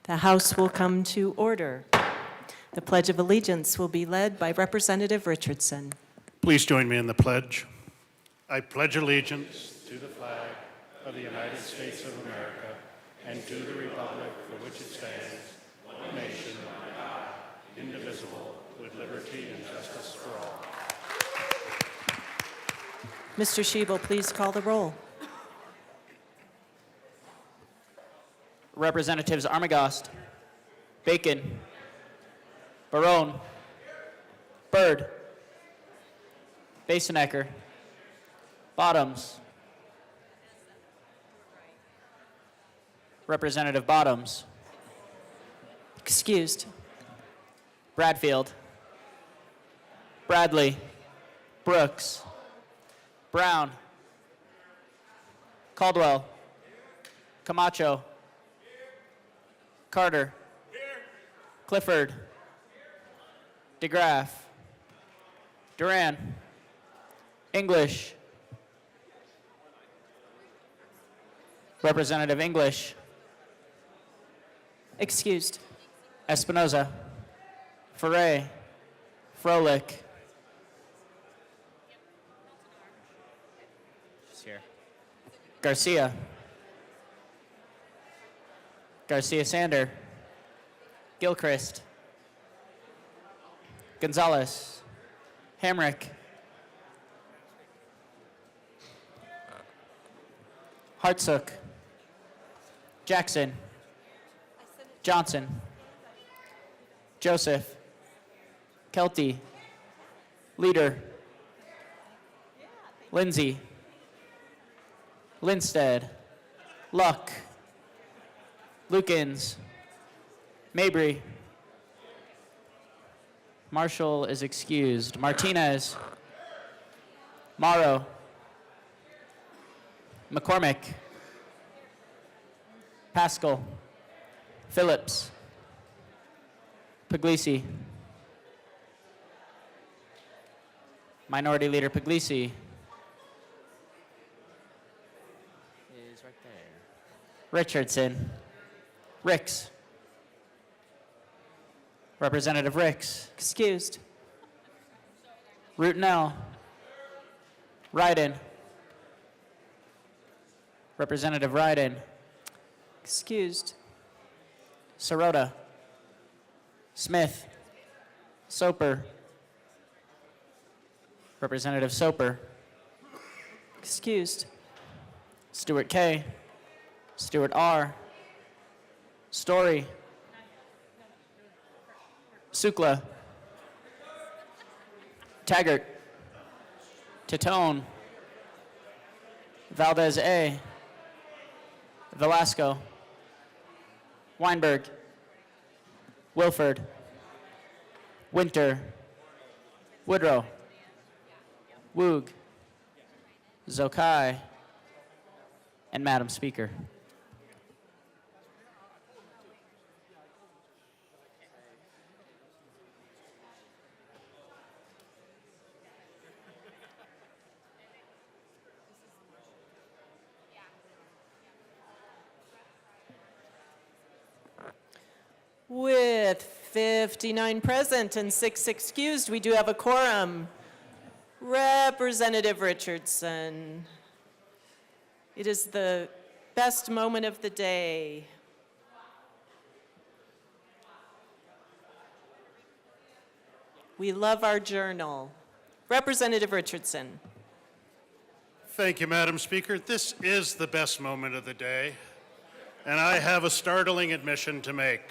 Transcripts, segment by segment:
The House will come to order. The Pledge of Allegiance will be led by Representative Richardson. Please join me in the pledge. I pledge allegiance to the flag of the United States of America and to the republic for which it stands, one nation, under God, indivisible, with liberty and justice for all. Mr. Schiebel, please call the roll. Representatives Armagost, Bacon, Barone, Byrd, Basenecker, Bottoms, Representative Bottoms, Excused. Bradfield, Bradley, Brooks, Brown, Caldwell, Camacho, Carter, Clifford, DeGraff, Duran, English, Representative English, Excused. Espinoza, Foray, Froelich. She's here. Garcia. Garcia Sander. Gilchrist. Gonzalez. Hamrick. Hartsook. Jackson. Johnson. Joseph. Kelty. Leader. Lindsay. Linstead. Luck. Lukens. Mabry. Marshall is excused. Martinez. Morrow. McCormick. Pascal. Phillips. Puglisi. Minority Leader Puglisi is right there. Richardson. Ricks. Representative Ricks. Excused. Rutinel. Ryden. Representative Ryden. Excused. Sirota. Smith. Soper. Representative Soper. Excused. Stewart K. Stewart R. Story. Sukla. Taggart. Titone. Valdez A. Velasco. Weinberg. Wilford. Winter. Woodrow. Woog. Zokai. And Madam Speaker. With 59 present and 6 excused, we do have a quorum. Representative Richardson, it is the best moment of the day. We love our journal. Representative Richardson. Thank you, Madam Speaker. This is the best moment of the day, and I have a startling admission to make.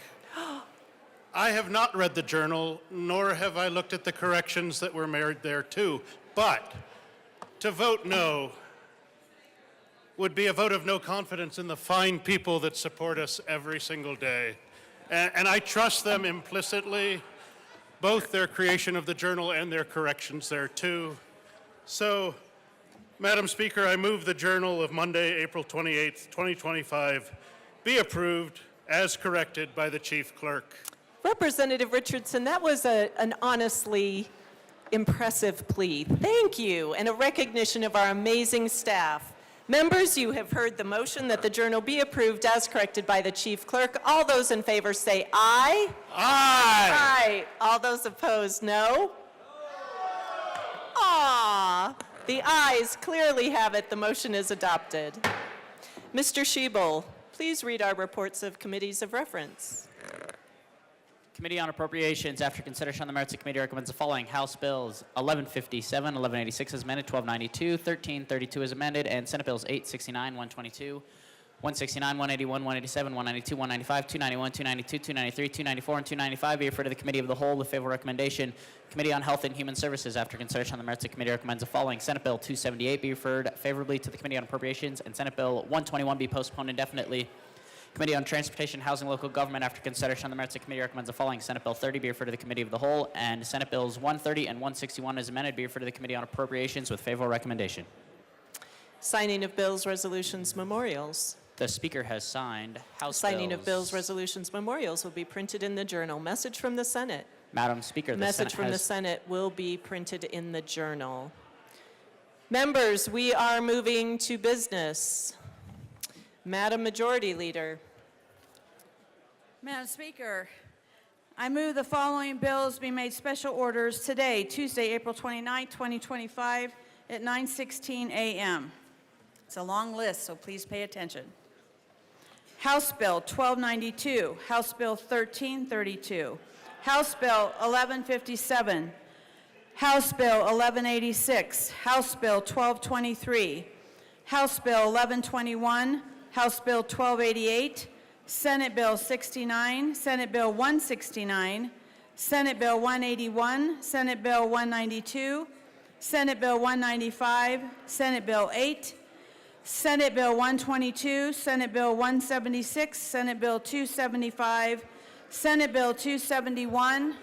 I have not read the journal, nor have I looked at the corrections that were made there too, but to vote no would be a vote of no confidence in the fine people that support us every single day. And I trust them implicitly, both their creation of the journal and their corrections there too. So, Madam Speaker, I move the journal of Monday, April 28th, 2025 be approved as corrected by the Chief Clerk. Representative Richardson, that was an honestly impressive plea. Thank you, and a recognition of our amazing staff. Members, you have heard the motion that the journal be approved as corrected by the chief clerk. All those in favor say aye. Aye. Aye. All those opposed, no. Ah, the ayes clearly have it. The motion is adopted. Mr. Schiebel, please read our reports of committees of reference. Committee on Appropriations, after consideration on the merits, the committee recommends the following: House Bills 1157, 1186 as amended, 1292, 1332 as amended, and Senate Bills 869, 122, 169, 181, 187, 192, 195, 291, 292, 293, 294, and 295 be referred to the Committee of the Whole with favorable recommendation. Committee on Health and Human Services, after consideration on the merits, the committee recommends the following: Senate Bill 278 be referred favorably to the Committee on Appropriations, and Senate Bill 121 be postponed indefinitely. Committee on Transportation, Housing, Local Government, after consideration on the merits, the committee recommends the following: Senate Bill 30 be referred to the Committee of the Whole, and Senate Bills 130 and 161 as amended be referred to the Committee on Appropriations with favorable recommendation. Signing of bills, resolutions, memorials. The Speaker has signed House Signing of bills, resolutions, memorials will be printed in the journal. Message from the Senate. Madam Speaker, the Message Senate from the has... Senate will be printed in the journal. Members, we are moving to business. Madam Majority Leader. Madam Speaker, I move the following bills be made special orders today, Tuesday, April 29, 2025, at 9:16 a.m. It's a long list, so please pay attention. House Bill 1292, House Bill 1332, House Bill 1157, House Bill 1186, House Bill 1223, House Bill 1121, House Bill 1288, Senate Bill 69, Senate Bill 169, Senate Bill 181, Senate Bill 192, Senate Bill 195, Senate Bill 8, Senate Bill 122, Senate Bill 176, Senate Bill 275, Senate Bill 271,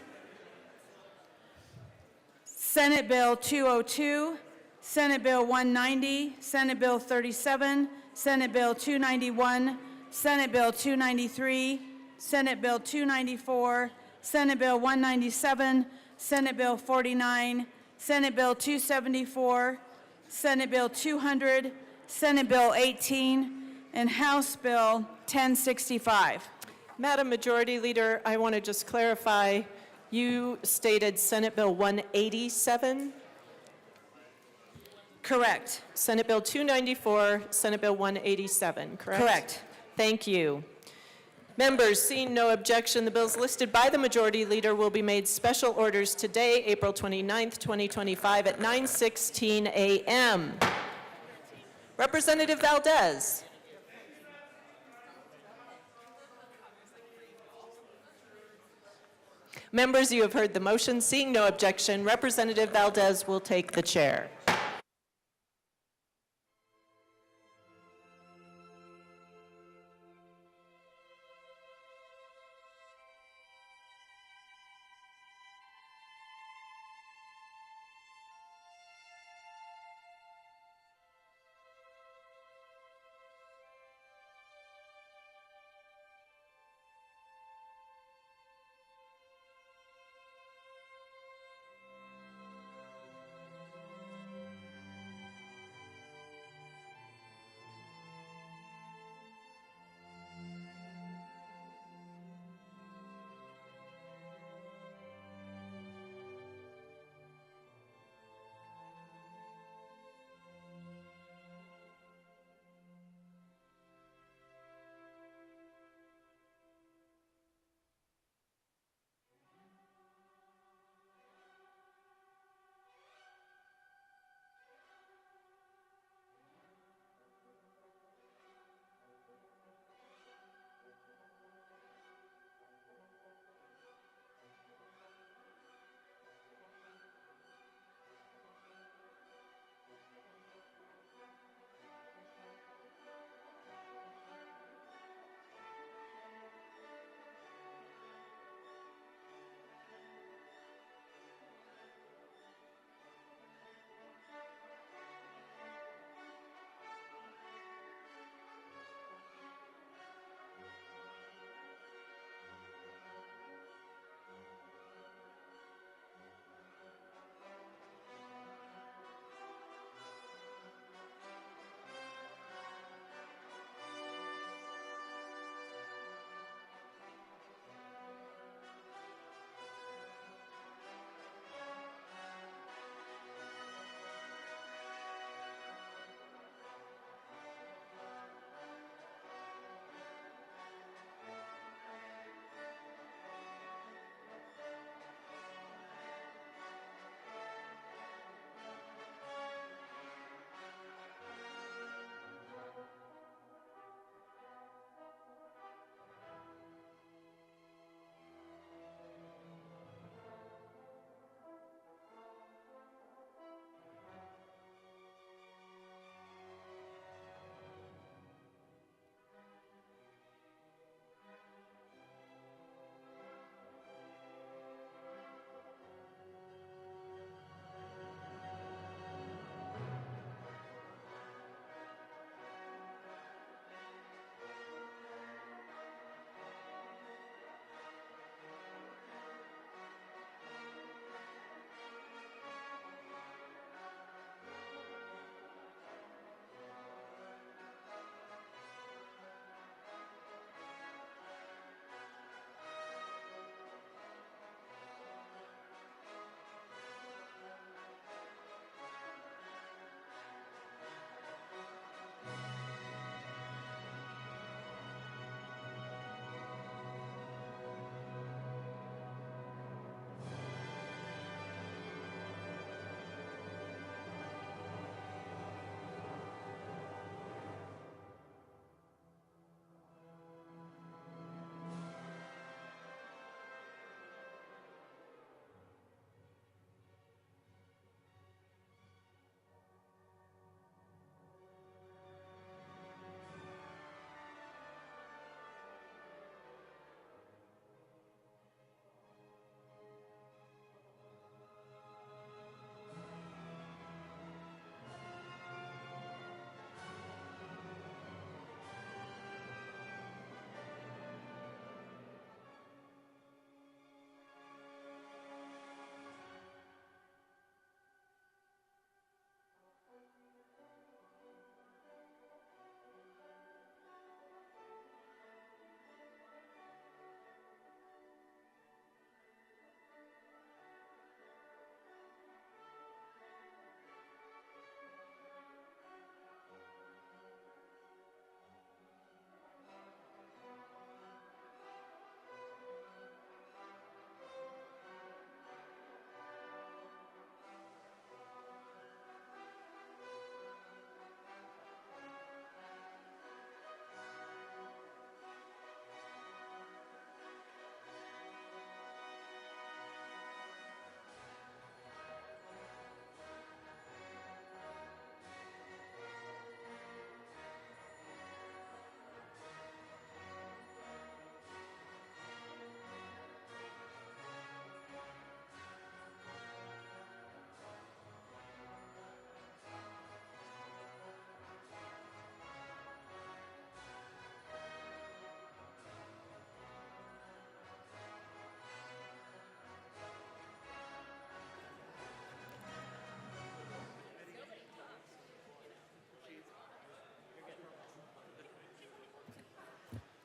Senate Bill 202, Senate Bill 190, Senate Bill 37, Senate Bill 291, Senate Bill 293, Senate Bill 294, Senate Bill 197, Senate Bill 49, Senate Bill 274, Senate Bill 200, Senate Bill 18, and House Bill 1065. Madam Majority Leader, I want to just clarify, you stated Senate Bill 187? Correct. Senate Bill 294, Senate Bill 187, correct? Correct. Thank you. Members, seeing no objection, the bills listed by the Majority Leader will be made special orders today, April 29th, 2025 at 9:16 a.m. Representative Valdez. Members, you have heard the motion. Seeing no objection, Representative Valdez will take the chair.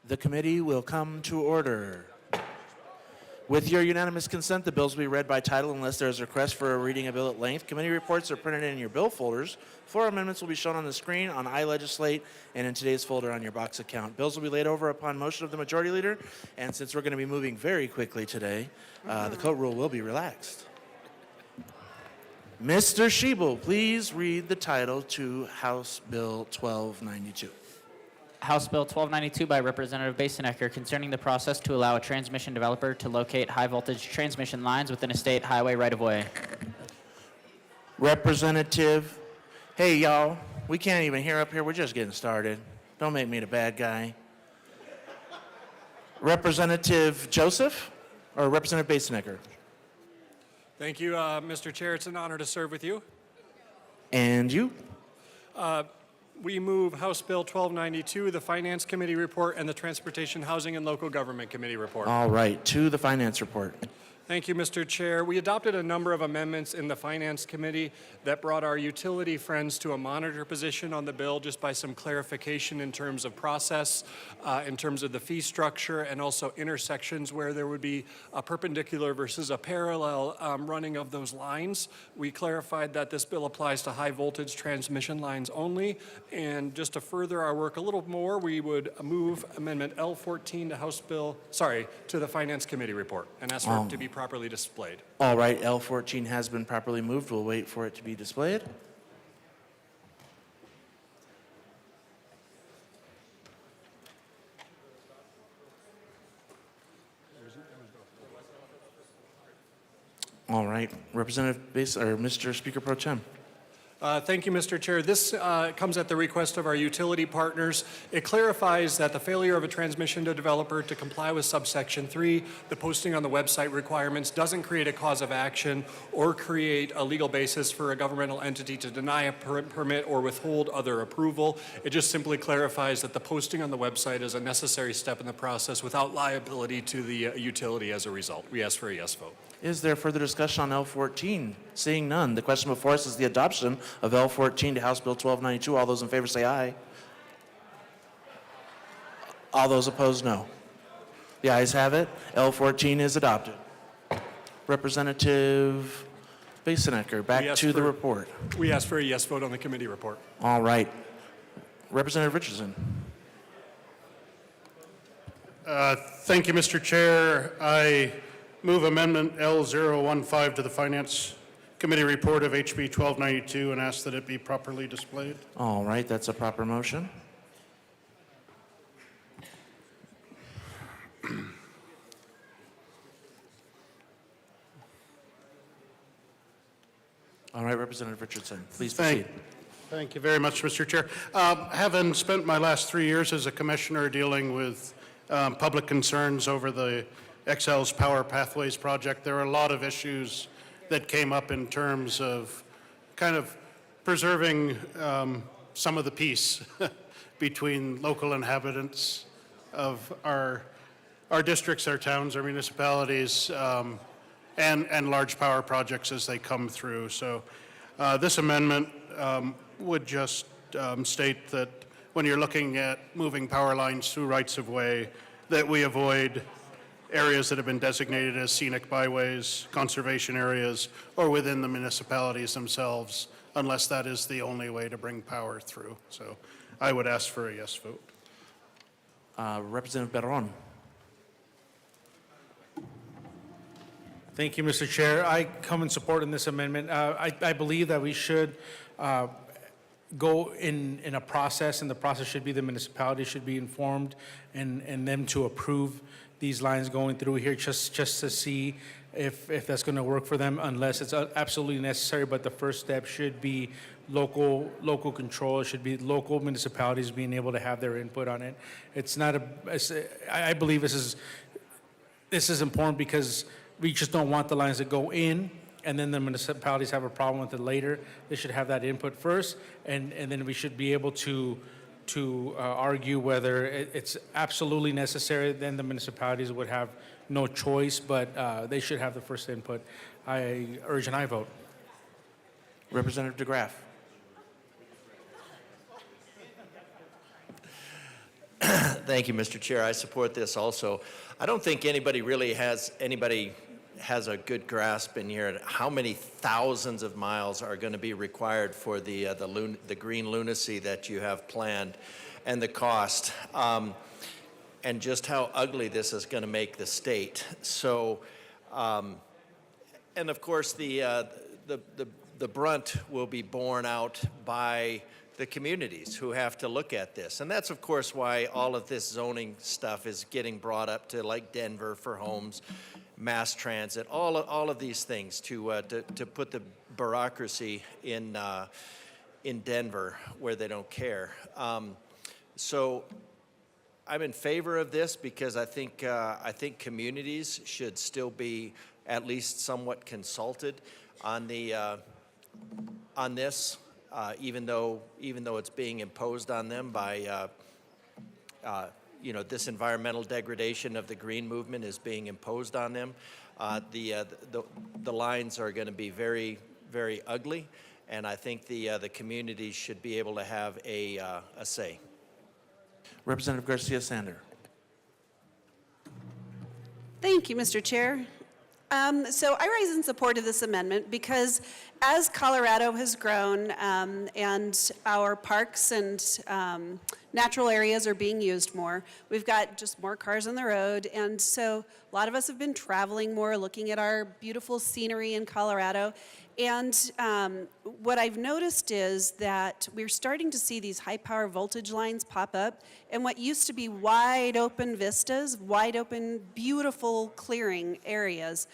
The committee will come to order. With your unanimous consent, the bills will be read by title unless there is a request for a reading of bill at length. Committee reports are printed in your bill folders. Floor amendments will be shown on the screen on iLegislate and in today's folder on your box account. Bills will be laid over upon motion of the Majority Leader, and since we're going to be moving very quickly today, the coat rule will be relaxed. Mr. Shebel, please read the title to House Bill 1292. House Bill 1292 by Representative Basenecker concerning the process to allow a transmission developer to locate high-voltage transmission lines within a state highway right-of-way. Representative, hey y'all, we can't even hear up here. We're just getting started. Don't make me the bad guy. Representative Joseph or Representative Basenecker? Thank you, Mr. Chair. It's an honor to serve with you. And you? We move House Bill 1292, the Finance Committee report, and the Transportation, Housing, and Local Government Committee report. All right, to the Finance report. Thank you, Mr. Chair. We adopted a number of amendments in the Finance Committee that brought our utility friends to a monitor position on the bill just by some clarification in terms of process, in terms of the fee structure, and also intersections where there would be a perpendicular versus a parallel running of those lines. We clarified that this bill applies to high voltage transmission lines only. And just to further our work a little more, we would move Amendment L14 to the Finance Committee report and ask for it to be properly displayed. All right, L14 has been properly moved. We'll wait for it to be displayed. All right, Representative Base or Mr. Speaker Pro Tem. Thank you, Mr. Chair. This comes at the request of our utility partners. It clarifies that the failure of a transmission developer to comply with subsection 3, the posting on the website requirements, doesn't create a cause of action or create a legal basis for a governmental entity to deny a permit or withhold other approval. It just simply clarifies that the posting on the website is a necessary step in the process without liability to the utility as a result. We ask for a yes vote. Is there further discussion on L14? Seeing none, the question before us is the adoption of L14 to House Bill 1292. All those in favor say aye. All those opposed, no. The ayes have it. L14 is adopted. Representative Basenecker, back to the report. We ask for a yes vote on the committee report. All right. Representative Richardson. Thank you, Mr. Chair. I move Amendment L015 to the Finance Committee report of HB 1292 and ask that it be properly displayed. All right, that's a proper motion. All right, Representative Richardson, please proceed. Thank you very much, Mr. Chair. Having spent my last 3 years as a commissioner dealing with public concerns over the XL's Power Pathways project, there are a lot of issues that came up in terms of kind of preserving some of the peace between local inhabitants of our districts, our towns, our municipalities, and large power projects as they come through. So this amendment would just state that when you're looking at moving power lines through rights-of-way, that we avoid areas that have been designated as scenic byways, conservation areas, or within the municipalities themselves, unless that is the only way to bring power through. So I would ask for a yes vote. Representative Berron. Thank you, Mr. Chair. I come in support in this amendment. I believe that we should go in a process, and the process should be the municipality should be informed and them to approve these lines going through here just to see if that's going to work for them, unless it's absolutely necessary. But the first step should be local control. It should be local municipalities being able to have their input on it. It's not I believe this is important because we just don't want the lines to go in and then the municipalities have a problem with it later. They should have that input first, and then we should be able to argue whether it's absolutely necessary. Then the municipalities would have no choice, but they should have the first input. I urge an aye vote. Representative DeGraff. Thank you, Mr. Chair. I support this also. I don't think anybody has a good grasp in here at how many thousands of miles are going to be required for the green lunacy that you have planned, and the cost, and just how ugly this is going to make the state. So, and of course, the brunt will be borne out by the communities who have to look at this. And that's, of course, why all of this zoning stuff is getting brought up to, like, Denver for homes, mass transit, all of these things to put the bureaucracy in Denver where they don't care. So I'm in favor of this because I think communities should still be at least somewhat consulted on this. Even though it's being imposed on them by, this environmental degradation of the green movement is being imposed on them. The lines are going to be very, very ugly, and I think the communities should be able to have a say. Representative Garcia Sander. Thank you, Mr. Chair. So I rise in support of this amendment because as Colorado has grown and our parks and natural areas are being used more, we've got just more cars on the road, and so a lot of us have been traveling more, looking at our beautiful scenery in Colorado. And what I've noticed is that we're starting to see these high power voltage lines pop up, and what used to be wide open vistas, wide open, beautiful clearing areas,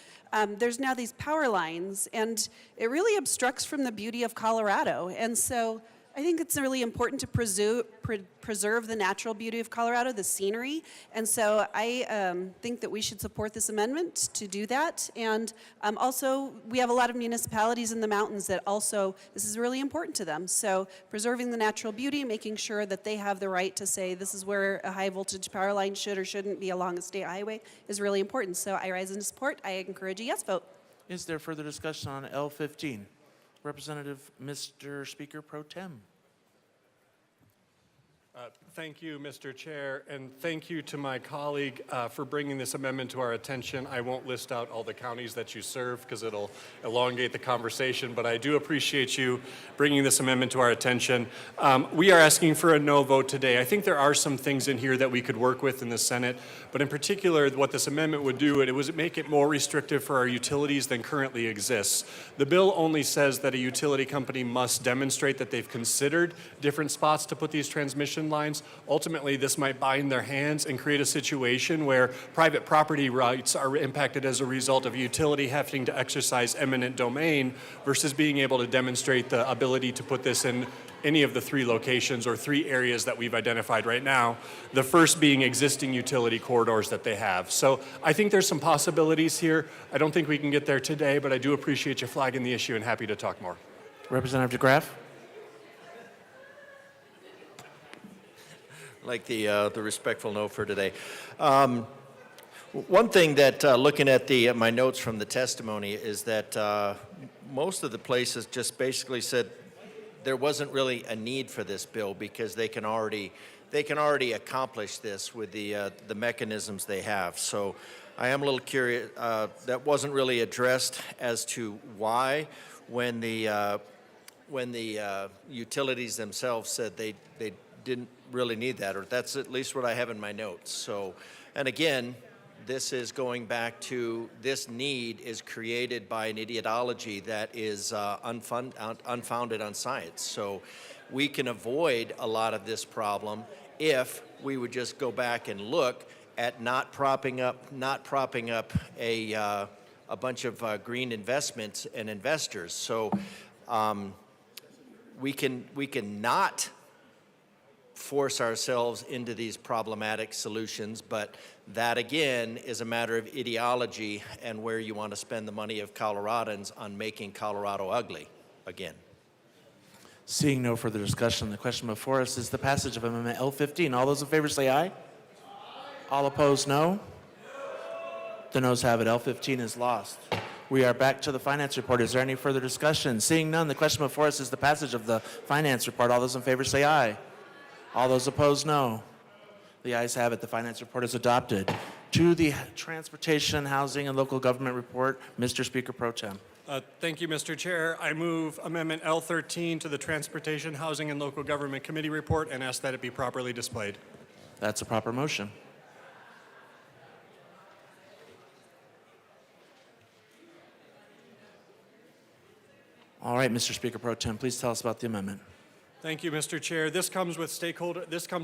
there's now these power lines, and it really obstructs from the beauty of Colorado. And so I think it's really important to preserve the natural beauty of Colorado, the scenery, and so I think that we should support this amendment to do that. And also, we have a lot of municipalities in the mountains that also, this is really important to them. So preserving the natural beauty, making sure that they have the right to say this is where a high voltage power line should or shouldn't be along a state highway is really important. So I rise in support. I encourage a yes vote. Is there further discussion on L15? Representative Mr. Speaker Pro Tem. Thank you, Mr. Chair, and thank you to my colleague for bringing this amendment to our attention. I won't list out all the counties that you serve because it'll elongate the conversation, but I do appreciate you bringing this amendment to our attention. We are asking for a no vote today. I think there are some things in here that we could work with in the Senate, but in particular, what this amendment would do, it would make it more restrictive for our utilities than currently exists. The bill only says that a utility company must demonstrate that they've considered different spots to put these transmission lines. Ultimately, this might bind their hands and create a situation where private property rights are impacted as a result of a utility having to exercise eminent domain versus being able to demonstrate the ability to put this in any of the three locations or three areas that we've identified right now, the first being existing utility corridors that they have. So I think there's some possibilities here. I don't think we can get there today, but I do appreciate you flagging the issue and happy to talk more. Representative DeGraff. Like the respectful no for today. One thing that looking at my notes from the testimony is that most of the places just basically said there wasn't really a need for this bill because they can already accomplish this with the mechanisms they have. So I am a little curious. That wasn't really addressed as to why when the utilities themselves said they didn't really need that, or that's at least what I have in my notes. So, and again, this is going back to this need is created by an ideology that is unfounded on science. So we can avoid a lot of this problem if we would just go back and look at not propping up a bunch of green investments and investors. So we can not force ourselves into these problematic solutions, but that again is a matter of ideology and where you want to spend the money of Coloradans on making Colorado ugly again. Seeing no further discussion, the question before us is the passage of Amendment L15. All those in favor say aye. All opposed, no. The noes have it. L15 is lost. We are back to the finance report. Is there any further discussion? Seeing none, the question before us is the passage of the finance report. All those in favor say aye. All those opposed, no. The ayes have it. The finance report is adopted. To the Transportation, Housing, and Local Government report, Mr. Speaker Pro Tem. Thank you, Mr. Chair. I move Amendment L13 to the Transportation, Housing, and Local Government Committee report and ask that it be properly displayed. That's a proper motion. All right, Mr. Speaker Pro Tem, please tell us about the amendment. Thank you, Mr. Chair. This comes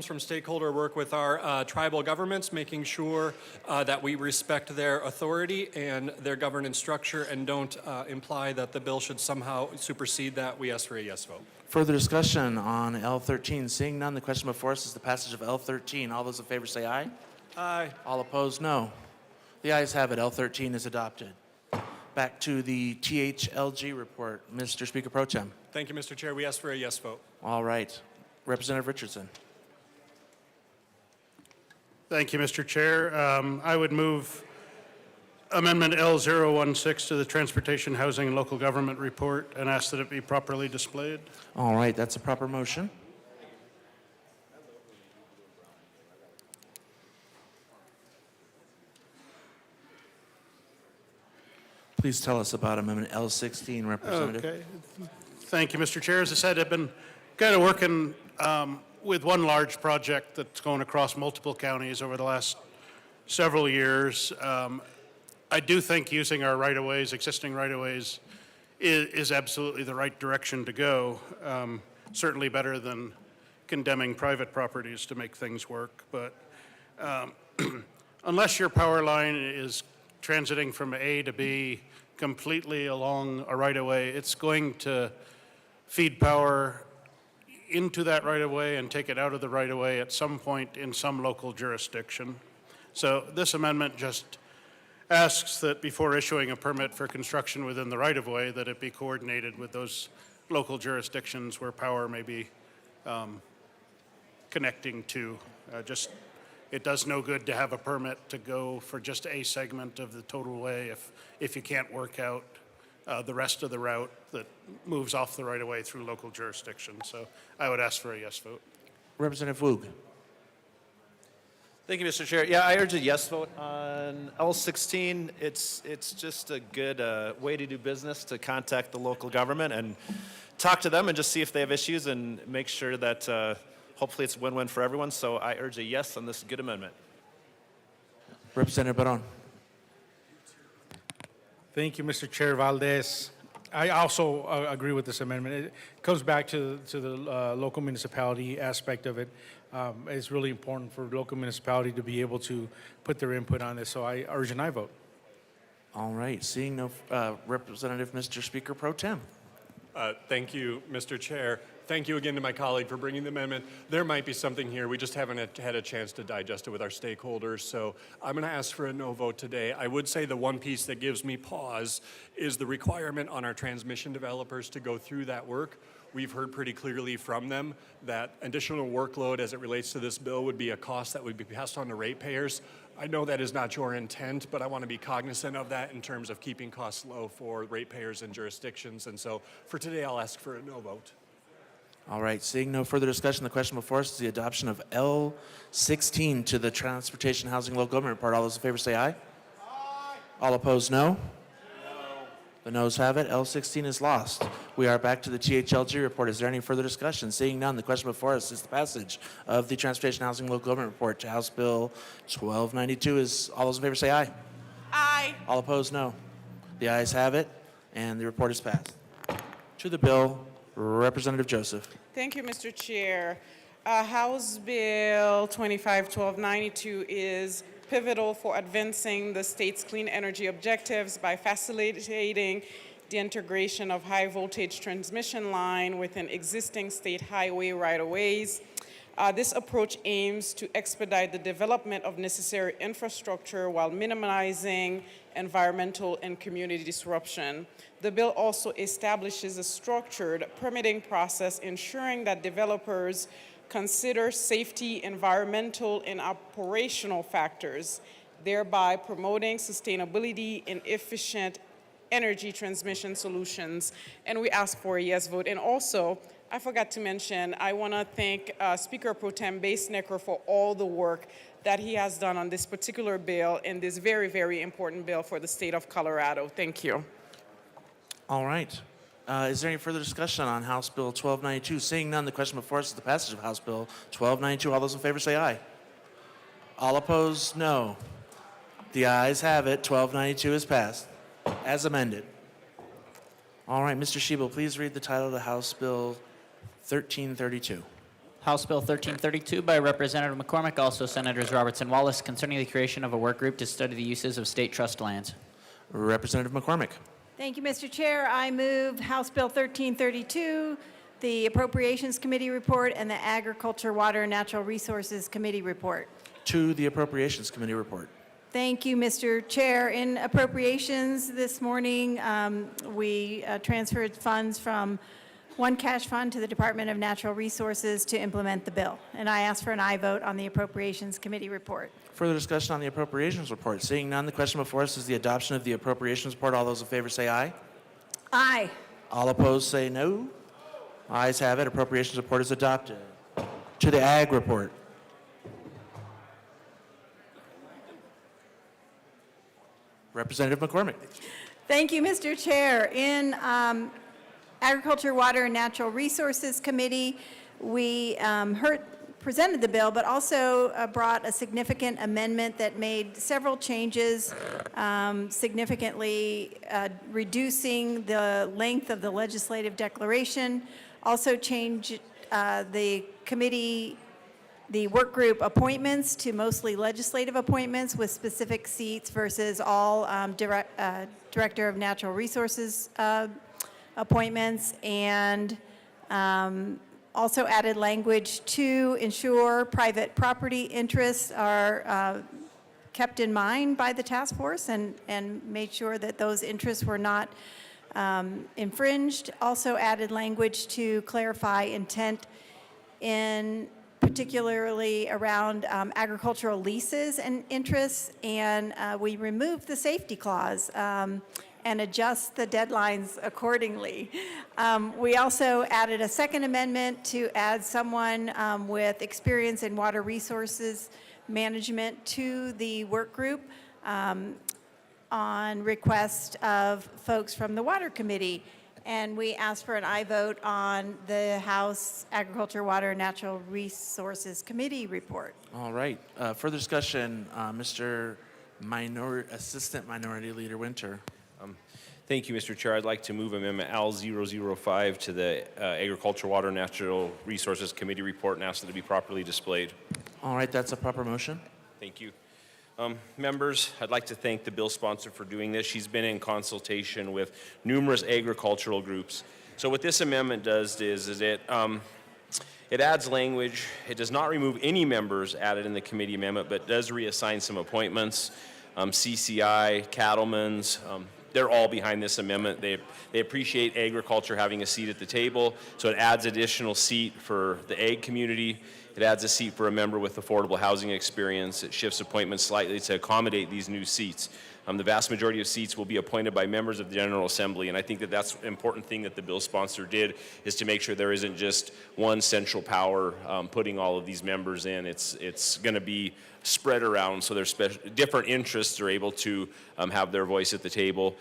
from stakeholder work with our tribal governments, making sure that we respect their authority and their governance structure and don't imply that the bill should somehow supersede that. We ask for a yes vote. Further discussion on L13. Seeing none, the question before us is the passage of L13. All those in favor say aye. Aye. All opposed, no. The ayes have it. L13 is adopted. Back to the THLG report. Mr. Speaker Pro Tem. Thank you, Mr. Chair. We ask for a yes vote. All right. Representative Richardson. Thank you, Mr. Chair. I would move Amendment L016 to the Transportation, Housing, and Local Government report and ask that it be properly displayed. All right, that's a proper motion. Please tell us about Amendment L16, Representative. Okay. Thank you, Mr. Chair. As I said, I've been kind of working with one large project that's going across multiple counties over the last several years. I do think using our right-of-ways, existing right-of-ways, is absolutely the right direction to go. Certainly better than condemning private properties to make things work. But unless your power line is transiting from A to B completely along a right-of-way, it's going to feed power into that right-of-way and take it out of the right-of-way at some point in some local jurisdiction. So this amendment just asks that before issuing a permit for construction within the right-of-way, that it be coordinated with those local jurisdictions where power may be connecting to. It does no good to have a permit to go for just a segment of the total way if you can't work out the rest of the route that moves off the right-of-way through local jurisdiction. So I would ask for a yes vote. Representative Woog. Thank you, Mr. Chair. Yeah, I urge a yes vote on L16. It's just a good way to do business, to contact the local government and talk to them and just see if they have issues and make sure that hopefully it's a win-win for everyone. So I urge a yes on this good amendment. Representative Baron. Thank you, Mr. Chair Valdez. I also agree with this amendment. It comes back to the local municipality aspect of it. It's really important for local municipality to be able to put their input on this, so I urge an aye vote. All right, seeing no Representative, Mr. Speaker Pro Tem. Thank you, Mr. Chair. Thank you again to my colleague for bringing the amendment. There might be something here. We just haven't had a chance to digest it with our stakeholders. So I'm going to ask for a no vote today. I would say the one piece that gives me pause is the requirement on our transmission developers to go through that work. We've heard pretty clearly from them that additional workload as it relates to this bill would be a cost that would be passed on to ratepayers. I know that is not your intent, but I want to be cognizant of that in terms of keeping costs low for ratepayers and jurisdictions. And so for today, I'll ask for a no vote. All right, seeing no further discussion, the question before us is the adoption of L16 to the Transportation, Housing, Local Government report. All those in favor say aye. Aye. All opposed, no? No. The noes have it. L16 is lost. We are back to the THLG report. Is there any further discussion? Seeing none, the question before us is the passage of the Transportation, Housing, Local Government report to House Bill 1292. Is all those in favor say aye. Aye. All opposed, no. The ayes have it, and the report is passed. To the bill, Representative Joseph. Thank you, Mr. Chair. House Bill 251292 is pivotal for advancing the state's clean energy objectives by facilitating the integration of high-voltage transmission line within existing state highway right-of-ways. This approach aims to expedite the development of necessary infrastructure while minimizing environmental and community disruption. The bill also establishes a structured permitting process ensuring that developers consider safety, environmental, and operational factors, thereby promoting sustainability and efficient energy transmission solutions. And we ask for a yes vote. And also, I forgot to mention, I want to thank Speaker Pro Tem Basenecker for all the work that he has done on this particular bill and this very, very important bill for the state of Colorado. Thank you. All right. Is there any further discussion on House Bill 1292? Seeing none, the question before us is the passage of House Bill 1292. All those in favor say aye. All opposed, no. The ayes have it. 1292 is passed as amended. All right, Mr. Shebel, please read the title of the House Bill 1332. House Bill 1332 by Representative McCormick, also Senators Robertson Wallace, concerning the creation of a work group to study the uses of state trust lands. Representative McCormick. Thank you, Mr. Chair. I move House Bill 1332, the Appropriations Committee report, and the Agriculture, Water, and Natural Resources Committee report. To the Appropriations Committee report. Thank you, Mr. Chair. In appropriations this morning, we transferred funds from one cash fund to the Department of Natural Resources to implement the bill. And I ask for an aye vote on the Appropriations Committee report. Further discussion on the Appropriations report. Seeing none, the question before us is the adoption of the Appropriations report. All those in favor say aye. Aye. All opposed say no. Ayes have it. Appropriations report is adopted. To the Ag report. Representative McCormick. Thank you, Mr. Chair. In Agriculture, Water, and Natural Resources Committee, we presented the bill, but also brought a significant amendment that made several changes, significantly reducing the length of the legislative declaration, also changed the work group appointments to mostly legislative appointments with specific seats versus all Director of Natural Resources appointments, and also added language to ensure private property interests are kept in mind by the task force and made sure that those interests were not infringed. Also added language to clarify intent in particularly around agricultural leases and interests, and we removed the safety clause and adjust the deadlines accordingly. We also added a second amendment to add someone with experience in water resources management to the work group on request of folks from the Water Committee. And we asked for an aye vote on the House Agriculture, Water, and Natural Resources Committee report. All right. Further discussion, Mr. Assistant Minority Leader Winter. Thank you, Mr. Chair. I'd like to move Amendment L005 to the Agriculture, Water, and Natural Resources Committee report and ask that it be properly displayed. All right, that's a proper motion. Thank you. Members, I'd like to thank the bill sponsor for doing this. She's been in consultation with numerous agricultural groups. So what this amendment does is it adds language. It does not remove any members added in the committee amendment, but does reassign some appointments. CCI, cattlemen's, they're all behind this amendment. They appreciate agriculture having a seat at the table, so it adds additional seat for the ag community. It adds a seat for a member with affordable housing experience. It shifts appointments slightly to accommodate these new seats. The vast majority of seats will be appointed by members of the General Assembly, and I think that that's an important thing that the bill sponsor did, is to make sure there isn't just one central power putting all of these members in. It's going to be spread around, so there's different interests are able to have their voice at the table.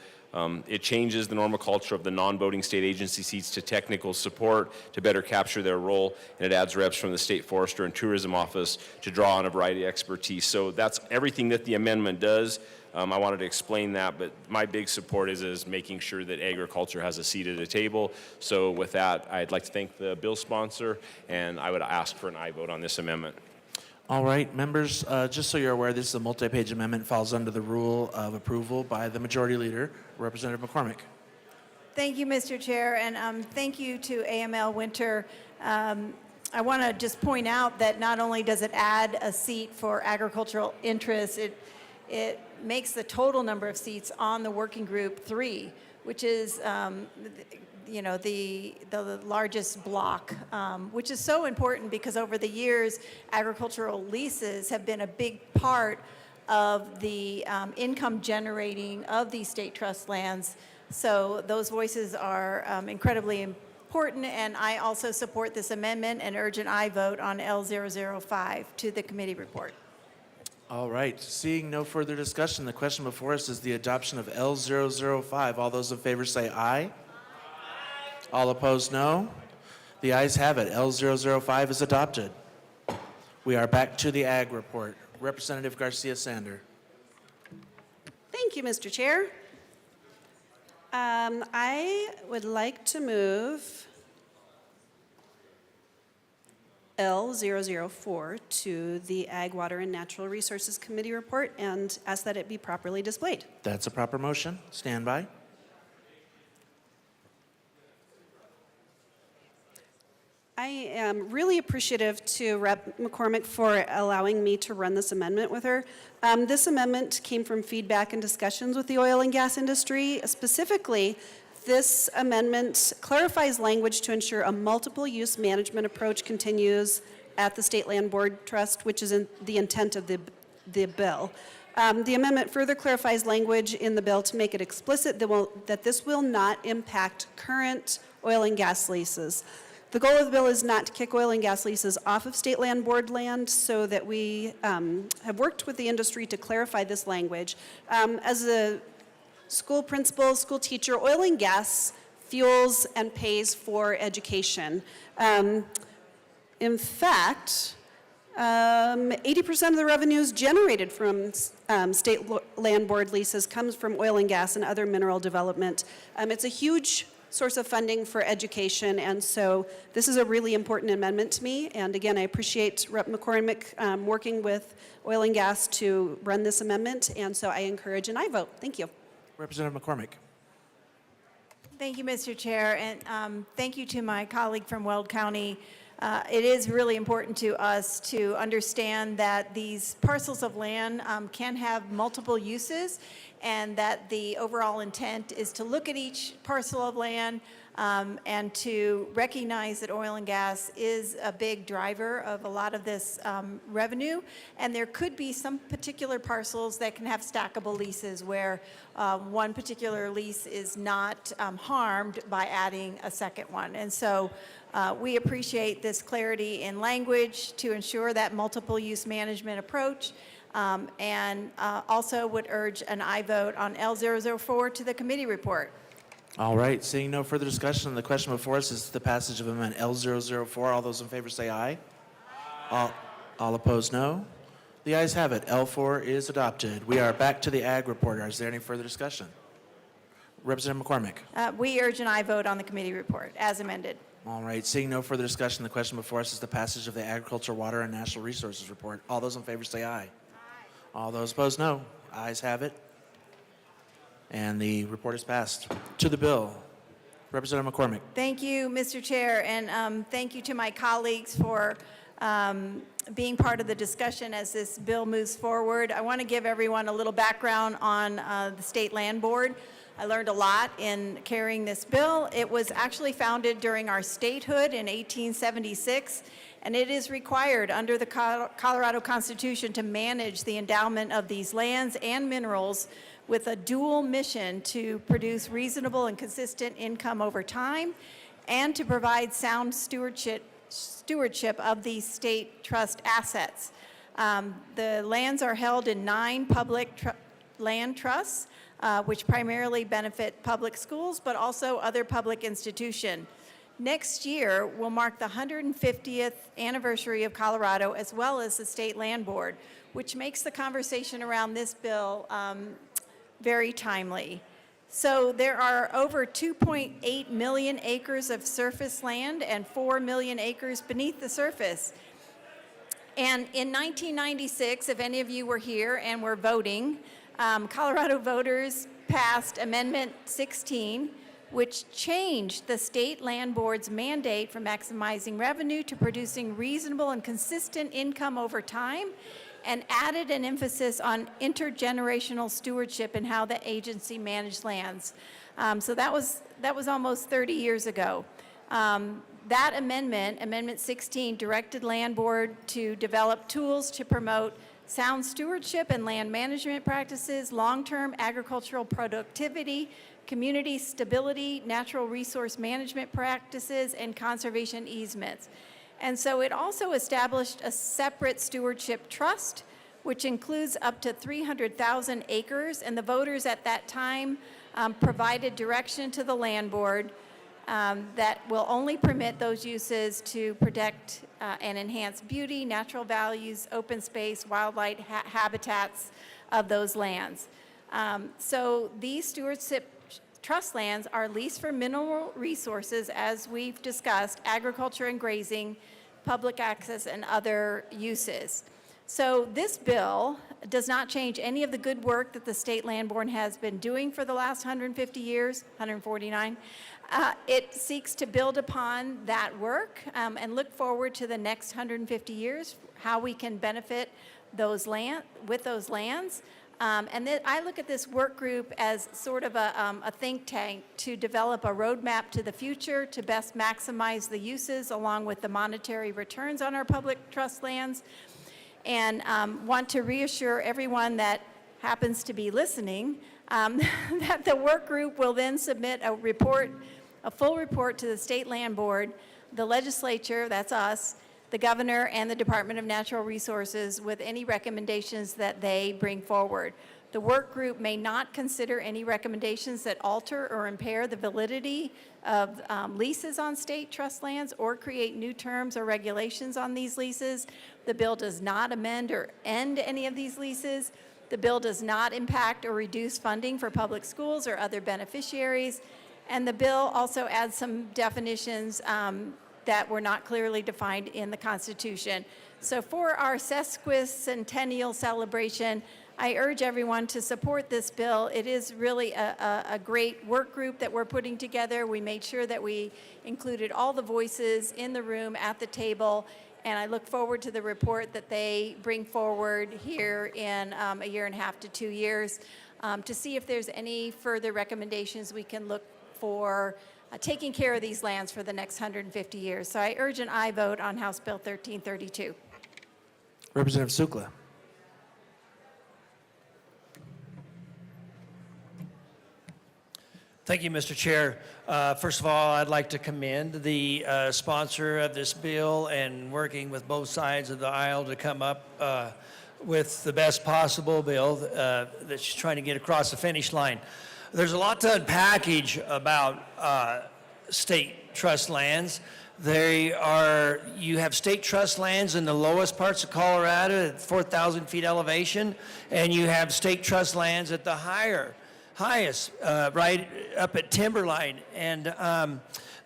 It changes the normal culture of the non-voting state agency seats to technical support to better capture their role, and it adds reps from the State Forester and Tourism Office to draw on a variety of expertise. So that's everything that the amendment does. I wanted to explain that, but my big support is making sure that agriculture has a seat at the table. So with that, I'd like to thank the bill sponsor, and I would ask for an aye vote on this amendment. All right, members, just so you're aware, this is a multi-page amendment, falls under the rule of approval by the Majority Leader, Representative McCormick. Thank you, Mr. Chair, and thank you to AML Winter. I want to just point out that not only does it add a seat for agricultural interests, it makes the total number of seats on the working group 3, which is the largest block, which is so important because over the years, agricultural leases have been a big part of the income generating of these state trust lands. So those voices are incredibly important, and I also support this amendment and urge an aye vote on L005 to the committee report. All right, seeing no further discussion, the question before us is the adoption of L005. All those in favor say aye. All opposed, no. The ayes have it. L005 is adopted. We are back to the Ag report. Representative Garcia Sander. Thank you, Mr. Chair. I would like to move L004 to the Ag, Water, and Natural Resources Committee report and ask that it be properly displayed. That's a proper motion. Stand by. I am really appreciative to Rep. McCormick for allowing me to run this amendment with her. This amendment came from feedback and discussions with the oil and gas industry. Specifically, this amendment clarifies language to ensure a multiple-use management approach continues at the State Land Board Trust, which is the intent of the bill. The amendment further clarifies language in the bill to make it explicit that this will not impact current oil and gas leases. The goal of the bill is not to kick oil and gas leases off of State Land Board land, so that we have worked with the industry to clarify this language. As a school principal, school teacher, oil and gas fuels and pays for education. In fact, 80% of the revenues generated from State Land Board leases comes from oil and gas and other mineral development. It's a huge source of funding for education, and so this is a really important amendment to me. And again, I appreciate Rep. McCormick working with oil and gas to run this amendment, and so I encourage an aye vote. Thank you. Representative McCormick. Thank you, Mr. Chair, and thank you to my colleague from Weld County. It is really important to us to understand that these parcels of land can have multiple uses, and that the overall intent is to look at each parcel of land and to recognize that oil and gas is a big driver of a lot of this revenue. And there could be some particular parcels that can have stackable leases where one particular lease is not harmed by adding a second one. And so we appreciate this clarity in language to ensure that multiple use management approach, and also would urge an aye vote on L004 to the committee report. All right, seeing no further discussion, the question before us is the passage of amendment L004. All those in favor say aye. All opposed, no. The ayes have it. L4 is adopted. We are back to the Ag report. Is there any further discussion? Representative McCormick. We urge an aye vote on the committee report as amended. All right, seeing no further discussion, the question before us is the passage of the Agriculture, Water, and Natural Resources report. All those in favor say aye. All those opposed, no. Ayes have it. And the report is passed. To the bill, Representative McCormick. Thank you, Mr. Chair, and thank you to my colleagues for being part of the discussion as this bill moves forward. I want to give everyone a little background on the State Land Board. I learned a lot in carrying this bill. It was actually founded during our statehood in 1876, and it is required under the Colorado Constitution to manage the endowment of these lands and minerals with a dual mission to produce reasonable and consistent income over time and to provide sound stewardship of these state trust assets. The lands are held in 9 public land trusts, which primarily benefit public schools, but also other public institutions. Next year will mark the 150th anniversary of Colorado, as well as the State Land Board, which makes the conversation around this bill very timely. So there are over 2.8 million acres of surface land and 4 million acres beneath the surface. And in 1996, if any of you were here and were voting, Colorado voters passed Amendment 16, which changed the State Land Board's mandate from maximizing revenue to producing reasonable and consistent income over time, and added an emphasis on intergenerational stewardship and how the agency managed lands. So that was almost 30 years ago. That amendment, Amendment 16, directed Land Board to develop tools to promote sound stewardship and land management practices, long-term agricultural productivity, community stability, natural resource management practices, and conservation easements. And so it also established a separate stewardship trust, which includes up to 300,000 acres, and the voters at that time provided direction to the Land Board that will only permit those uses to protect and enhance beauty, natural values, open space, wildlife habitats of those lands. So these stewardship trust lands are leased for mineral resources, as we've discussed, agriculture and grazing, public access, and other uses. So this bill does not change any of the good work that the State Land Board has been doing for the last 150 years, 149. It seeks to build upon that work and look forward to the next 150 years, how we can benefit with those lands. And then I look at this work group as sort of a think tank to develop a roadmap to the future to best maximize the uses along with the monetary returns on our public trust lands. And want to reassure everyone that happens to be listening that the work group will then submit a full report to the State Land Board, the legislature, that's us, the governor, and the Department of Natural Resources with any recommendations that they bring forward. The work group may not consider any recommendations that alter or impair the validity of leases on state trust lands or create new terms or regulations on these leases. The bill does not amend or end any of these leases. The bill does not impact or reduce funding for public schools or other beneficiaries. And the bill also adds some definitions that were not clearly defined in the Constitution. So for our sesquicentennial celebration, I urge everyone to support this bill. It is really a great work group that we're putting together. We made sure that we included all the voices in the room at the table, and I look forward to the report that they bring forward here in a year and a half to 2 years to see if there's any further recommendations we can look for taking care of these lands for the next 150 years. So I urge an aye vote on House Bill 1332. Representative Sukla. Thank you, Mr. Chair. First of all, I'd like to commend the sponsor of this bill and working with both sides of the aisle to come up with the best possible bill that she's trying to get across the finish line. There's a lot to unpackage about state trust lands. You have state trust lands in the lowest parts of Colorado at 4,000 feet elevation, and you have state trust lands at the highest, right up at timberline. And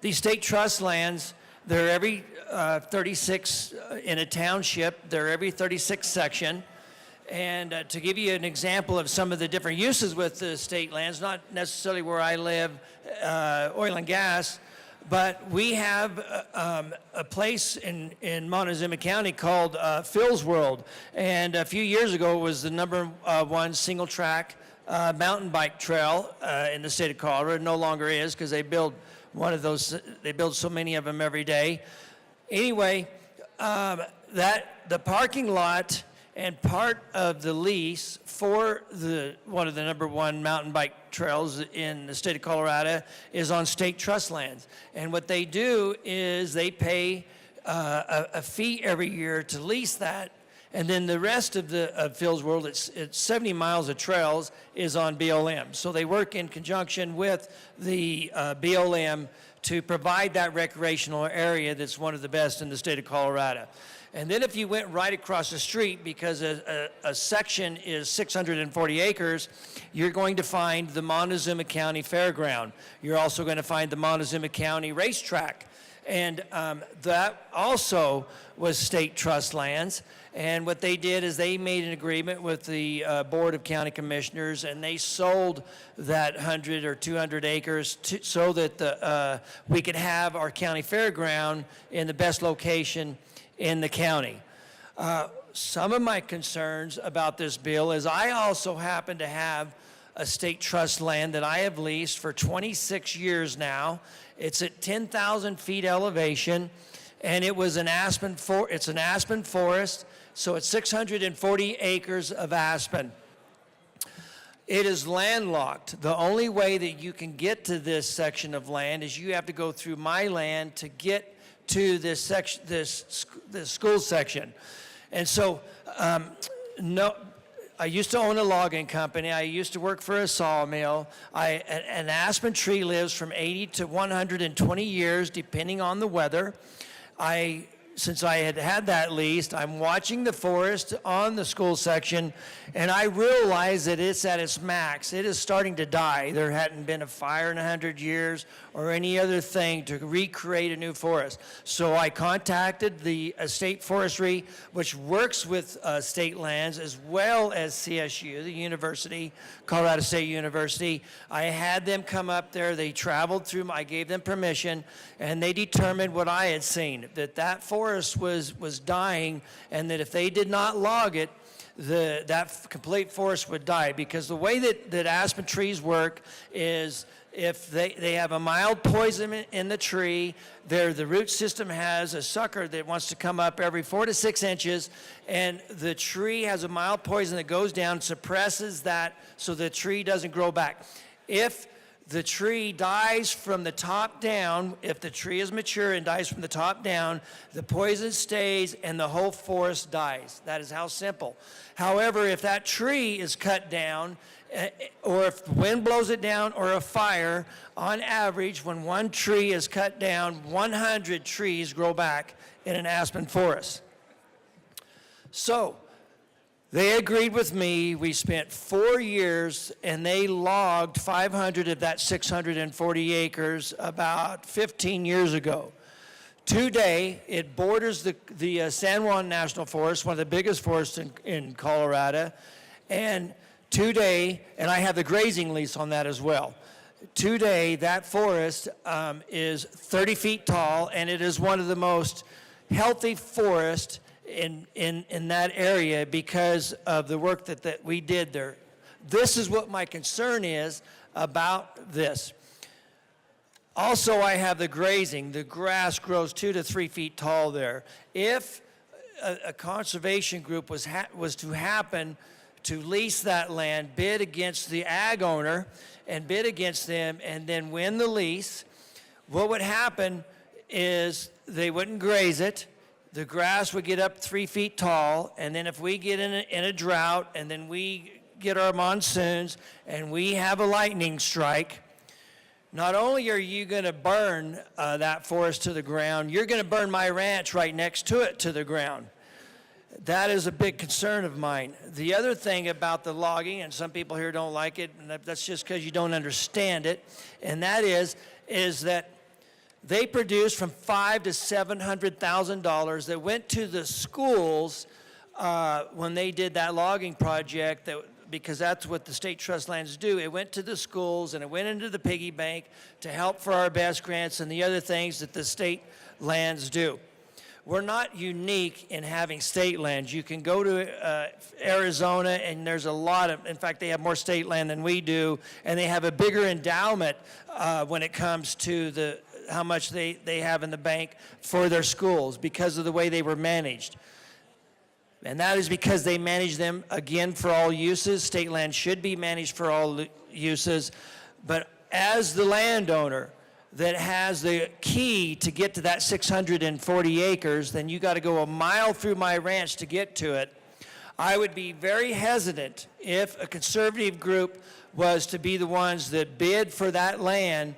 these state trust lands, they're every 36 in a township, they're every 36 section. And to give you an example of some of the different uses with the state lands, not necessarily where I live, oil and gas, but we have a place in Montezuma County called Phil's World. And a few years ago, it was the #1 single track mountain bike trail in the state of Colorado. It no longer is because they build one of those, they build so many of them every day. Anyway, the parking lot and part of the lease for one of the #1 mountain bike trails in the state of Colorado is on state trust lands. And what they do is they pay a fee every year to lease that. And then the rest of Phil's World, it's 70 miles of trails, is on BLM. So they work in conjunction with the BLM to provide that recreational area that's one of the best in the state of Colorado. And then if you went right across the street, because a section is 640 acres, you're going to find the Montezuma County Fairground. You're also going to find the Montezuma County Racetrack. And that also was state trust lands. And what they did is they made an agreement with the Board of County Commissioners, and they sold that 100 or 200 acres so that we could have our county fairground in the best location in the county. Some of my concerns about this bill is I also happen to have estate trust land that I have leased for 26 years now. It's at 10,000 feet elevation, and it was it's an aspen forest, so it's 640 acres of aspen. It is landlocked. The only way that you can get to this section of land is you have to go through my land to get to this section, this school section. And so, no, I used to own a logging company. I used to work for a sawmill. An aspen tree lives from 80 to 120 years, depending on the weather. Since I had that leased, I'm watching the forest on the school section, and I realize that it's at its max. It is starting to die. There hadn't been a fire in 100 years or any other thing to recreate a new forest. So I contacted the state forestry, which works with state lands, as well as CSU, the university, Colorado State University. I had them come up there. They traveled through, I gave them permission, and they determined what I had seen, that forest was dying, and that if they did not log it, that complete forest would die. Because the way that aspen trees work is if they have a mild poison in the tree, the root system has a sucker that wants to come up every 4 to 6 inches, and the tree has a mild poison that goes down, suppresses that, so the tree doesn't grow back. If the tree dies from the top down, if the tree is mature and dies from the top down, the poison stays and the whole forest dies. That is how simple. However, if that tree is cut down, or if the wind blows it down, or a fire, on average, when one tree is cut down, 100 trees grow back in an aspen forest. So, they agreed with me. We spent 4 years, and they logged 500 of that 640 acres about 15 years ago. Today, it borders the San Juan National Forest, one of the biggest forests in Colorado. And today, and I have the grazing lease on that as well. Today, that forest is 30 feet tall, and it is one of the most healthy forests in that area because of the work that we did there. This is what my concern is about this. Also, I have the grazing. The grass grows 2 to 3 feet tall there. If a conservation group was to happen to lease that land, bid against the ag owner and bid against them and then win the lease, what would happen is they wouldn't graze it. The grass would get up 3 feet tall, and then if we get in a drought, and then we get our monsoons, and we have a lightning strike, not only are you going to burn that forest to the ground, you're going to burn my ranch right next to it to the ground. That is a big concern of mine. The other thing about the logging, and some people here don't like it, and that's just because you don't understand it, and that is that they produced from $500,000 to $700,000 that went to the schools when they did that logging project, because that's what the state trust lands do. It went to the schools and it went into the piggy bank to help for our best grants and the other things that the state lands do. We're not unique in having state lands. You can go to Arizona, and there's a lot of, in fact, they have more state land than we do, and they have a bigger endowment when it comes to how much they have in the bank for their schools because of the way they were managed. And that is because they manage them, again, for all uses. State land should be managed for all uses. But as the landowner that has the key to get to that 640 acres, then you got to go a mile through my ranch to get to it. I would be very hesitant if a conservative group was to be the ones that bid for that land.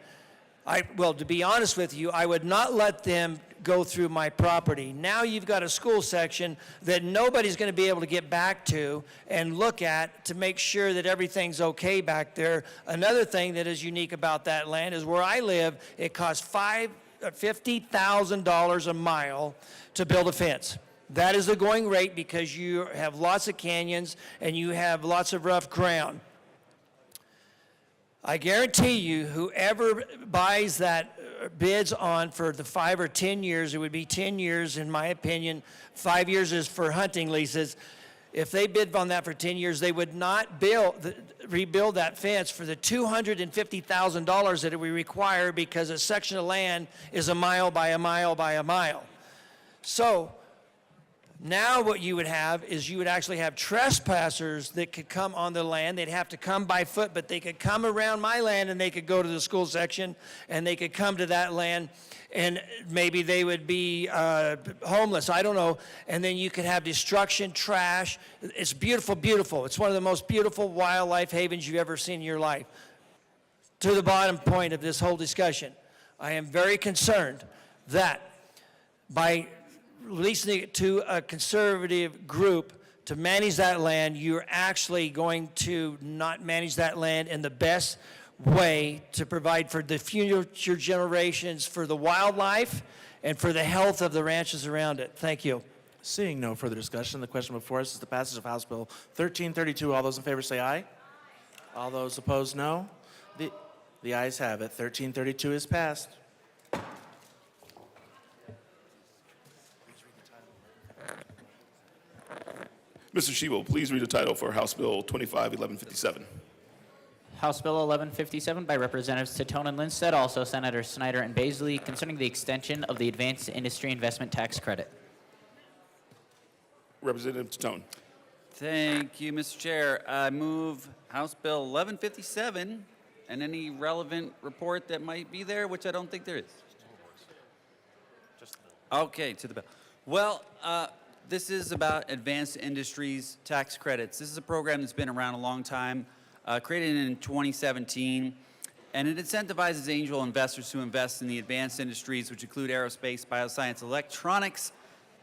To be honest with you, I would not let them go through my property. Now you've got a school section that nobody's going to be able to get back to and look at to make sure that everything's okay back there. Another thing that is unique about that land is where I live, it costs $50,000 a mile to build a fence. That is the going rate because you have lots of canyons and you have lots of rough ground. I guarantee you, whoever buys that bids on for the 5 or 10 years, it would be 10 years in my opinion, 5 years is for hunting leases. if they bid on that for 10 years, they would not rebuild that fence for the $250,000 that we require because a section of land is a mile by a mile by a mile. So now what you would have is you would actually have trespassers that could come on the land. They'd have to come by foot, but they could come around my land and they could go to the school section and they could come to that land and maybe they would be homeless, I don't know. And then you could have destruction, trash. It's beautiful, beautiful. It's one of the most beautiful wildlife havens you've ever seen in your life. To the bottom point of this whole discussion, I am very concerned that by releasing it to a conservative group to manage that land, you're actually going to not manage that land in the best way to provide for the future generations, for the wildlife, and for the health of the ranches around it. Thank you. Seeing no further discussion, the question before us is the passage of House Bill 1332. All those in favor say aye. All those opposed, no. The ayes have it. 1332 is passed. Mr. Shebo, please read the title for House Bill 251157. House Bill 1157 by Representatives Titone and Lindstedt, also Senators Snyder and Baisley, concerning the extension of the Advanced Industry Investment Tax Credit. Representative Titone. Thank you, Mr. Chair. I move House Bill 1157 and any relevant report that might be there, which I don't think there is. Okay, to the bill. Well, this is about advanced industries tax credits. This is a program that's been around a long time, created in 2017, and it incentivizes angel investors to invest in the advanced industries, which include aerospace, bioscience, electronics,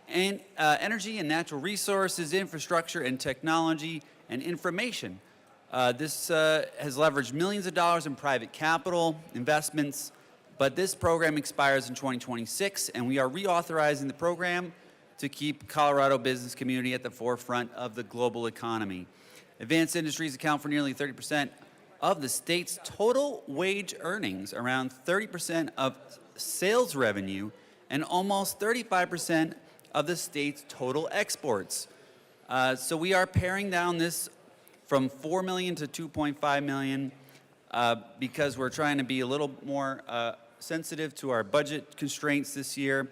and energy and natural resources, infrastructure and technology, and information. This has leveraged millions of dollars in private capital investments, but this program expires in 2026, and we are reauthorizing the program to keep Colorado business community at the forefront of the global economy. Advanced industries account for nearly 30% of the state's total wage earnings, around 30% of sales revenue, and almost 35% of the state's total exports. So we are paring down this from 4 million to 2.5 million because we're trying to be a little more sensitive to our budget constraints this year.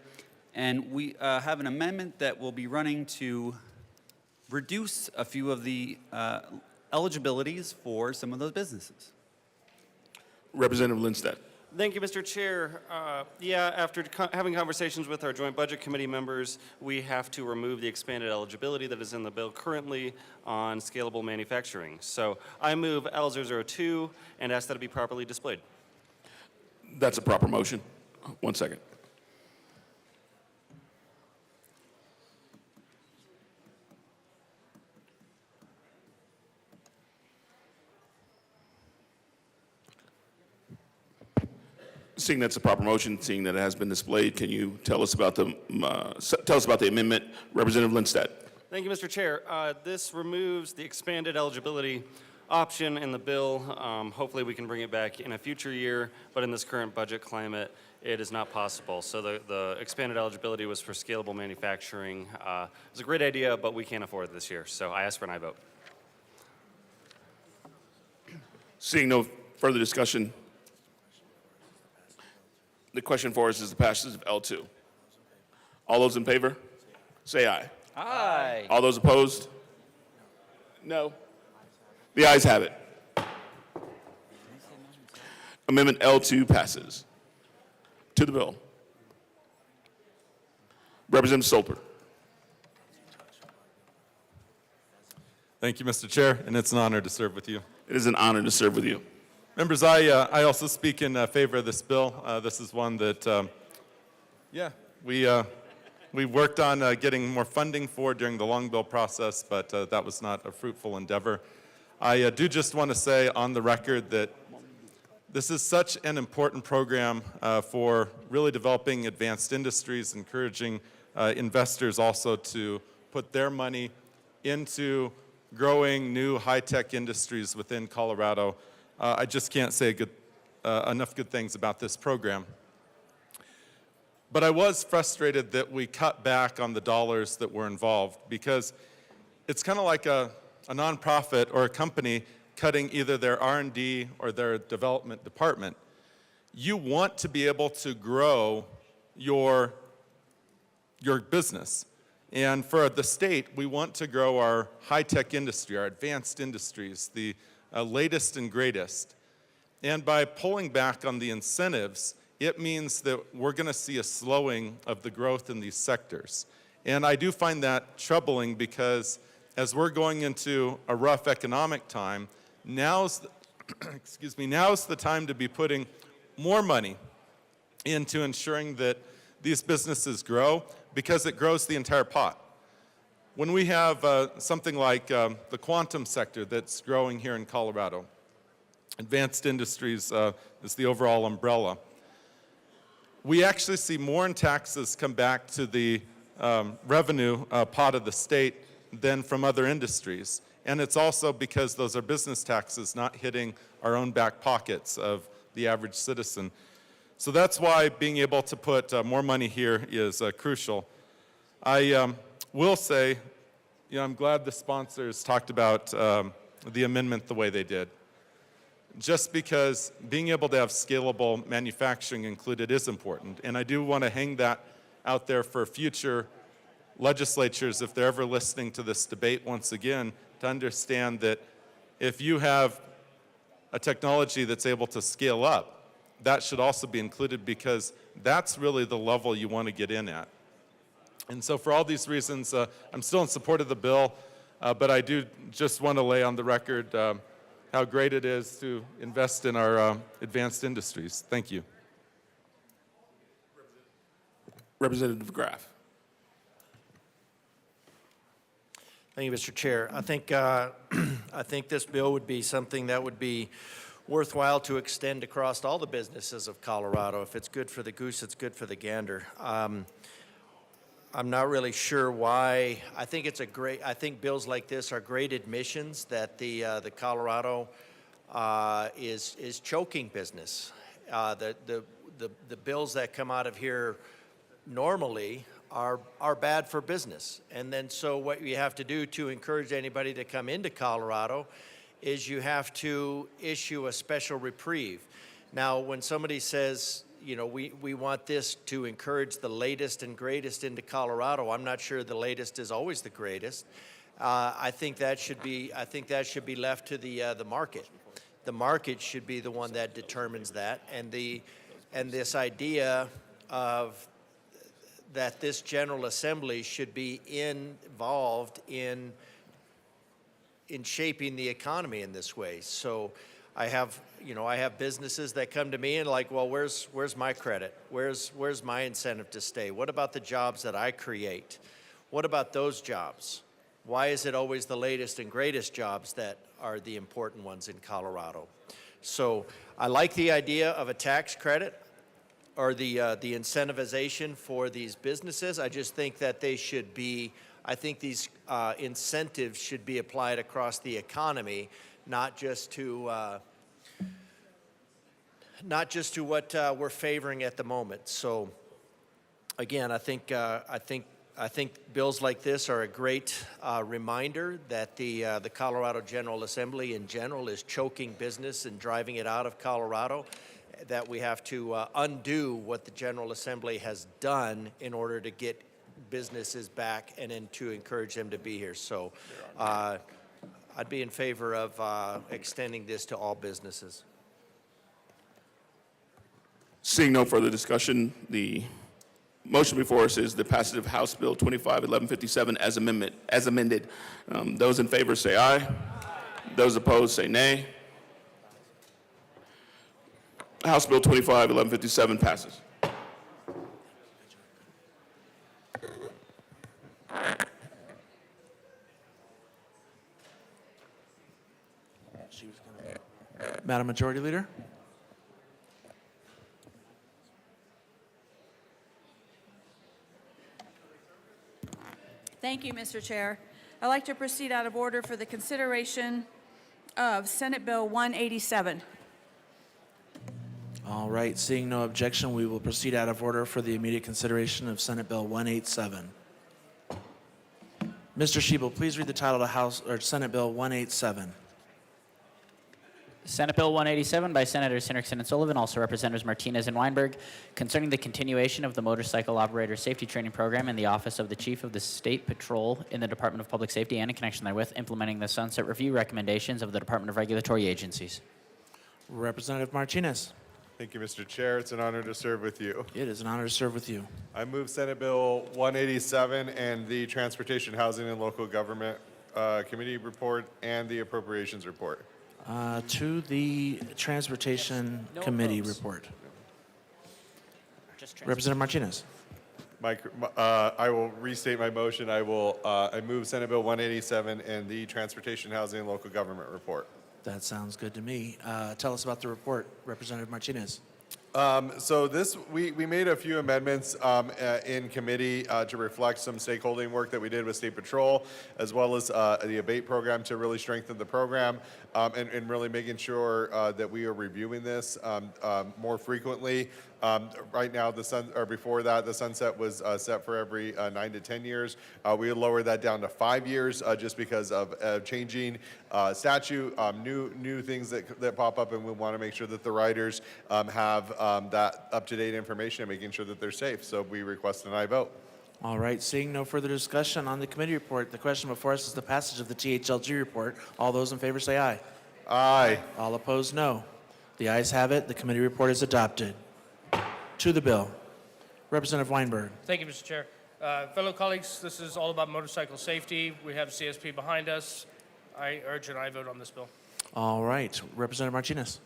And we have an amendment that will be running to reduce a few of the eligibilities for some of those businesses. Representative Lindstedt. Thank you, Mr. Chair. After having conversations with our Joint Budget Committee members, we have to remove the expanded eligibility that is in the bill currently on scalable manufacturing. So I move L002 and ask that it be properly displayed. That's a proper motion. 1 second. Seeing that's a proper motion, seeing that it has been displayed, can you tell us about the amendment, Representative Lindstedt? Thank you, Mr. Chair. This removes the expanded eligibility option in the bill. Hopefully we can bring it back in a future year, but in this current budget climate, it is not possible. So the expanded eligibility was for scalable manufacturing. It's a great idea, but we can't afford it this year. So I ask for an aye vote. Seeing no further discussion, the question for us is the passage of L2. All those in favor, say aye. Aye. All those opposed? No. The ayes have it. Amendment L2 passes. To the bill. Representative Stolper. Thank you, Mr. Chair, and it's an honor to serve with you. It is an honor to serve with you. Members, I also speak in favor of this bill. This is one that, we worked on getting more funding for during the long bill process, but that was not a fruitful endeavor. I do just want to say on the record that this is such an important program for really developing advanced industries, encouraging investors also to put their money into growing new high-tech industries within Colorado. I just can't say enough good things about this program. But I was frustrated that we cut back on the dollars that were involved because it's kind of like a nonprofit or a company cutting either their R&D or their development department. You want to be able to grow your business. And for the state, we want to grow our high-tech industry, our advanced industries, the latest and greatest. And by pulling back on the incentives, it means that we're going to see a slowing of the growth in these sectors. And I do find that troubling because as we're going into a rough economic time, now's the time to be putting more money into ensuring that these businesses grow, because it grows the entire pot. When we have something like the quantum sector that's growing here in Colorado, advanced industries is the overall umbrella, we actually see more in taxes come back to the revenue pot of the state than from other industries. And it's also because those are business taxes not hitting our own back pockets of the average citizen. So that's why being able to put more money here is crucial. I will say, I'm glad the sponsors talked about the amendment the way they did. Just because being able to have scalable manufacturing included is important. And I do want to hang that out there for future legislatures, if they're ever listening to this debate once again, to understand that if you have a technology that's able to scale up, that should also be included, because that's really the level you want to get in at. And so for all these reasons, I'm still in support of the bill, but I do just want to lay on the record how great it is to invest in our advanced industries. Thank you. Representative Graff. Thank you, Mr. Chair. I think this bill would be something that would be worthwhile to extend across all the businesses of Colorado. If it's good for the goose, it's good for the gander. I'm not really sure why. I think bills like this are great admissions that the Colorado is choking business. The bills that come out of here normally are bad for business. And then so what you have to do to encourage anybody to come into Colorado is you have to issue a special reprieve. Now, when somebody says, we want this to encourage the latest and greatest into Colorado, I'm not sure the latest is always the greatest. I think that should be left to the market. The market should be the one that determines that, and this idea of that this General Assembly should be involved in shaping the economy in this way. So I have businesses that come to me and like, well, where's my credit? Where's my incentive to stay? What about the jobs that I create? What about those jobs? Why is it always the latest and greatest jobs that are the important ones in Colorado? So I like the idea of a tax credit or the incentivization for these businesses. I just think that I think these incentives should be applied across the economy, not just to what we're favoring at the moment. So, again, I think bills like this are a great reminder that the Colorado General Assembly in general is choking business and driving it out of Colorado. That we have to undo what the General Assembly has done in order to get businesses back and then to encourage them to be here. So I'd be in favor of extending this to all businesses. Seeing no further discussion, the motion before us is the passage of House Bill 25-1157 as amended. Those in favor say aye. Those opposed say nay. House Bill 25-1157 passes. Madam Majority Leader? Thank you, Mr. Chair. I'd like to proceed out of order for the consideration of Senate Bill 187. All right, seeing no objection, we will proceed out of order for the immediate consideration of Senate Bill 187. Mr. Shebel, please read the title of House or Senate Bill 187. Senate Bill 187 by Senators Hinrichsen and Sullivan, also Representatives Martinez and Weinberg, concerning the continuation of the Motorcycle Operator Safety Training Program in the Office of the Chief of the State Patrol in the Department of Public Safety and in connection therewith, implementing the Sunset Review recommendations of the Department of Regulatory Agencies. Representative Martinez. Thank you, Mr. Chair. It's an honor to serve with you. It is an honor to serve with you. I move Senate Bill 187 and the Transportation, Housing, and Local Government Committee report and the Appropriations report. To the Transportation Committee report. Representative Martinez. I will restate my motion. I move Senate Bill 187 and the Transportation, Housing, and Local Government report. That sounds good to me. Tell us about the report, Representative Martinez. So we made a few amendments in committee to reflect some stakeholding work that we did with State Patrol, as well as the ABATE program to really strengthen the program and really making sure that we are reviewing this more frequently. Right now, before that, the sunset was set for every 9 to 10 years. We lowered that down to 5 years just because of changing statute, new things that pop up, and we want to make sure that the riders have that up-to-date information and making sure that they're safe. So we request an aye vote. All right, seeing no further discussion on the committee report, the question before us is the passage of the THLG report. All those in favor say aye. Aye. All opposed, no. The ayes have it. The committee report is adopted. To the bill. Representative Weinberg. Thank you, Mr. Chair. Fellow colleagues, this is all about motorcycle safety. We have CSP behind us. I urge an aye vote on this bill. All right, Representative Martinez.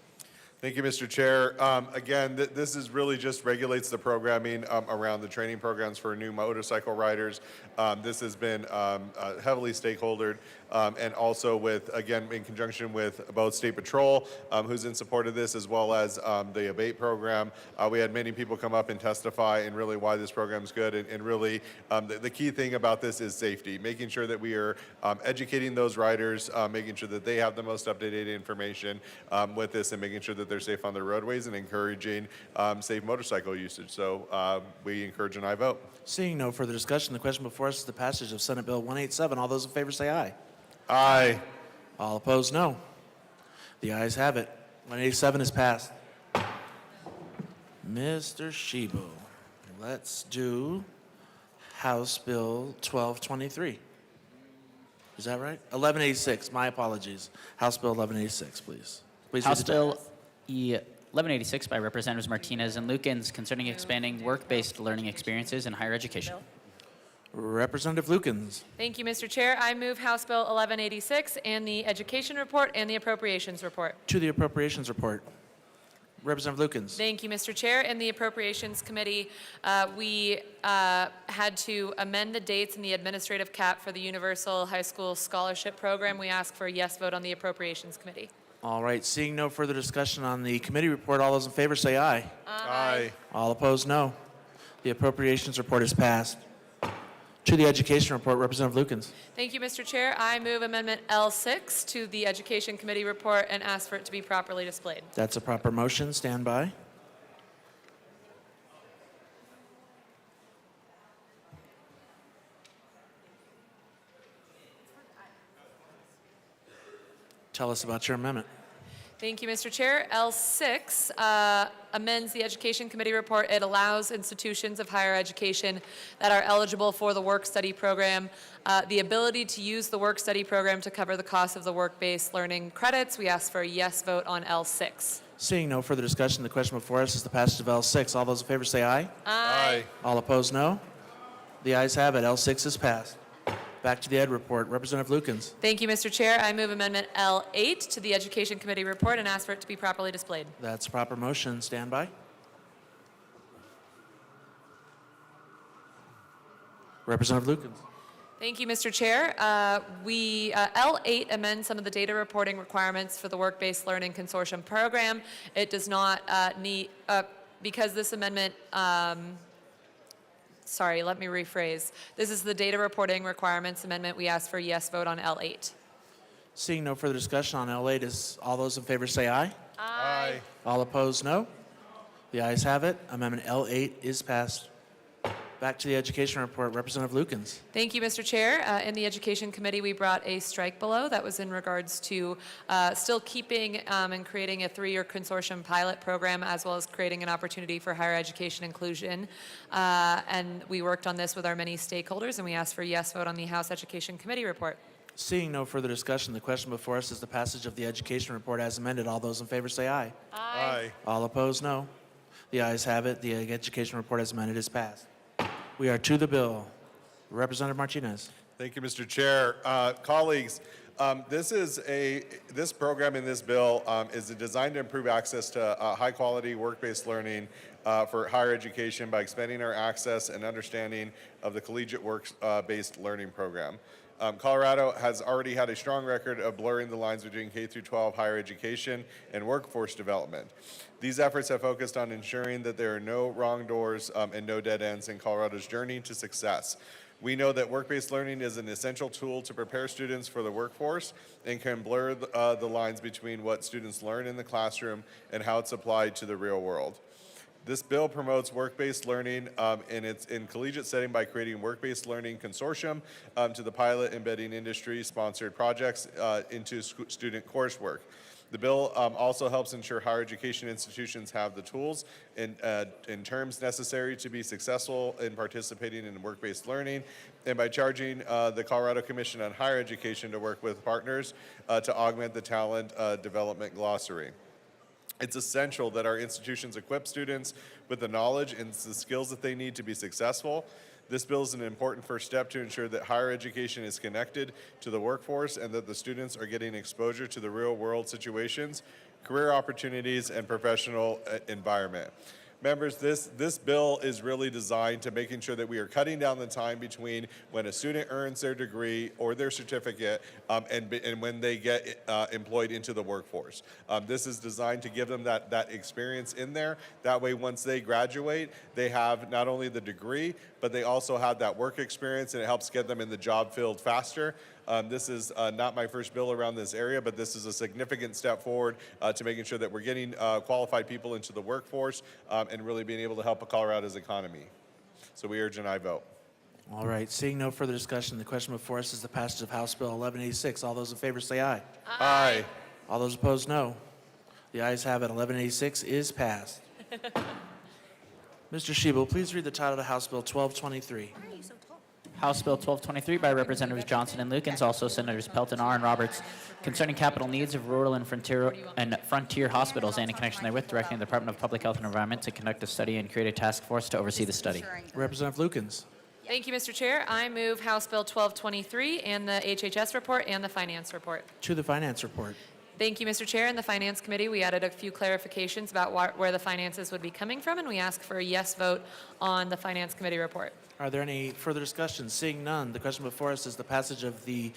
Thank you, Mr. Chair. Again, this is really just regulates the programming around the training programs for new motorcycle riders. This has been heavily stakeholdered and also again, in conjunction with both State Patrol, who's in support of this, as well as the ABATE program. We had many people come up and testify and really why this program is good. And really, the key thing about this is safety, making sure that we are educating those riders, making sure that they have the most up-to-date information with this, and making sure that they're safe on their roadways and encouraging safe motorcycle usage. So we encourage an aye vote. Seeing no further discussion, the question before us is the passage of Senate Bill 187. All those in favor say aye. Aye. All opposed, no. The ayes have it. 187 is passed. Mr. Shebel, let's do House Bill 1223. Is that right? 1186, my apologies. House Bill 1186, please. Please House read the Bill title. 1186 by Representatives Martinez and Lukens, concerning expanding work-based learning experiences in higher education. Representative Lukens. Thank you, Mr. Chair. I move House Bill 1186 and the Education Report and the Appropriations Report. To the Appropriations Report. Representative Lukens. Thank you, Mr. Chair. In the Appropriations Committee, we had to amend the dates in the administrative cap for the Universal High School Scholarship Program. We ask for a yes vote on the Appropriations Committee. All right, seeing no further discussion on the committee report, all those in favor say aye. Aye. All opposed, no. The Appropriations Report is passed. To the Education Report, Representative Lukens. Thank you, Mr. Chair. I move Amendment L6 to the Education Committee report and ask for it to be properly displayed. That's a proper motion. Stand by. Tell us about your amendment. Thank you, Mr. Chair. L6 amends the Education Committee report. It allows institutions of higher education that are eligible for the work-study program the ability to use the work-study program to cover the cost of the work-based learning credits. We ask for a yes vote on L6. Seeing no further discussion, the question before us is the passage of L6. All those in favor say aye. Aye. All opposed, no. The ayes have it. L6 is passed. Back to the Ed Report. Representative Lukens. Thank you, Mr. Chair. I move Amendment L8 to the Education Committee report and ask for it to be properly displayed. That's a proper motion. Stand by. Representative Lukens. Thank you, Mr. Chair. L8 amends some of the data reporting requirements for the Work-Based Learning Consortium program. It does not need, because this amendment, sorry, let me rephrase. This is the data reporting requirements amendment. We ask for a yes vote on L8. Seeing no further discussion on L8, is all those in favor say aye. Aye. All opposed, no. The ayes have it. Amendment L8 is passed. Back to the education report, Representative Lukens. Thank you, Mr. Chair. In the Education Committee, we brought a strike below that was in regards to still keeping and creating a 3-year consortium pilot program, as well as creating an opportunity for higher education inclusion. And we worked on this with our many stakeholders, and we asked for a yes vote on the House Education Committee report. Seeing no further discussion, the question before us is the passage of the education report as amended. All those in favor say aye. Aye. All opposed, no. The ayes have it. The education report as amended is passed. We are to the bill. Representative Martinez. Thank you, Mr. Chair. Colleagues, this program in this bill is designed to improve access to high-quality work-based learning for higher education by expanding our access and understanding of the collegiate work-based learning program. Colorado has already had a strong record of blurring the lines between K through 12 higher education and workforce development. These efforts have focused on ensuring that there are no wrong doors and no dead ends in Colorado's journey to success. We know that work-based learning is an essential tool to prepare students for the workforce and can blur the lines between what students learn in the classroom and how it's applied to the real world. This bill promotes work-based learning in collegiate setting by creating work-based learning consortium to the pilot embedding industry-sponsored projects into student coursework. The bill also helps ensure higher education institutions have the tools and terms necessary to be successful in participating in work-based learning, and by charging the Colorado Commission on Higher Education to work with partners to augment the talent development glossary. It's essential that our institutions equip students with the knowledge and the skills that they need to be successful. This bill is an important first step to ensure that higher education is connected to the workforce and that the students are getting exposure to the real world situations, career opportunities, and professional environment. Members, this bill is really designed to making sure that we are cutting down the time between when a student earns their degree or their certificate and when they get employed into the workforce. This is designed to give them that experience in there. That way, once they graduate, they have not only the degree, but they also have that work experience, and it helps get them in the job field faster. This is not my first bill around this area, but this is a significant step forward to making sure that we're getting qualified people into the workforce and really being able to help Colorado's economy. So we urge an aye vote. All right, seeing no further discussion, the question before us is the passage of House Bill 1186. All those in favor say aye. Aye. All those opposed, no. The ayes have it. 1186 is passed. Mr. Shebel, please read the title of House Bill 1223. House Bill 1223 by Representatives Johnson and Lukens, also Senators Pelton, R. and Roberts, concerning capital needs of rural and frontier hospitals, and in connection therewith, directing the Department of Public Health and Environment to conduct a study and create a task force to oversee the study. Representative Lukens. Thank you, Mr. Chair. I move House Bill 1223 and the HHS report and the Finance report. To the Finance report. Thank you, Mr. Chair. In the Finance Committee, we added a few clarifications about where the finances would be coming from, and we ask for a yes vote on the Finance Committee report. Are there any further discussions? Seeing none, the question before us is the passage of the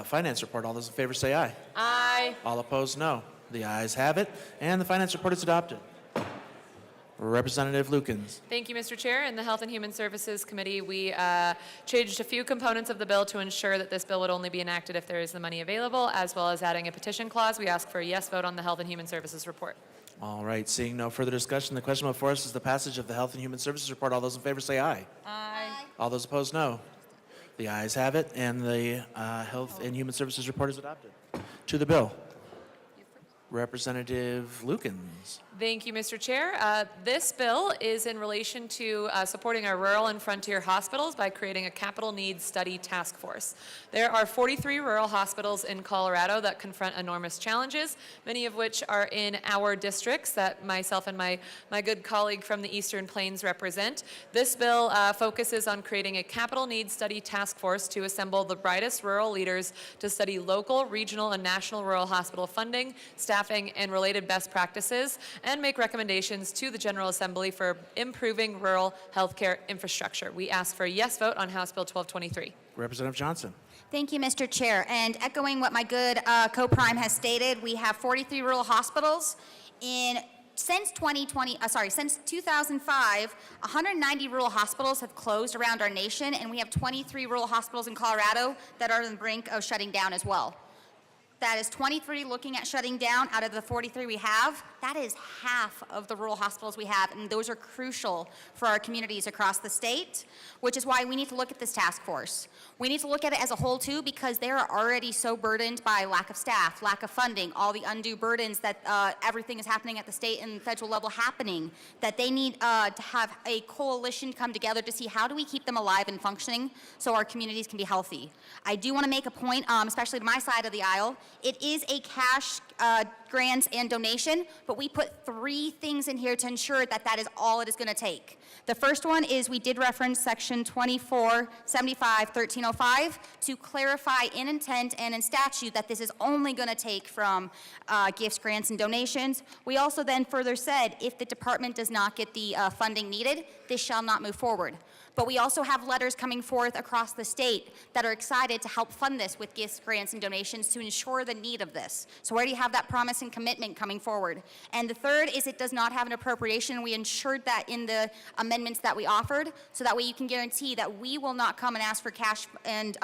Finance report. All those in favor say aye. Aye. All opposed, no. The ayes have it, and the Finance report is adopted. Representative Lukens. Thank you, Mr. Chair. In the Health and Human Services Committee, we changed a few components of the bill to ensure that this bill would only be enacted if there is the money available, as well as adding a petition clause. We ask for a yes vote on the Health and Human Services report. All right, seeing no further discussion, the question before us is the passage of the Health and Human Services report. All those in favor say aye. Aye. All those opposed, no. The ayes have it, and the Health and Human Services report is adopted. To the bill. Representative Lukens. Thank you, Mr. Chair. This bill is in relation to supporting our rural and frontier hospitals by creating a capital needs study task force. There are 43 rural hospitals in Colorado that confront enormous challenges, many of which are in our districts that myself and my good colleague from the Eastern Plains represent. This bill focuses on creating a capital needs study task force to assemble the brightest rural leaders to study local, regional, and national rural hospital funding, staffing, and related best practices, and make recommendations to the General Assembly for improving rural healthcare infrastructure. We ask for a yes vote on House Bill 1223. Representative Johnson. Thank you, Mr. Chair. And echoing what my good co-prime has stated, we have 43 rural hospitals. Since 2005, 190 rural hospitals have closed around our nation, and we have 23 rural hospitals in Colorado that are on the brink of shutting down as well. That is 23 looking at shutting down out of the 43 we have. That is half of the rural hospitals we have, and those are crucial for our communities across the state, which is why we need to look at this task force. We need to look at it as a whole too, because they are already so burdened by lack of staff, lack of funding, all the undue burdens that everything is happening at the state and federal level happening, that they need to have a coalition come together to see how do we keep them alive and functioning so our communities can be healthy. I do want to make a point, especially to my side of the aisle. It is a cash grants and donation, but we put 3 things in here to ensure that that is all it is going to take. The first one is we did reference section 2475-1305 to clarify in intent and in statute that this is only going to take from gifts, grants, and donations. We also then further said if the department does not get the funding needed, this shall not move forward. But we also have letters coming forth across the state that are excited to help fund this with gifts, grants, and donations to ensure the need of this. So we already have that promise and commitment coming forward. And the third is it does not have an appropriation. We ensured that in the amendments that we offered, so that way you can guarantee that we will not come and ask for cash and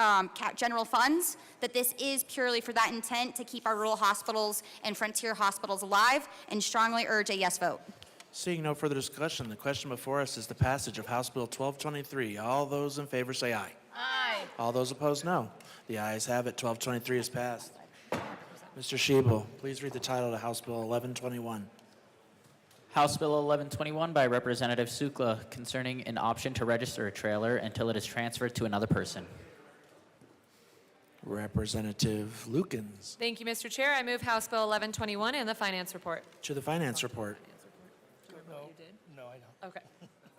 general funds, that this is purely for that intent to keep our rural hospitals and frontier hospitals alive, and strongly urge a yes vote. Seeing no further discussion, the question before us is the passage of House Bill 1223. All those in favor say aye. Aye. All those opposed, no. The ayes have it. 1223 is passed. Mr. Shebel, please read the title to House Bill 1121. House Bill 1121 by Representative Sukla concerning an option to register a trailer until it is transferred to another person. Representative Lukens. Thank you, Mr. Chair. I move House Bill 1121 and the Finance Report. To the Finance Report. No, I don't. Okay.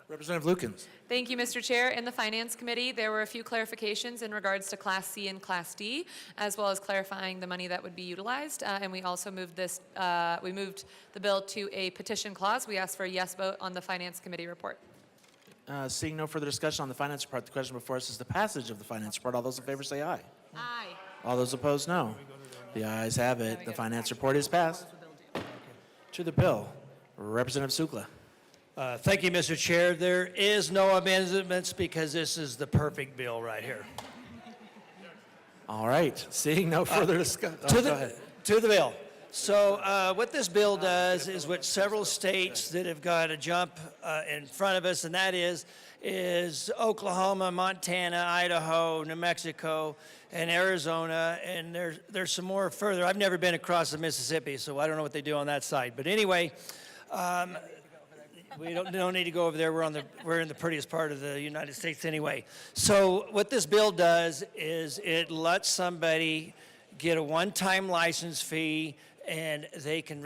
Representative Lukens. Thank you, Mr. Chair. In the Finance Committee, there were a few clarifications in regards to Class C and Class D, as well as clarifying the money that would be utilized. And we also moved this, we moved the bill to a petition clause. We asked for a yes vote on the Finance Committee report. Seeing no further discussion on the Finance Report, the question before us is the passage of the Finance Report. All those in favor say aye. Aye. All those opposed, no. The ayes have it. The Finance Report is passed. To the bill, Representative Sukla. Thank you, Mr. Chair. There is no amendments because this is the perfect bill right here. All right. Seeing no further discussion. To the bill. So what this bill does is what several states that have got a jump in front of us, and that is Oklahoma, Montana, Idaho, New Mexico, and Arizona, and there's some more further. I've never been across the Mississippi, so I don't know what they do on that side. But anyway, we don't need to go over there. We're in the prettiest part of the United States anyway. So what this bill does is it lets somebody get a one-time license fee, and they can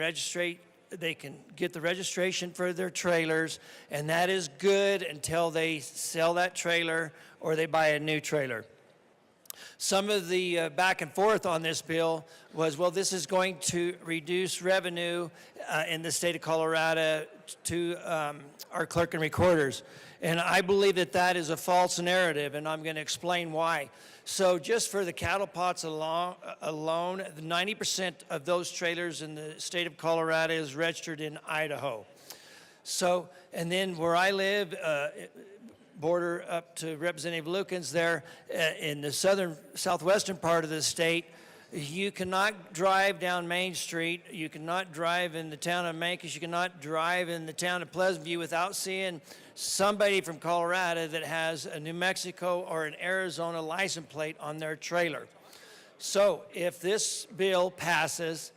get the registration for their trailers, and that is good until they sell that trailer or they buy a new trailer. Some of the back and forth on this bill was, well, this is going to reduce revenue in the state of Colorado to our clerk and recorders. And I believe that that is a false narrative, and I'm going to explain why. So just for the cattle pots alone, 90% of those trailers in the state of Colorado is registered in Idaho. So, and then where I live, border up to Representative Lukens there, in the southwestern part of the state, you cannot drive down Main Street, you cannot drive in the town of Mancos, you cannot drive in the town of Pleasant View without seeing somebody from Colorado that has a New Mexico or an Arizona license plate on their trailer. So if this bill passes,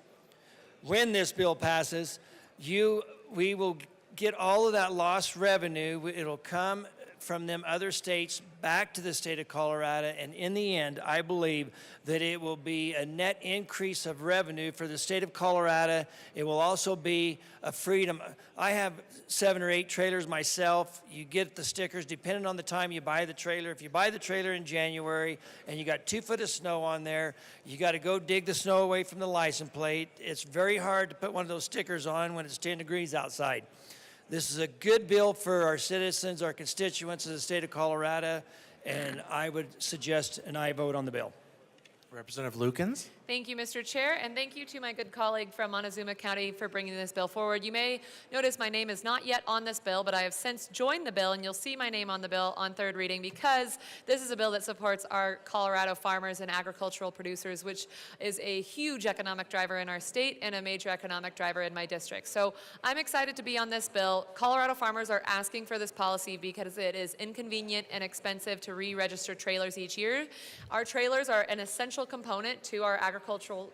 when this bill passes, we will get all of that lost revenue. It'll come from them other states back to the state of Colorado, and in the end, I believe that it will be a net increase of revenue for the state of Colorado. It will also be a freedom. I have 7 or 8 trailers myself. You get the stickers depending on the time you buy the trailer. If you buy the trailer in January and you got 2 foot of snow on there, you got to go dig the snow away from the license plate. It's very hard to put one of those stickers on when it's 10 degrees outside. This is a good bill for our citizens, our constituents of the state of Colorado, and I would suggest an aye vote on the bill. Representative Lukens. Thank you, Mr. Chair, and thank you to my good colleague from Montezuma County for bringing this bill forward. You may notice my name is not yet on this bill, but I have since joined the bill, and you'll see my name on the bill on third reading because this is a bill that supports our Colorado farmers and agricultural producers, which is a huge economic driver in our state and a major economic driver in my district. So I'm excited to be on this bill. Colorado farmers are asking for this policy because it is inconvenient and expensive to re-register trailers each year. Our trailers are an essential component to our agricultural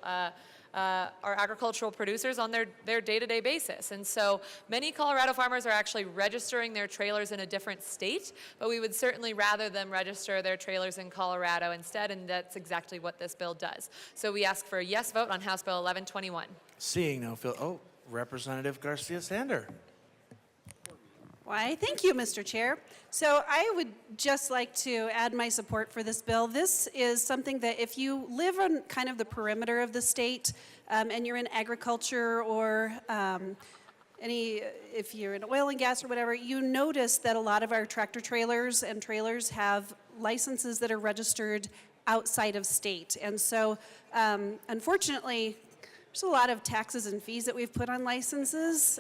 producers on their day-to-day basis. And so many Colorado farmers are actually registering their trailers in a different state, but we would certainly rather them register their trailers in Colorado instead, and that's exactly what this bill does. So we ask for a yes vote on House Bill 1121. Seeing no, Representative Garcia Sander. Why, thank you, Mr. Chair. So I would just like to add my support for this bill. This is something that if you live on kind of the perimeter of the state and you're in agriculture or if you're in oil and gas or whatever, you notice that a lot of our tractor trailers and trailers have licenses that are registered outside of state. And so unfortunately, there's a lot of taxes and fees that we've put on licenses,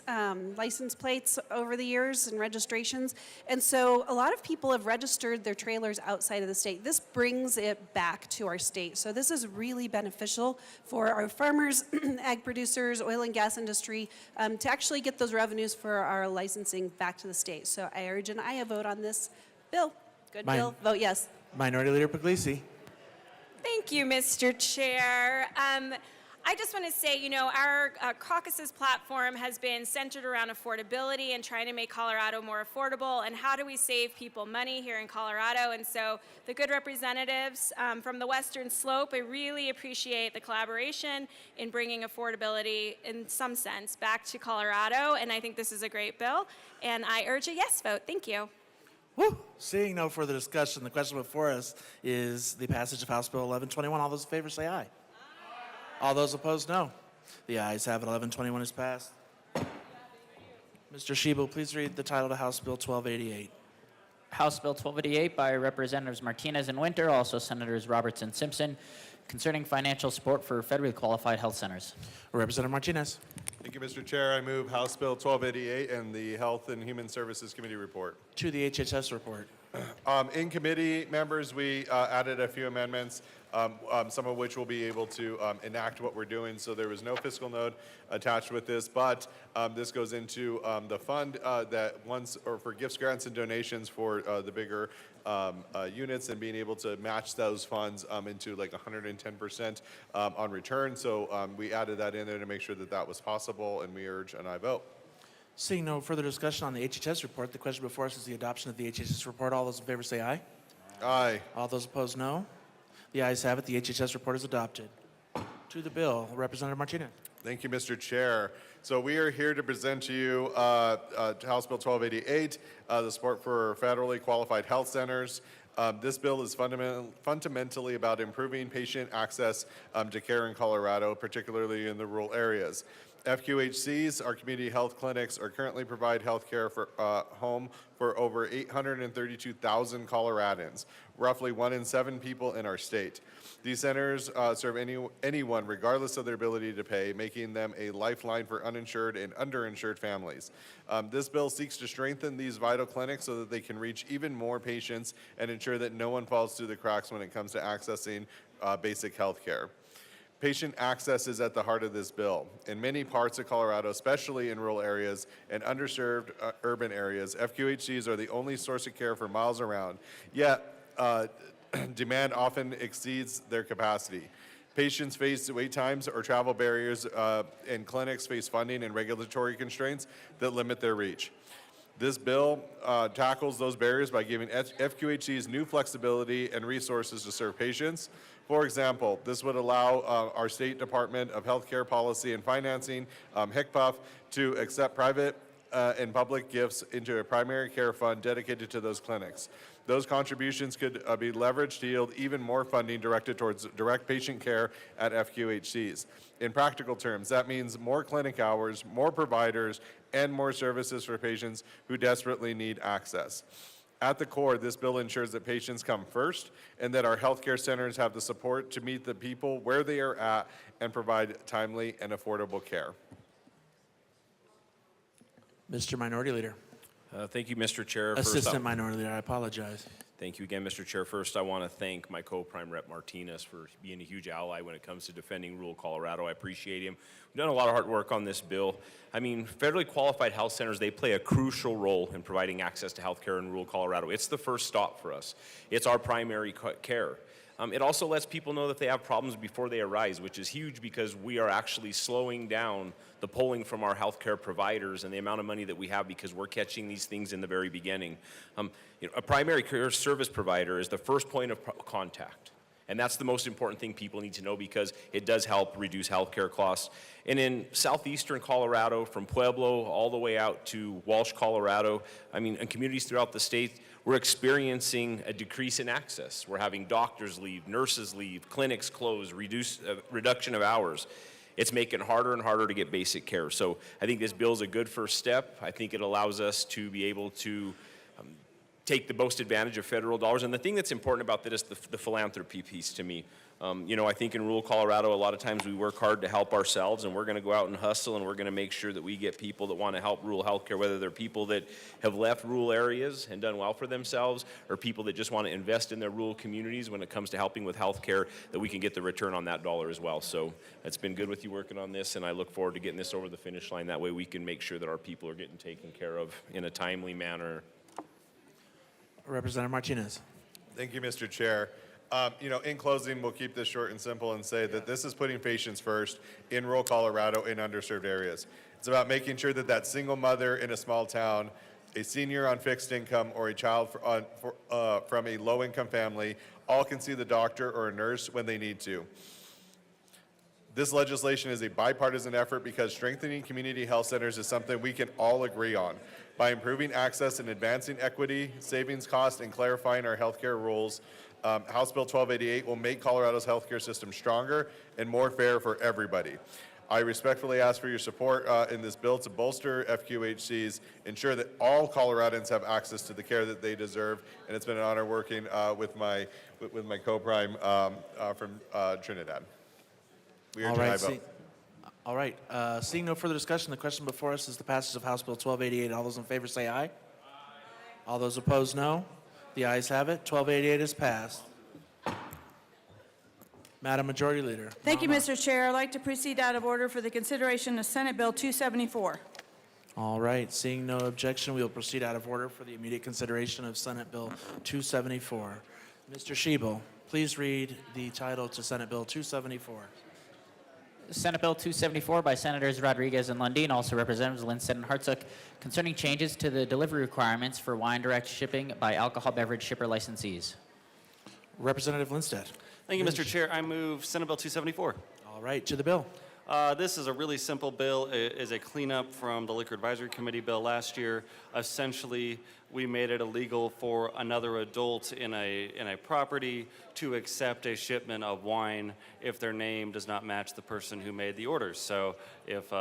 license plates over the years and registrations. And so a lot of people have registered their trailers outside of the state. This brings it back to our state. So this is really beneficial for our farmers, ag producers, oil and gas industry, to actually get those revenues for our licensing back to the state. So I urge an aye vote on this bill. Good bill. Vote yes. Minority Leader Puglisi. Thank you, Mr. Chair. I just want to say, you know, our caucus's platform has been centered around affordability and trying to make Colorado more affordable and how do we save people money here in Colorado. And so the good representatives from the Western Slope, I really appreciate the collaboration in bringing affordability in some sense back to Colorado. And I think this is a great bill. And I urge a yes vote. Thank you. Woo. Seeing no further discussion, the question before us is the passage of House Bill 1121. All those in favor say aye. All those opposed, no. The ayes have it. 1121 is passed. Mr. Shebo, please read the title to House Bill 1288. House Bill 1288 by Representatives Martinez and Winter, also Senators Roberts and Simpson, concerning financial support for federally qualified health centers. Representative Martinez. Thank you, Mr. Chair. I move House Bill 1288 and the Health and Human Services Committee report. To the HHS report. In committee, members, we added a few amendments, some of which will be able to enact what we're doing. So there was no fiscal note attached with this, but this goes into the fund that for gifts, grants, and donations for the bigger units and being able to match those funds into like 110% on return. So we added that in there to make sure that that was possible, and we urge an aye vote. Seeing no further discussion on the HHS report, the question before us is the adoption of the HHS report. All those in favor say aye. Aye. All those opposed, no. The ayes have it. The HHS report is adopted. To the bill, Representative Martinez. Thank you, Mr. Chair. So we are here to present to you House Bill 1288, the support for federally qualified health centers. This bill is fundamentally about improving patient access to care in Colorado, particularly in the rural areas. FQHCs, our community health clinics, are currently provide health care for home for over 832,000 Coloradans, roughly 1 in 7 people in our state. These centers serve anyone regardless of their ability to pay, making them a lifeline for uninsured and underinsured families. This bill seeks to strengthen these vital clinics so that they can reach even more patients and ensure that no one falls through the cracks when it comes to accessing basic health care. Patient access is at the heart of this bill. In many parts of Colorado, especially in rural areas and underserved urban areas, FQHCs are the only source of care for miles around, yet demand often exceeds their capacity. Patients face wait times or travel barriers, and clinics face funding and regulatory constraints that limit their reach. This bill tackles those barriers by giving FQHCs new flexibility and resources to serve patients. For example, this would allow our State Department of Healthcare Policy and Financing, HCPF, to accept private and public gifts into a primary care fund dedicated to those clinics. Those contributions could be leveraged to yield even more funding directed towards direct patient care at FQHCs. In practical terms, that means more clinic hours, more providers, and more services for patients who desperately need access. At the core, this bill ensures that patients come first and that our healthcare centers have the support to meet the people where they are at and provide timely and affordable care. Mr. Minority Leader. Thank you, Mr. Chair. Assistant Minority Leader, I apologize. Thank you again, Mr. Chair. First, I want to thank my co-prime Rep Martinez for being a huge ally when it comes to defending rural Colorado. I appreciate him. We've done a lot of hard work on this bill. I mean, federally qualified health centers, they play a crucial role in providing access to health care in rural Colorado. It's the first stop for us. It's our primary care. It also lets people know that they have problems before they arise, which is huge because we are actually slowing down the polling from our healthcare providers and the amount of money that we have because we're catching these things in the very beginning. A primary care service provider is the first point of contact. And that's the most important thing people need to know because it does help reduce healthcare costs. And in southeastern Colorado, from Pueblo all the way out to Walsh, Colorado, I mean, in communities throughout the state, we're experiencing a decrease in access. We're having doctors leave, nurses leave, clinics close, reduction of hours. It's making it harder and harder to get basic care. So I think this bill is a good first step. I think it allows us to be able to take the most advantage of federal dollars. And the thing that's important about that is the philanthropy piece to me. I think in rural Colorado, a lot of times we work hard to help ourselves, and we're going to go out and hustle, and we're going to make sure that we get people that want to help rural healthcare, whether they're people that have left rural areas and done well for themselves, or people that just want to invest in their rural communities when it comes to helping with healthcare, that we can get the return on that dollar as well. So it's been good with you working on this, and I look forward to getting this over the finish line. That way we can make sure that our people are getting taken care of in a timely manner. Representative Martinez. Thank you, Mr. Chair. In closing, we'll keep this short and simple and say that this is putting patients first in rural Colorado in underserved areas. It's about making sure that that single mother in a small town, a senior on fixed income, or a child from a low-income family all can see the doctor or a nurse when they need to. This legislation is a bipartisan effort because strengthening community health centers is something we can all agree on. By improving access and advancing equity, savings costs, and clarifying our healthcare rules, House Bill 1288 will make Colorado's healthcare system stronger and more fair for everybody. I respectfully ask for your support in this bill to bolster FQHCs, ensure that all Coloradans have access to the care that they deserve, and it's been an honor working with my co-prime from Trinidad. We urge an aye vote. All right. Seeing no further discussion, the question before us is the passage of House Bill 1288. All those in favor say aye. Aye. All those opposed, no. The ayes have it. 1288 is passed. Madam Majority Leader. Thank you, Mr. Chair. I'd like to proceed out of order for the consideration of Senate Bill 274. All right. Seeing no objection, we will proceed out of order for the immediate consideration of Senate Bill 274. Mr. Schiebel, please read the title to Senate Bill 274. Senate Bill 274 by Senators Rodriguez and Lundin, also Representatives Lindstedt and Hartsook, concerning changes to the delivery requirements for wine direct shipping by alcohol beverage shipper licensees. Representative Lindstedt. Thank you, Mr. Chair. I move Senate Bill 274. All right, to the bill. This is a really simple bill. It is a cleanup from the Liquor Advisory Committee bill last year. Essentially, we made it illegal for another adult in a property to accept a shipment of wine if their name does not match the person who made the orders. So if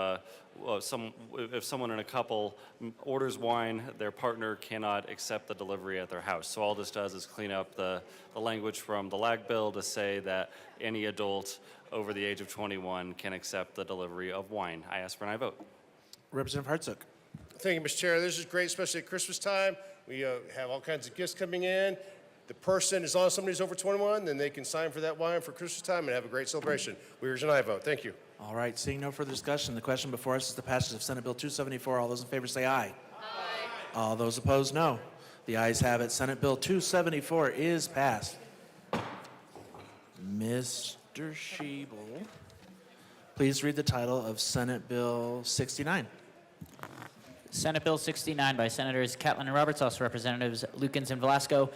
someone in a couple orders wine, their partner cannot accept the delivery at their house. So all this does is clean up the language from the LAG bill to say that any adult over the age of 21 can accept the delivery of wine. I ask for an aye vote. Representative Hartsook. Thank you, Mr. Chair. This is great, especially at Christmas time. We have all kinds of gifts coming in. The person, as long as somebody's over 21, then they can sign for that wine for Christmas time and have a great celebration. We urge an aye vote. Thank you. All right, seeing no further discussion, the question before us is the passage of Senate Bill 274. All those in favor say aye. Aye. All those opposed, no. The ayes have it. Senate Bill 274 is passed. Mr. Schiebel, please read the title of Senate Bill 69. Senate Bill 69 by Senators Catlin and Roberts, also Representatives Lukens and Velasco,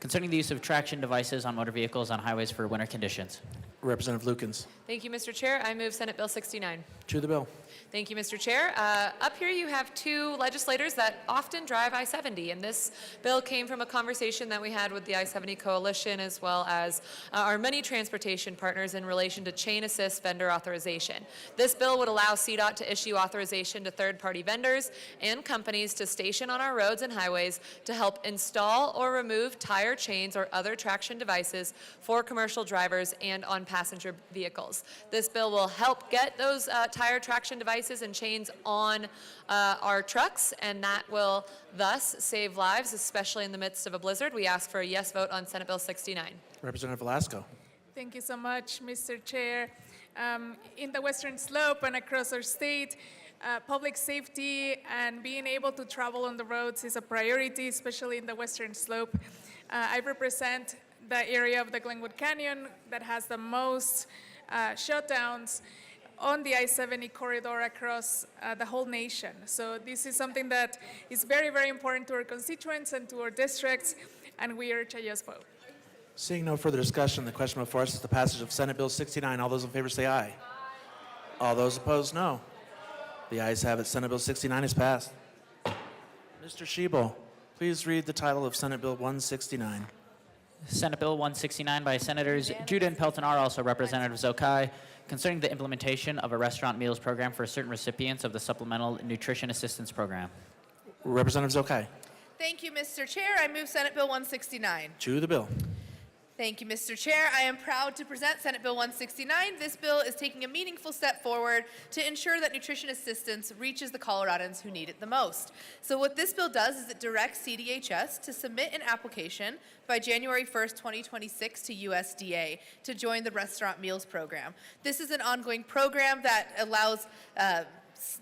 concerning the use of traction devices on motor vehicles on highways for winter conditions. Representative Lukens. Thank you, Mr. Chair. I move Senate Bill 69. To the bill. Thank you, Mr. Chair. Up here you have two legislators that often drive I-70, and this bill came from a conversation that we had with the I-70 Coalition as well as our many transportation partners in relation to chain assist vendor authorization. This bill would allow CDOT to issue authorization to third-party vendors and companies to station on our roads and highways to help install or remove tire chains or other traction devices for commercial drivers and on passenger vehicles. This bill will help get those tire traction devices and chains on our trucks, and that will thus save lives, especially in the midst of a blizzard. We ask for a yes vote on Senate Bill 69. Representative Velasco. Thank you so much, Mr. Chair. In the Western Slope and across our state, public safety and being able to travel on the roads is a priority, especially in the Western Slope. I represent the area of the Glenwood Canyon that has the most shutdowns on the I-70 corridor across the whole nation. So this is something that is very, very important to our constituents and to our districts, and we urge a yes vote. Seeing no further discussion, the question before us is the passage of Senate Bill 69. All those in favor say aye. All those opposed, no. The ayes have it. Senate Bill 69 is passed. Mr. Schiebel, please read the title of Senate Bill 169. Senate Bill 169 by Senators Judah and Peltonar, also Representative Zokai, concerning the implementation of a restaurant meals program for certain recipients of the Supplemental Nutrition Assistance Program. Representative Zokai. Thank you, Mr. Chair. I move Senate Bill 169. To the bill. Thank you, Mr. Chair. I am proud to present Senate Bill 169. This bill is taking a meaningful step forward to ensure that nutrition assistance reaches the Coloradans who need it the most. So what this bill does is it directs CDHS to submit an application by January 1st, 2026 to USDA to join the Restaurant Meals Program. This is an ongoing program that allows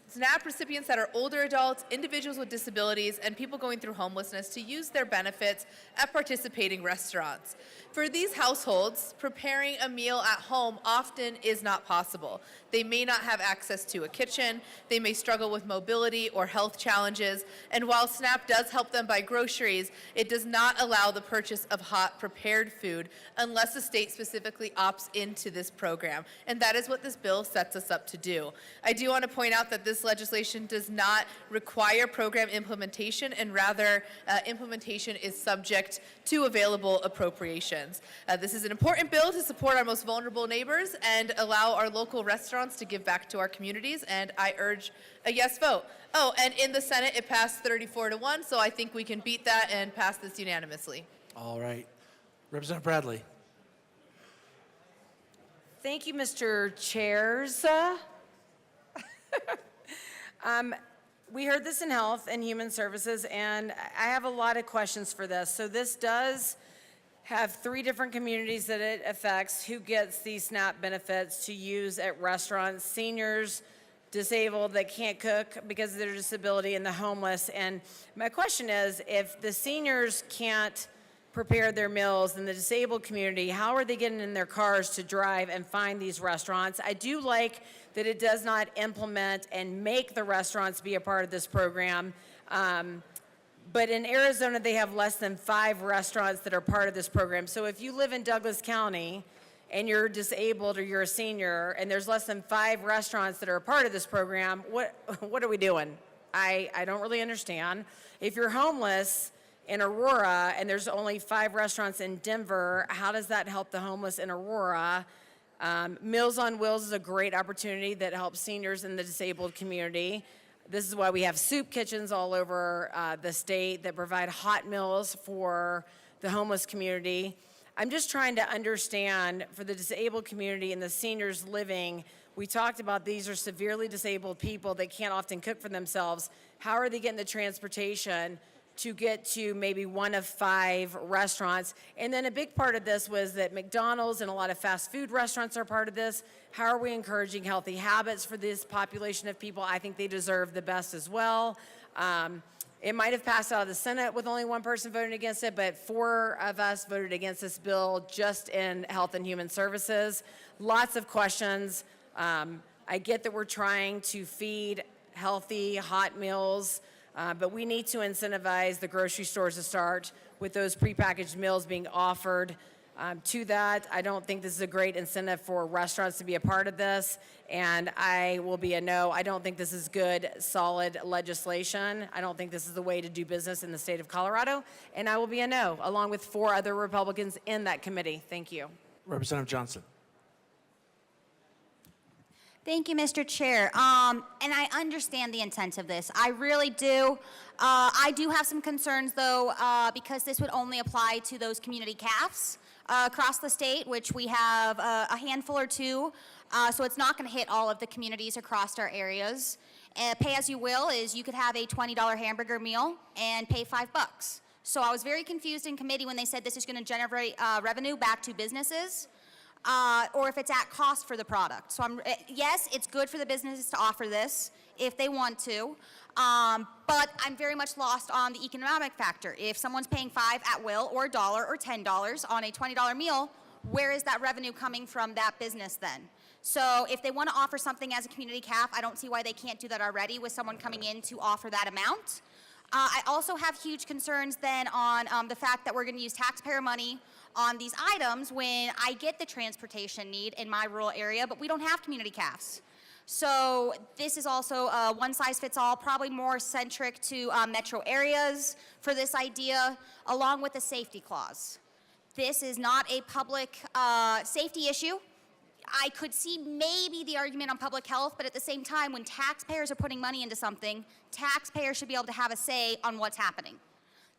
SNAP recipients that are older adults, individuals with disabilities, and people going through homelessness to use their benefits at participating restaurants. For these households, preparing a meal at home often is not possible. They may not have access to a kitchen, they may struggle with mobility or health challenges, and while SNAP does help them buy groceries, it does not allow the purchase of hot prepared food unless the state specifically opts into this program, and that is what this bill sets us up to do. I do want to point out that this legislation does not require program implementation, and rather implementation is subject to available appropriations. This is an important bill to support our most vulnerable neighbors and allow our local restaurants to give back to our communities, and I urge a yes vote. Oh, and in the Senate, it passed 34-1, so I think we can beat that and pass this unanimously. All right. Representative Bradley. Thank you, Mr. Chairs. We heard this in Health and Human Services, and I have a lot of questions for this. So this does have 3 different communities that it affects who gets these SNAP benefits to use at restaurants: seniors, disabled that can't cook because of their disability, and the homeless. And my question is, if the seniors can't prepare their meals in the disabled community, how are they getting in their cars to drive and find these restaurants? I do like that it does not implement and make the restaurants be a part of this program. But in Arizona, they have less than 5 restaurants that are part of this program. So if you live in Douglas County and you're disabled or you're a senior and there's less than 5 restaurants that are a part of this program, what are we doing? I don't really understand. If you're homeless in Aurora and there's only 5 restaurants in Denver, how does that help the homeless in Aurora? Meals on Wheels is a great opportunity that helps seniors in the disabled community. This is why we have soup kitchens all over the state that provide hot meals for the homeless community. I'm just trying to understand, for the disabled community and the seniors living, we talked about these are severely disabled people that can't often cook for themselves. How are they getting the transportation to get to maybe 1 of 5 restaurants? And then a big part of this was that McDonald's and a lot of fast food restaurants are part of this. How are we encouraging healthy habits for this population of people? I think they deserve the best as well. It might have passed out of the Senate with only 1 person voting against it, but 4 of us voted against this bill just in Health and Human Services. Lots of questions. I get that we're trying to feed healthy, hot meals But we need to incentivize the grocery stores to start with those prepackaged meals being offered to that. I don't think this is a great incentive for restaurants to be a part of this, and I will be a no. I don't think this is good, solid legislation. I don't think this is the way to do business in the state of Colorado, and I will be a no, along with 4 other Republicans in that committee. Thank you. Representative Johnson. Thank you, Mr. Chair. And I understand the intent of this. I really do. I do have some concerns, though, because this would only apply to those community CAFs across the state, which we have a handful or 2. So it's not going to hit all of the communities across our areas. Pay as you will is you could have a $20 hamburger meal and pay $5. So I was very confused in committee when they said this is going to generate revenue back to businesses. Or if it's at cost for the product. So yes, it's good for the businesses to offer this if they want to, but I'm very much lost on the economic factor. If someone's paying $5 at will, or $1 or $10 on a $20 meal, where is that revenue coming from that business then? So if they want to offer something as a community CAF, I don't see why they can't do that already with someone coming in to offer that amount. I also have huge concerns then on the fact that we're going to use taxpayer money on these items when I get the transportation need in my rural area, but we don't have community CAFs. So this is also one size fits all, probably more centric to metro areas for this idea, along with the safety clause. This is not a public safety issue. I could see maybe the argument on public health, but at the same time, when taxpayers are putting money into something, taxpayers should be able to have a say on what's happening.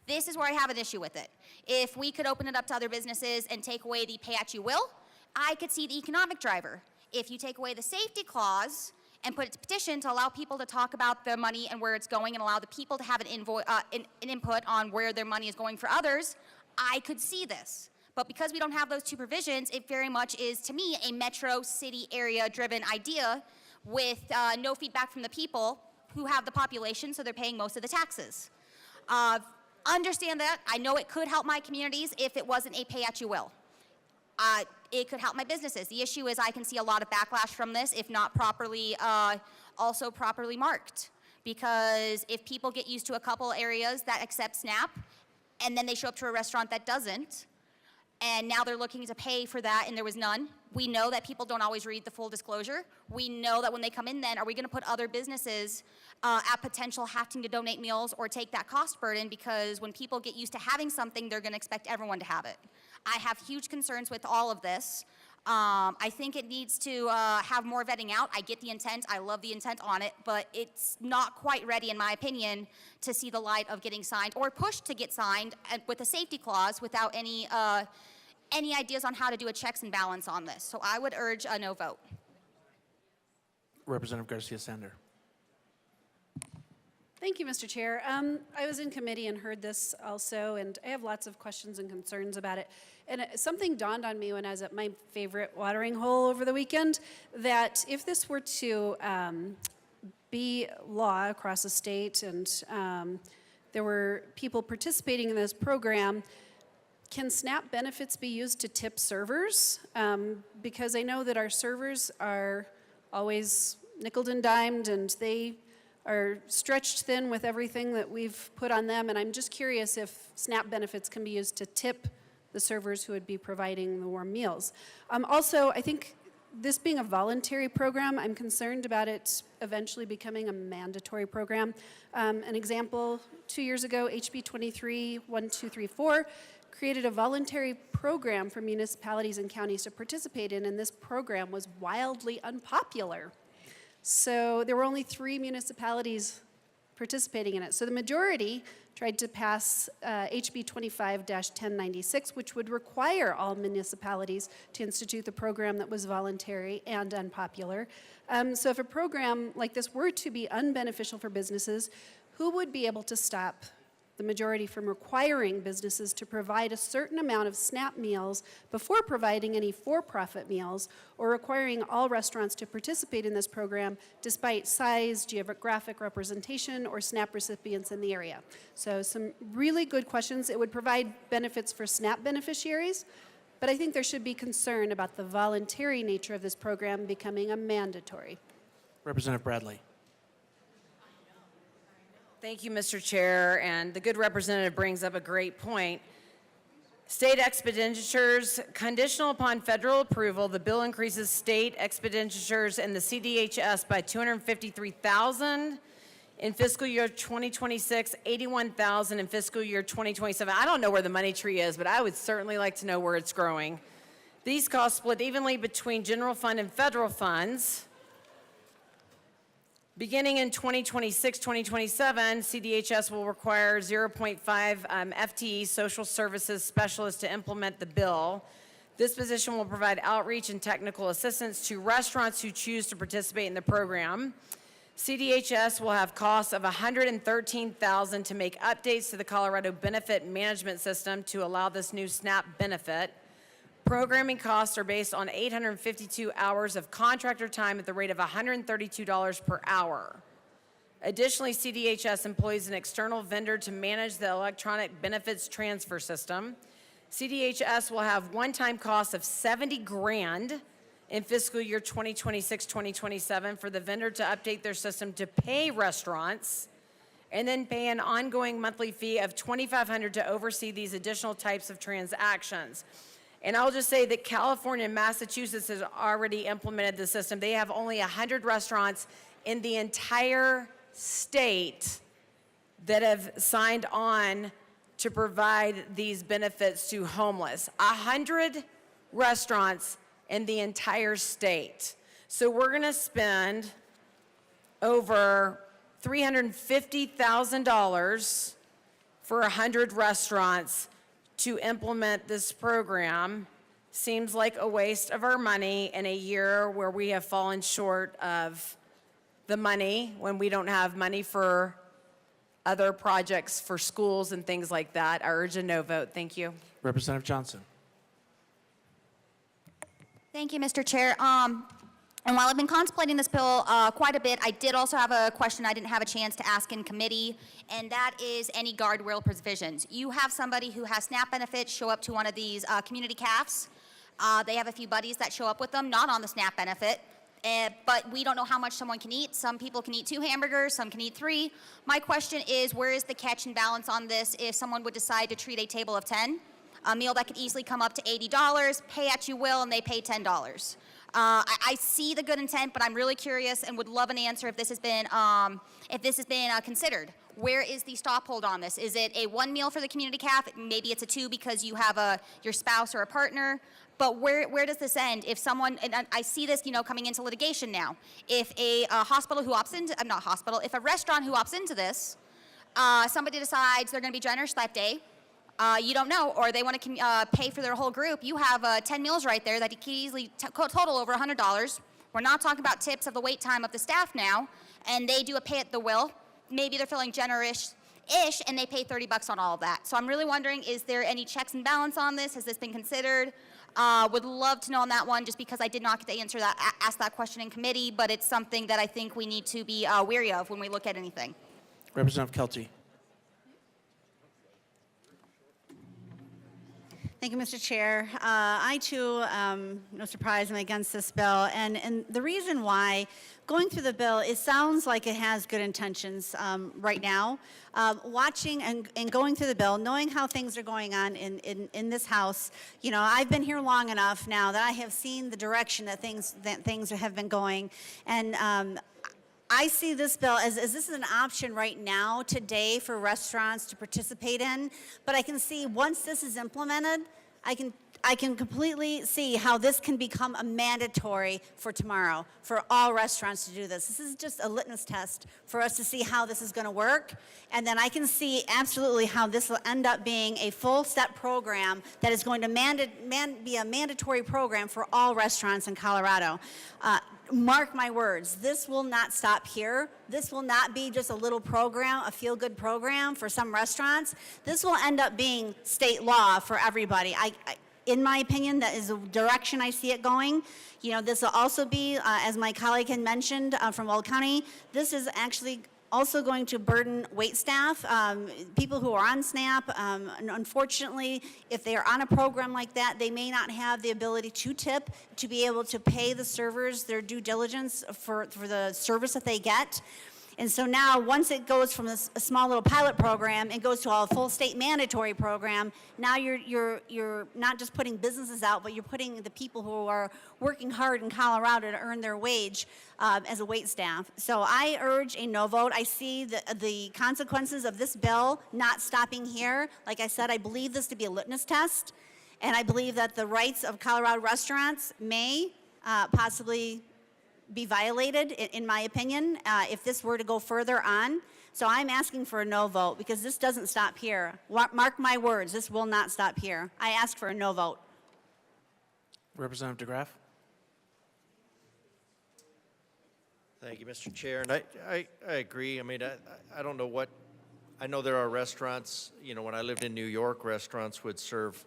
This is where I have an issue with it. If we could open it up to other businesses and take away the pay at you will, I could see the economic driver. If you take away the safety clause and put it to petition to allow people to talk about their money and where it's going and allow the people to have an input on where their money is going for others, I could see this. But because we don't have those 2 provisions, it very much is, to me, a metro city area driven idea with no feedback from the people who have the population, so they're paying most of the taxes. Understand that. I know it could help my communities if it wasn't a pay at you will. It could help my businesses. The issue is I can see a lot of backlash from this if not properly, also properly marked. Because if people get used to a couple areas that accept SNAP and then they show up to a restaurant that doesn't, and now they're looking to pay for that and there was none, we know that people don't always read the full disclosure. We know that when they come in then, are we going to put other businesses at potential having to donate meals or take that cost burden, because when people get used to having something, they're going to expect everyone to have it. I have huge concerns with all of this. I think it needs to have more vetting out. I get the intent. I love the intent on it, but it's not quite ready, in my opinion, to see the light of getting signed or pushed to get signed with a safety clause without any ideas on how to do a checks and balance on this. So I would urge a no vote. Representative Garcia-Sander. Thank you, Mr. Chair. I was in committee and heard this also, and I have lots of questions and concerns about it. And something dawned on me when I was at my favorite watering hole over the weekend, that if this were to be law across the state and there were people participating in this program, can SNAP benefits be used to tip servers? Because I know that our servers are always nickeled and dimed, and they are stretched thin with everything that we've put on them, and I'm just curious if SNAP benefits can be used to tip the servers who would be providing the warm meals. Also, I think this being a voluntary program, I'm concerned about it eventually becoming a mandatory program. An example, 2 years ago, HB 23-1234 created a voluntary program for municipalities and counties to participate in, and this program was wildly unpopular. So there were only 3 municipalities participating in it. So the majority tried to pass HB 25-1096, which would require all municipalities to institute the program that was voluntary and unpopular. So if a program like this were to be unbeneficial for businesses, who would be able to stop the majority from requiring businesses to provide a certain amount of SNAP meals before providing any for-profit meals, or requiring all restaurants to participate in this program despite size, geographic representation, or SNAP recipients in the area? So some really good questions. It would provide benefits for SNAP beneficiaries, but I think there should be concern about the voluntary nature of this program becoming a mandatory. Representative Bradley. Thank you, Mr. Chair, and the good representative brings up a great point. State expenditures, conditional upon federal approval, the bill increases state expenditures in the CDHS by $253,000 in fiscal year 2026, $81,000 in fiscal year 2027. I don't know where the money tree is, but I would certainly like to know where it's growing. These costs split evenly between general fund and federal funds. Beginning in 2026, 2027, CDHS will require 0.5 FTE social services specialists to implement the bill. This position will provide outreach and technical assistance to restaurants who choose to participate in the program. CDHS will have costs of $113,000 to make updates to the Colorado Benefit Management System to allow this new SNAP benefit. Programming costs are based on 852 hours of contractor time at the rate of $132 per hour. Additionally, CDHS employs an external vendor to manage the electronic benefits transfer system. CDHS will have one-time costs of $70,000 in fiscal year 2026-2027 for the vendor to update their system to pay restaurants, and then pay an ongoing monthly fee of $2,500 to oversee these additional types of transactions. And I'll just say that California and Massachusetts has already implemented the system. They have only 100 restaurants in the entire state that have signed on to provide these benefits to homeless. 100 restaurants in the entire state. So we're gonna spend over $350,000 for 100 restaurants to implement this program. Seems like a waste of our money in a year where we have fallen short of the money, when we don't have money for other projects for schools and things like that. I urge a no vote. Thank you. Representative Johnson. Thank you, Mr. Chair. And while I've been contemplating this bill quite a bit, I did also have a question I didn't have a chance to ask in committee, and that is any guardrail provisions. You have somebody who has SNAP benefits show up to one of these community cafes. They have a few buddies that show up with them, not on the SNAP benefit, but we don't know how much someone can eat. Some people can eat 2 hamburgers, some can eat 3. My question is, where is the catch and balance on this if someone would decide to treat a table of 10? A meal that could easily come up to $80, pay at you will, and they pay $10. I see the good intent, but I'm really curious and would love an answer if this has been considered. Where is the stop hold on this? Is it a 1 meal for the community cafe? Maybe it's a 2 because you have your spouse or a partner. But where does this end? If someone, and I see this, coming into litigation now. If a hospital who opts into, if a restaurant who opts into this, somebody decides they're going to be generous that day. You don't know, or they want to pay for their whole group. You have 10 meals right there that you can easily total over $100. We're not talking about tips of the wait time of the staff now, and they do a pay at the will. Maybe they're feeling generous-ish, and they pay $30 on all of that. So I'm really wondering, is there any checks and balance on this? Has this been considered? Would love to know on that one, just because I did not get to ask that question in committee, but it's something that I think we need to be wary of when we look at anything. Representative Kelty. Thank you, Mr. Chair. I, too, no surprise, am against this bill. And the reason why, going through the bill, it sounds like it has good intentions right now. Watching and going through the bill, knowing how things are going on in this House, I've been here long enough now that I have seen the direction that things have been going. And I see this bill as this is an option right now, today, for restaurants to participate in. But I can see once this is implemented, I can completely see how this can become a mandatory for tomorrow, for all restaurants to do this. This is just a litmus test for us to see how this is going to work. And then I can see absolutely how this will end up being a full-step program that is going to be a mandatory program for all restaurants in Colorado. Mark my words, this will not stop here. This will not be just a little program, a feel-good program for some restaurants. This will end up being state law for everybody. In my opinion, that is the direction I see it going. This will also be, as my colleague had mentioned from Weld County, this is actually also going to burden wait staff, people who are on SNAP. Unfortunately, if they are on a program like that, they may not have the ability to tip, to be able to pay the servers their due diligence for the service that they get. And so now, once it goes from a small little pilot program and goes to a full state mandatory program, now you're not just putting businesses out, but you're putting the people who are working hard in Colorado to earn their wage as a wait staff. So I urge a no vote. I see the consequences of this bill not stopping here. Like I said, I believe this to be a litmus test, and I believe that the rights of Colorado restaurants may possibly be violated, in my opinion, if this were to go further on. So I'm asking for a no vote because this doesn't stop here. Mark my words, this will not stop here. I ask for a no vote. Representative DeGraff. Thank you, Mr. Chair. And I agree. I mean, I don't know what, I know there are restaurants, you know, when I lived in New York, restaurants would serve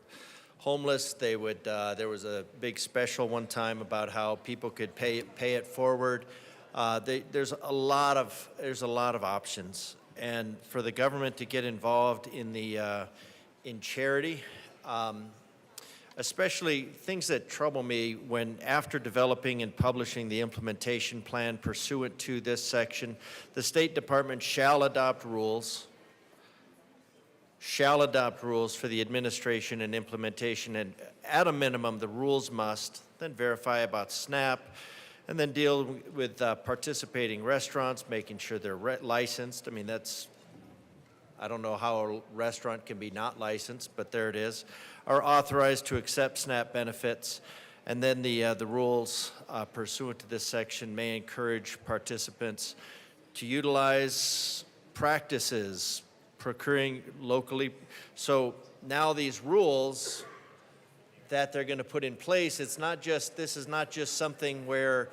homeless. They would, there was a big special one time about how people could pay it forward. There's a lot of options. And for the government to get involved in in charity, especially things that trouble me when after developing and publishing the implementation plan pursuant to this section, the State Department shall adopt rules for the administration and implementation, and at a minimum, the rules must then verify about SNAP, and then deal with participating restaurants, making sure they're licensed. I mean, I don't know how a restaurant can be not licensed, but there it is, are authorized to accept SNAP benefits. And then the rules pursuant to this section may encourage participants to utilize practices procuring locally. So now these rules that they're going to put in place, this is not just something where,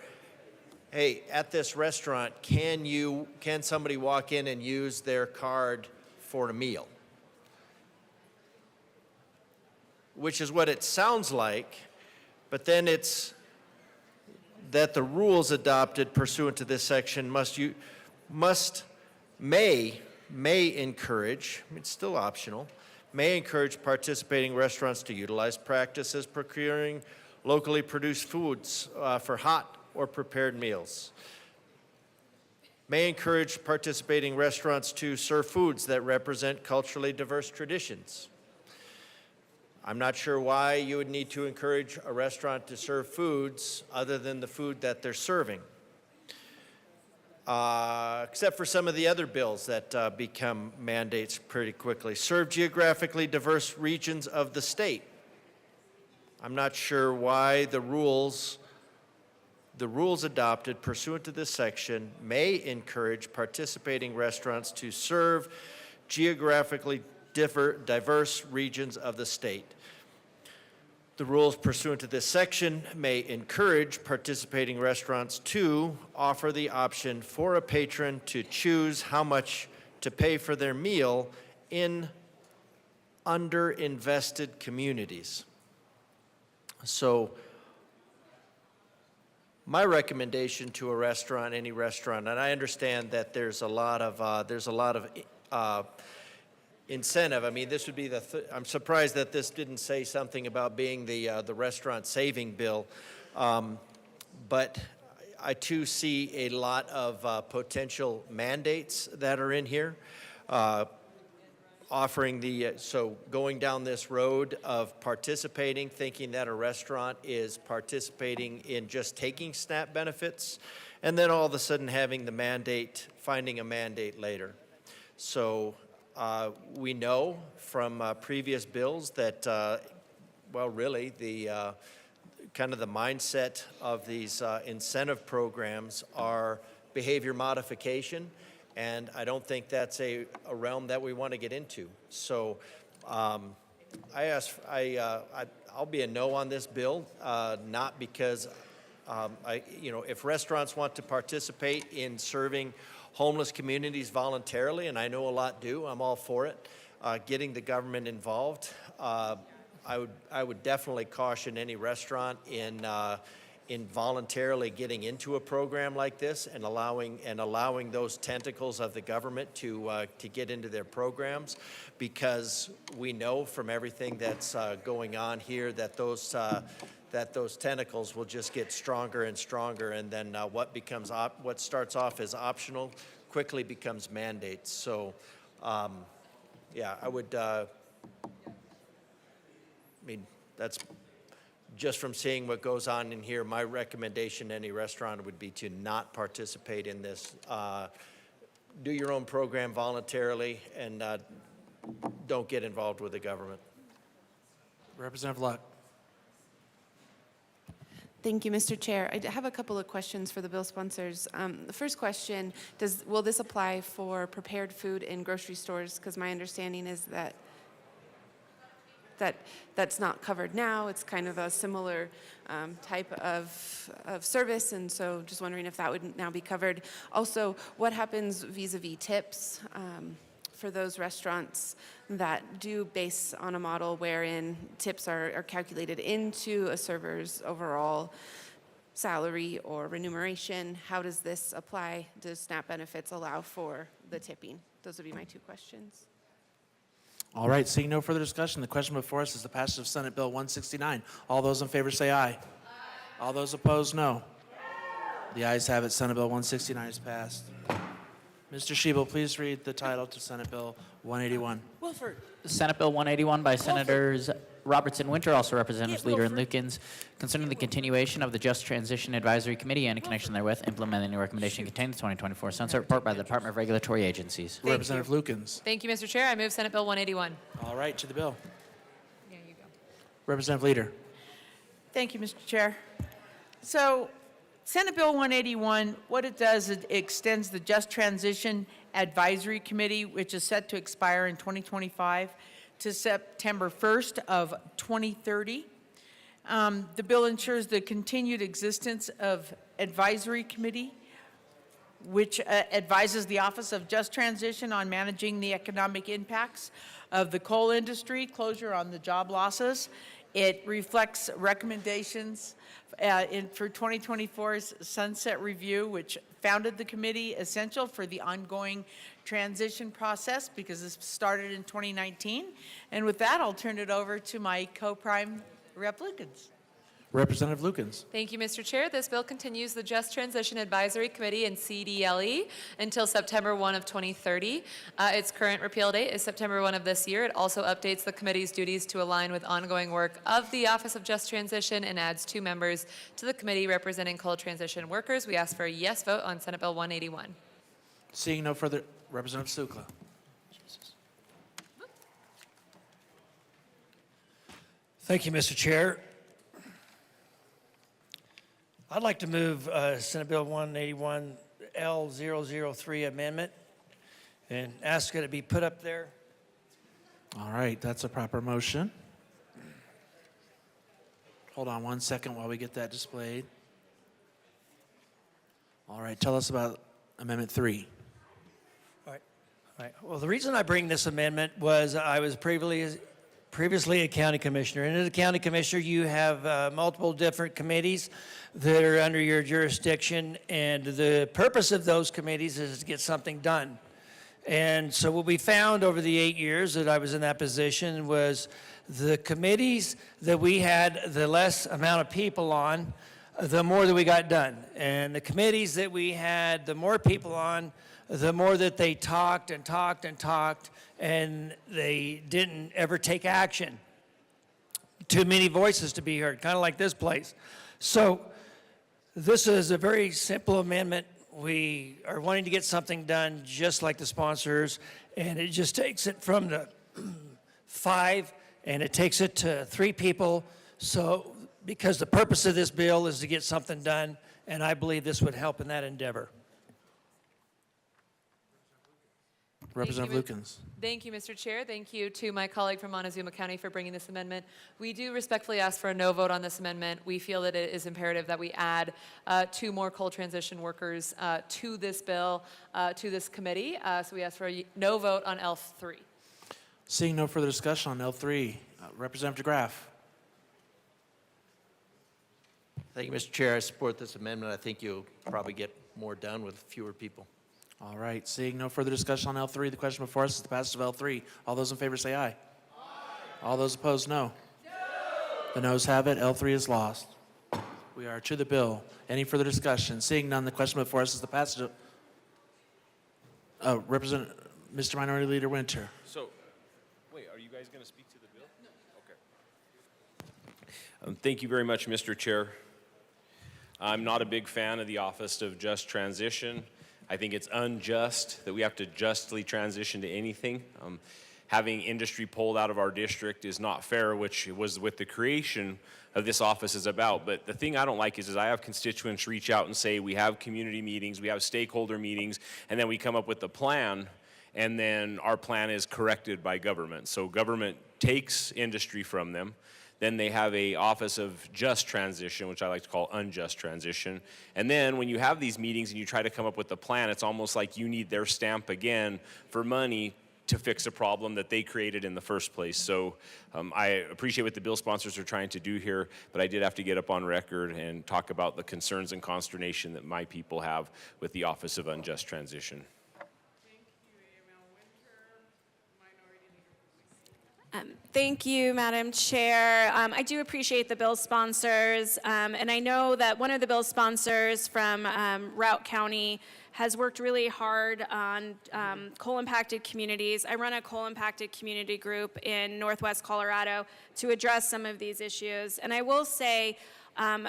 hey, at this restaurant, can somebody walk in and use their card for a meal? Which is what it sounds like, but then it's that the rules adopted pursuant to this section may encourage, I mean, it's still optional, may encourage participating restaurants to utilize practices procuring locally produced foods for hot or prepared meals. May encourage participating restaurants to serve foods that represent culturally diverse traditions. I'm not sure why you would need to encourage a restaurant to serve foods other than the food that they're serving. Except for some of the other bills that become mandates pretty quickly. Serve geographically diverse regions of the state. I'm not sure why the rules adopted pursuant to this section may encourage participating restaurants to serve geographically diverse regions of the state. The rules pursuant to this section may encourage participating restaurants to offer the option for a patron to choose how much to pay for their meal in underinvested communities. So my recommendation to a restaurant, any restaurant, and I understand that there's a lot of incentive. I mean, this would be I'm surprised that this didn't say something about being the restaurant saving bill, but I too see a lot of potential mandates that are in here, offering so going down this road of participating, thinking that a restaurant is participating in just taking SNAP benefits, and then all of a sudden having the mandate, finding a mandate later. So we know from previous bills that, well, really, the kind of the mindset of these incentive programs are behavior modification, and I don't think that's a realm that we want to get into. So I'll be a no on this bill, not because if restaurants want to participate in serving homeless communities voluntarily, and I know a lot do, I'm all for it, getting the government involved. I would definitely caution any restaurant in voluntarily getting into a program like this and allowing those tentacles of the government to get into their programs, because we know from everything that's going on here that those tentacles will just get stronger and stronger, and then what starts off as optional quickly becomes mandates. So, yeah, I would, that's just from seeing what goes on in here, my recommendation to any restaurant would be to not participate in this. Do your own program voluntarily and don't get involved with the government. Representative Luck. Thank you, Mr. Chair. I have a couple of questions for the bill sponsors. The first question, will this apply for prepared food in grocery stores? Because my understanding is that that's not covered now. It's kind of a similar type of service, and so just wondering if that would now be covered. Also, what happens vis-a-vis tips for those restaurants that do base on a model wherein tips are calculated into a server's overall salary or remuneration? How does this apply? Does SNAP benefits allow for the tipping? Those would be my two questions. All right, seeing no further discussion, the question before us is the passage of Senate Bill 169. All those in favor say aye. All those opposed, no. The ayes have it. Senate Bill 169 is passed. Mr. Schiebel, please read the title to Senate Bill 181. Wilford. Senate Bill 181 by Senators Robertson, Winter, also Representatives Leader and Lukens, concerning the continuation of the Just Transition Advisory Committee and in connection therewith implementing the recommendation contained in the 2024 Sunset Report by the Department of Regulatory Agencies. Representative Lukens. Thank you, Mr. Chair. I move Senate Bill 181. All right, to the bill. There you go. Representative Leader. Thank you, Mr. Chair. So Senate Bill 181, what it does, it extends the Just Transition Advisory Committee, which is set to expire in 2025, to September 1st of 2030. The bill ensures the continued existence of advisory committee, which advises the Office of Just Transition on managing the economic impacts of the coal industry closure on the job losses. It reflects recommendations for 2024's Sunset Review, which founded the committee, essential for the ongoing transition process because this started in 2019. And with that, I'll turn it over to my co-prime, Rep. Lukens. Representative Lukens. Thank you, Mr. Chair. This bill continues the Just Transition Advisory Committee and CDLE until September 1 of 2030. Its current repeal date is September 1 of this year. It also updates the committee's duties to align with ongoing work of the Office of Just Transition and adds 2 members to the committee representing coal transition workers. We ask for a yes vote on Senate Bill 181. Seeing no further, Representative Sukla. Thank you, Mr. Chair. I'd like to move Senate Bill 181 L003 amendment and ask it to be put up there. All right, that's a proper motion. Hold on 1 second while we get that displayed. All right, tell us about Amendment 3. All right. Well, the reason I bring this amendment was I was previously a county commissioner. And as a county commissioner, you have multiple different committees that are under your jurisdiction, and the purpose of those committees is to get something done. And so what we found over the 8 years that I was in that position was the committees that we had the less amount of people on, the more that we got done. And the committees that we had the more people on, the more that they talked and talked and talked, and they didn't ever take action. Too many voices to be heard, kind of like this place. So this is a very simple amendment. We are wanting to get something done just like the sponsors, and it just takes it from the 5 and it takes it to 3 people. So because the purpose of this bill is to get something done, and I believe this would help in that endeavor. Representative Lukens. Thank you, Mr. Chair. Thank you to my colleague from Montezuma County for bringing this amendment. We do respectfully ask for a no vote on this amendment. We feel that it is imperative that we add 2 more coal transition workers to this bill, to this committee. So we ask for a no vote on L3. Seeing no further discussion on L3, Representative DeGraff. Thank you, Mr. Chair. I support this amendment. I think you'll probably get more done with fewer people. All right, seeing no further discussion on L3, the question before us is the passage of L3. All those in favor say aye. Aye. All those opposed, no. The noes have it. L3 is lost. We are to the bill. Any further discussion? Seeing none, the question before us is the passage of... Mr. Minority Leader Winter. So, wait, are you guys going to speak to the bill? No. Okay. Thank you very much, Mr. Chair. I'm not a big fan of the Office of Just Transition. I think it's unjust that we have to justly transition to anything. Having industry pulled out of our district is not fair, which was what the creation of this office is about. But the thing I don't like is I have constituents reach out and say we have community meetings, we have stakeholder meetings, and then we come up with a plan, and then our plan is corrected by government. So government takes industry from them. Then they have a Office of Just Transition, which I like to call unjust transition. And then when you have these meetings and you try to come up with a plan, it's almost like you need their stamp again for money to fix a problem that they created in the first place. So I appreciate what the bill sponsors are trying to do here, but I did have to get up on record and talk about the concerns and consternation that my people have with the Office of Unjust Transition. Thank you, Madam Chair. I do appreciate the bill sponsors, and I know that one of the bill sponsors from Routt County has worked really hard on coal-impacted communities. I run a coal-impacted community group in Northwest Colorado to address some of these issues. And I will say,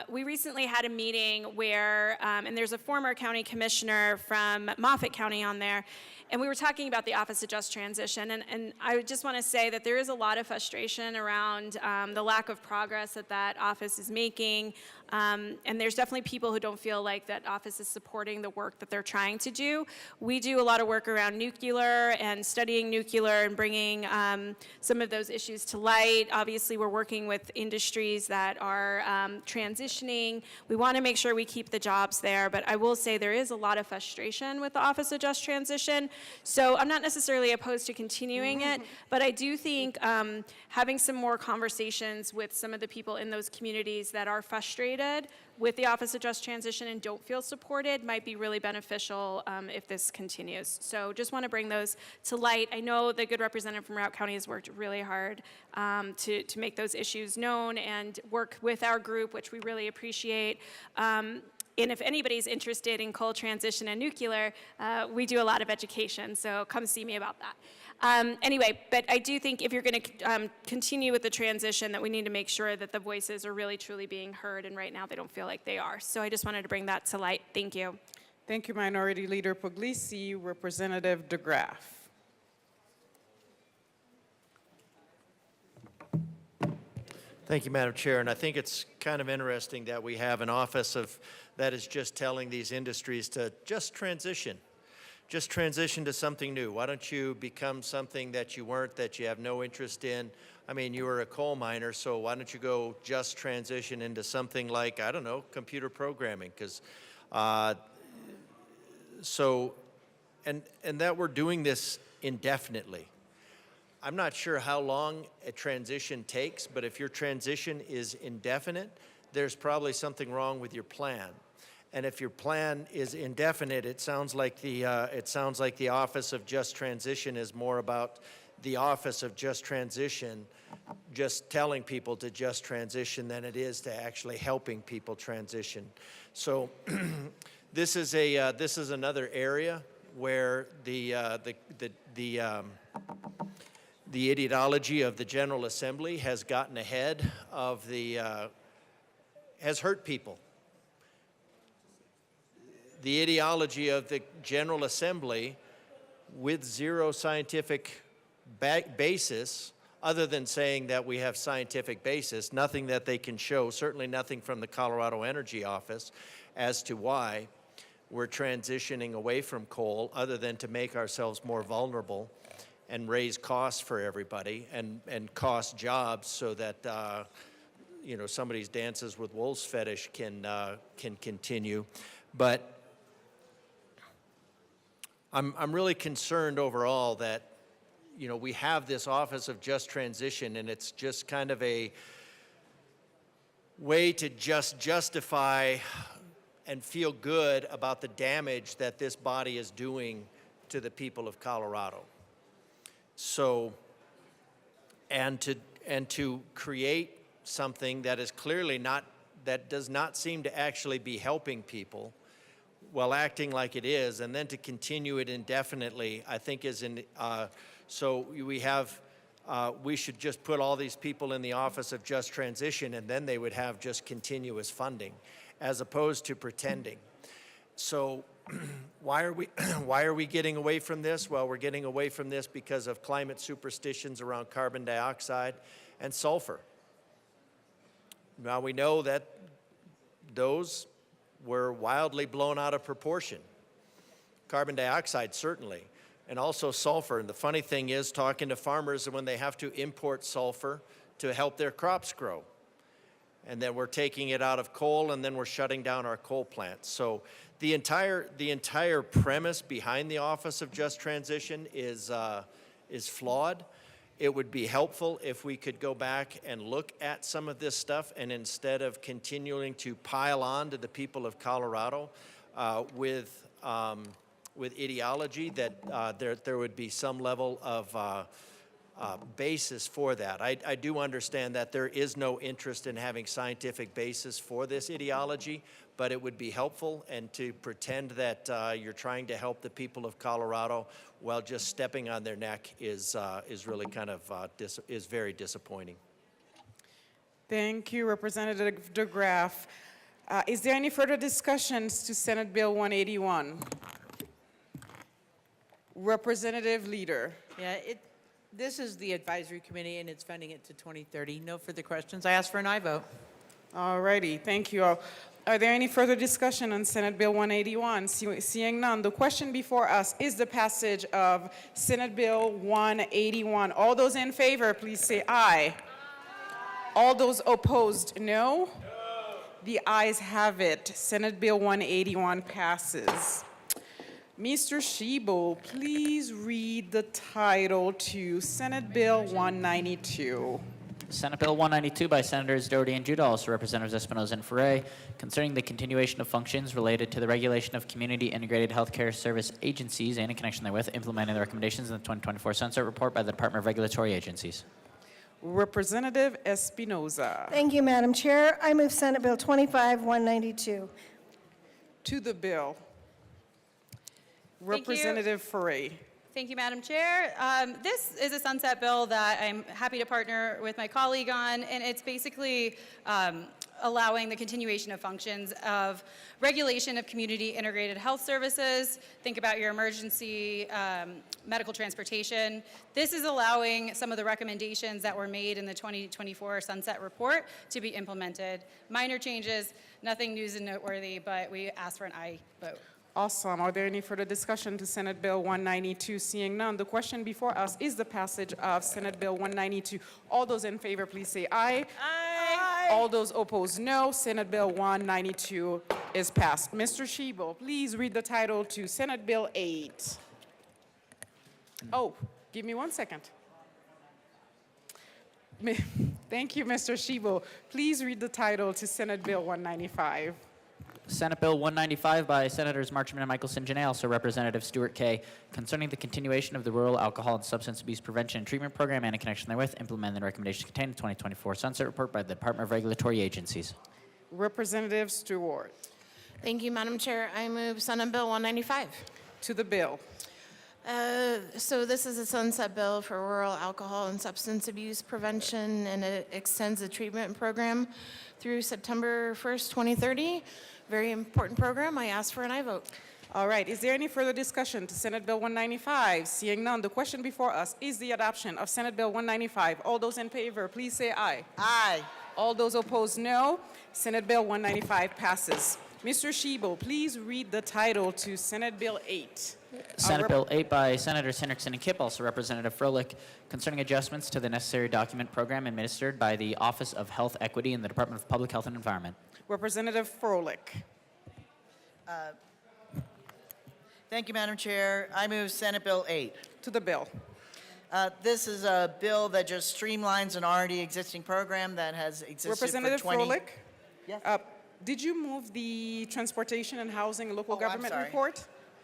we recently had a meeting where, and there's a former county commissioner from Moffat County on there, and we were talking about the Office of Just Transition, and I just want to say that there is a lot of frustration around the lack of progress that that office is making, and there's definitely people who don't feel like that office is supporting the work that they're trying to do. We do a lot of work around nuclear and studying nuclear and bringing some of those issues to light. Obviously, we're working with industries that are transitioning. We want to make sure we keep the jobs there, but I will say there is a lot of frustration with the Office of Just Transition. So I'm not necessarily opposed to continuing it, but I do think having some more conversations with some of the people in those communities that are frustrated with the Office of Just Transition and don't feel supported might be really beneficial if this continues. So just want to bring those to light. I know the good representative from Routt County has worked really hard to make those issues known and work with our group, which we really appreciate. And if anybody's interested in coal transition and nuclear, we do a lot of education, so come see me about that. Anyway, but I do think if you're going to continue with the transition, that we need to make sure that the voices are really truly being heard, and right now they don't feel like they are. So I just wanted to bring that to light. Thank you. Thank you, Minority Leader Puglisi. Representative DeGraff. Thank you, Madam Chair. And I think it's kind of interesting that we have an office that is just telling these industries to just transition to something new. Why don't you become something that you weren't, that you have no interest in? I mean, you were a coal miner, so why don't you go just transition into something like, I don't know, computer programming? Because and that we're doing this indefinitely. I'm not sure how long a transition takes, but if your transition is indefinite, there's probably something wrong with your plan. And if your plan is indefinite, it sounds like the Office of Just Transition is more about the Office of Just Transition just telling people to just transition than it is to actually helping people transition. So this is another area where the ideology of the General Assembly has gotten ahead of has hurt people. The ideology of the General Assembly, with zero scientific basis, other than saying that we have scientific basis, nothing that they can show, certainly nothing from the Colorado Energy Office as to why we're transitioning away from coal, other than to make ourselves more vulnerable and raise costs for everybody and cost jobs so that somebody's dances with wolves fetish can continue. But I'm really concerned overall that we have this Office of Just Transition, and it's just kind of a way to just justify and feel good about the damage that this body is doing to the people of Colorado. So, and to create something that is clearly that does not seem to actually be helping people, while acting like it is, and then to continue it indefinitely, I think is so we should just put all these people in the Office of Just Transition, and then they would have just continuous funding, as opposed to pretending. So why are we getting away from this? Well, we're getting away from this because of climate superstitions around carbon dioxide and sulfur. Now we know that those were wildly blown out of proportion. Carbon dioxide, certainly, and also sulfur. And the funny thing is, talking to farmers when they have to import sulfur to help their crops grow. And then we're taking it out of coal, and then we're shutting down our coal plants. So the entire premise behind the Office of Just Transition is flawed. It would be helpful if we could go back and look at some of this stuff, and instead of continuing to pile on to the people of Colorado with ideology, that there would be some level of basis for that. I do understand that there is no interest in having scientific basis for this ideology, but it would be helpful, and to pretend that you're trying to help the people of Colorado while just stepping on their neck is really kind of is very disappointing. Thank you, Representative DeGraff. Is there any further discussions to Senate Bill 181? Representative Leader. Yeah, this is the advisory committee, and it's funding it to 2030. No further questions. I ask for an aye vote. All righty, thank you all. Are there any further discussion on Senate Bill 181? Seeing none, the question before us is the passage of Senate Bill 181. All those in favor, please say aye. All those opposed, no? The ayes have it. Senate Bill 181 passes. Mr. Shebo, please read the title to Senate Bill 192. Senate Bill 192 by Senators Doherty and Judah, also Representatives Espinoza and Ferre, concerning the continuation of functions related to the regulation of community integrated healthcare service agencies and in connection therewith, implementing the recommendations in the 2024 Sunset Report by the Department of Regulatory Agencies. Representative Espinoza. Thank you, Madam Chair. I move Senate Bill 25-192. To the bill. Representative Ferre. Thank you, Madam Chair. This is a sunset bill that I'm happy to partner with my colleague on, and it's basically allowing the continuation of functions of regulation of community integrated health services. Think about your emergency medical transportation. This is allowing some of the recommendations that were made in the 2024 Sunset Report to be implemented. Minor changes, nothing news and noteworthy, but we ask for an aye vote. Awesome. Are there any further discussion to Senate Bill 192? Seeing none, the question before us is the passage of Senate Bill 192. All those in favor, please say aye. Aye. All those opposed, no. Senate Bill 192 is passed. Mr. Shebo, please read the title to Senate Bill 8. Oh, give me 1 second. Thank you, Mr. Shebo. Please read the title to Senate Bill 195. Senate Bill 195 by Senators Marchman and Michelson Janay, also Representative Stuart Kay, concerning the continuation of the Rural Alcohol and Substance Abuse Prevention and Treatment Program and in connection therewith, implementing the recommendations contained in the 2024 Sunset Report by the Department of Regulatory Agencies. Representative Stewart. Thank you, Madam Chair. I move Senate Bill 195. To the bill. So this is a sunset bill for rural alcohol and substance abuse prevention, and it extends the treatment program through September 1st, 2030. Very important program. I ask for an aye vote. All right. Is there any further discussion to Senate Bill 195? Seeing none, the question before us is the adoption of Senate Bill 195. All those in favor, please say aye. Aye. All those opposed, no. Senate Bill 195 passes. Mr. Shebo, please read the title to Senate Bill 8. Senate Bill 8 by Senators Hendrickson and Kipp, also Representative Froelich, concerning adjustments to the necessary document program administered by the Office of Health Equity in the Department of Public Health and Environment. Representative Froelich. Thank you, Madam Chair. I move Senate Bill 8. To the bill. This is a bill that just streamlines an already existing program that has existed Representative for 20... Froelich? Yes. Did you move the Transportation and Housing and Local Government sorry. report?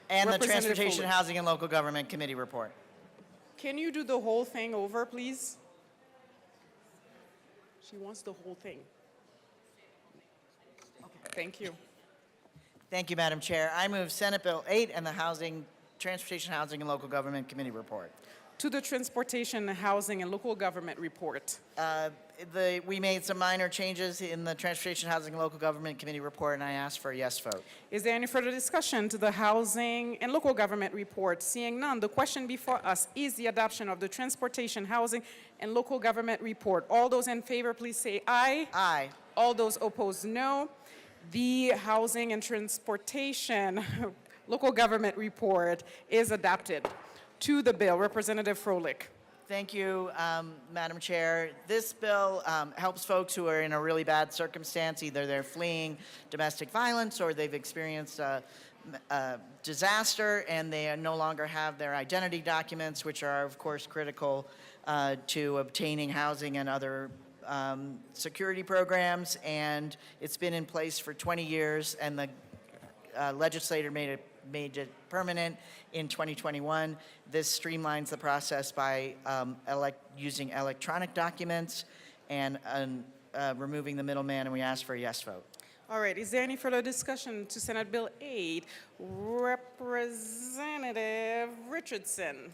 And the Representative Transportation, Froelich. Housing, and Local Government Committee report. Can you do the whole thing over, please? She wants the whole thing. Okay, thank you. Thank you, Madam Chair. I move Senate Bill 8 and the Transportation, Housing, and Local Government Committee report. To the Transportation, Housing, and Local Government report. We made some minor changes in the Transportation, Housing, and Local Government Committee report, and I ask for a yes vote. Is there any further discussion to the Housing and Local Government report? Seeing none, the question before us is the adoption of the Transportation, Housing, and Local Government report. All those in favor, please say aye. Aye. All those opposed, no. The Housing and Transportation Local Government report is adopted. To the bill, Representative Froelich. Thank you, Madam Chair. This bill helps folks who are in a really bad circumstance. Either they're fleeing domestic violence or they've experienced a disaster and they no longer have their identity documents, which are, of course, critical to obtaining housing and other security programs. And it's been in place for 20 years, and the legislator made it permanent in 2021. This streamlines the process by using electronic documents and removing the middleman, and we ask for a yes vote. All right, is there any further discussion to Senate Bill 8? Representative Richardson.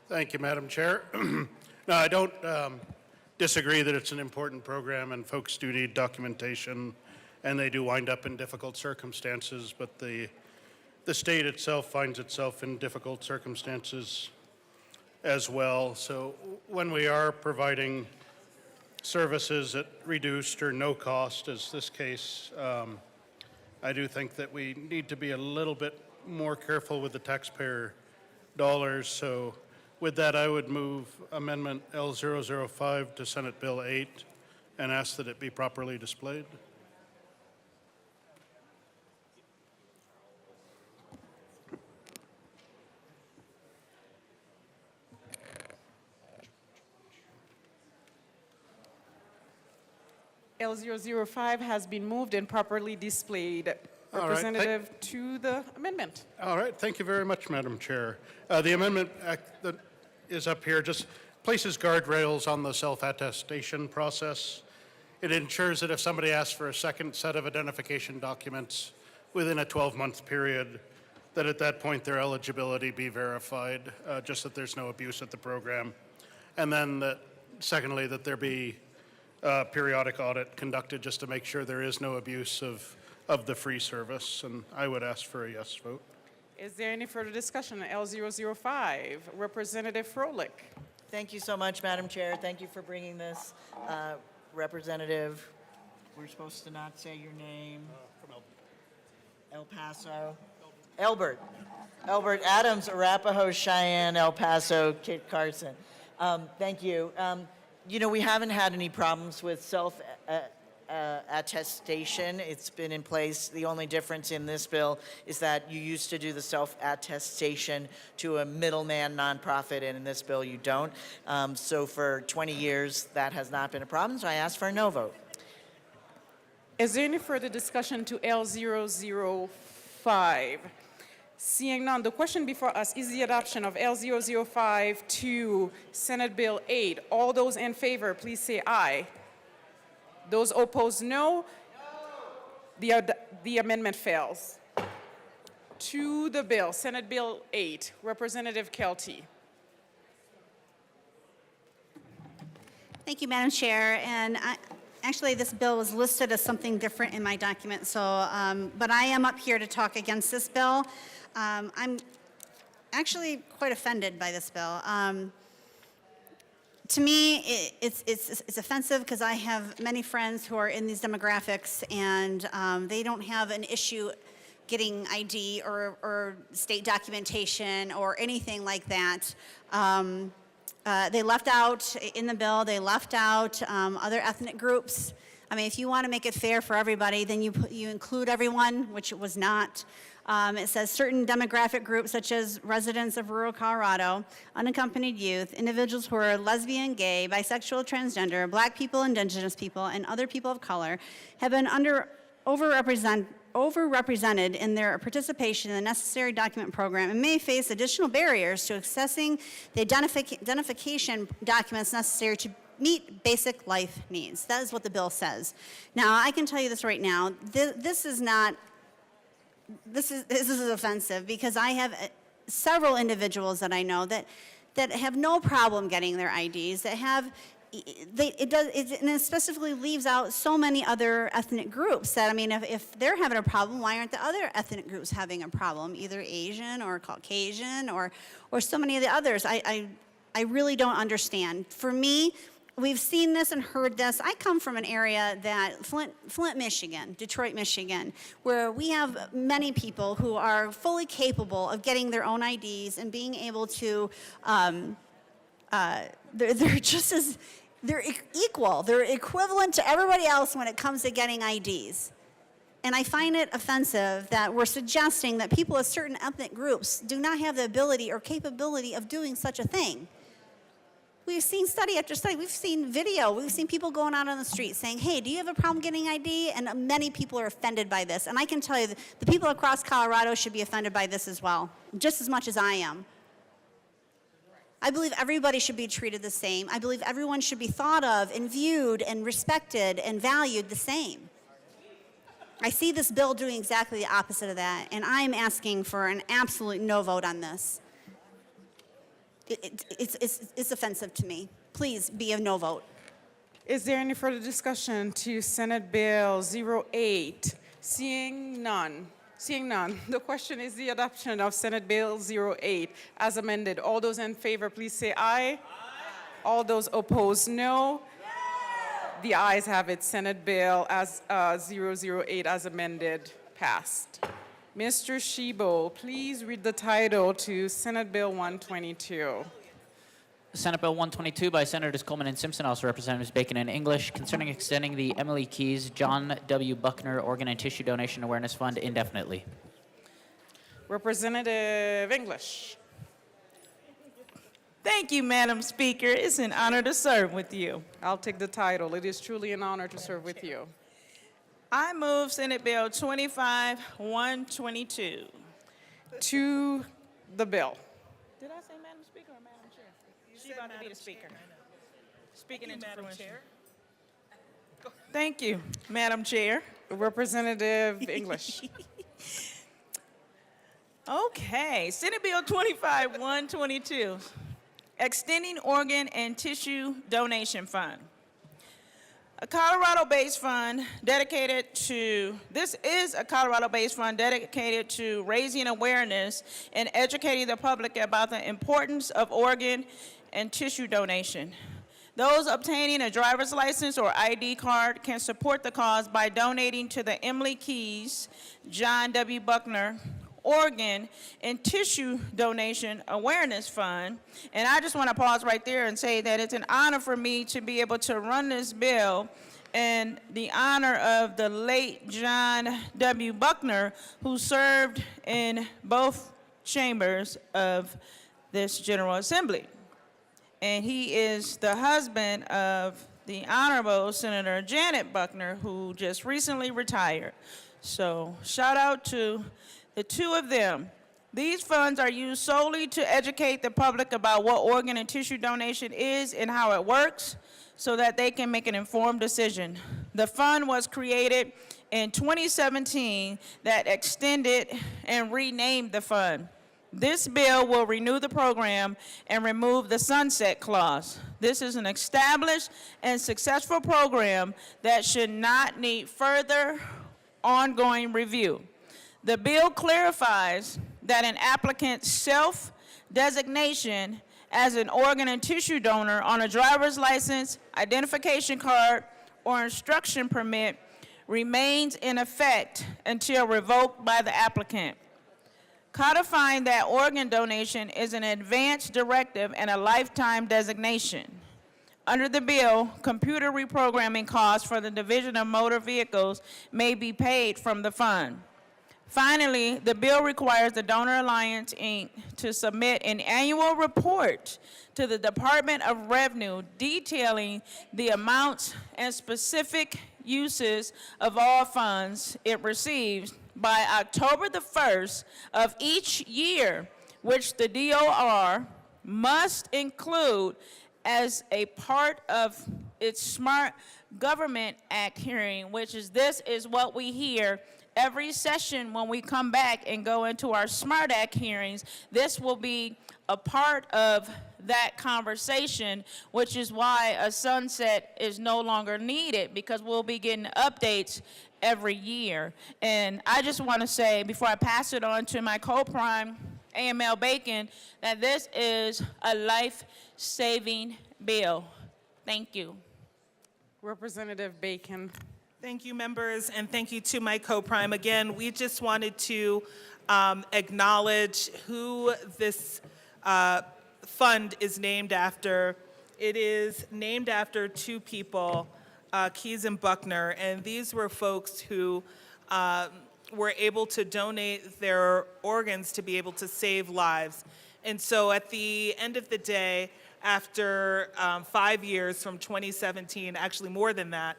Thank you, Madam Chair. No, I don't disagree that it's an important program and folks do need documentation and they do wind up in difficult circumstances, but the state itself finds itself in difficult circumstances as well. So when we are providing services at reduced or no cost, as this case, I do think that we need to be a little bit more careful with the taxpayer dollars. So with that, I would move Amendment L005 to Senate Bill 8 and ask that it be properly displayed. L005 has been moved and properly displayed. All right, Representative to the amendment. All right, thank you very much, Madam Chair. The amendment that is up here just places guardrails on the self-attestation process. It ensures that if somebody asks for a second set of identification documents within a 12-month period, that at that point their eligibility be verified, just that there's no abuse at the program. And then that, secondly, that there be a periodic audit conducted just to make sure there is no abuse of the free service, and I would ask for a yes vote. Is there any further discussion on L005? Representative Froelich. Thank you so much, Madam Chair. Thank you for bringing this. Representative, we're supposed to not say your name. From El Paso. Elbert Adams, Arapahoe, Cheyenne, El Paso, Kit Carson. Thank you. You know, we haven't had any problems with self-attestation. It's been in place. The only difference in this bill is that you used to do the self-attestation to a middleman nonprofit, and in this bill you don't. So for 20 years, that has not been a problem, so I ask for a no vote. Is there any further discussion to L005? Seeing none, the question before us is the adoption of L005 to Senate Bill 8. All those in favor, please say aye. Those opposed, no. The amendment fails. To the bill, Senate Bill 8, Representative Kelty. Thank you, Madam Chair. And actually, this bill was listed as something different in my document, so, but I am up here to talk against this bill. I'm actually quite offended by this bill. To me, it's offensive because I have many friends who are in these demographics, and they don't have an issue getting ID or state documentation or anything like that. They left out in the bill, they left out other ethnic groups. I mean, if you want to make it fair for everybody, then you include everyone, which it was not. It says certain demographic groups such as residents of rural Colorado, unaccompanied youth, individuals who are lesbian, gay, bisexual, transgender, black people, indigenous people, and other people of color have been overrepresented in their participation in the necessary document program and may face additional barriers to accessing the identification documents necessary to meet basic life needs. That is what the bill says. Now, I can tell you this right now, this is not this is offensive because I have several individuals that I know that have no problem getting their IDs, that have, and it specifically leaves out so many other ethnic groups that, I mean, if they're having a problem, why aren't the other ethnic groups having a problem, either Asian or Caucasian or so many of the others? I really don't understand. For me, we've seen this and heard this. I come from an area that, Flint, Michigan, Detroit, Michigan, where we have many people who are fully capable of getting their own IDs and being able to, they're just as, they're equal. They're equivalent to everybody else when it comes to getting IDs. And I find it offensive that we're suggesting that people of certain ethnic groups do not have the ability or capability of doing such a thing. We've seen study after study. We've seen video. We've seen people going out on the street saying, hey, do you have a problem getting ID? And many people are offended by this. And I can tell you that the people across Colorado should be offended by this as well, just as much as I am. I believe everybody should be treated the same. I believe everyone should be thought of and viewed and respected and valued the same. I see this bill doing exactly the opposite of that, and I'm asking for an absolute no vote on this. It's offensive to me. Please be a no vote. Is there any further discussion to Senate Bill 08? Seeing none, the question is the adoption of Senate Bill 08 as amended. All those in favor, please say aye. Aye. All those opposed, no. The ayes have it. Senate Bill as 008 as amended passed. Mr. Shebo, please read the title to Senate Bill 122. Senate Bill 122 by Senators Coleman and Simpson, also Representatives Bacon and English, concerning extending the Emily Keyes John W. Buckner Organ and Tissue Donation Awareness Fund indefinitely. Representative English. Thank you, Madam Speaker. It's an honor to serve with you. I'll take the title. It is truly an honor to serve with you. I move Senate Bill 25-122. To the bill. Did I say Madam Speaker or Madam Chair? She's about to be the Speaker. Speaking into fruition. Thank you, Madam Chair. Representative English. Okay, Senate Bill 25-122, extending organ and tissue donation fund. A Colorado-based fund dedicated to, this is a Colorado-based fund dedicated to raising awareness and educating the public about the importance of organ and tissue donation. Those obtaining a driver's license or ID card can support the cause by donating to the Emily Keyes John W. Buckner Organ and Tissue Donation Awareness Fund. And I just want to pause right there and say that it's an honor for me to be able to run this bill in the honor of the late John W. Buckner, who served in both chambers of this General Assembly. And he is the husband of the Honorable Senator Janet Buckner, who just recently retired. So shout out to the two of them. These funds are used solely to educate the public about what organ and tissue donation is and how it works so that they can make an informed decision. The fund was created in 2017 that extended and renamed the fund. This bill will renew the program and remove the sunset clause. This is an established and successful program that should not need further ongoing review. The bill clarifies that an applicant's self-designation as an organ and tissue donor on a driver's license, identification card, or instruction permit remains in effect until revoked by the applicant. Codifying that organ donation is an advance directive and a lifetime designation. Under the bill, computer reprogramming costs for the Division of Motor Vehicles may be paid from the fund. Finally, the bill requires the Donor Alliance, Inc. to submit an annual report to the Department of Revenue detailing the amounts and specific uses of all funds it receives by October the 1st of each year, which the DOR must include as a part of its Smart Government Act hearing, which is, this is what we hear every session when we come back and go into our SMART Act hearings, this will be a part of that conversation, which is why a sunset is no longer needed, because we'll be getting updates every year. And I just want to say, before I pass it on to my co-prime, AML Bacon, that this is a life-saving bill. Thank you. Representative Bacon. Thank you, members, and thank you to my co-prime. Again, we just wanted to acknowledge who this fund is named after. It is named after two people, Keyes and Buckner, and these were folks who were able to donate their organs to be able to save lives. And so at the end of the day, after 5 years from 2017, actually more than that,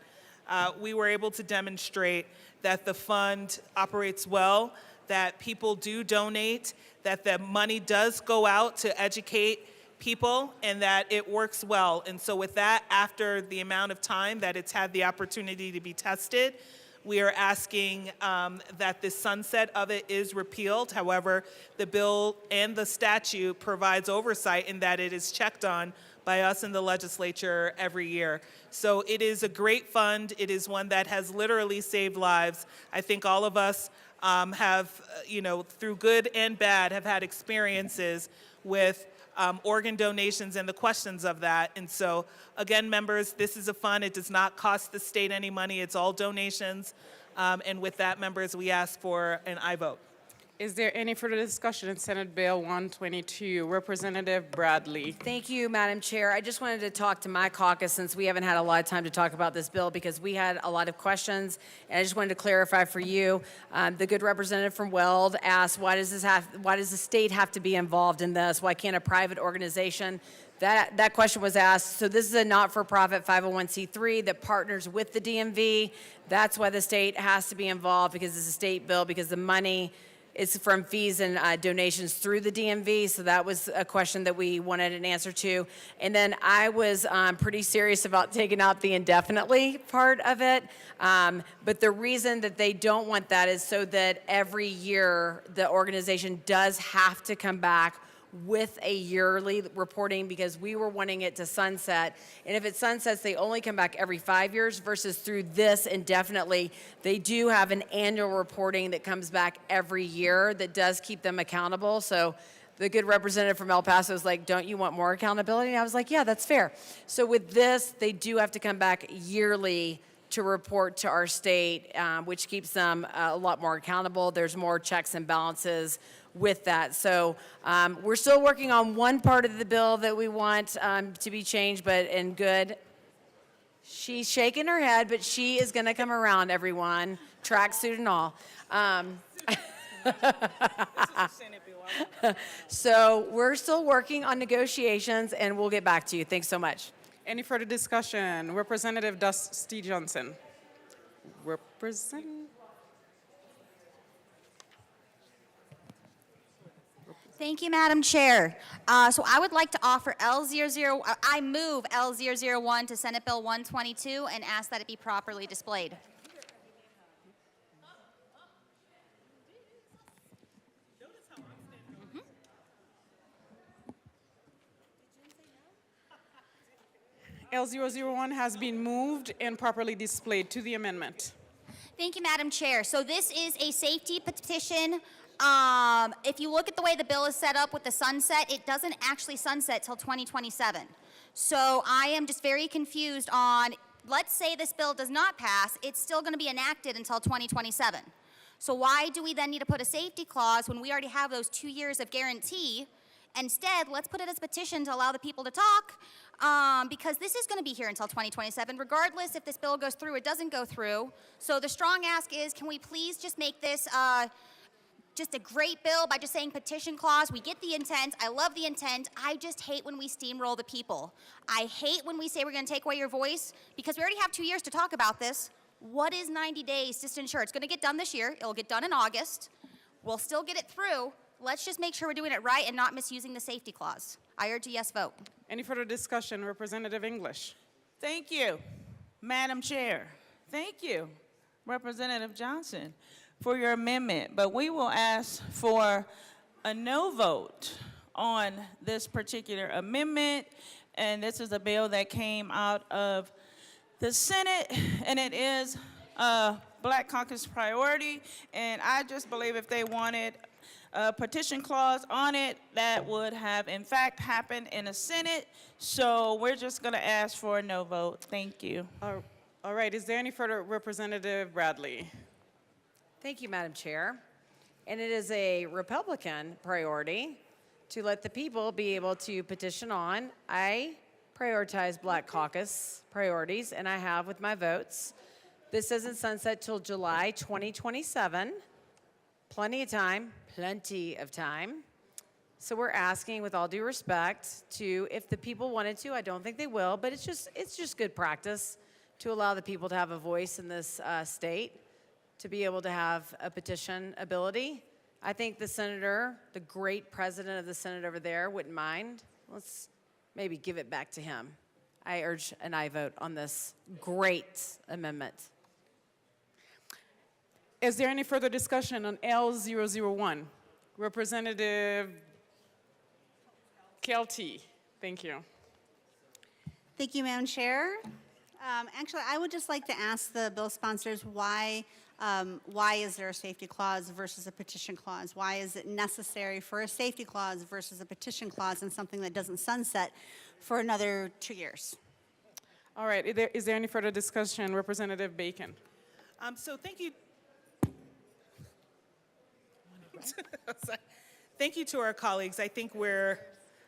we were able to demonstrate that the fund operates well, that people do donate, that the money does go out to educate people, and that it works well. And so with that, after the amount of time that it's had the opportunity to be tested, we are asking that the sunset of it is repealed. However, the bill and the statute provides oversight in that it is checked on by us in the legislature every year. So it is a great fund. It is one that has literally saved lives. I think all of us have, through good and bad, have had experiences with organ donations and the questions of that. And so, again, members, this is a fund. It does not cost the state any money. It's all donations. And with that, members, we ask for an aye vote. Is there any further discussion in Senate Bill 122? Representative Bradley. Thank you, Madam Chair. I just wanted to talk to my caucus, since we haven't had a lot of time to talk about this bill, because we had a lot of questions, and I just wanted to clarify for you. The good representative from Weld asked, why does the state have to be involved in this? Why can't a private organization? That question was asked. So this is a not-for-profit 501c3 that partners with the DMV. That's why the state has to be involved, because it's a state bill, because the money is from fees and donations through the DMV. So that was a question that we wanted an answer to. And then I was pretty serious about taking out the indefinitely part of it. But the reason that they don't want that is so that every year the organization does have to come back with a yearly reporting, because we were wanting it to sunset. And if it sunsets, they only come back every 5 years, versus through this indefinitely, they do have an annual reporting that comes back every year that does keep them accountable. So the good representative from El Paso was like, don't you want more accountability? And I was like, yeah, that's fair. So with this, they do have to come back yearly to report to our state, which keeps them a lot more accountable. There's more checks and balances with that. So we're still working on one part of the bill that we want to be changed, but in good. She's shaking her head, but she is going to come around, everyone, tracksuit and all. So we're still working on negotiations, and we'll get back to you. Thanks so much. Any further discussion? Representative Dusty Johnson. Thank you, Madam Chair. So I would like to offer I move L001 to Senate Bill 122 and ask that it be properly displayed. L001 has been moved and properly displayed to the amendment. Thank you, Madam Chair. So this is a safety petition. If you look at the way the bill is set up with the sunset, it doesn't actually sunset till 2027. So I am just very confused on, let's say this bill does not pass, it's still going to be enacted until 2027. So why do we then need to put a safety clause when we already have those 2 years of guarantee? Instead, let's put it as a petition to allow the people to talk, because this is going to be here until 2027, regardless if this bill goes through or doesn't go through. So the strong ask is, can we please just make this just a great bill by just saying petition clause? We get the intent. I love the intent. I just hate when we steamroll the people. I hate when we say we're going to take away your voice, because we already have 2 years to talk about this. What is 90 days just to ensure? It's going to get done this year. It'll get done in August. We'll still get it through. Let's just make sure we're doing it right and not misusing the safety clause. I urge a yes vote. Any further discussion? Representative English. Thank you, Madam Chair. Thank you, Representative Johnson, for your amendment, but we will ask for a no vote on this particular amendment. And this is a bill that came out of the Senate, and it is a Black Caucus priority. And I just believe if they wanted a petition clause on it, that would have in fact happened in the Senate. So we're just going to ask for a no vote. Thank you. All right, is there any further? Representative Bradley. Thank you, Madam Chair. And it is a Republican priority to let the people be able to petition on. I prioritize Black Caucus priorities, and I have with my votes. This doesn't sunset till July 2027. Plenty of time. So we're asking, with all due respect, to, if the people wanted to, I don't think they will, but it's just good practice to allow the people to have a voice in this state, to be able to have a petition ability. I think the senator, the great president of the Senate over there, wouldn't mind. Let's maybe give it back to him. I urge an aye vote on this great amendment. Is there any further discussion on L001? Representative Kelty, thank you. Thank you, Madam Chair. Actually, I would just like to ask the bill sponsors why is there a safety clause versus a petition clause? Why is it necessary for a safety clause versus a petition clause and something that doesn't sunset for another 2 years? All right, is there any further discussion? Representative Bacon. So thank you. Thank you to our colleagues. I think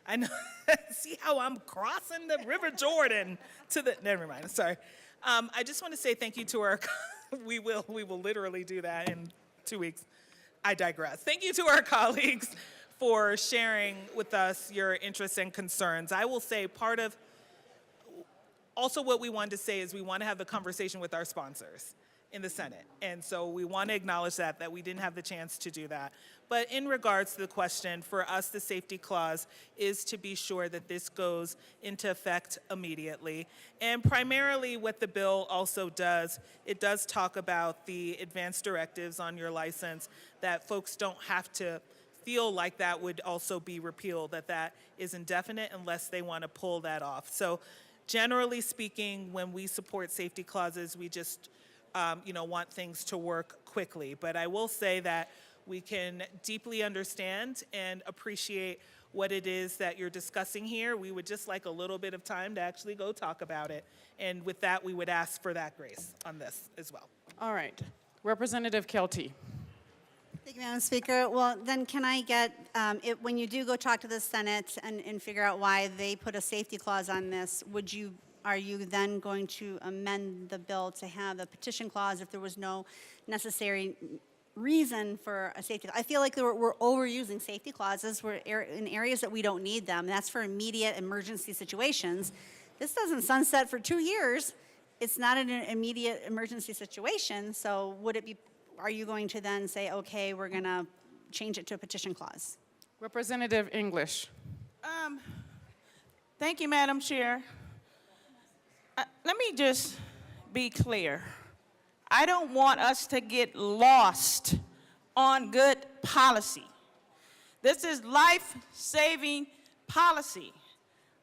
I know, see how I'm crossing the River Jordan to the, never mind, sorry. I just want to say thank you to our, we will literally do that in 2 weeks. I digress. Thank you to our colleagues for sharing with us your interests and concerns. I will say part of, also what we wanted to say is we want to have the conversation with our sponsors in the Senate. And so we want to acknowledge that we didn't have the chance to do that. But in regards to the question, for us, the safety clause is to be sure that this goes into effect immediately. And primarily what the bill also does, it does talk about the advanced directives on your license, that folks don't have to feel like that would also be repealed, that is indefinite unless they want to pull that off. So generally speaking, when we support safety clauses, we just want things to work quickly. But I will say that we can deeply understand and appreciate what it is that you're discussing here. We would just like a little bit of time to actually go talk about it. And with that, we would ask for that grace on this as well. All right, Representative Kelty. Thank you, Madam Speaker. Well, then can I get, when you do go talk to the Senate and figure out why they put a safety clause on this, are you then going to amend the bill to have a petition clause if there was no necessary reason for a safety? I feel like we're overusing safety clauses. We're in areas that we don't need them. That's for immediate emergency situations. This doesn't sunset for 2 years. It's not an immediate emergency situation. So are you going to then say, okay, we're going to change it to a petition clause? Representative English. Thank you, Madam Chair. Let me just be clear. I don't want us to get lost on good policy. This is life-saving policy.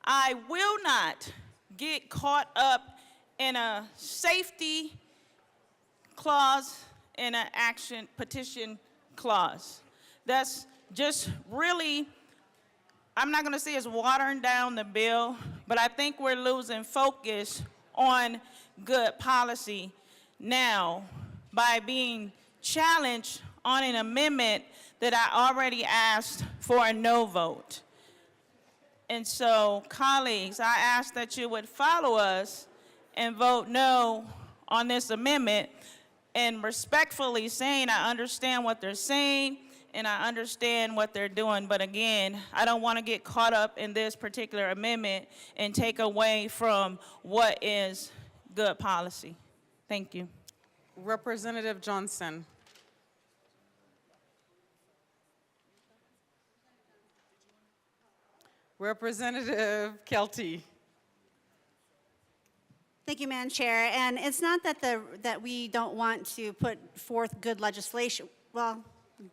I will not get caught up in a safety clause and an action petition clause. That's just really, I'm not going to say it's watering down the bill, but I think we're losing focus on good policy now by being challenged on an amendment that I already asked for a no vote. And so, colleagues, I ask that you would follow us and vote no on this amendment, and respectfully saying I understand what they're saying and I understand what they're doing, but again, I don't want to get caught up in this particular amendment and take away from what is good policy. Thank you. Representative Johnson. Representative Kelty. Thank you, Madam Chair. And it's not that that we don't want to put forth good legislation, well,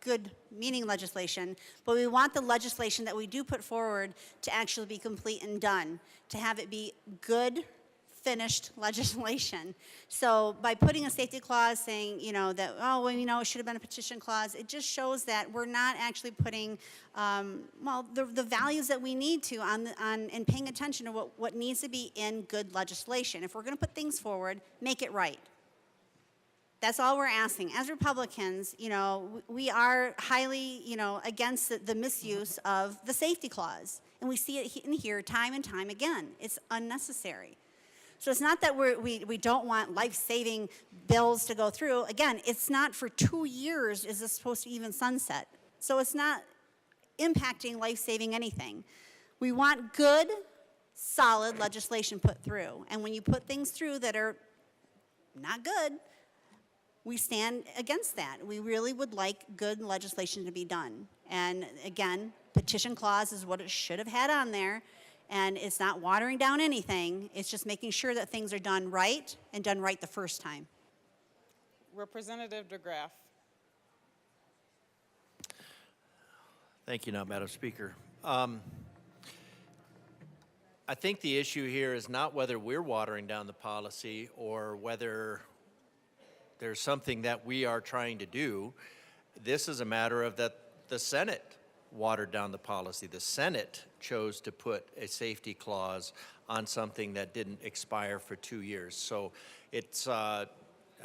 good meaning legislation, but we want the legislation that we do put forward to actually be complete and done, to have it be good, finished legislation. So by putting a safety clause saying, that, oh, well, it should have been a petition clause, it just shows that we're not actually putting, the values that we need to on and paying attention to what needs to be in good legislation. If we're going to put things forward, make it right. That's all we're asking. As Republicans, we are highly, against the misuse of the safety clause. And we see it in here time and time again. It's unnecessary. So it's not that we don't want life-saving bills to go through. Again, it's not for 2 years is this supposed to even sunset. So it's not impacting life-saving anything. We want good, solid legislation put through. And when you put things through that are not good, we stand against that. We really would like good legislation to be done. And again, petition clause is what it should have had on there. And it's not watering down anything. It's just making sure that things are done right and done right the first time. Representative DeGraff. Thank you, Madam Speaker. I think the issue here is not whether we're watering down the policy or whether there's something that we are trying to do. This is a matter of that the Senate watered down the policy. The Senate chose to put a safety clause on something that didn't expire for 2 years. So it's, I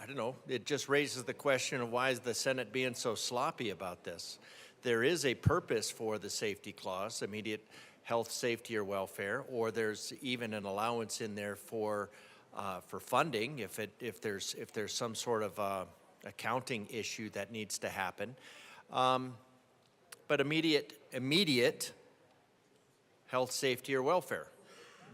don't know, it just raises the question of why is the Senate being so sloppy about this? There is a purpose for the safety clause, immediate health, safety, or welfare, or there's even an allowance in there for funding if there's some sort of accounting issue that needs to happen. But immediate health, safety, or welfare.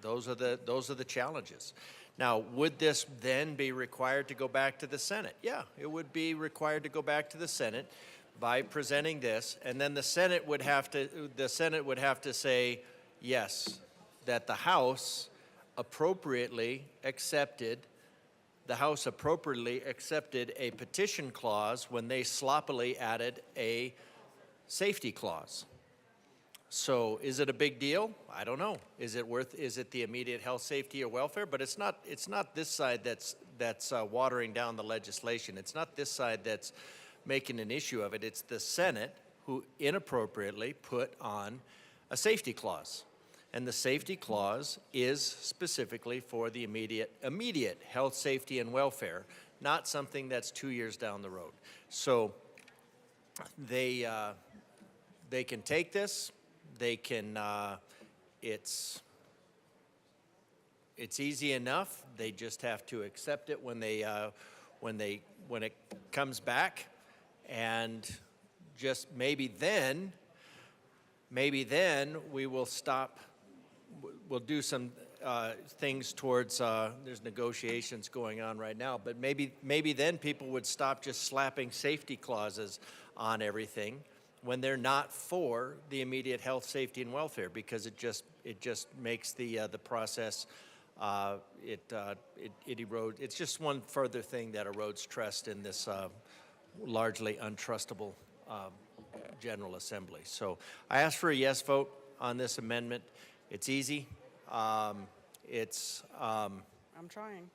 Those are the challenges. Now, would this then be required to go back to the Senate? Yeah, it would be required to go back to the Senate by presenting this, and then the Senate would have to say yes, that the House appropriately accepted a petition clause when they sloppily added a safety clause. So is it a big deal? I don't know. Is it the immediate health, safety, or welfare? But it's not this side that's watering down the legislation. It's not this side that's making an issue of it. It's the Senate who inappropriately put on a safety clause. And the safety clause is specifically for the immediate health, safety, and welfare, not something that's 2 years down the road. So they can take this. They can. It's easy enough. They just have to accept it when it comes back, and just maybe then we will stop. We'll do some things towards. There's negotiations going on right now, but maybe then people would stop just slapping safety clauses on everything when they're not for the immediate health, safety, and welfare, because it just makes the process it erodes. It's just one further thing that erodes trust in this largely untrustable General Assembly. So I ask for a yes vote on this amendment. It's easy. I'm trying.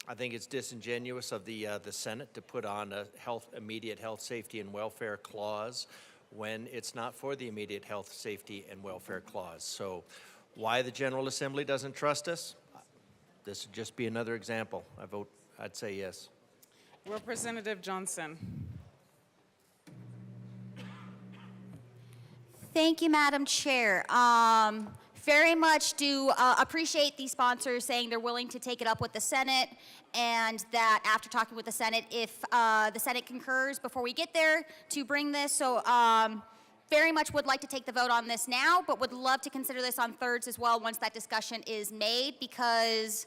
I think it's disingenuous of the Senate to put on a immediate health, safety, and welfare clause when it's not for the immediate health, safety, and welfare clause. So why the General Assembly doesn't trust us? This would just be another example. I'd say yes. Representative Johnson. Thank you, Madam Chair. Very much do appreciate these sponsors saying they're willing to take it up with the Senate, and that after talking with the Senate, if the Senate concurs before we get there, to bring this. So very much would like to take the vote on this now, but would love to consider this on thirds as well once that discussion is made, because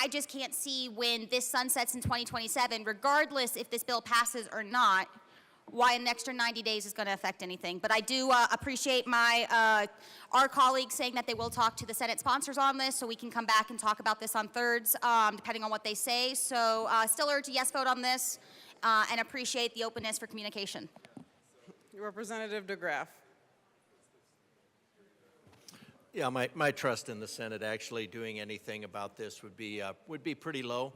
I just can't see when this sunsets in 2027, regardless if this bill passes or not, why an extra 90 days is going to affect anything. But I do appreciate our colleagues saying that they will talk to the Senate sponsors on this, so we can come back and talk about this on thirds, depending on what they say. So still urge a yes vote on this, and appreciate the openness for communication. Representative DeGraff. Yeah, my trust in the Senate actually doing anything about this would be pretty low.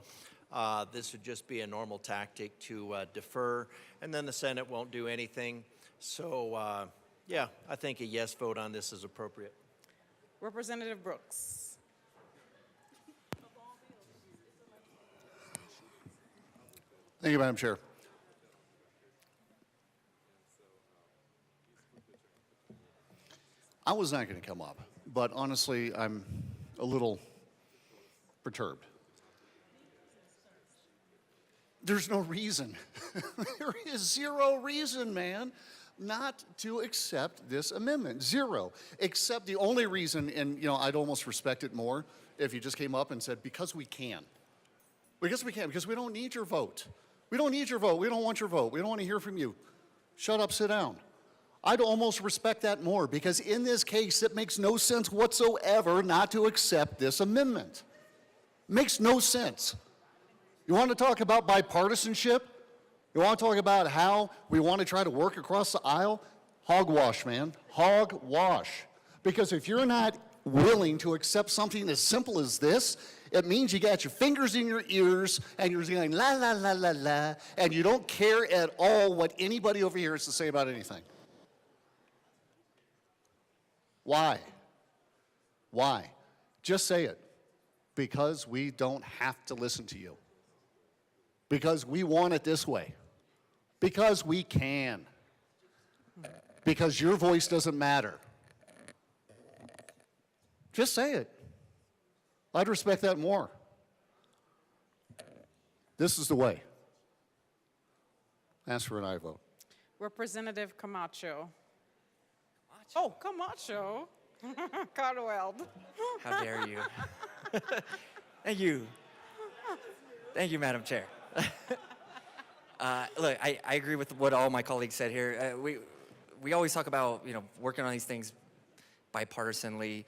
This would just be a normal tactic to defer, and then the Senate won't do anything. So, yeah, I think a yes vote on this is appropriate. Representative Brooks. Thank you, Madam Chair. I was not going to come up, but honestly, I'm a little perturbed. There's no reason. There is zero reason, man, not to accept this amendment. Zero. Except the only reason, and I'd almost respect it more if you just came up and said, because we can. Because we can, because we don't need your vote. We don't need your vote. We don't want your vote. We don't want to hear from you. Shut up, sit down. I'd almost respect that more, because in this case, it makes no sense whatsoever not to accept this amendment. Makes no sense. You want to talk about bipartisanship? You want to talk about how we want to try to work across the aisle? Hogwash, man. Hogwash. Because if you're not willing to accept something as simple as this, it means you got your fingers in your ears and you're going la, la, la, la, la, and you don't care at all what anybody over here has to say about anything. Why? Why? Just say it. Because we don't have to listen to you. Because we want it this way. Because we can. Because your voice doesn't matter. Just say it. I'd respect that more. This is the way. Ask for an aye vote. Representative Camacho. Oh, Camacho. Cardwell. How dare you? Thank you. Thank you, Madam Chair. Look, I agree with what all my colleagues said here. We always talk about working on these things bipartisanly.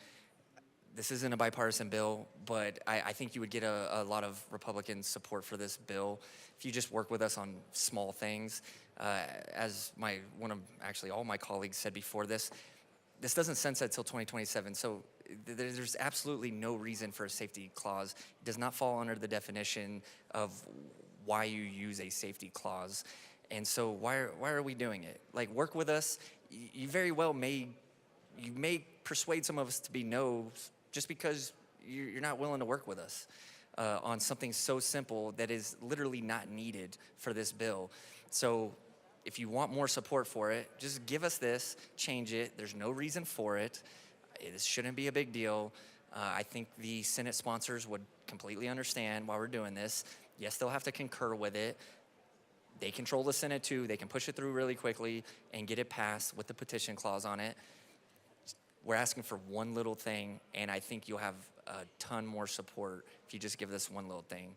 This isn't a bipartisan bill, but I think you would get a lot of Republican support for this bill if you just work with us on small things. As actually all my colleagues said before this doesn't sunset till 2027, so there's absolutely no reason for a safety clause. It does not fall under the definition of why you use a safety clause. And so why are we doing it? Like, work with us. You very well may persuade some of us to be no's just because you're not willing to work with us on something so simple that is literally not needed for this bill. So if you want more support for it, just give us this, change it. There's no reason for it. This shouldn't be a big deal. I think the Senate sponsors would completely understand why we're doing this. Yes, they'll have to concur with it. They control the Senate too. They can push it through really quickly and get it passed with the petition clause on it. We're asking for one little thing, and I think you'll have a ton more support if you just give this one little thing.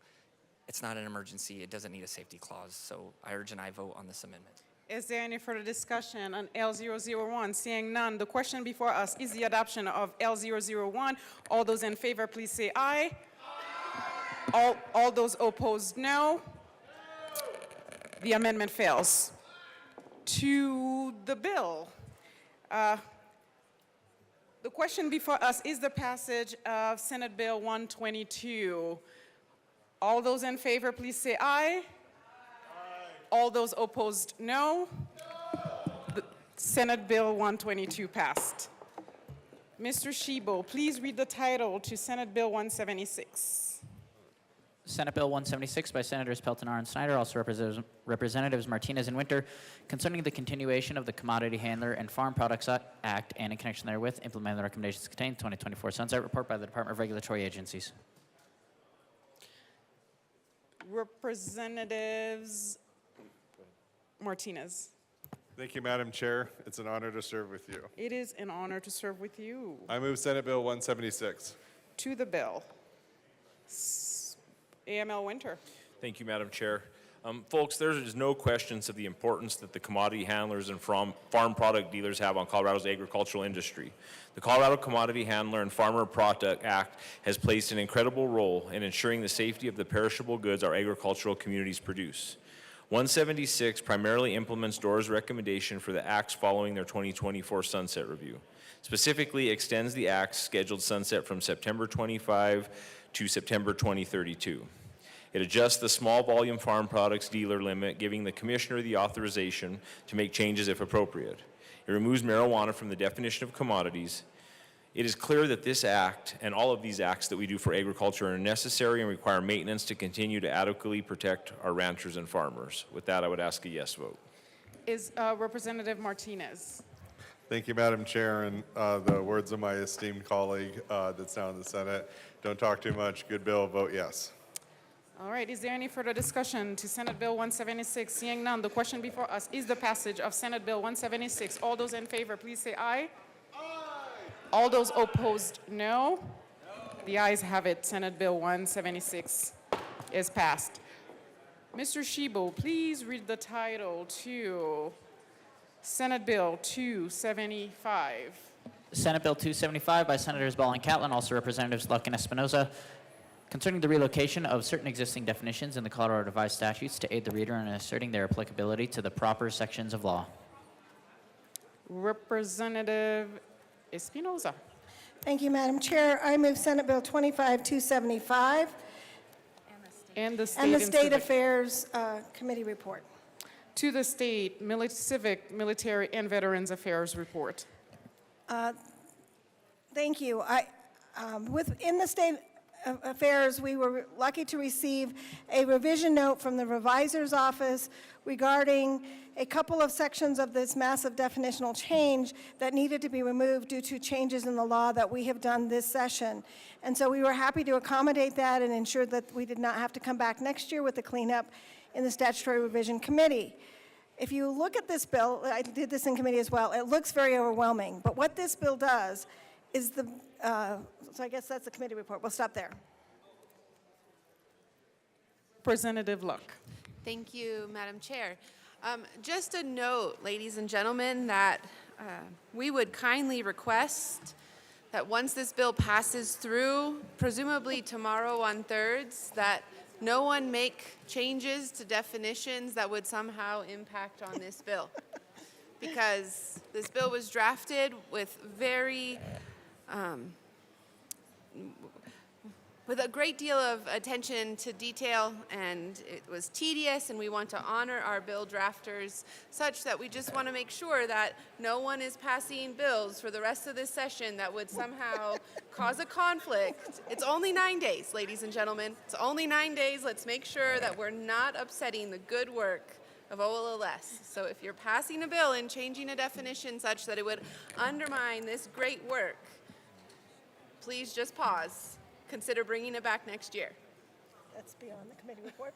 It's not an emergency. It doesn't need a safety clause, so I urge an aye vote on this amendment. Is there any further discussion on L001? Seeing none, the question before us is the adoption of L001. All those in favor, please say aye. Aye. All those opposed, no. The amendment fails. To the bill. The question before us is the passage of Senate Bill 122. All those in favor, please say aye. Aye. All those opposed, no. The Senate Bill 122 passed. Mr. Shibo, please read the title to Senate Bill 176. Senate Bill 176 by Senators Peltonar and Snyder, also Representatives Martinez and Winter, concerning the continuation of the Commodity Handler and Farm Products Act and in connection therewith, implementing the recommendations contained in the 2024 Sunset Report by the Department of Regulatory Agencies. Representatives Martinez. Thank you, Madam Chair. It's an honor to serve with you. It is an honor to serve with you. I move Senate Bill 176. To the bill. AML Winter. Thank you, Madam Chair. Folks, there is no questions of the importance that the commodity handlers and farm product dealers have on Colorado's agricultural industry. The Colorado Commodity Handler and Farmer Product Act has played an incredible role in ensuring the safety of the perishable goods our agricultural communities produce. 176 primarily implements DORA's recommendation for the Act's following their 2024 sunset review. Specifically, extends the Act's scheduled sunset from September 25 to September 2032. It adjusts the small volume farm products dealer limit, giving the commissioner the authorization to make changes if appropriate. It removes marijuana from the definition of commodities. It is clear that this act and all of these acts that we do for agriculture are necessary and require maintenance to continue to adequately protect our ranchers and farmers. With that, I would ask a yes vote. Is Representative Martinez? Thank you, Madam Chair, and the words of my esteemed colleague that's now in the Senate, don't talk too much, good bill, vote yes. All right, is there any further discussion to Senate Bill 176? Seeing none, the question before us is the passage of Senate Bill 176. All those in favor, please say aye. All those opposed, no. The ayes have it. Senate Bill 176 is passed. Mr. Shebo, please read the title to Senate Bill 275. Senate Bill 275 by Senators Ball and Catlin, also Representatives Luck and Espinoza, concerning the relocation of certain existing definitions in the Colorado Revised Statutes to aid the reader in asserting their applicability to the proper sections of law. Representative Espinoza. Thank you, Madam Chair. I move Senate Bill 25275 And the State, and the and State Civic- Affairs Committee report. To the State, Civic, Military, and Veterans Affairs report. Thank you. In the State Affairs, we were lucky to receive a revision note from the Revisor's Office regarding a couple of sections of this massive definitional change that needed to be removed due to changes in the law that we have done this session. And so we were happy to accommodate that and ensure that we did not have to come back next year with the cleanup in the Statutory Revision Committee. If you look at this bill, I did this in committee as well, it looks very overwhelming. But what this bill does is so I guess that's the committee report. We'll stop there. Representative Luck. Thank you, Madam Chair. Just a note, ladies and gentlemen, that we would kindly request that once this bill passes through, presumably tomorrow on thirds, that no one make changes to definitions that would somehow impact on this bill. Because this bill was drafted with with a great deal of attention to detail, and it was tedious, and we want to honor our bill drafters such that we just want to make sure that no one is passing bills for the rest of this session that would somehow cause a conflict. It's only 9 days, ladies and gentlemen. It's only 9 days. Let's make sure that we're not upsetting the good work of OLLS. So if you're passing a bill and changing a definition such that it would undermine this great work, please just pause. Consider bringing it back next year. That's beyond the committee report.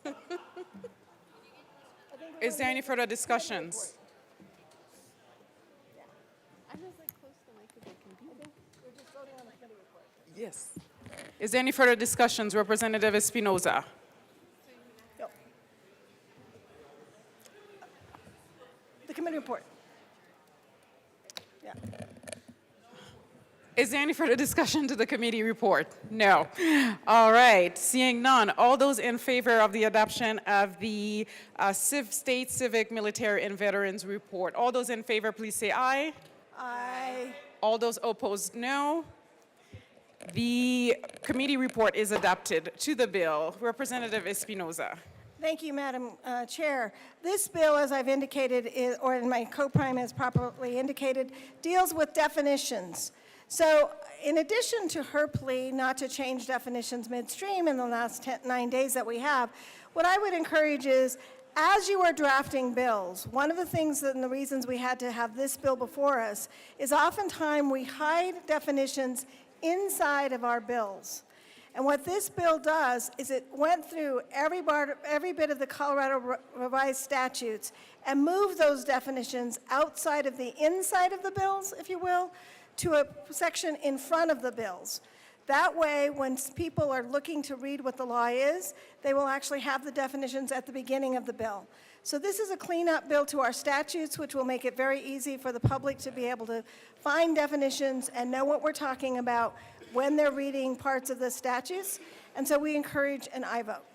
Is there any further discussions? Yes. Is there any further discussions? Representative Espinoza. The committee report. Yeah. Is there any further discussion to the committee report? No. All right. Seeing none, all those in favor of the adoption of the State Civic, Military, and Veterans report, all those in favor, please say aye. Aye. All those opposed, no. The committee report is adopted. To the bill, Representative Espinoza. Thank you, Madam Chair. This bill, as I've indicated, or my co-prime has properly indicated, deals with definitions. So in addition to her plea not to change definitions midstream in the last 9 days that we have, what I would encourage is, as you are drafting bills, one of the things and the reasons we had to have this bill before us is oftentimes we hide definitions inside of our bills. And what this bill does is it went through every bit of the Colorado Revised Statutes and moved those definitions outside of the inside of the bills, if you will, to a section in front of the bills. That way, when people are looking to read what the law is, they will actually have the definitions at the beginning of the bill. So this is a cleanup bill to our statutes, which will make it very easy for the public to be able to find definitions and know what we're talking about when they're reading parts of the statutes. And so we encourage an aye vote.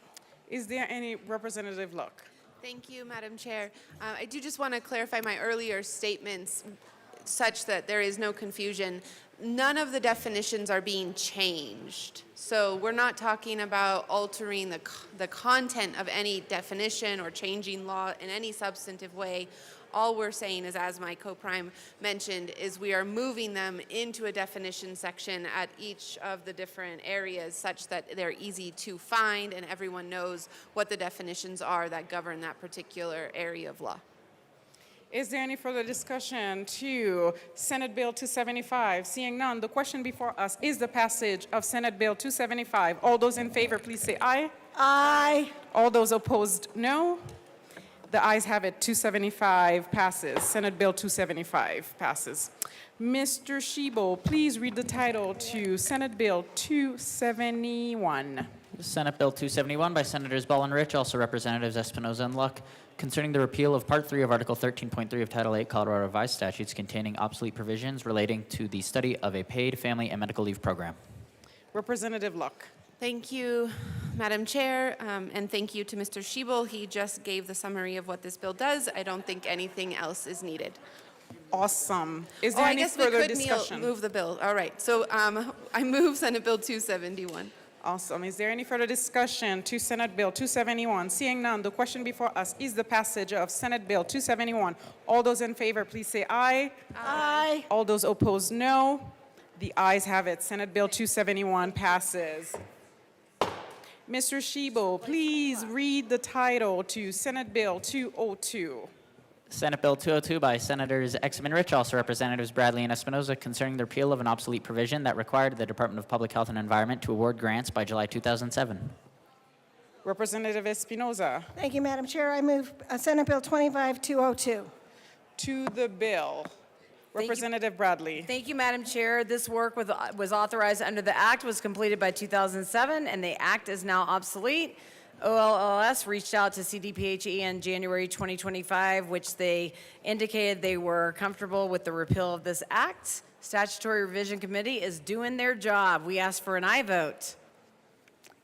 Is there any Representative Luck? Thank you, Madam Chair. I do just want to clarify my earlier statements such that there is no confusion. None of the definitions are being changed. So we're not talking about altering the content of any definition or changing law in any substantive way. All we're saying is, as my co-prime mentioned, is we are moving them into a definition section at each of the different areas such that they're easy to find and everyone knows what the definitions are that govern that particular area of law. Is there any further discussion to Senate Bill 275? Seeing none, the question before us is the passage of Senate Bill 275. All those in favor, please say aye. Aye. All those opposed, no. The ayes have it. 275 passes. Senate Bill 275 passes. Mr. Shebo, please read the title to Senate Bill 271. Senate Bill 271 by Senators Ball and Rich, also Representatives Espinoza and Luck, concerning the repeal of Part 3 of Article 13.3 of Title 8 Colorado Revised Statutes containing obsolete provisions relating to the study of a paid family and medical leave program. Representative Luck. Thank you, Madam Chair, and thank you to Mr. Schiebel. He just gave the summary of what this bill does. I don't think anything else is needed. Awesome. Is there I any guess further we could discussion? move the bill. All right, so I move Senate Bill 271. Awesome. Is there any further discussion to Senate Bill 271? Seeing none, the question before us is the passage of Senate Bill 271. All those in favor, please say aye. Aye. All those opposed, no. The ayes have it. Senate Bill 271 passes. Mr. Shebo, please read the title to Senate Bill 202. Senate Bill 202 by Senators Exum and Rich, also Representatives Bradley and Espinoza, concerning the repeal of an obsolete provision that required the Department of Public Health and Environment to award grants by July 2007. Representative Espinoza. Thank you, Madam Chair. I move Senate Bill 25202. To the bill. Representative Bradley. Thank you, Madam Chair. This work was authorized under the Act, was completed by 2007, and the Act is now obsolete. OLLS reached out to CDPHE in January 2025, which they indicated they were comfortable with the repeal of this Act. Statutory Revision Committee is doing their job. We ask for an aye vote.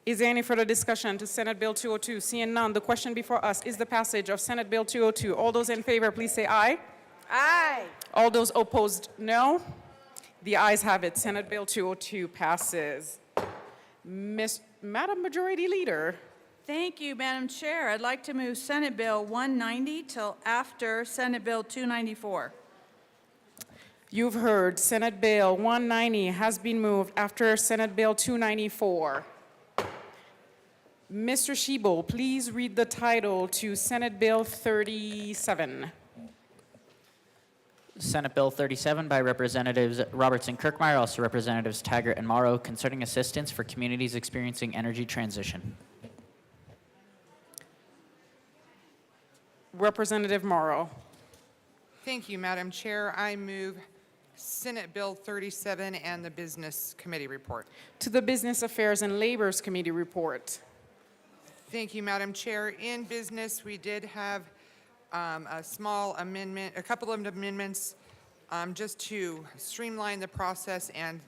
Is there any further discussion to Senate Bill 202? Seeing none, the question before us is the passage of Senate Bill 202. All those in favor, please say aye. Aye. All those opposed, no. The ayes have it. Senate Bill 202 passes. Madam Majority Leader. Thank you, Madam Chair. I'd like to move Senate Bill 190 till after Senate Bill 294. You've heard Senate Bill 190 has been moved after Senate Bill 294. Mr. Shebo, please read the title to Senate Bill 37. Senate Bill 37 by Representatives Robertson Kirkmeyer, also Representatives Taggart and Morrow, concerning assistance for communities experiencing energy transition. Representative Morrow. Thank you, Madam Chair. I move Senate Bill 37 and the Business Committee report. To the Business Affairs and Labors Committee report. Thank you, Madam Chair. In business, we did have a small amendment, a couple of amendments just to streamline the process and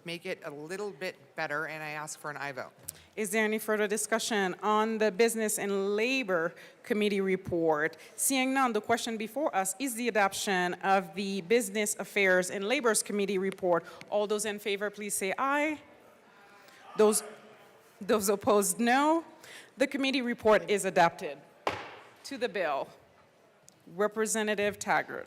make it a little bit better, and I ask for an aye vote. Is there any further discussion on the Business and Labor Committee report? Seeing none, the question before us is the adoption of the Business Affairs and Labors Committee report. All those in favor, please say aye. Those opposed, no. The committee report is adopted. To the bill, Representative Taggart.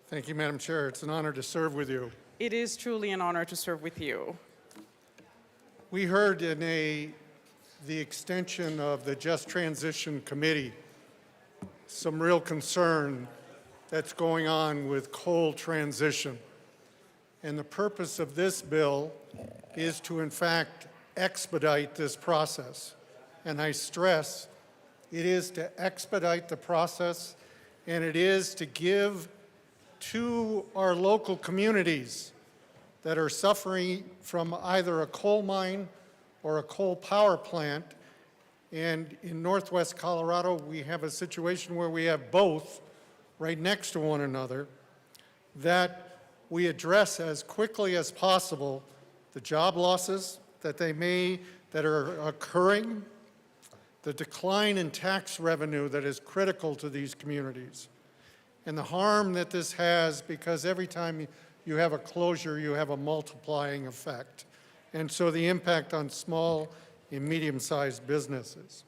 Thank you, Madam Chair. It's an honor to serve with you. It is truly an honor to serve with you. We heard in the extension of the Just Transition Committee some real concern that's going on with coal transition. And the purpose of this bill is to, in fact, expedite this process. And I stress, it is to expedite the process, and it is to give to our local communities that are suffering from either a coal mine or a coal power plant. And in Northwest Colorado, we have a situation where we have both right next to one another, that we address as quickly as possible the job losses that are occurring, the decline in tax revenue that is critical to these communities, and the harm that this has, because every time you have a closure, you have a multiplying effect. And so the impact on small and medium-sized businesses.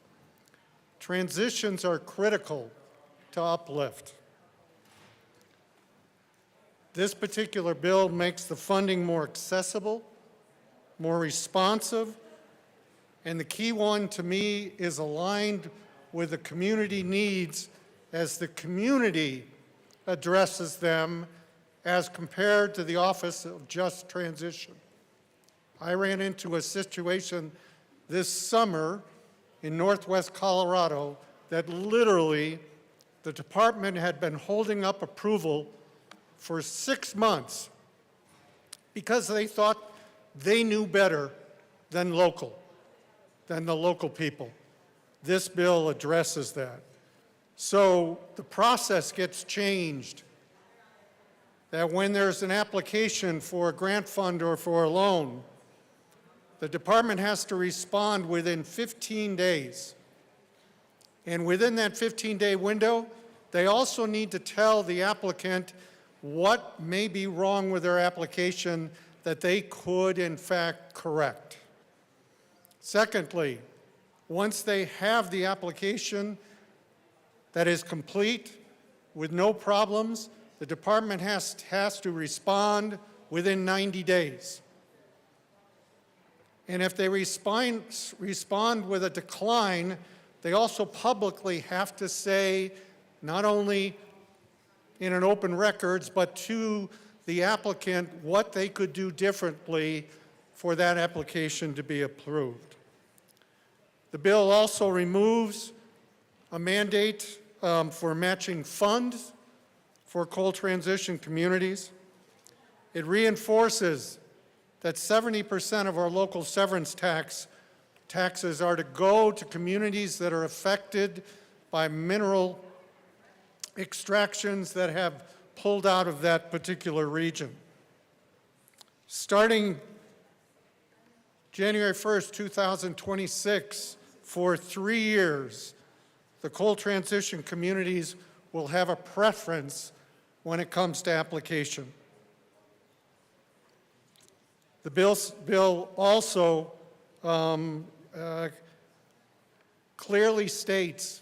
Transitions are critical to uplift. This particular bill makes the funding more accessible, more responsive, and the key one to me is aligned with the community needs as the community addresses them as compared to the Office of Just Transition. I ran into a situation this summer in Northwest Colorado that literally the department had been holding up approval for 6 months because they thought they knew better than the local people. This bill addresses that. So the process gets changed, that when there's an application for a grant fund or for a loan, the department has to respond within 15 days. And within that 15-day window, they also need to tell the applicant what may be wrong with their application that they could, in fact, correct. Secondly, once they have the application that is complete with no problems, the department has to respond within 90 days. And if they respond with a decline, they also publicly have to say, not only in an open records, but to the applicant what they could do differently for that application to be approved. The bill also removes a mandate for matching funds for coal transition communities. It reinforces that 70% of our local severance taxes are to go to communities that are affected by mineral extractions that have pulled out of that particular region. Starting January 1st, 2026, for 3 years, the coal transition communities will have a preference when it comes to application. The bill also clearly states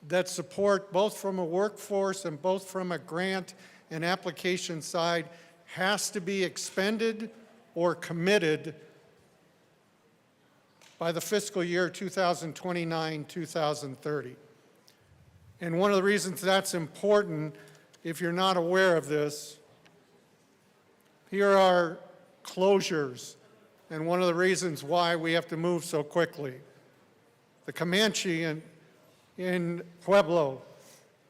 that support, both from a workforce and both from a grant and application side, has to be expended or committed by the fiscal year 2029-2030. And one of the reasons that's important, if you're not aware of this, here are closures, and one of the reasons why we have to move so quickly. The Comanche in Pueblo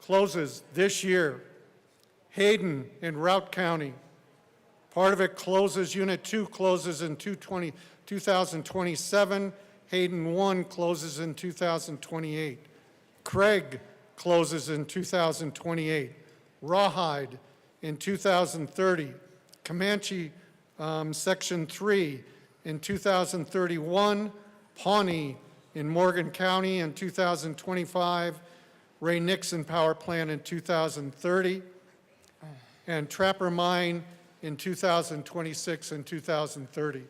closes this year. Hayden in Routt County, part of it closes, Unit 2 closes in 2027. Hayden 1 closes in 2028. Craig closes in 2028. Rawhide in 2030. Comanche Section 3 in 2031. Pawnee in Morgan County in 2025. Ray Nixon Power Plant in 2030. And Trapper Mine in 2026 and 2030.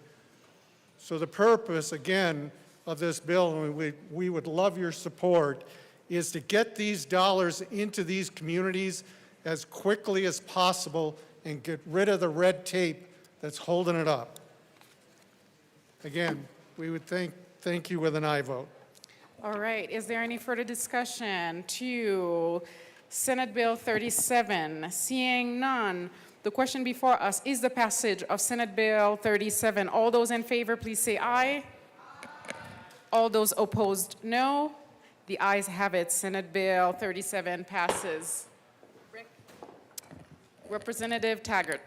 So the purpose, again, of this bill, and we would love your support, is to get these dollars into these communities as quickly as possible and get rid of the red tape that's holding it up. Again, we would thank you with an aye vote. All right, is there any further discussion to Senate Bill 37? Seeing none, the question before us is the passage of Senate Bill 37. All those in favor, please say aye. All those opposed, no. The ayes have it. Senate Bill 37 passes. Representative Taggart.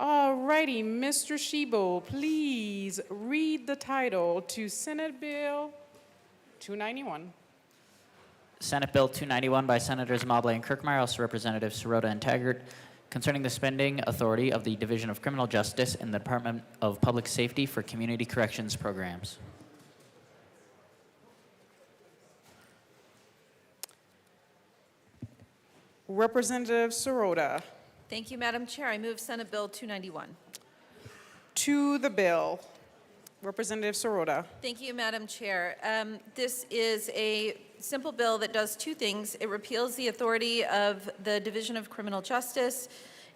All righty, Mr. Shebo, please read the title to Senate Bill 291. Senate Bill 291 by Senators Mobley and Kirkmeyer, also Representatives Sirota and Taggart, concerning the spending authority of the Division of Criminal Justice in the Department of Public Safety for community corrections programs. Representative Sirota. Thank you, Madam Chair. I move Senate Bill 291. To the bill. Representative Sirota. Thank you, Madam Chair. This is a simple bill that does two things. It repeals the authority of the Division of Criminal Justice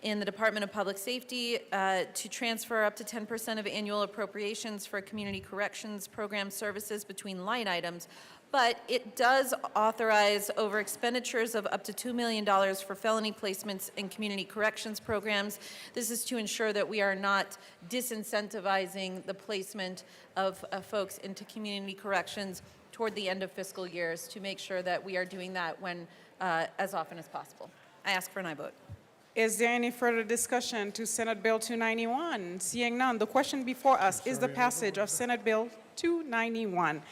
in the Department of Public Safety to transfer up to 10% of annual appropriations for community corrections program services between line items. But it does authorize over expenditures of up to $2 million for felony placements in community corrections programs. This is to ensure that we are not disincentivizing the placement of folks into community corrections toward the end of fiscal years, to make sure that we are doing that when as often as possible. I ask for an aye vote. Is there any further discussion to Senate Bill 291? Seeing none, the question before us is the passage of Senate Bill 291.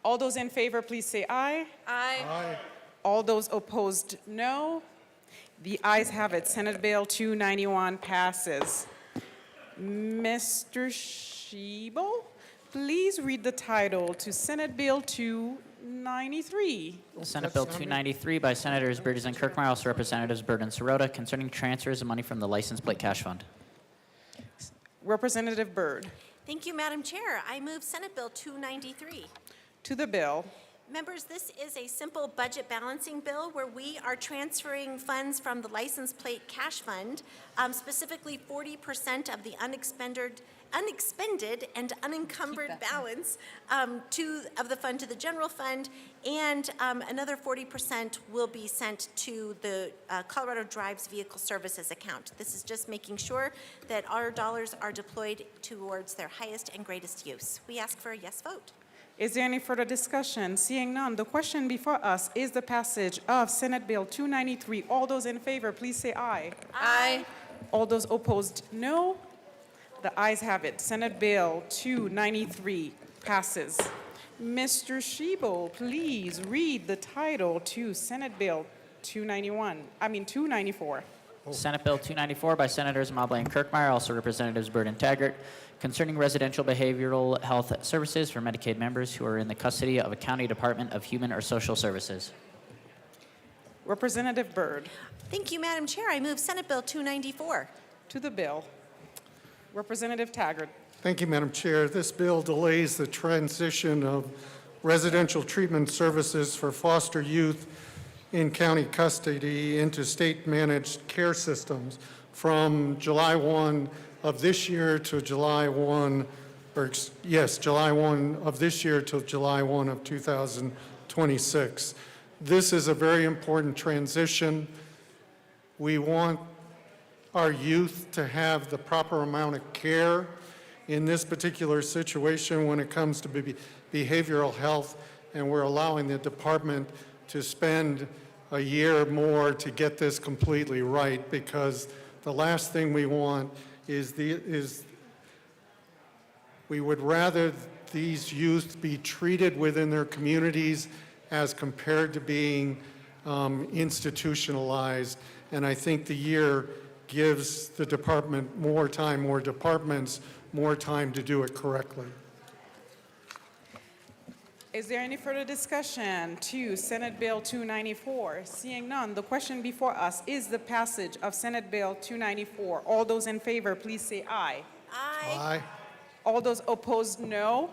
All those in favor, please say aye. Aye. Aye. All those opposed, no. The ayes have it. Senate Bill 291 passes. Mr. Shebo, please read the title to Senate Bill 293. Senate Bill 293 by Senators Bridges and Kirkmeyer, also Representatives Byrd and Sirota, concerning transfers of money from the License Plate Cash Fund. Representative Byrd. Thank you, Madam Chair. I move Senate Bill 293. To the bill. Members, this is a simple budget balancing bill where we are transferring funds from the License Plate Cash Fund, specifically 40% of the unexpended and unencumbered balance of the fund to the general fund, and another 40% will be sent to the Colorado Drives Vehicle Services account. This is just making sure that our dollars are deployed towards their highest and greatest use. We ask for a yes vote. Is there any further discussion? Seeing none, the question before us is the passage of Senate Bill 293. All those in favor, please say aye. Aye. All those opposed, no. The ayes have it. Senate Bill 293 passes. Mr. Shebo, please read the title to Senate Bill 294. Senate Bill 294 by Senators Mobley and Kirkmeyer, also Representatives Byrd and Taggart, concerning residential behavioral health services for Medicaid members who are in the custody of a county department of human or social services. Representative Byrd. Thank you, Madam Chair. I move Senate Bill 294. To the bill. Representative Taggart. Thank you, Madam Chair. This bill delays the transition of residential treatment services for foster youth in county custody into state-managed care systems from July 1 of this year to July 1 of this year to July 1 of 2026. This is a very important transition. We want our youth to have the proper amount of care in this particular situation when it comes to behavioral health, and we're allowing the department to spend a year more to get this completely right, because the last thing we want is we would rather these youth be treated within their communities as compared to being institutionalized. And I think the year gives the department more time, more departments more time to do it correctly. Is there any further discussion to Senate Bill 294? Seeing none, the question before us is the passage of Senate Bill 294. All those in favor, please say aye. Aye. Aye. All those opposed, no.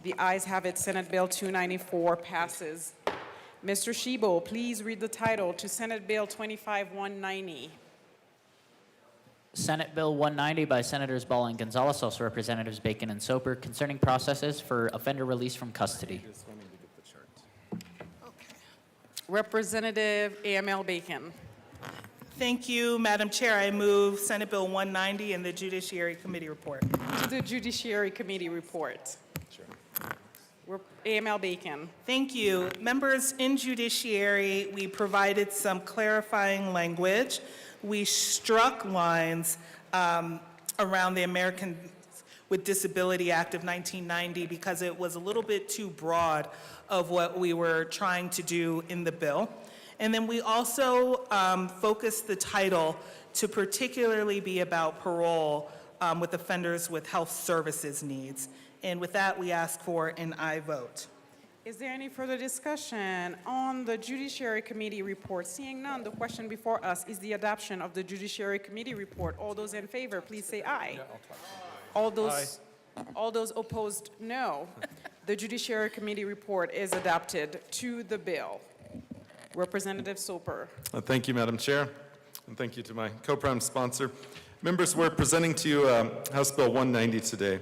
The ayes have it. Senate Bill 294 passes. Mr. Shebo, please read the title to Senate Bill 25190. Senate Bill 190 by Senators Ball and Gonzalez, also Representatives Bacon and Soper, concerning processes for offender release from custody. Representative AML Bacon. Thank you, Madam Chair. I move Senate Bill 190 and the Judiciary Committee report. To the Judiciary Committee report. AML Bacon. Thank you. Members, in Judiciary, we provided some clarifying language. We struck lines around the American with Disability Act of 1990 because it was a little bit too broad of what we were trying to do in the bill. And then we also focused the title to particularly be about parole with offenders with health services needs. And with that, we ask for an aye vote. Is there any further discussion on the Judiciary Committee report? Seeing none, the question before us is the adoption of the Judiciary Committee report. All those in favor, please say aye. All those opposed, no. The Judiciary Committee report is adopted. To the bill. Representative Soper. Thank you, Madam Chair, and thank you to my co-prime sponsor. Members, we're presenting to you House Bill 190 today.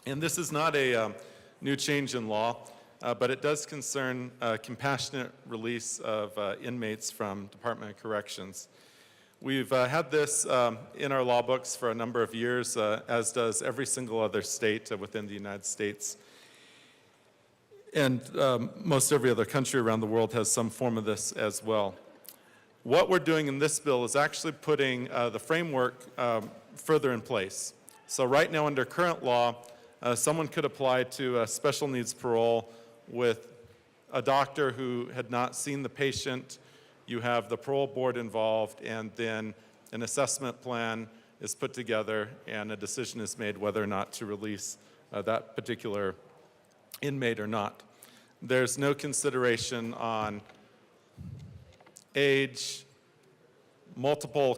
And this is not a new change in law, but it does concern compassionate release of inmates from Department of Corrections. We've had this in our law books for a number of years, as does every single other state within the United States. And most every other country around the world has some form of this as well. What we're doing in this bill is actually putting the framework further in place. So right now, under current law, someone could apply to special needs parole with a doctor who had not seen the patient. You have the parole board involved, and then an assessment plan is put together, and a decision is made whether or not to release that particular inmate or not. There's no consideration on age, multiple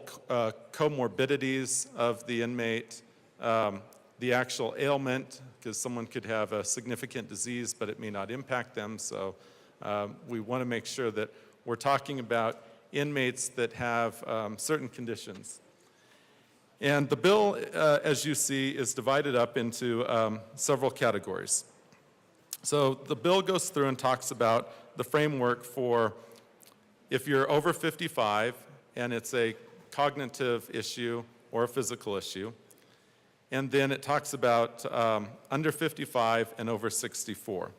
comorbidities of the inmate, the actual ailment, because someone could have a significant disease, but it may not impact them. So we want to make sure that we're talking about inmates that have certain conditions. And the bill, as you see, is divided up into several categories. So the bill goes through and talks about the framework for if you're over 55 and it's a cognitive issue or a physical issue. And then it talks about under 55 and over 64.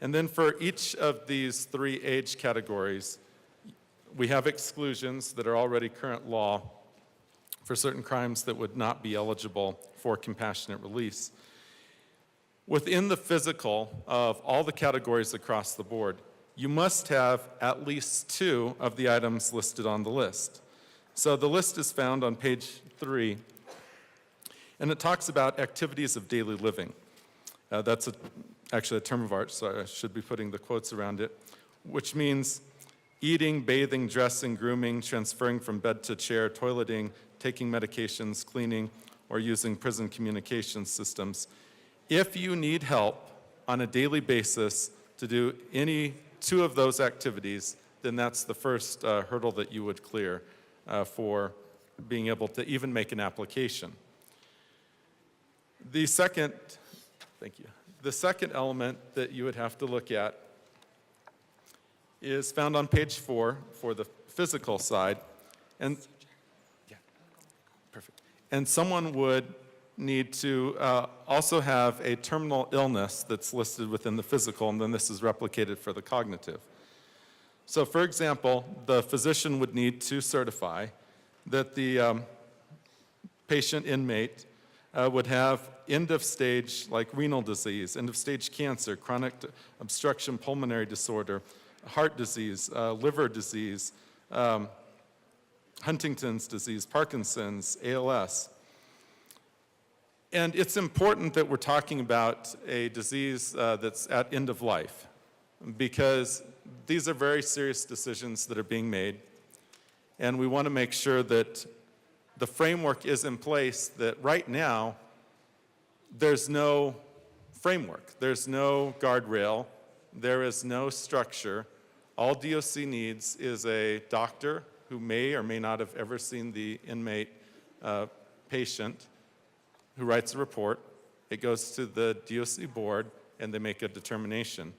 And then for each of these three age categories, we have exclusions that are already current law for certain crimes that would not be eligible for compassionate release. Within the physical of all the categories across the board, you must have at least two of the items listed on the list. So the list is found on page 3, and it talks about activities of daily living. That's actually a term of art, so I should be putting the quotes around it, which means eating, bathing, dressing, grooming, transferring from bed to chair, toileting, taking medications, cleaning, or using prison communication systems. If you need help on a daily basis to do any two of those activities, then that's the first hurdle that you would clear for being able to even make an application. The second, thank you. The second element that you would have to look at is found on page 4 for the physical side. And, yeah, perfect. And someone would need to also have a terminal illness that's listed within the physical, and then this is replicated for the cognitive. So for example, the physician would need to certify that the patient inmate would have end-of-stage, like renal disease, end-of-stage cancer, chronic obstruction pulmonary disorder, heart disease, liver disease, Huntington's disease, Parkinson's, ALS. And it's important that we're talking about a disease that's at end of life, because these are very serious decisions that are being made, and we want to make sure that the framework is in place. That right now, there's no framework, there's no guardrail, there is no structure. All DOC needs is a doctor who may or may not have ever seen the inmate patient, who writes a report. It goes to the DOC board, and they make a determination.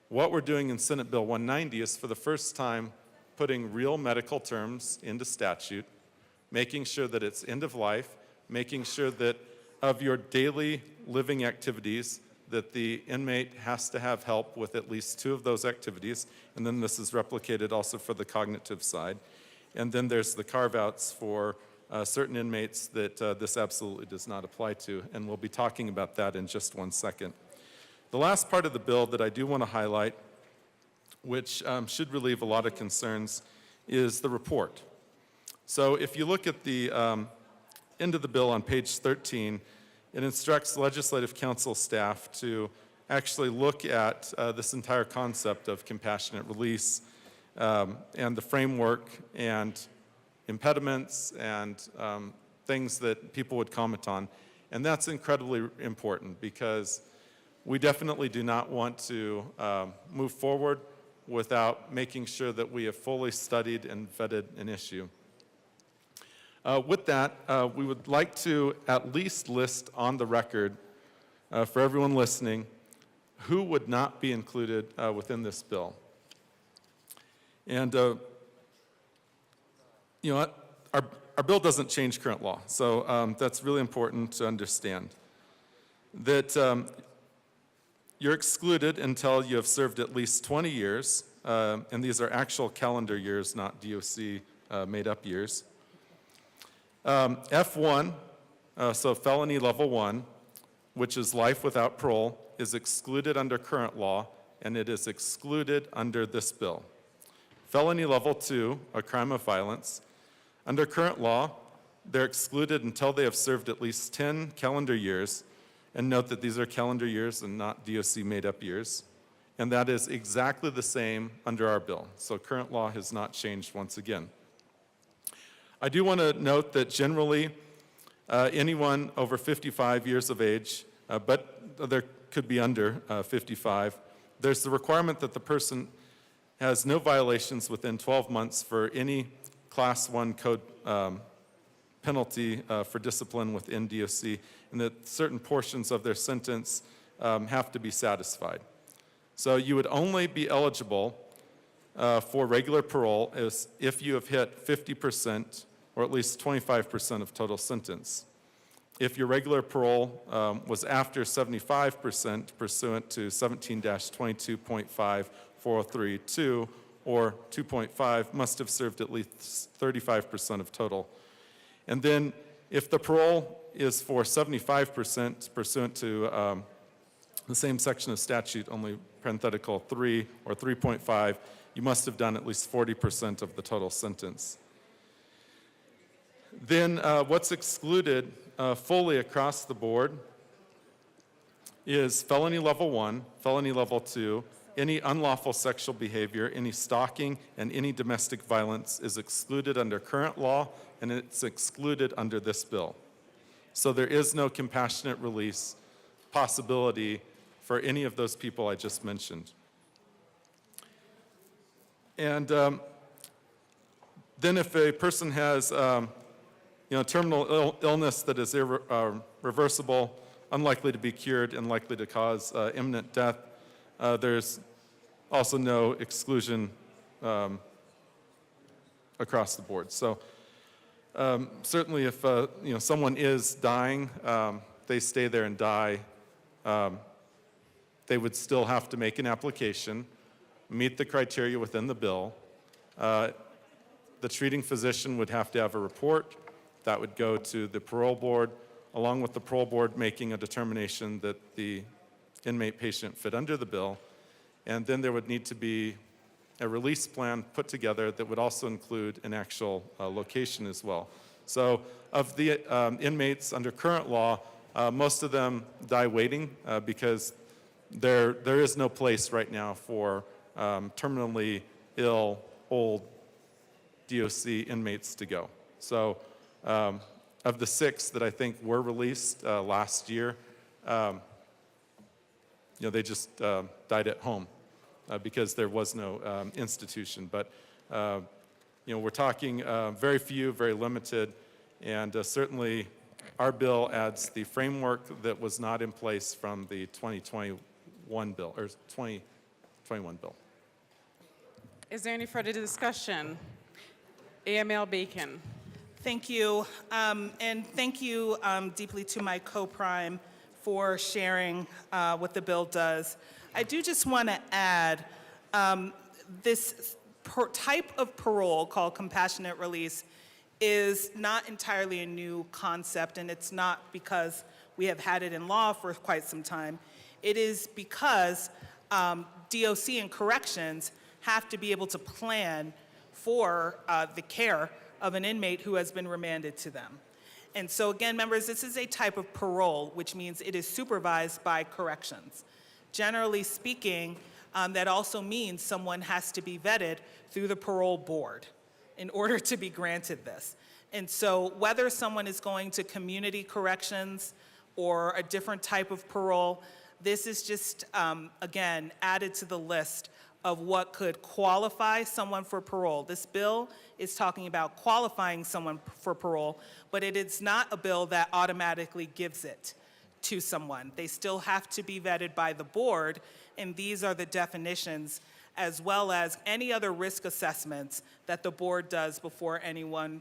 What we're doing in Senate Bill 190 is for the first time putting real medical terms into statute, making sure that it's end of life, making sure that of your daily living activities, that the inmate has to have help with at least two of those activities, and then this is replicated also for the cognitive side. And then there's the carve-outs for certain inmates that this absolutely does not apply to, and we'll be talking about that in just one second. The last part of the bill that I do want to highlight, which should relieve a lot of concerns, is the report. So if you look at the end of the bill on page 13, it instructs Legislative Council staff to actually look at this entire concept of compassionate release and the framework and impediments and things that people would comment on. And that's incredibly important because we definitely do not want to move forward without making sure that we have fully studied and vetted an issue. With that, we would like to at least list on the record for everyone listening who would not be included within this bill. And you know what? Our bill doesn't change current law, so that's really important to understand. That you're excluded until you have served at least 20 years, and these are actual calendar years, not DOC made-up years. F1, so felony level 1, which is life without parole, is excluded under current law, and it is excluded under this bill. Felony level 2, a crime of violence, under current law, they're excluded until they have served at least 10 calendar years, and note that these are calendar years and not DOC made-up years, and that is exactly the same under our bill. So current law has not changed once again. I do want to note that generally, anyone over 55 years of age, but there could be under 55, there's the requirement that the person has no violations within 12 months for any Class 1 code penalty for discipline within DOC, and that certain portions of their sentence have to be satisfied. So you would only be eligible for regular parole if you have hit 50% or at least 25% of total sentence. If your regular parole was after 75% pursuant to 17-22.5-403-2 or 2.5, must have served at least 35% of total. And then if the parole is for 75% pursuant to the same section of statute, only parenthetical 3 or 3.5, you must have done at least 40% of the total sentence. Then what's excluded fully across the board is felony level 1, felony level 2, any unlawful sexual behavior, any stalking, and any domestic violence is excluded under current law, and it's excluded under this bill. So there is no compassionate release possibility for any of those people I just mentioned. And then if a person has terminal illness that is irreversible, unlikely to be cured, and likely to cause imminent death, there's also no exclusion across the board. So certainly if someone is dying, they stay there and die, they would still have to make an application, meet the criteria within the bill. The treating physician would have to have a report that would go to the parole board, along with the parole board making a determination that the inmate patient fit under the bill. And then there would need to be a release plan put together that would also include an actual location as well. So of the inmates under current law, most of them die waiting because there is no place right now for terminally ill, old DOC inmates to go. So of the 6 that I think were released last year, they just died at home because there was no institution. But we're talking very few, very limited, and certainly our bill adds the framework that was not in place from the 2021 bill, or 2021 bill. Is there any further discussion? AML Bacon. Thank you, and thank you deeply to my co-prime for sharing what the bill does. I do just want to add this type of parole called compassionate release is not entirely a new concept, and it's not because we have had it in law for quite some time. It is because DOC and corrections have to be able to plan for the care of an inmate who has been remanded to them. And so again, members, this is a type of parole, which means it is supervised by corrections. Generally speaking, that also means someone has to be vetted through the parole board in order to be granted this. And so whether someone is going to community corrections or a different type of parole, this is just, again, added to the list of what could qualify someone for parole. This bill is talking about qualifying someone for parole, but it is not a bill that automatically gives it to someone. They still have to be vetted by the board, and these are the definitions as well as any other risk assessments that the board does before anyone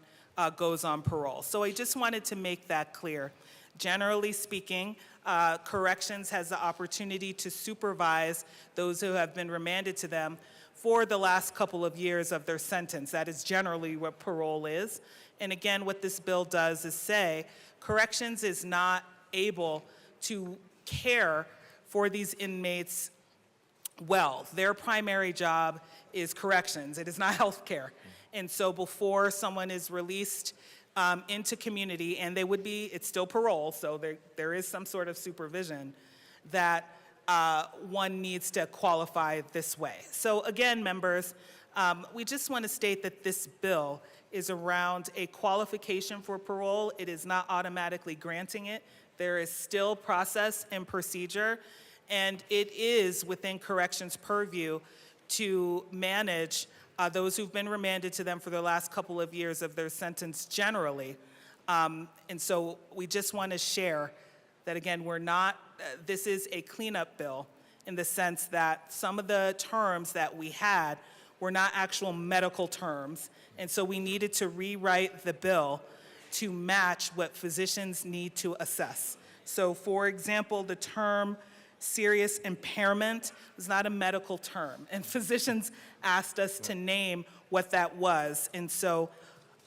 goes on parole. So I just wanted to make that clear. Generally speaking, corrections has the opportunity to supervise those who have been remanded to them for the last couple of years of their sentence. That is generally what parole is. And again, what this bill does is say corrections is not able to care for these inmates well. Their primary job is corrections. It is not health care. And so before someone is released into community, and they would be, it's still parole, so there is some sort of supervision, that one needs to qualify this way. So again, members, we just want to state that this bill is around a qualification for parole. It is not automatically granting it. There is still process and procedure, and it is within corrections purview to manage those who've been remanded to them for the last couple of years of their sentence generally. And so we just want to share that, again, we're not, this is a cleanup bill in the sense that some of the terms that we had were not actual medical terms, and so we needed to rewrite the bill to match what physicians need to assess. So for example, the term serious impairment is not a medical term, and physicians asked us to name what that was. And so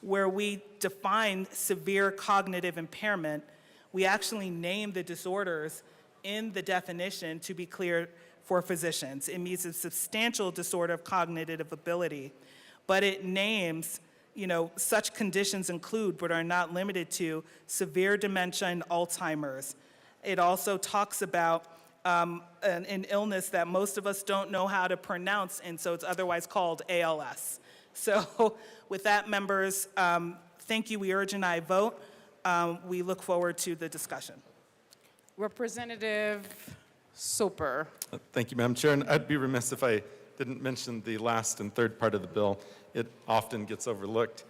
where we define severe cognitive impairment, we actually name the disorders in the definition to be clear for physicians. It means a substantial disorder of cognitive ability, but it names, such conditions include but are not limited to severe dementia and Alzheimer's. It also talks about an illness that most of us don't know how to pronounce, and so it's otherwise called ALS. So with that, members, thank you. We urge an aye vote. We look forward to the discussion. Representative Soper. Thank you, Madam Chair. And I'd be remiss if I didn't mention the last and third part of the bill. It often gets overlooked.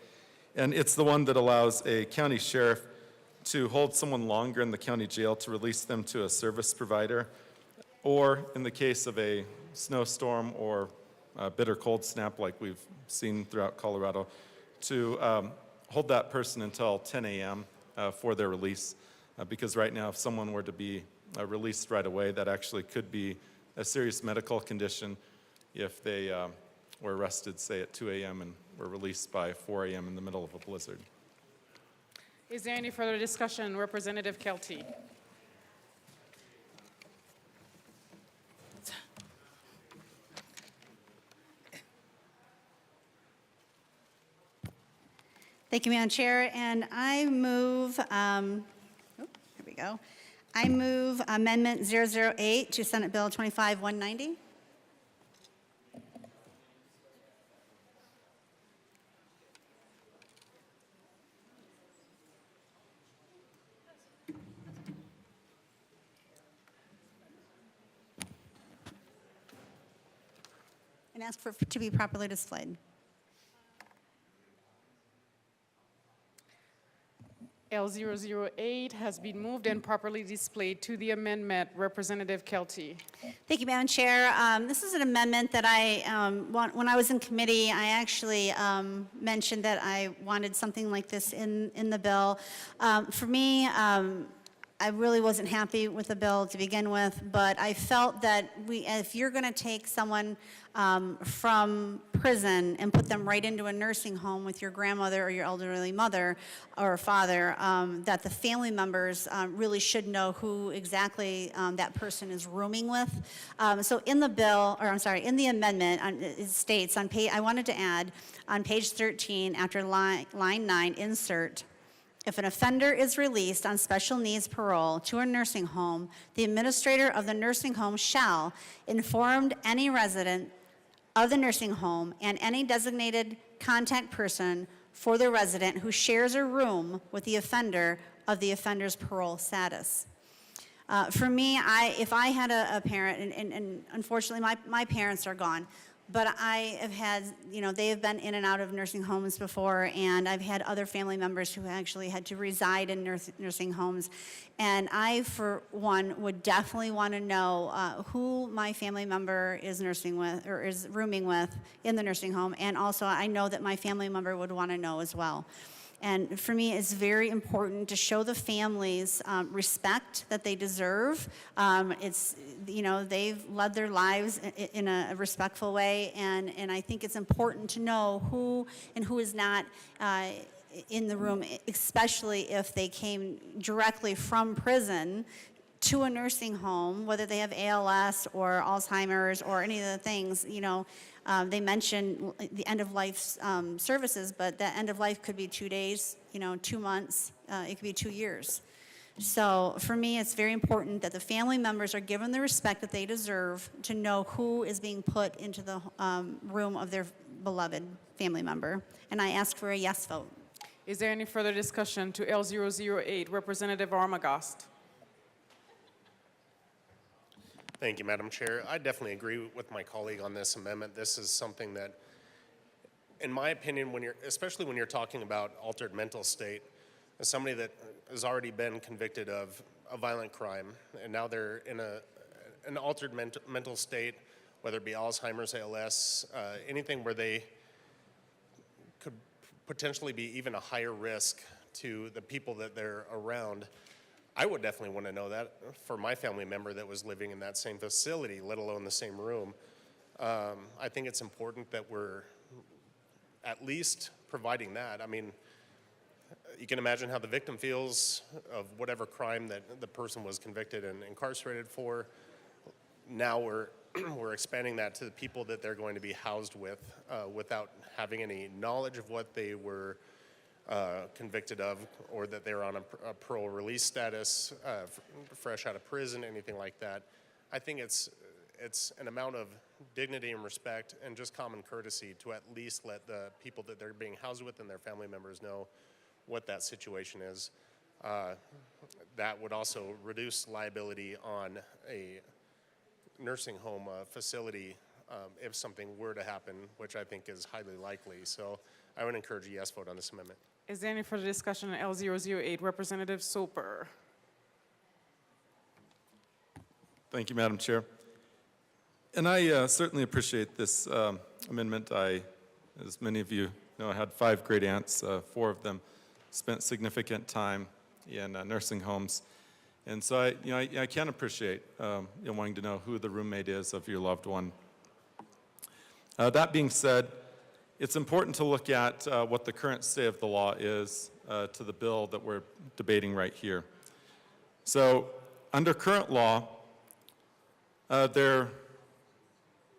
And it's the one that allows a county sheriff to hold someone longer in the county jail to release them to a service provider, or in the case of a snowstorm or a bitter cold snap like we've seen throughout Colorado, to hold that person until 10 a.m. For their release. Because right now, if someone were to be released right away, that actually could be a serious medical condition if they were arrested, say, at 2 a.m. and were released by 4 a.m. in the middle of a blizzard. Is there any further discussion? Representative Kelty. Thank you, Madam Chair. And I move, here we go. I move Amendment 008 to Senate Bill 25-190. And ask for it to be properly displayed. L008 has been moved and properly displayed to the amendment. Representative Kelty. Thank you, Madam Chair. This is an amendment that when I was in committee, I actually mentioned that I wanted something like this in the bill. For me, I really wasn't happy with the bill to begin with, but I felt that if you're going to take someone from prison and put them right into a nursing home with your grandmother or your elderly mother or father, that the family members really should know who exactly that person is rooming with. So in the bill, or I'm sorry, in the amendment, it states on page, I wanted to add on page 13 after line 9, insert, if an offender is released on special needs parole to a nursing home, the administrator of the nursing home shall inform any resident of the nursing home and any designated contact person for the resident who shares a room with the offender of the offender's parole status. For me, if I had a parent, and unfortunately my parents are gone, but I have had, they have been in and out of nursing homes before, and I've had other family members who actually had to reside in nursing homes. And I, for one, would definitely want to know who my family member is nursing with or is rooming with in the nursing home. And also, I know that my family member would want to know as well. And for me, it's very important to show the families respect that they deserve. They've led their lives in a respectful way, and I think it's important to know who and who is not in the room, especially if they came directly from prison to a nursing home, whether they have ALS or Alzheimer's or any of the things, they mentioned the end-of-life services, but that end-of-life could be 2 days, 2 months, it could be 2 years. So for me, it's very important that the family members are given the respect that they deserve to know who is being put into the room of their beloved family member. And I ask for a yes vote. Is there any further discussion to L008? Representative Armagost. Thank you, Madam Chair. I definitely agree with my colleague on this amendment. This is something that, in my opinion, especially when you're talking about altered mental state, as somebody that has already been convicted of a violent crime, and now they're in an altered mental state, whether it be Alzheimer's, ALS, anything where they could potentially be even a higher risk to the people that they're around, I would definitely want to know that for my family member that was living in that same facility, let alone the same room. I think it's important that we're at least providing that. I mean, you can imagine how the victim feels of whatever crime that the person was convicted and incarcerated for. Now we're expanding that to the people that they're going to be housed with without having any knowledge of what they were convicted of, or that they're on a parole release status, fresh out of prison, anything like that. I think it's an amount of dignity and respect and just common courtesy to at least let the people that they're being housed with and their family members know what that situation is. That would also reduce liability on a nursing home facility if something were to happen, which I think is highly likely. So I would encourage a yes vote on this amendment. Is there any further discussion on L008? Representative Soper. Thank you, Madam Chair. And I certainly appreciate this amendment. As many of you know, I had 5 great aunts. 4 of them spent significant time in nursing homes. And so I can appreciate wanting to know who the roommate is of your loved one. That being said, it's important to look at what the current state of the law is to the bill that we're debating right here. So under current law, there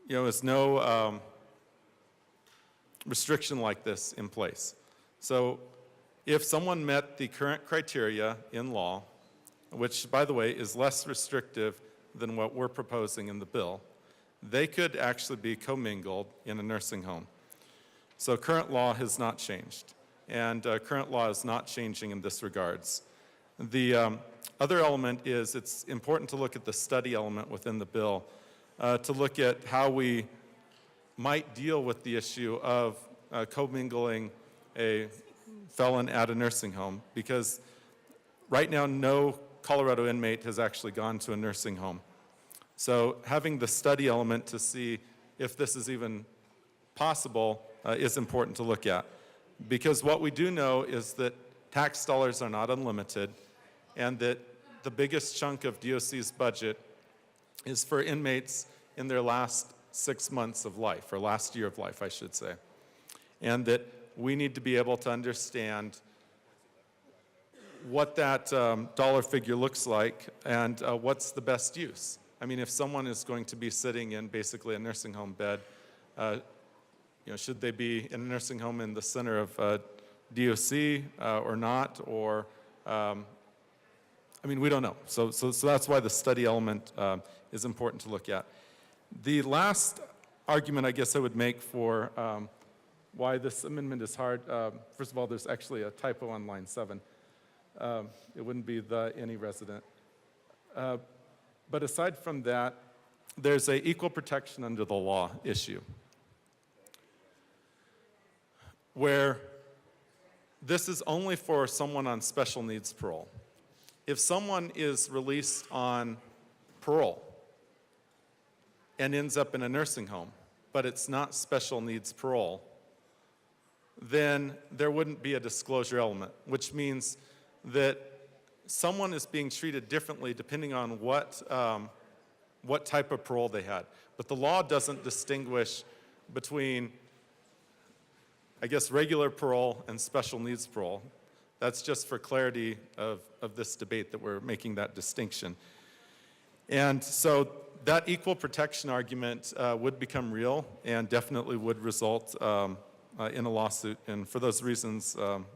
is no restriction like this in place. So if someone met the current criteria in law, which, by the way, is less restrictive than what we're proposing in the bill, they could actually be commingled in a nursing home. So current law has not changed, and current law is not changing in this regards. The other element is it's important to look at the study element within the bill to look at how we might deal with the issue of commingling a felon at a nursing home, because right now no Colorado inmate has actually gone to a nursing home. So having the study element to see if this is even possible is important to look at. Because what we do know is that tax dollars are not unlimited, and that the biggest chunk of DOC's budget is for inmates in their last 6 months of life, or last year of life, I should say. And that we need to be able to understand what that dollar figure looks like and what's the best use. I mean, if someone is going to be sitting in basically a nursing home bed, should they be in a nursing home in the center of DOC or not? Or, we don't know. So that's why the study element is important to look at. The last argument I guess I would make for why this amendment is hard, first of all, there's actually a typo on line 7. It wouldn't be the any resident. But aside from that, there's a equal protection under the law issue, where this is only for someone on special needs parole. If someone is released on parole and ends up in a nursing home, but it's not special needs parole, then there wouldn't be a disclosure element, which means that someone is being treated differently depending on what type of parole they had. But the law doesn't distinguish between, I guess, regular parole and special needs parole. That's just for clarity of this debate that we're making that distinction. And so that equal protection argument would become real and definitely would result in a lawsuit. And for those reasons,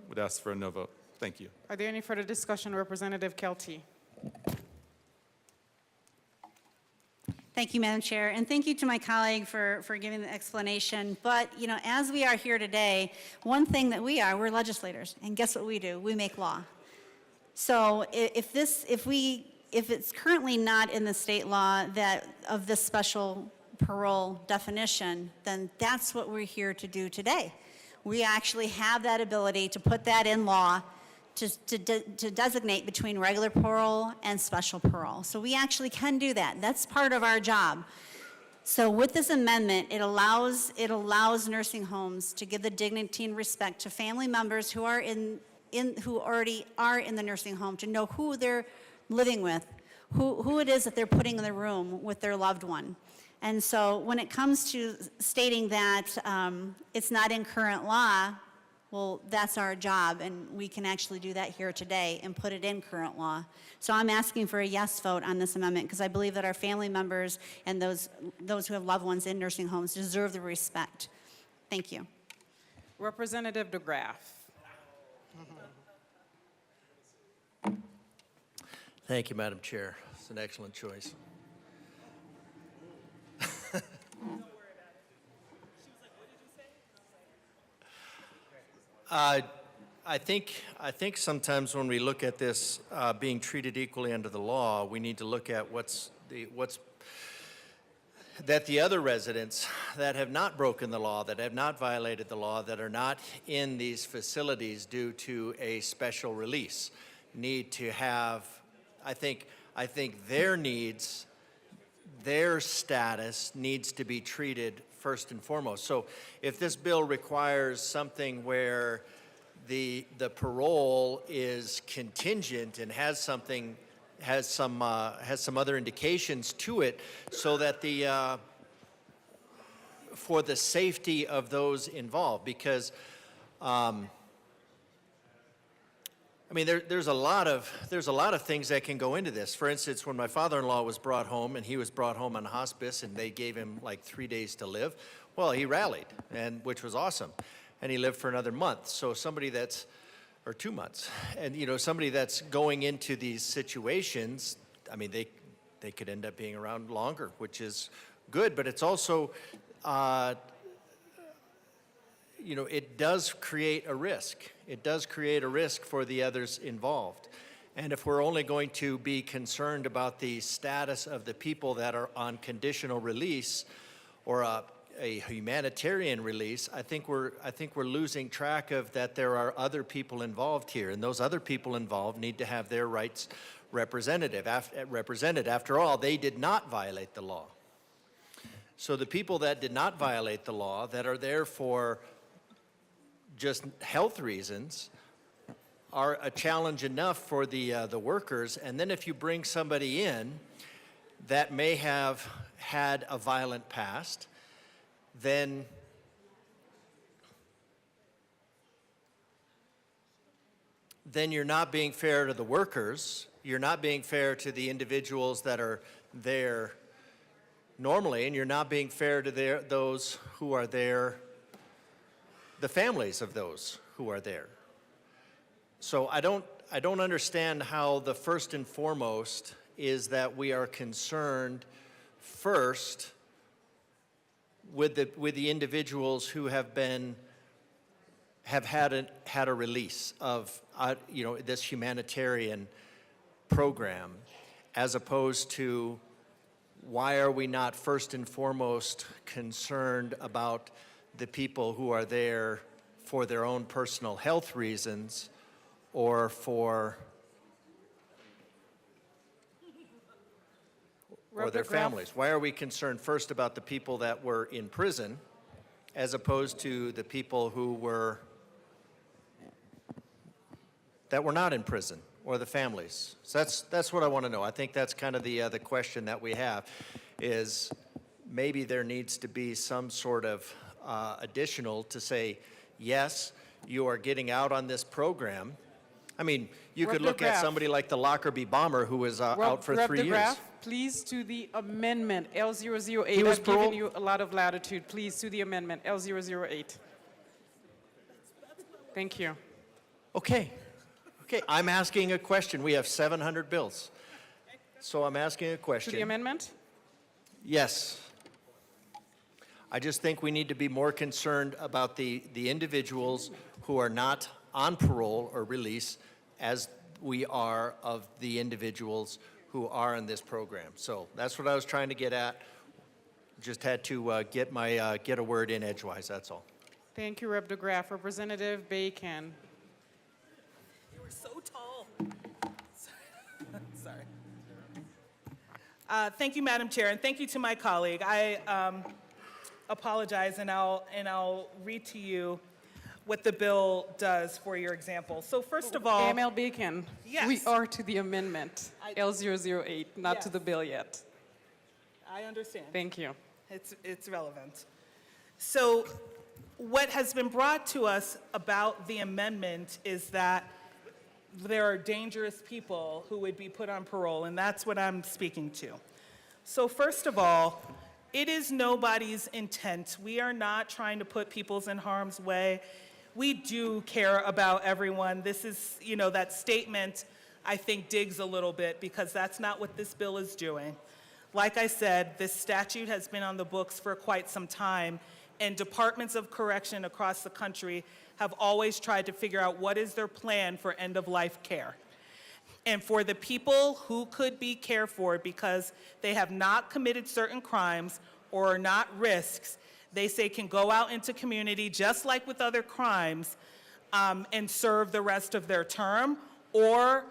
would ask for a no vote. Thank you. Are there any further discussion? Representative Kelty. Thank you, Madam Chair, and thank you to my colleague for giving the explanation. But, as we are here today, one thing that we're legislators, and guess what we do? We make law. So if it's currently not in the state law of this special parole definition, then that's what we're here to do today. We actually have that ability to put that in law to designate between regular parole and special parole. So we actually can do that. That's part of our job. So with this amendment, it allows nursing homes to give the dignity and respect to family members who already are in the nursing home, to know who they're living with, who it is that they're putting in the room with their loved one. And so when it comes to stating that it's not in current law, well, that's our job, and we can actually do that here today and put it in current law. So I'm asking for a yes vote on this amendment because I believe that our family members and those who have loved ones in nursing homes deserve the respect. Thank you. Representative DeGraff. Thank you, Madam Chair. It's an excellent choice. I think sometimes when we look at this being treated equally under the law, we need to look at that the other residents that have not broken the law, that have not violated the law, that are not in these facilities due to a special release, need to have, I think their needs, their status needs to be treated first and foremost. So if this bill requires something where the parole is contingent and has some other indications to it, so that for the safety of those involved, because there's a lot of things that can go into this. For instance, when my father-in-law was brought home, and he was brought home on hospice, and they gave him like 3 days to live, well, he rallied, which was awesome, and he lived for another month. So or 2 months, and somebody that's going into these situations, they could end up being around longer, which is good, but it's also, it does create a risk. It does create a risk for the others involved. And if we're only going to be concerned about the status of the people that are on conditional release or a humanitarian release, I think we're losing track of that there are other people involved here, and those other people involved need to have their rights represented. After all, they did not violate the law. So the people that did not violate the law, that are there for just health reasons, are a challenge enough for the workers, and then if you bring somebody in that may have had a violent past, then you're not being fair to the workers, you're not being fair to the individuals that are there normally, and you're not being fair to those who are there, the families of those who are there. So I don't understand how the first and foremost is that we are concerned first with the individuals who have had a release of this humanitarian program, as opposed to why are we not first and foremost concerned about the people who are there for their own personal health reasons or for their families? Why are we concerned first about the people that were in prison as opposed to the people that were not in prison, or the families? So that's what I want to know. I think that's kind of the question that we have, is maybe there needs to be some sort of additional to say, yes, you are getting out on this program. I mean, you could look at somebody like the Lockerbie bomber who was out for 3 years. Graph, please, to the amendment, L008. He was I've given parole- you a lot of latitude. Please, to the amendment, L008. Thank you. Okay, I'm asking a question. We have 700 bills. So I'm asking a question. To the amendment? Yes. I just think we need to be more concerned about the individuals who are not on parole or release as we are of the individuals who are in this program. So that's what I was trying to get at. Just had to get a word in edgewise, that's all. Thank you, Rep. DeGraff. Representative Bacon. You were so tall. Sorry. Thank you, Madam Chair, and thank you to my colleague. I apologize, and I'll read to you what the bill does for your example. So first of all, AML Bacon. Yes. We are to the amendment, L008, not to the bill yet. I understand. Thank you. It's relevant. So what has been brought to us about the amendment is that there are dangerous people who would be put on parole, and that's what I'm speaking to. So first of all, it is nobody's intent. We are not trying to put people in harm's way. We do care about everyone. This is, that statement, I think, digs a little bit, because that's not what this bill is doing. Like I said, this statute has been on the books for quite some time, and departments of correction across the country have always tried to figure out what is their plan for end-of-life care. And for the people who could be cared for because they have not committed certain crimes or are not risks, they say can go out into community just like with other crimes and serve the rest of their term, or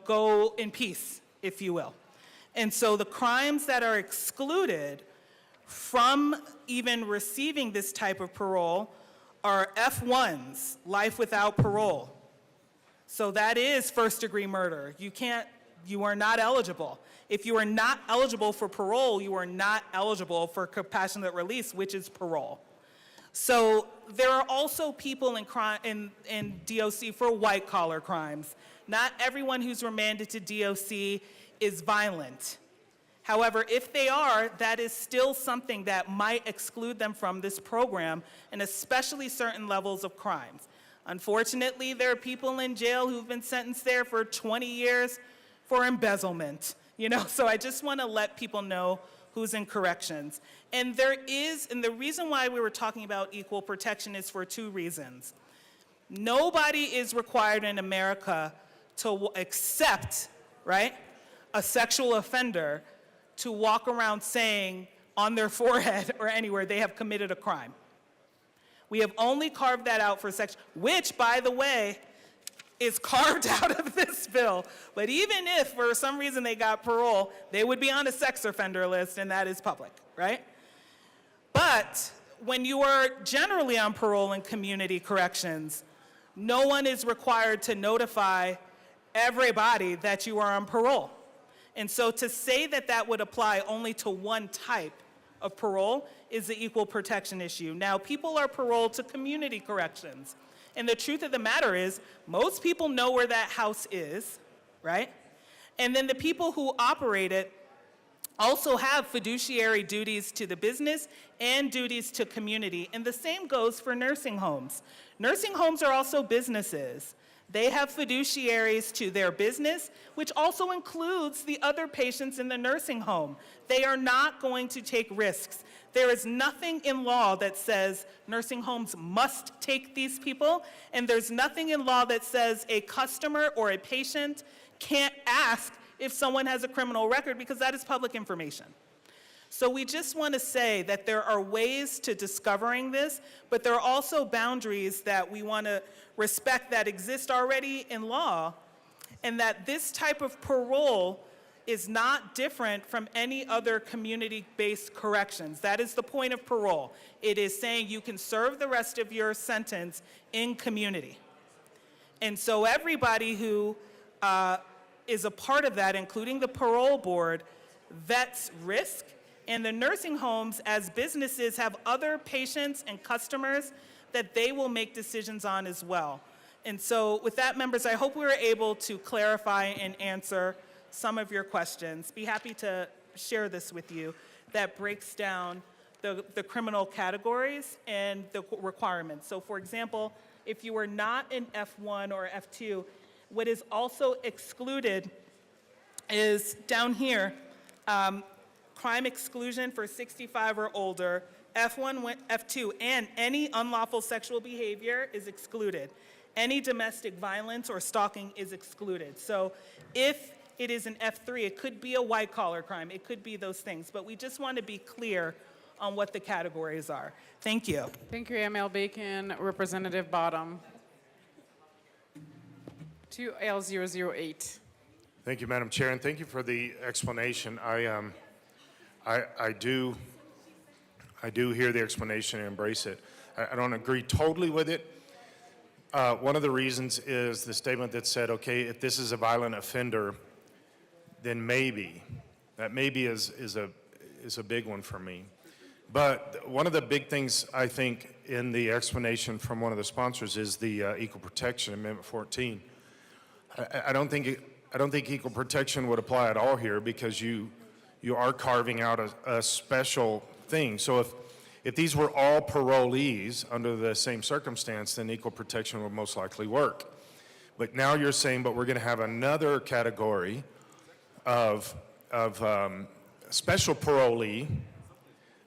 go in peace, if you will. And so the crimes that are excluded from even receiving this type of parole are F1s, life without parole. So that is first-degree murder. You are not eligible. If you are not eligible for parole, you are not eligible for compassionate release, which is parole. So there are also people in DOC for white-collar crimes. Not everyone who's remanded to DOC is violent. However, if they are, that is still something that might exclude them from this program, and especially certain levels of crimes. Unfortunately, there are people in jail who've been sentenced there for 20 years for embezzlement. So I just want to let people know who's in corrections. And the reason why we were talking about equal protection is for two reasons. Nobody is required in America to accept, a sexual offender to walk around saying on their forehead or anywhere they have committed a crime. We have only carved that out for sex, which, by the way, is carved out of this bill. But even if, for some reason, they got parole, they would be on a sex offender list, and that is public, right? But when you are generally on parole in community corrections, no one is required to notify everybody that you are on parole. And so to say that that would apply only to one type of parole is the equal protection issue. Now, people are paroled to community corrections. And the truth of the matter is, most people know where that house is, right? And then the people who operate it also have fiduciary duties to the business and duties to community. And the same goes for nursing homes. Nursing homes are also businesses. They have fiduciaries to their business, which also includes the other patients in the nursing home. They are not going to take risks. There is nothing in law that says nursing homes must take these people, and there's nothing in law that says a customer or a patient can't ask if someone has a criminal record, because that is public information. So we just want to say that there are ways to discovering this, but there are also boundaries that we want to respect that exist already in law, and that this type of parole is not different from any other community-based corrections. That is the point of parole. It is saying you can serve the rest of your sentence in community. And so everybody who is a part of that, including the parole board, vets risk. And the nursing homes, as businesses, have other patients and customers that they will make decisions on as well. And so with that, members, I hope we were able to clarify and answer some of your questions. Be happy to share this with you that breaks down the criminal categories and the requirements. So for example, if you were not in F1 or F2, what is also excluded is down here, crime exclusion for 65 or older, F1, F2, and any unlawful sexual behavior is excluded. Any domestic violence or stalking is excluded. So if it is an F3, it could be a white-collar crime. It could be those things. But we just want to be clear on what the categories are. Thank you. Thank you, ML Bacon. Representative Bottom. 2L008. Thank you, Madam Chair, and thank you for the explanation. I do hear the explanation and embrace it. I don't agree totally with it. One of the reasons is the statement that said, okay, if this is a violent offender, then maybe. That maybe is a big one for me. But one of the big things I think in the explanation from one of the sponsors is the Equal Protection Amendment 14. I don't think equal protection would apply at all here because you are carving out a special thing. So if these were all parolees under the same circumstance, then equal protection would most likely work. But now you're saying, but we're going to have another category of special parolee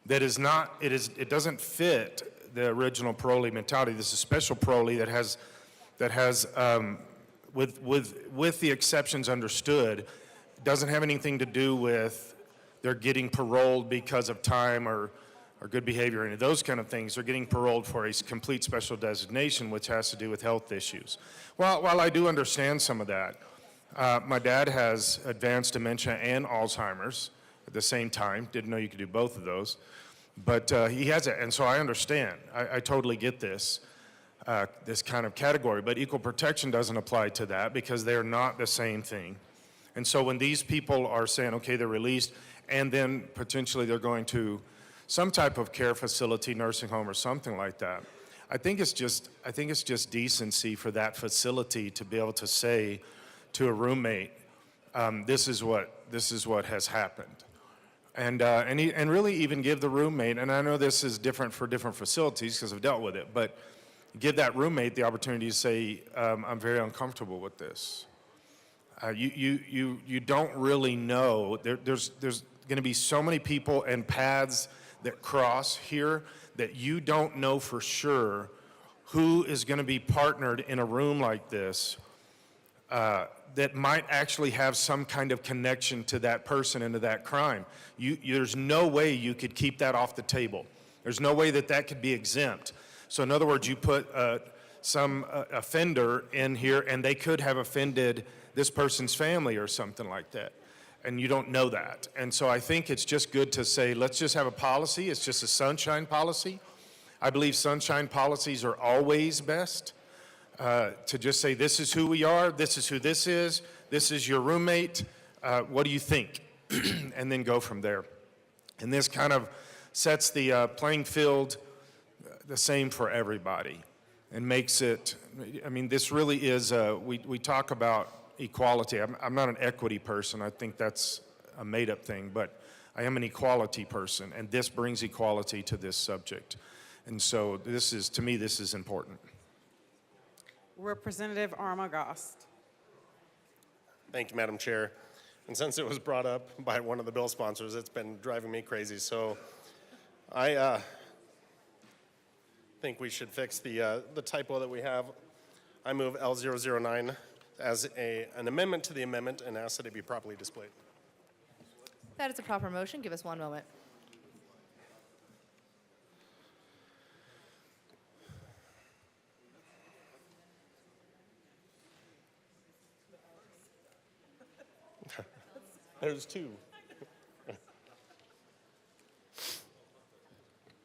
that is not, it doesn't fit the original parolee mentality. This is special parolee that has with the exceptions understood, doesn't have anything to do with they're getting paroled because of time or good behavior, any of those kind of things. They're getting paroled for a complete special designation, which has to do with health issues. While I do understand some of that, my dad has advanced dementia and Alzheimer's at the same time. Didn't know you could do both of those. But he has it, and so I understand. I totally get this. This kind of category, but equal protection doesn't apply to that because they're not the same thing. And so when these people are saying, okay, they're released, and then potentially they're going to some type of care facility, nursing home, or something like that, I think it's just decency for that facility to be able to say to a roommate, this is what has happened. And really even give the roommate, and I know this is different for different facilities because I've dealt with it, but give that roommate the opportunity to say, I'm very uncomfortable with this. You don't really know. There's going to be so many people and paths that cross here that you don't know for sure who is going to be partnered in a room like this that might actually have some kind of connection to that person and to that crime. There's no way you could keep that off the table. There's no way that could be exempt. So in other words, you put some offender in here and they could have offended this person's family or something like that. And you don't know that. And so I think it's just good to say, let's just have a policy. It's just a sunshine policy. I believe sunshine policies are always best. to just say, this is who we are, this is who this is your roommate, what do you think? And then go from there. And this kind of sets the playing field the same for everybody and makes it, I mean, this really is, we talk about equality. I'm not an equity person. I think that's a made-up thing, but I am an equality person, and this brings equality to this subject. And so this is, to me, this is important. Representative Armagost. Thank you, Madam Chair. And since it was brought up by one of the bill sponsors, it's been driving me crazy. So I think we should fix the typo that we have. I move L009 as an amendment to the amendment and ask that it be properly displayed. That is a proper motion. Give us one moment. There's two.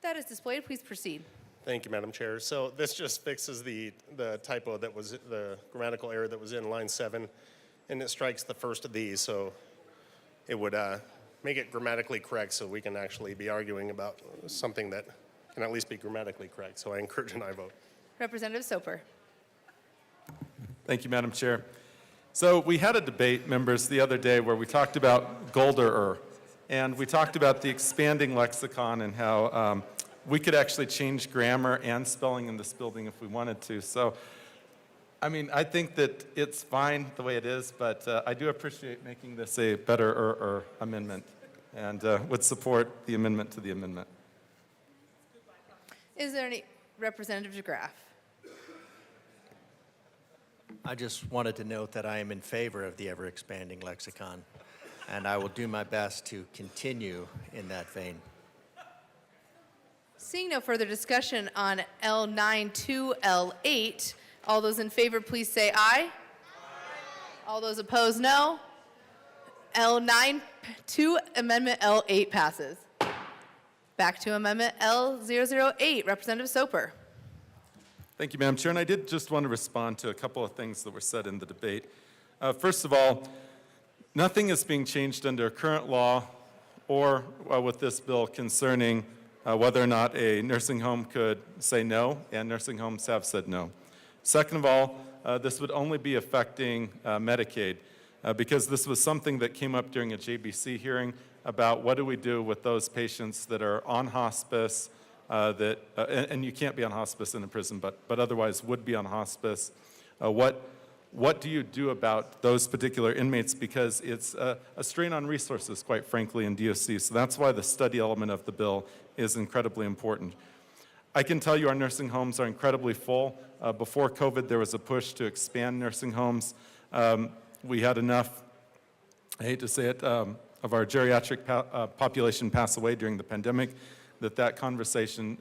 That is displayed. Please proceed. Thank you, Madam Chair. So this just fixes the typo that was, the grammatical error that was in line 7, and it strikes the first of these. So it would make it grammatically correct so we can actually be arguing about something that can at least be grammatically correct. So I encourage an aye vote. Representative Soper. Thank you, Madam Chair. So we had a debate, members, the other day where we talked about Golderer, and we talked about the expanding lexicon and how we could actually change grammar and spelling in this building if we wanted to. So, I mean, I think that it's fine the way it is, but I do appreciate making this a better amendment and would support the amendment to the amendment. Is there any Representative DeGraff? I just wanted to note that I am in favor of the ever-expanding lexicon, and I will do my best to continue in that vein. Seeing no further discussion on L9 to L8, all those in favor, please say aye. All those opposed, no. L9 to Amendment L8 passes. Back to Amendment L008, Representative Soper. Thank you, Madam Chair. And I did just want to respond to a couple of things that were said in the debate. First of all, nothing is being changed under current law or with this bill concerning whether or not a nursing home could say no, and nursing homes have said no. Second of all, this would only be affecting Medicaid because this was something that came up during a JBC hearing about what do we do with those patients that are on hospice, and you can't be on hospice in a prison, but otherwise would be on hospice. What do you do about those particular inmates? Because it's a strain on resources, quite frankly, in DOC. So that's why the study element of the bill is incredibly important. I can tell you our nursing homes are incredibly full. Before COVID, there was a push to expand nursing homes. We had enough, I hate to say it, of our geriatric population pass away during the pandemic that conversation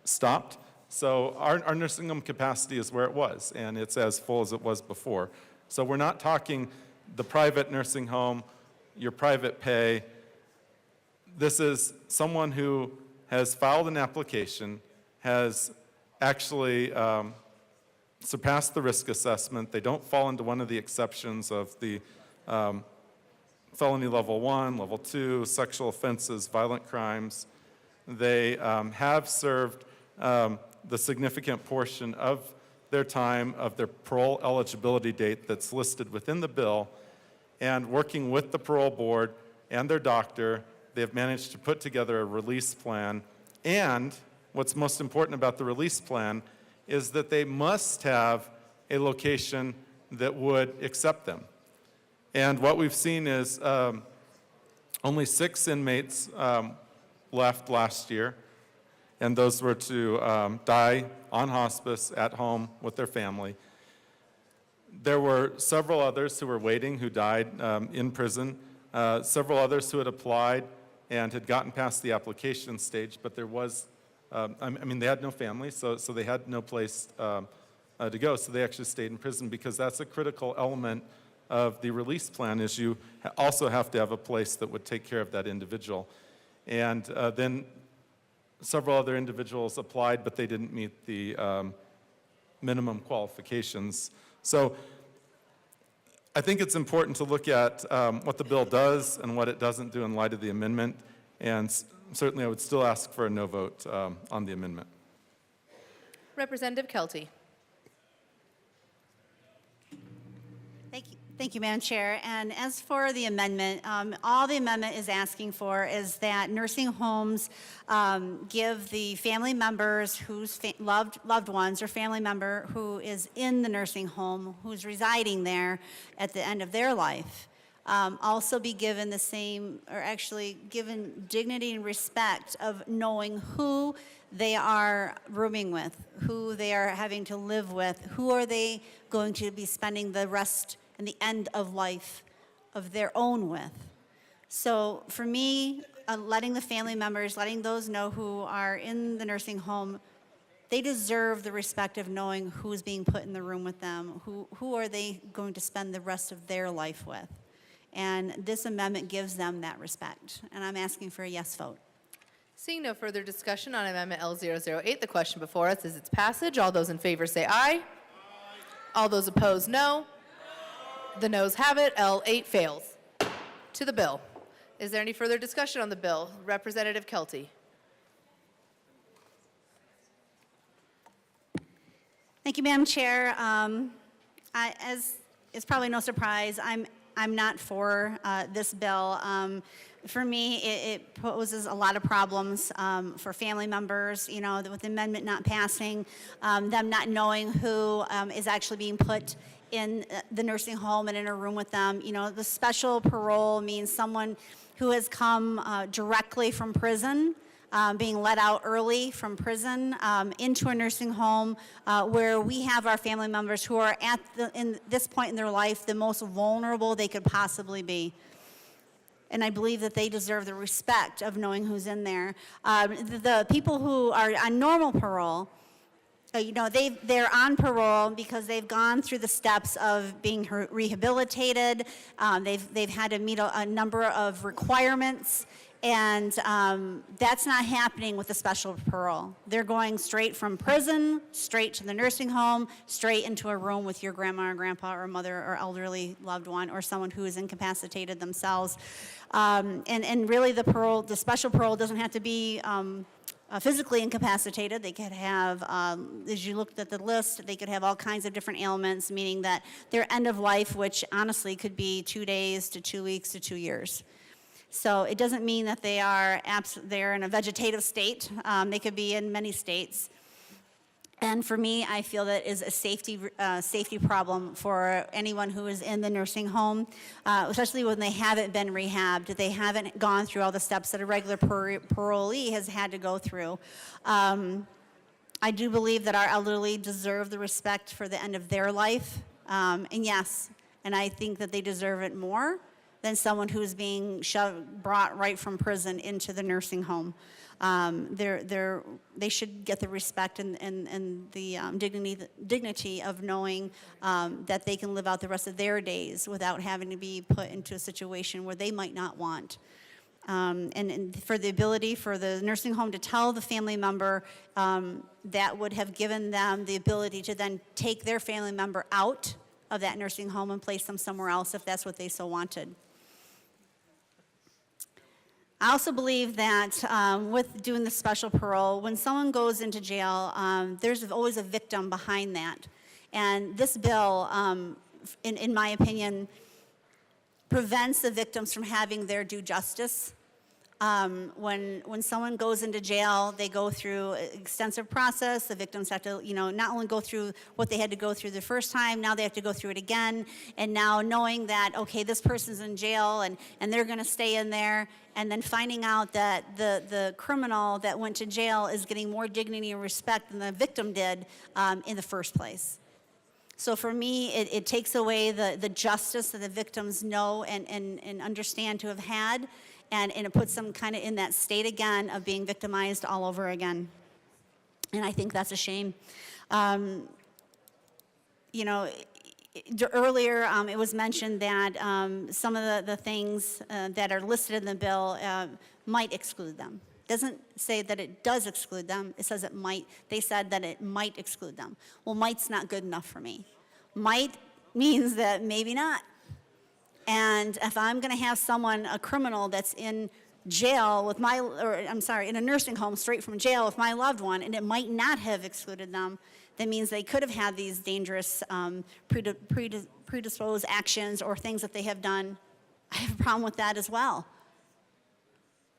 stopped. So our nursing home capacity is where it was, and it's as full as it was before. So we're not talking the private nursing home, your private pay. This is someone who has filed an application, has actually surpassed the risk assessment. They don't fall into one of the exceptions of the felony level 1, level 2, sexual offenses, violent crimes. They have served the significant portion of their time of their parole eligibility date that's listed within the bill, and working with the parole board and their doctor, they have managed to put together a release plan. And what's most important about the release plan is that they must have a location that would accept them. And what we've seen is only 6 inmates left last year, and those were to die on hospice at home with their family. There were several others who were waiting who died in prison, several others who had applied and had gotten past the application stage, but there was, I mean, they had no family, so they had no place to go, so they actually stayed in prison because that's a critical element of the release plan is you also have to have a place that would take care of that individual. And then several other individuals applied, but they didn't meet the minimum qualifications. So I think it's important to look at what the bill does and what it doesn't do in light of the amendment, and certainly I would still ask for a no vote on the amendment. Representative Kelty. Thank you, Madam Chair. And as for the amendment, all the amendment is asking for is that nursing homes give the family members whose loved ones or family member who is in the nursing home, who's residing there at the end of their life, also be given the same, or actually given dignity and respect of knowing who they are rooming with, who they are having to live with, who are they going to be spending the rest and the end of life of their own with. So for me, letting the family members, letting those know who are in the nursing home, they deserve the respect of knowing who's being put in the room with them, who are they going to spend the rest of their life with. And this amendment gives them that respect. And I'm asking for a yes vote. Seeing no further discussion on Amendment L008, the question before us is its passage. All those in favor say aye. All those opposed, no. The noes have it. L8 fails. To the bill. Is there any further discussion on the bill? Representative Kelty. Thank you, Madam Chair. As it's probably no surprise, I'm not for this bill. For me, it poses a lot of problems for family members, you know, with the amendment not passing, them not knowing who is actually being put in the nursing home and in a room with them. You know, the special parole means someone who has come directly from prison, being let out early from prison into a nursing home where we have our family members who are in this point in their life the most vulnerable they could possibly be. And I believe that they deserve the respect of knowing who's in there. The people who are on normal parole, you know, they're on parole because they've gone through the steps of being rehabilitated. They've had to meet a number of requirements. And that's not happening with the special parole. They're going straight from prison, straight to the nursing home, straight into a room with your grandma or grandpa or mother or elderly loved one or someone who is incapacitated themselves. And really the special parole doesn't have to be physically incapacitated. They could have, as you looked at the list, they could have all kinds of different ailments, meaning that their end of life, which honestly could be 2 days to 2 weeks to 2 years. So it doesn't mean that they're in a vegetative state. They could be in many states. And for me, I feel that is a safety problem for anyone who is in the nursing home, especially when they haven't been rehabbed, they haven't gone through all the steps that a regular parolee has had to go through. I do believe that our elderly deserve the respect for the end of their life. And yes, and I think that they deserve it more than someone who's being brought right from prison into the nursing home. They should get the respect and the dignity of knowing that they can live out the rest of their days without having to be put into a situation where they might not want. And for the ability for the nursing home to tell the family member that would have given them the ability to then take their family member out of that nursing home and place them somewhere else if that's what they so wanted. I also believe that with doing the special parole, when someone goes into jail, there's always a victim behind that. And this bill, in my opinion, prevents the victims from having their due justice. When someone goes into jail, they go through an extensive process. The victims have to, you know, not only go through what they had to go through the first time, now they have to go through it again. And now knowing that, okay, this person's in jail and they're going to stay in there, and then finding out that the criminal that went to jail is getting more dignity and respect than the victim did in the first place. So for me, it takes away the justice that the victims know and understand to have had, and it puts them kind of in that state again of being victimized all over again. And I think that's a shame. You know, earlier it was mentioned that some of the things that are listed in the bill might exclude them. Doesn't say that it does exclude them. It says it might. They said that it might exclude them. Well, might's not good enough for me. Might means that maybe not. And if I'm going to have someone, a criminal that's in jail with in a nursing home straight from jail with my loved one, and it might not have excluded them, that means they could have had these dangerous predisposed actions or things that they have done. I have a problem with that as well.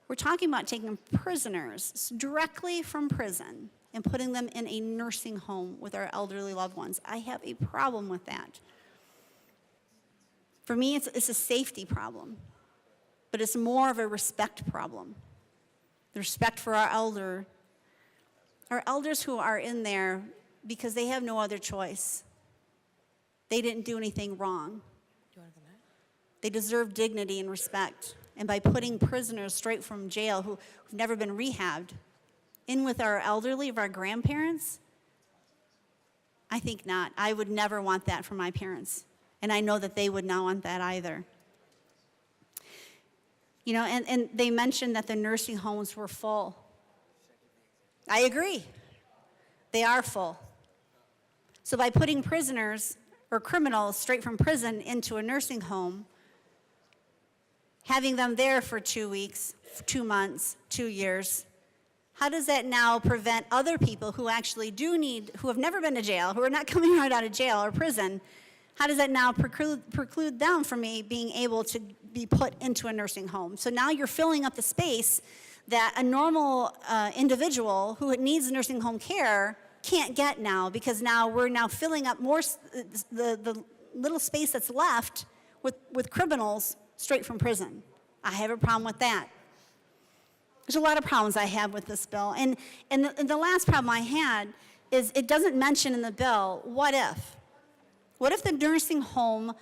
We're talking about taking prisoners directly from prison and putting them in a nursing home with our elderly loved ones. I have a problem with that. For me, it's a safety problem, but it's more of a respect problem. The respect for our elders who are in there because they have no other choice. They didn't do anything wrong. They deserve dignity and respect. And by putting prisoners straight from jail who've never been rehabbed in with our elderly, of our grandparents, I think not. I would never want that for my parents. And I know that they would not want that either. You know, and they mentioned that the nursing homes were full. I agree. They are full. So by putting prisoners or criminals straight from prison into a nursing home, having them there for 2 weeks, 2 months, 2 years, how does that now prevent other people who actually who have never been to jail, who are not coming right out of jail or prison, how does that now preclude them from being able to be put into a nursing home? So now you're filling up the space that a normal individual who needs nursing home care can't get now, because now we're filling up more the little space that's left with criminals straight from prison. I have a problem with that. There's a lot of problems I have with this bill. And the last problem I had is it doesn't mention in the bill, what if? What if the nursing home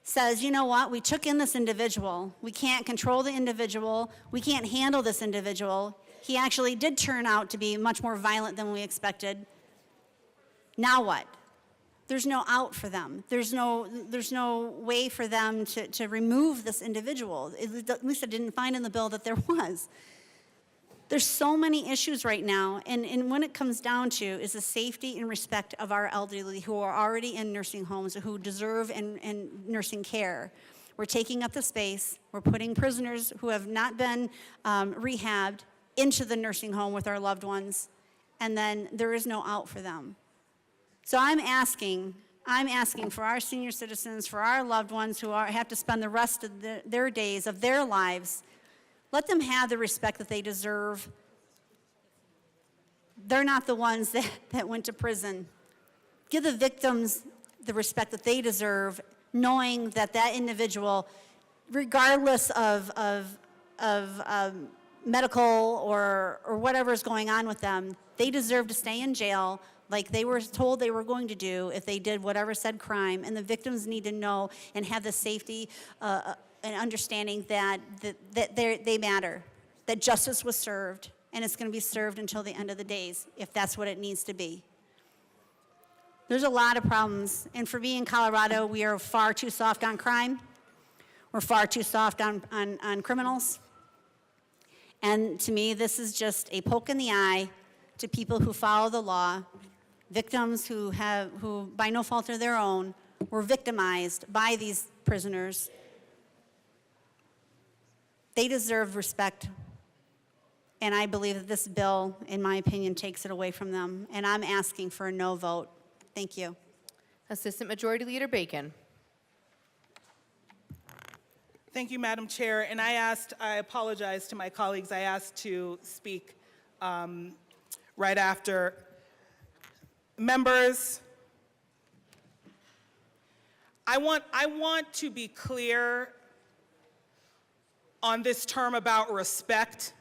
says, you know what, we took in this individual, we can't control the individual, we can't handle this individual, he actually did turn out to be much more violent than we expected. Now what? There's no out for them. There's no way for them to remove this individual. At least I didn't find in the bill that there was. There's so many issues right now, and when it comes down to is the safety and respect of our elderly who are already in nursing homes, who deserve and nursing care. We're taking up the space. We're putting prisoners who have not been rehabbed into the nursing home with our loved ones, and then there is no out for them. So I'm asking for our senior citizens, for our loved ones who have to spend the rest of their days of their lives, let them have the respect that they deserve. They're not the ones that went to prison. Give the victims the respect that they deserve, knowing that that individual, regardless of medical or whatever is going on with them, they deserve to stay in jail like they were told they were going to do if they did whatever said crime. And the victims need to know and have the safety and understanding that they matter, that justice was served, and it's going to be served until the end of the days, if that's what it needs to be. There's a lot of problems, and for me in Colorado, we are far too soft on crime. We're far too soft on criminals. And to me, this is just a poke in the eye to people who follow the law, victims who by no fault of their own, were victimized by these prisoners. They deserve respect, and I believe that this bill, in my opinion, takes it away from them, and I'm asking for a no vote. Thank you. Assistant Majority Leader Bacon. Thank you, Madam Chair. And I apologize to my colleagues. I asked to speak right after. Members, I want to be clear on this term about respect.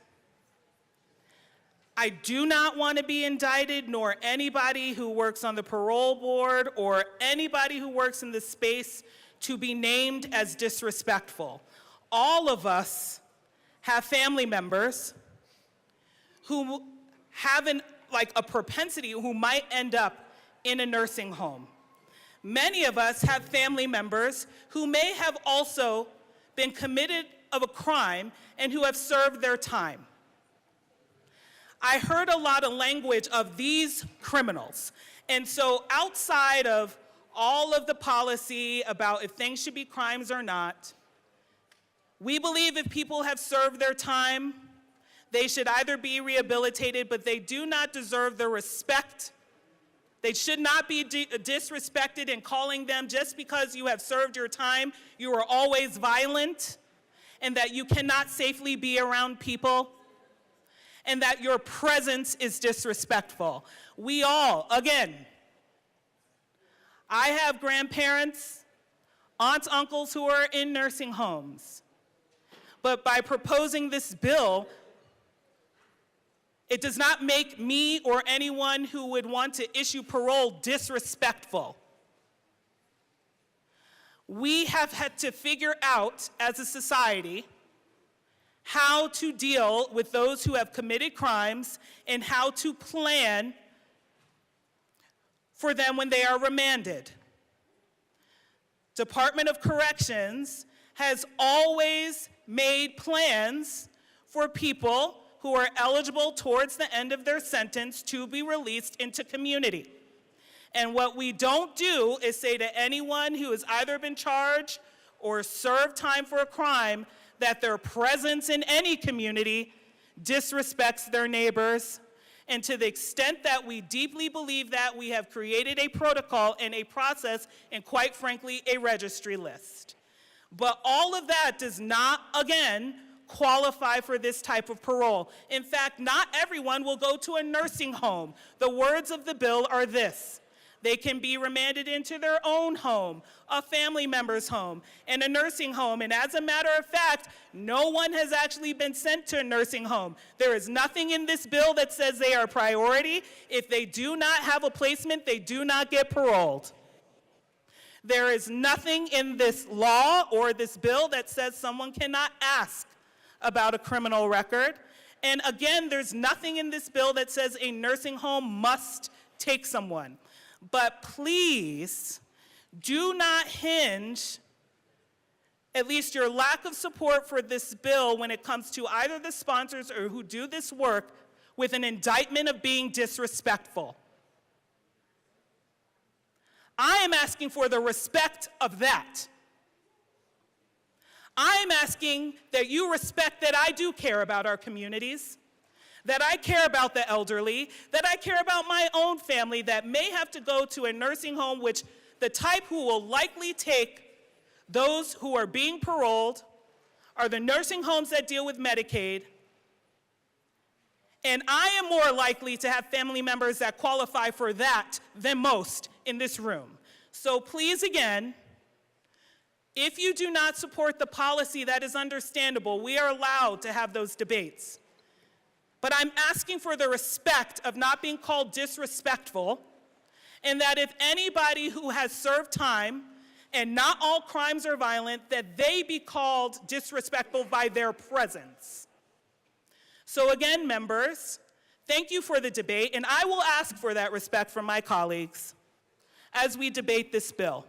I do not want to be indicted, nor anybody who works on the parole board or anybody who works in this space to be named as disrespectful. All of us have family members who have a propensity, who might end up in a nursing home. Many of us have family members who may have also been committed of a crime and who have served their time. I heard a lot of language of these criminals. And so outside of all of the policy about if things should be crimes or not, we believe if people have served their time, they should either be rehabilitated, but they do not deserve the respect. They should not be disrespected in calling them just because you have served your time, you are always violent, and that you cannot safely be around people, and that your presence is disrespectful. We all, again, I have grandparents, aunts, uncles who are in nursing homes. But by proposing this bill, it does not make me or anyone who would want to issue parole disrespectful. We have had to figure out as a society how to deal with those who have committed crimes and how to plan for them when they are remanded. Department of Corrections has always made plans for people who are eligible towards the end of their sentence to be released into community. And what we don't do is say to anyone who has either been charged or served time for a crime that their presence in any community disrespects their neighbors. And to the extent that we deeply believe that, we have created a protocol and a process and, quite frankly, a registry list. But all of that does not, again, qualify for this type of parole. In fact, not everyone will go to a nursing home. The words of the bill are this: they can be remanded into their own home, a family member's home, and a nursing home. And as a matter of fact, no one has actually been sent to a nursing home. There is nothing in this bill that says they are a priority. If they do not have a placement, they do not get paroled. There is nothing in this law or this bill that says someone cannot ask about a criminal record. And again, there's nothing in this bill that says a nursing home must take someone. But please do not hinge at least your lack of support for this bill when it comes to either the sponsors or who do this work with an indictment of being disrespectful. I am asking for the respect of that. I am asking that you respect that I do care about our communities, that I care about the elderly, that I care about my own family that may have to go to a nursing home, which the type who will likely take those who are being paroled are the nursing homes that deal with Medicaid. And I am more likely to have family members that qualify for that than most in this room. So please, again, if you do not support the policy, that is understandable. We are allowed to have those debates. But I'm asking for the respect of not being called disrespectful, and that if anybody who has served time, and not all crimes are violent, that they be called disrespectful by their presence. So again, members, thank you for the debate, and I will ask for that respect from my colleagues as we debate this bill.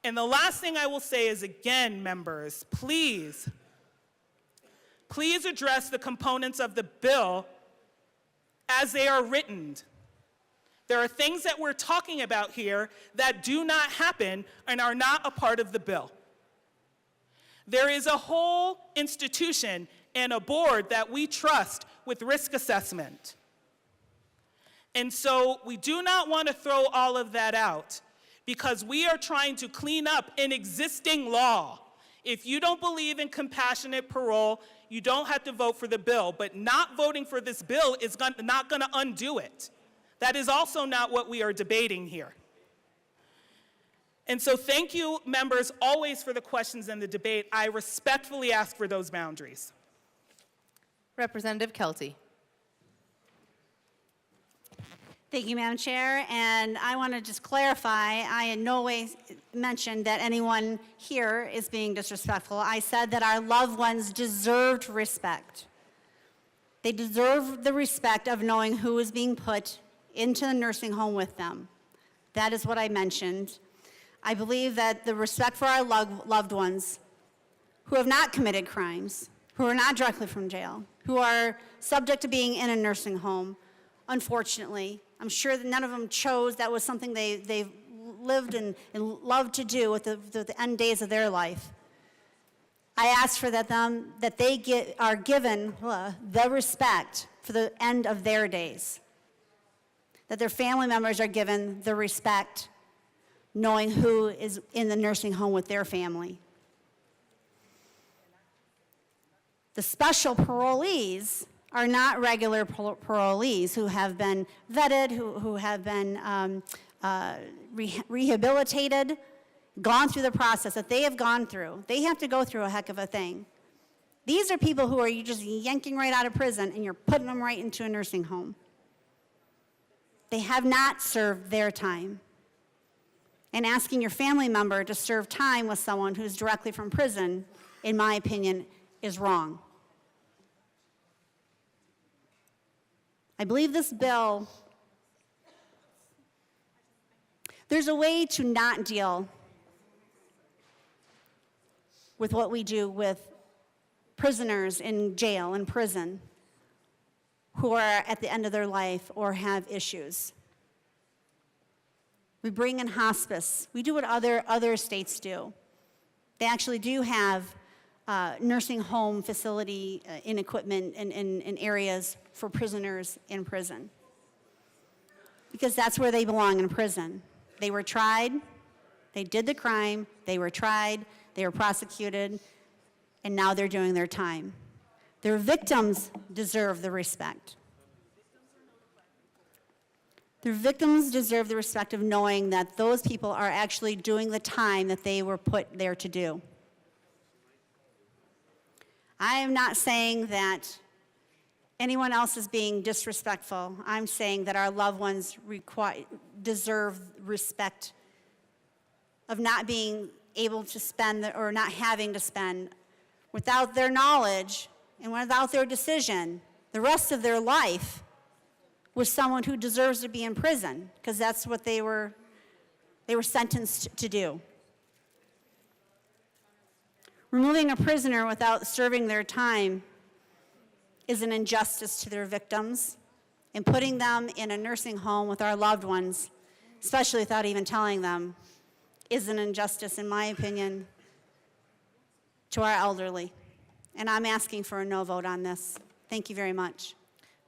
And the last thing I will say is, again, members, please address the components of the bill as they are written. There are things that we're talking about here that do not happen and are not a part of the bill. There is a whole institution and a board that we trust with risk assessment. And so we do not want to throw all of that out because we are trying to clean up an existing law. If you don't believe in compassionate parole, you don't have to vote for the bill. But not voting for this bill is not going to undo it. That is also not what we are debating here. And so thank you, members, always for the questions and the debate. I respectfully ask for those boundaries. Representative Kelty. Thank you, Madam Chair. And I want to just clarify, I in no way mentioned that anyone here is being disrespectful. I said that our loved ones deserved respect. They deserve the respect of knowing who is being put into the nursing home with them. That is what I mentioned. I believe that the respect for our loved ones who have not committed crimes, who are not directly from jail, who are subject to being in a nursing home, unfortunately. I'm sure that none of them chose. That was something they've lived and loved to do with the end days of their life. I ask for that they are given the respect for the end of their days, that their family members are given the respect knowing who is in the nursing home with their family. The special parolees are not regular parolees who have been vetted, who have been rehabilitated, gone through the process that they have gone through. They have to go through a heck of a thing. These are people who are you just yanking right out of prison and you're putting them right into a nursing home. They have not served their time. And asking your family member to serve time with someone who's directly from prison, in my opinion, is wrong. I believe this bill, there's a way to not deal with what we do with prisoners in jail and prison who are at the end of their life or have issues. We bring in hospice. We do what other states do. They actually do have nursing home facility in equipment in areas for prisoners in prison. Because that's where they belong, in prison. They were tried, they did the crime, they were tried, they were prosecuted, and now they're doing their time. Their victims deserve the respect. Their victims deserve the respect of knowing that those people are actually doing the time that they were put there to do. I am not saying that anyone else is being disrespectful. I'm saying that our loved ones deserve respect of not being able to spend or not having to spend without their knowledge and without their decision the rest of their life with someone who deserves to be in prison, because that's what they were sentenced to do. Removing a prisoner without serving their time is an injustice to their victims, and putting them in a nursing home with our loved ones, especially without even telling them, is an injustice, in my opinion, to our elderly. And I'm asking for a no vote on this. Thank you very much.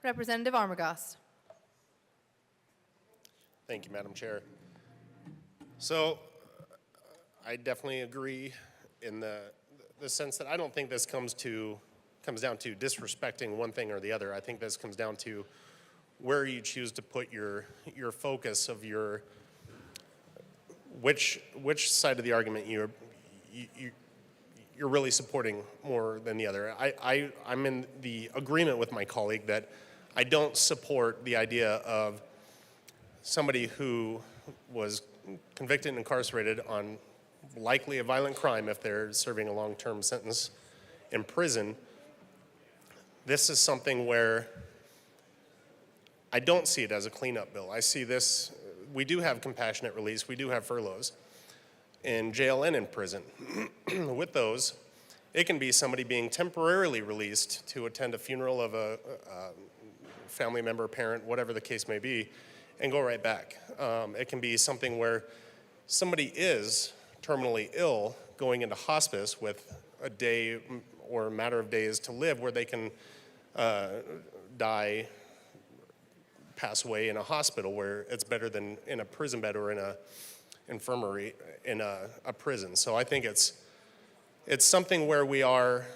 Representative Armagost. Thank you, Madam Chair. So I definitely agree in the sense that I don't think this comes down to disrespecting one thing or the other. I think this comes down to where you choose to put your focus of your which side of the argument you're really supporting more than the other. I'm in the agreement with my colleague that I don't support the idea of somebody who was convicted and incarcerated on likely a violent crime if they're serving a long-term sentence in prison. This is something where I don't see it as a cleanup bill. I see this, we do have compassionate release, we do have furloughs in jail and in prison. With those, it can be somebody being temporarily released to attend a funeral of a family member, parent, whatever the case may be, and go right back. It can be something where somebody is terminally ill going into hospice with a day or a matter of days to live where they can die, pass away in a hospital where it's better than in a prison bed or in a infirmary in a prison. So I think it's something where we already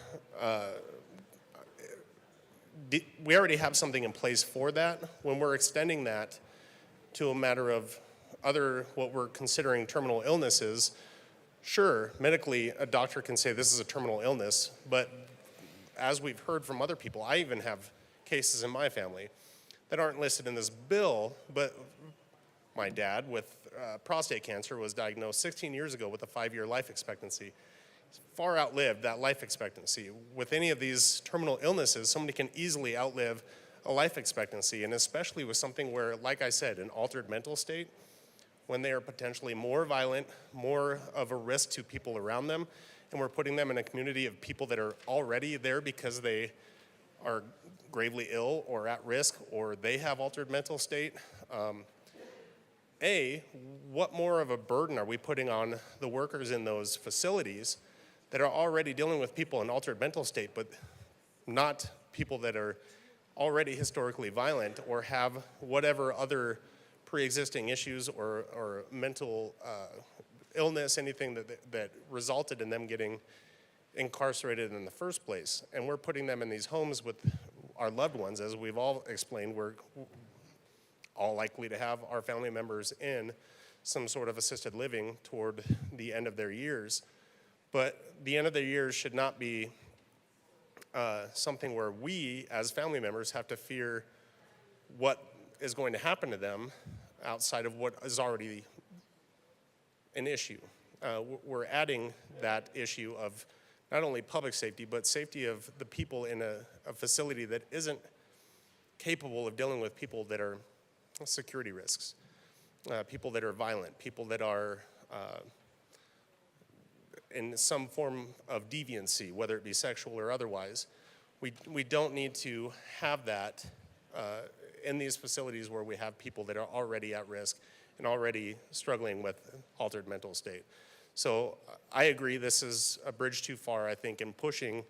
have something in place for that. When we're extending that to a matter of what we're considering terminal illnesses, sure, medically, a doctor can say this is a terminal illness, but as we've heard from other people, I even have cases in my family that aren't listed in this bill, but my dad with prostate cancer was diagnosed 16 years ago with a 5-year life expectancy. He's far outlived that life expectancy. With any of these terminal illnesses, somebody can easily outlive a life expectancy, and especially with something where, like I said, an altered mental state, when they are potentially more violent, more of a risk to people around them, and we're putting them in a community of people that are already there because they are gravely ill or at risk, or they have altered mental state, what more of a burden are we putting on the workers in those facilities that are already dealing with people in altered mental state, but not people that are already historically violent or have whatever other pre-existing issues or mental illness, anything that resulted in them getting incarcerated in the first place. And we're putting them in these homes with our loved ones. As we've all explained, we're all likely to have our family members in some sort of assisted living toward the end of their years. But the end of their years should not be something where we, as family members, have to fear what is going to happen to them outside of what is already an issue. We're adding that issue of not only public safety, but safety of the people in a facility that isn't capable of dealing with people that are security risks, people that are violent, people that are in some form of deviancy, whether it be sexual or otherwise. We don't need to have that in these facilities where we have people that are already at risk and already struggling with altered mental state. So I agree this is a bridge too far, I think, in pushing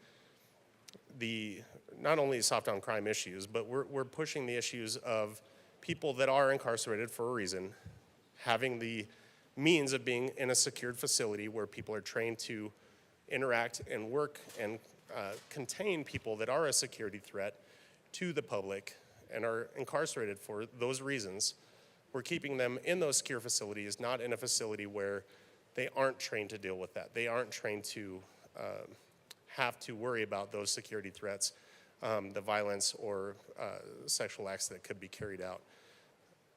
the, not only soft on crime issues, but we're pushing the issues of people that are incarcerated for a reason, having the means of being in a secured facility where people are trained to interact and work and contain people that are a security threat to the public and are incarcerated for those reasons. We're keeping them in those secure facilities, not in a facility where they aren't trained to deal with that. They aren't trained to have to worry about those security threats, the violence or sexual acts that could be carried out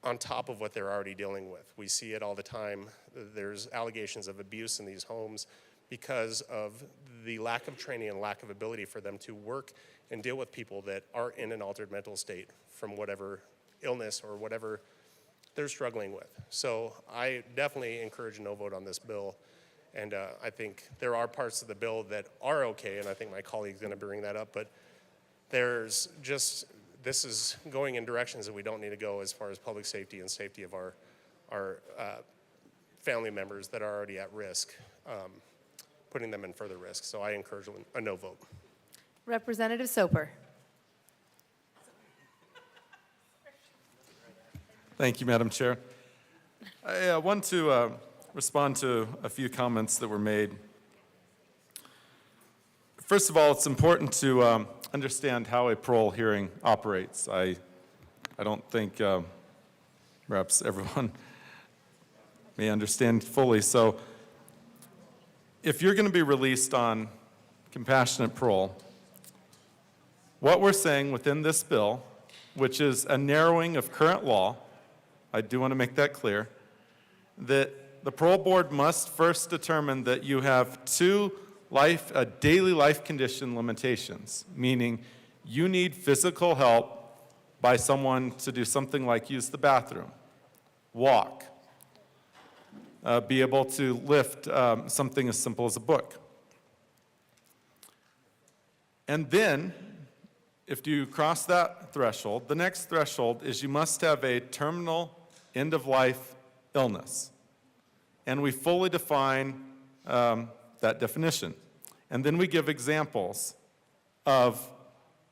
on top of what they're already dealing with. We see it all the time. There's allegations of abuse in these homes because of the lack of training and lack of ability for them to work and deal with people that are in an altered mental state from whatever illness or whatever they're struggling with. So I definitely encourage a no vote on this bill. And I think there are parts of the bill that are okay, and I think my colleague's gonna bring that up, but there's just, this is going in directions that we don't need to go as far as public safety and safety of our family members that are already at risk, putting them in further risk. So I encourage a no vote. Representative Soper. Thank you, Madam Chair. I want to respond to a few comments that were made. First of all, it's important to understand how a parole hearing operates. I don't think perhaps everyone may understand fully. So if you're going to be released on compassionate parole, what we're saying within this bill, which is a narrowing of current law, I do want to make that clear, that the parole board must first determine that you have two daily life condition limitations, meaning you need physical help by someone to do something like use the bathroom, walk, be able to lift something as simple as a book. And then, if you cross that threshold, the next threshold is you must have a terminal end-of-life illness. And we fully define that definition. And then we give examples of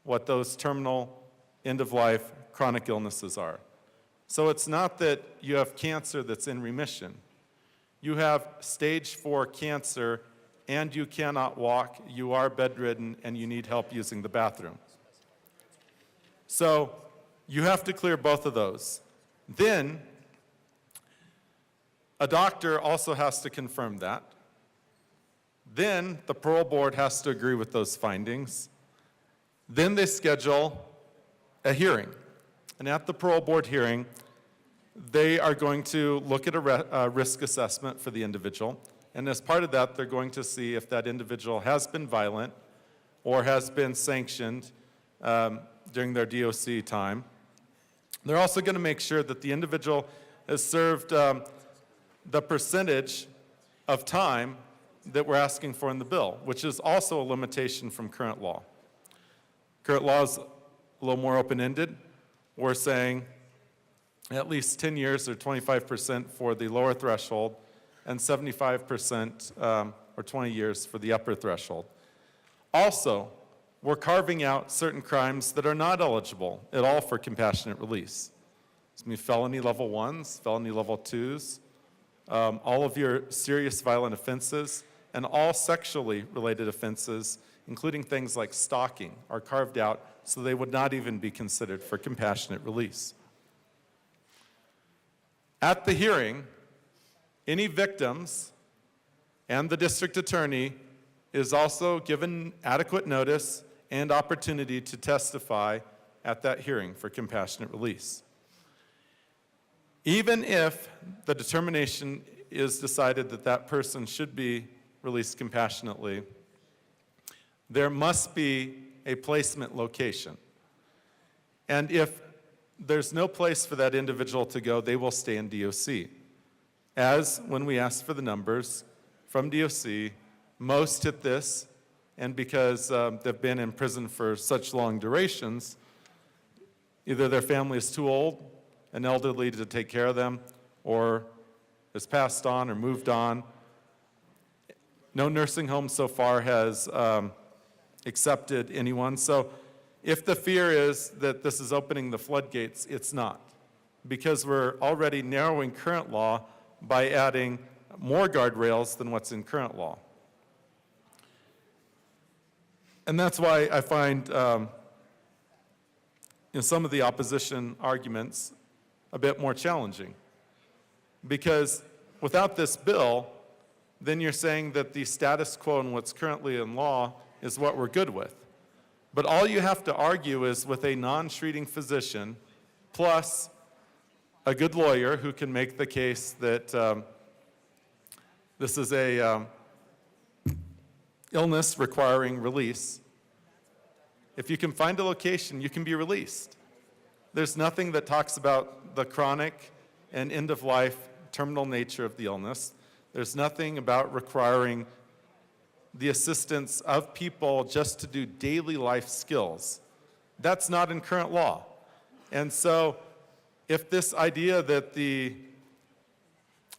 what those terminal end-of-life chronic illnesses are. So it's not that you have cancer that's in remission. You have stage 4 cancer and you cannot walk, you are bedridden, and you need help using the bathroom. So you have to clear both of those. Then a doctor also has to confirm that. Then the parole board has to agree with those findings. Then they schedule a hearing. And at the parole board hearing, they are going to look at a risk assessment for the individual. And as part of that, they're going to see if that individual has been violent or has been sanctioned during their DOC time. They're also going to make sure that the individual has served the percentage of time that we're asking for in the bill, which is also a limitation from current law. Current law is a little more open-ended. We're saying at least 10 years or 25% for the lower threshold and 75% or 20 years for the upper threshold. Also, we're carving out certain crimes that are not eligible at all for compassionate release. It's going to be felony level 1s, felony level 2s, all of your serious violent offenses, and all sexually related offenses, including things like stalking, are carved out so they would not even be considered for compassionate release. At the hearing, any victims and the district attorney is also given adequate notice and opportunity to testify at that hearing for compassionate release. Even if the determination is decided that that person should be released compassionately, there must be a placement location. And if there's no place for that individual to go, they will stay in DOC. As when we asked for the numbers from DOC, most hit this, and because they've been in prison for such long durations, either their family is too old and elderly to take care of them, or has passed on or moved on. No nursing home so far has accepted anyone. So if the fear is that this is opening the floodgates, it's not, because we're already narrowing current law by adding more guardrails than what's in current law. And that's why I find some of the opposition arguments a bit more challenging. Because without this bill, then you're saying that the status quo and what's currently in law is what we're good with. But all you have to argue is with a non-treating physician plus a good lawyer who can make the case that this is a illness requiring release. If you can find a location, you can be released. There's nothing that talks about the chronic and end-of-life terminal nature of the illness. There's nothing about requiring the assistance of people just to do daily life skills. That's not in current law. And so if this idea that the,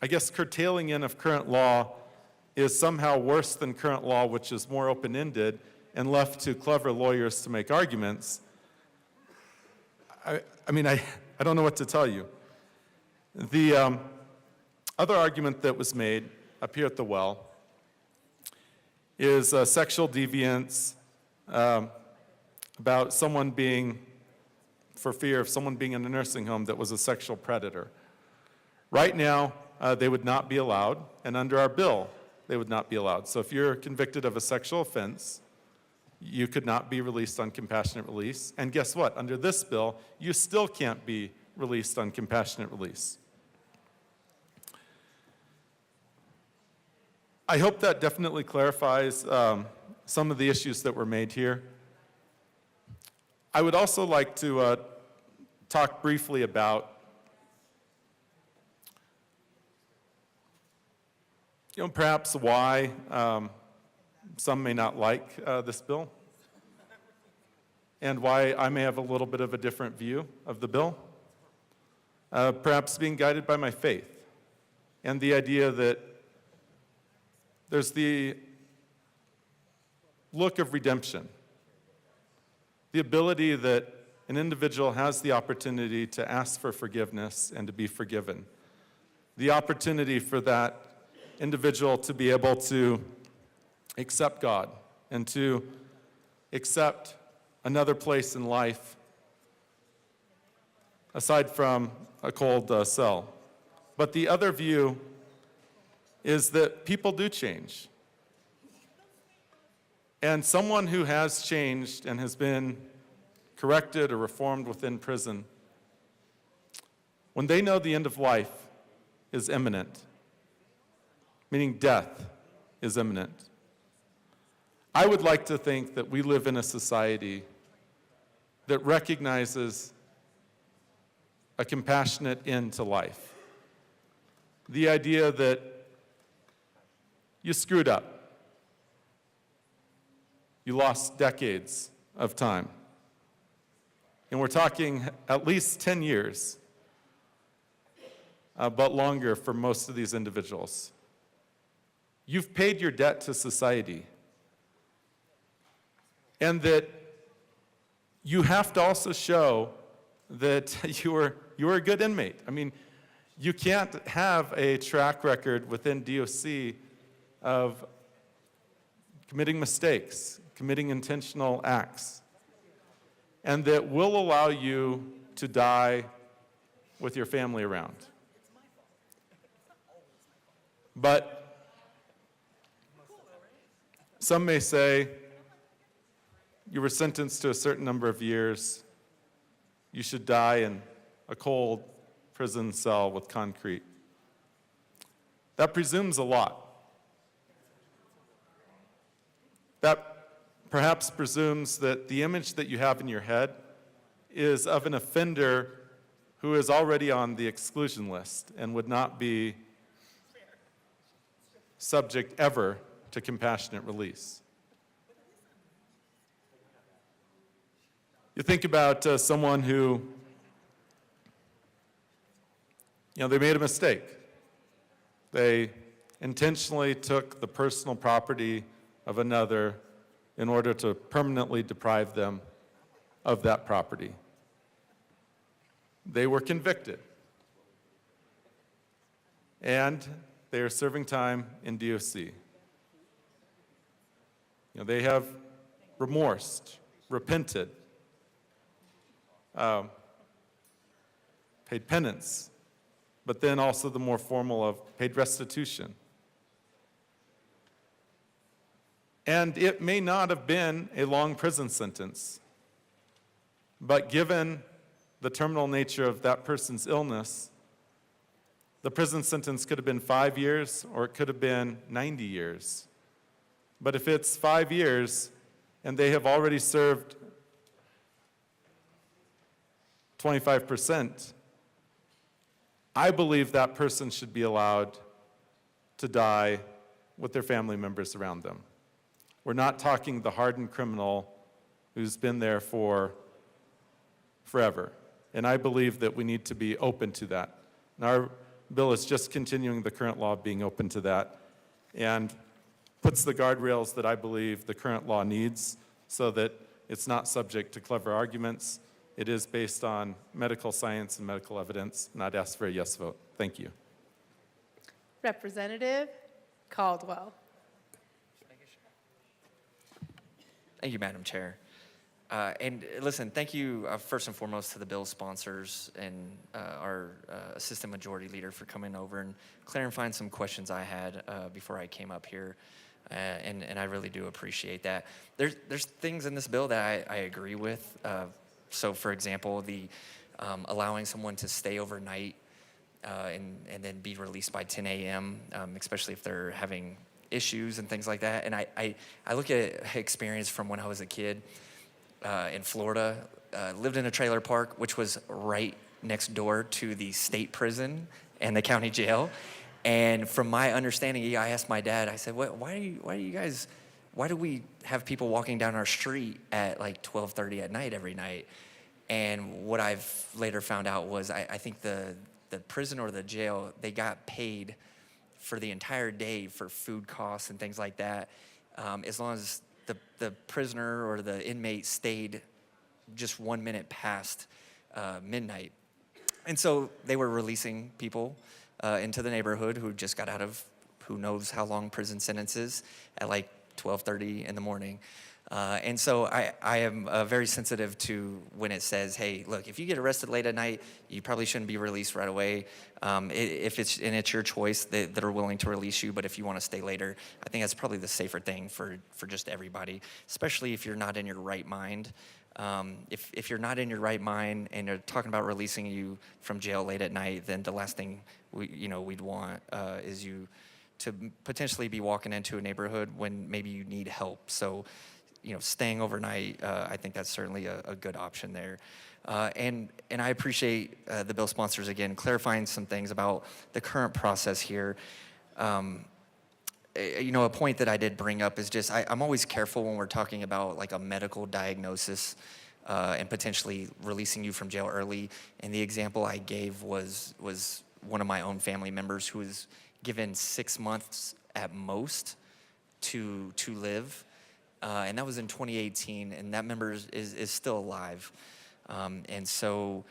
curtailing in of current law is somehow worse than current law, which is more open-ended and left to clever lawyers to make arguments, I don't know what to tell you. The other argument that was made up here at the well is sexual deviance, about someone being, for fear of someone being in a nursing home that was a sexual predator. Right now, they would not be allowed, and under our bill, they would not be allowed. So if you're convicted of a sexual offense, you could not be released on compassionate release. And guess what? Under this bill, you still can't be released on compassionate release. I hope that definitely clarifies some of the issues that were made here. I would also like to talk briefly about perhaps why some may not like this bill, and why I may have a little bit of a different view of the bill. Perhaps being guided by my faith and the idea that there's the look of redemption, the ability that an individual has the opportunity to ask for forgiveness and to be forgiven, the opportunity for that individual to be able to accept God and to accept another place in life aside from a cold cell. But the other view is that people do change. And someone who has changed and has been corrected or reformed within prison, when they know the end of life is imminent, meaning death is imminent, I would like to think that we live in a society that recognizes a compassionate end to life. The idea that you screwed up. You lost decades of time. And we're talking at least 10 years, but longer for most of these individuals. You've paid your debt to society. And that you have to also show that you are a good inmate. I mean, you can't have a track record within DOC of committing mistakes, committing intentional acts, and that will allow you to die with your family around. But some may say, you were sentenced to a certain number of years, you should die in a cold prison cell with concrete. That presumes a lot. That perhaps presumes that the image that you have in your head is of an offender who is already on the exclusion list and would not be subject ever to compassionate release. You think about someone who, they made a mistake. They intentionally took the personal property of another in order to permanently deprive them of that property. They were convicted. And they are serving time in DOC. They have remorsed, repented, paid penance, but then also the more formal of paid restitution. And it may not have been a long prison sentence, but given the terminal nature of that person's illness, the prison sentence could have been 5 years or it could have been 90 years. But if it's 5 years and they have already served 25%, I believe that person should be allowed to die with their family members around them. We're not talking the hardened criminal who's been there for forever. And I believe that we need to be open to that. And our bill is just continuing the current law being open to that and puts the guardrails that I believe the current law needs so that it's not subject to clever arguments. It is based on medical science and medical evidence, and I'd ask for a yes vote. Thank you. Representative Caldwell. Thank you, Madam Chair. And listen, thank you first and foremost to the bill sponsors and our Assistant Majority Leader for coming over and clarifying some questions I had before I came up here. And I really do appreciate that. There's things in this bill that I agree with. So for example, the allowing someone to stay overnight and then be released by 10 a.m., especially if they're having issues and things like that. And I look at experience from when I was a kid in Florida, lived in a trailer park, which was right next door to the state prison and the county jail. And from my understanding, I asked my dad, I said, why do we have people walking down our street at like 12:30 at night every night? And what I've later found out was I think the prison or the jail, they got paid for the entire day for food costs and things like that, as long as the prisoner or the inmate stayed just 1 minute past midnight. And so they were releasing people into the neighborhood who just got out of who knows how long prison sentences at like 12:30 in the morning. And so I am very sensitive to when it says, hey, look, if you get arrested late at night, you probably shouldn't be released right away. If it's your choice that are willing to release you, but if you want to stay later, I think that's probably the safer thing for just everybody, especially if you're not in your right mind. If you're not in your right mind and you're talking about releasing you from jail late at night, then the last thing we'd want is you to potentially be walking into a neighborhood when maybe you need help. So, staying overnight, I think that's certainly a good option there. And I appreciate the bill sponsors, again, clarifying some things about the current process here. A point that I did bring up is just I'm always careful when we're talking about like a medical diagnosis and potentially releasing you from jail early. And the example I gave was one of my own family members who was given 6 months at most to live. And that was in 2018, and that member is still alive. And so,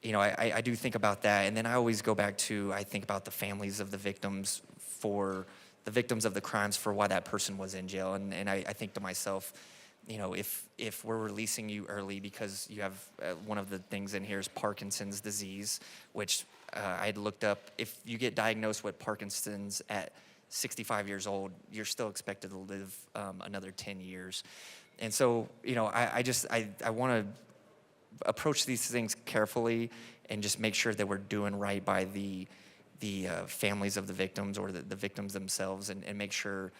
you know, I do think about that. And then I always go back to, I think about the families of the victims of the crimes for why that person was in jail. And I think to myself, you know, if we're releasing you early because you have, one of the things in here is Parkinson's disease, which I had looked up. If you get diagnosed with Parkinson's at 65 years old, you're still expected to live another 10 years. And so, you know, I want to approach these things carefully and just make sure that we're doing right by the families of the victims or the victims themselves, and make sure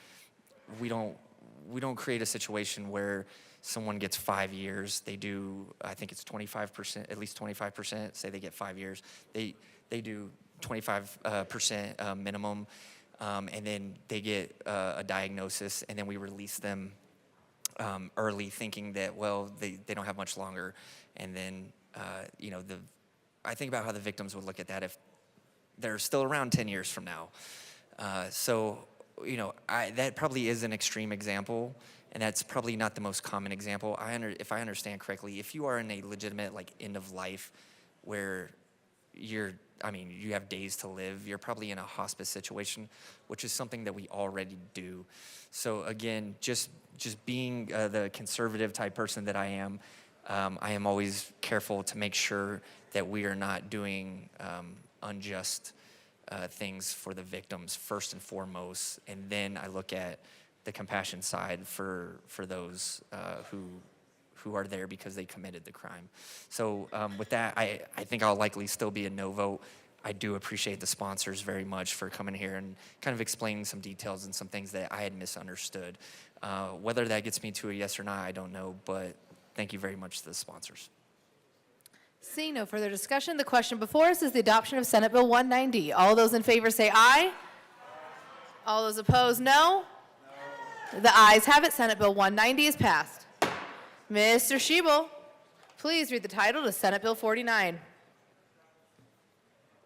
we don't create a situation where someone gets 5 years. They do, I think it's 25%, at least 25%, say they get 5 years. They do 25% minimum, and then they get a diagnosis, and then we release them early, thinking that, well, they don't have much longer. And then, you know, I think about how the victims would look at that if they're still around 10 years from now. So, you know, that probably is an extreme example, and that's probably not the most common example. If I understand correctly, if you are in a legitimate, like, end of life where you have days to live, you're probably in a hospice situation, which is something that we already do. So again, just being the conservative type person that I am always careful to make sure that we are not doing unjust things for the victims first and foremost, and then I look at the compassion side for those who are there because they committed the crime. So with that, I think I'll likely still be a no vote. I do appreciate the sponsors very much for coming here and kind of explaining some details and some things that I had misunderstood. Whether that gets me to a yes or not, I don't know, but thank you very much to the sponsors. Seeing no further discussion, the question before us is the adoption of Senate Bill 190. All those in favor say aye. All those opposed, no. The ayes have it. Senate Bill 190 is passed. Mr. Schiebel, please read the title to Senate Bill 49.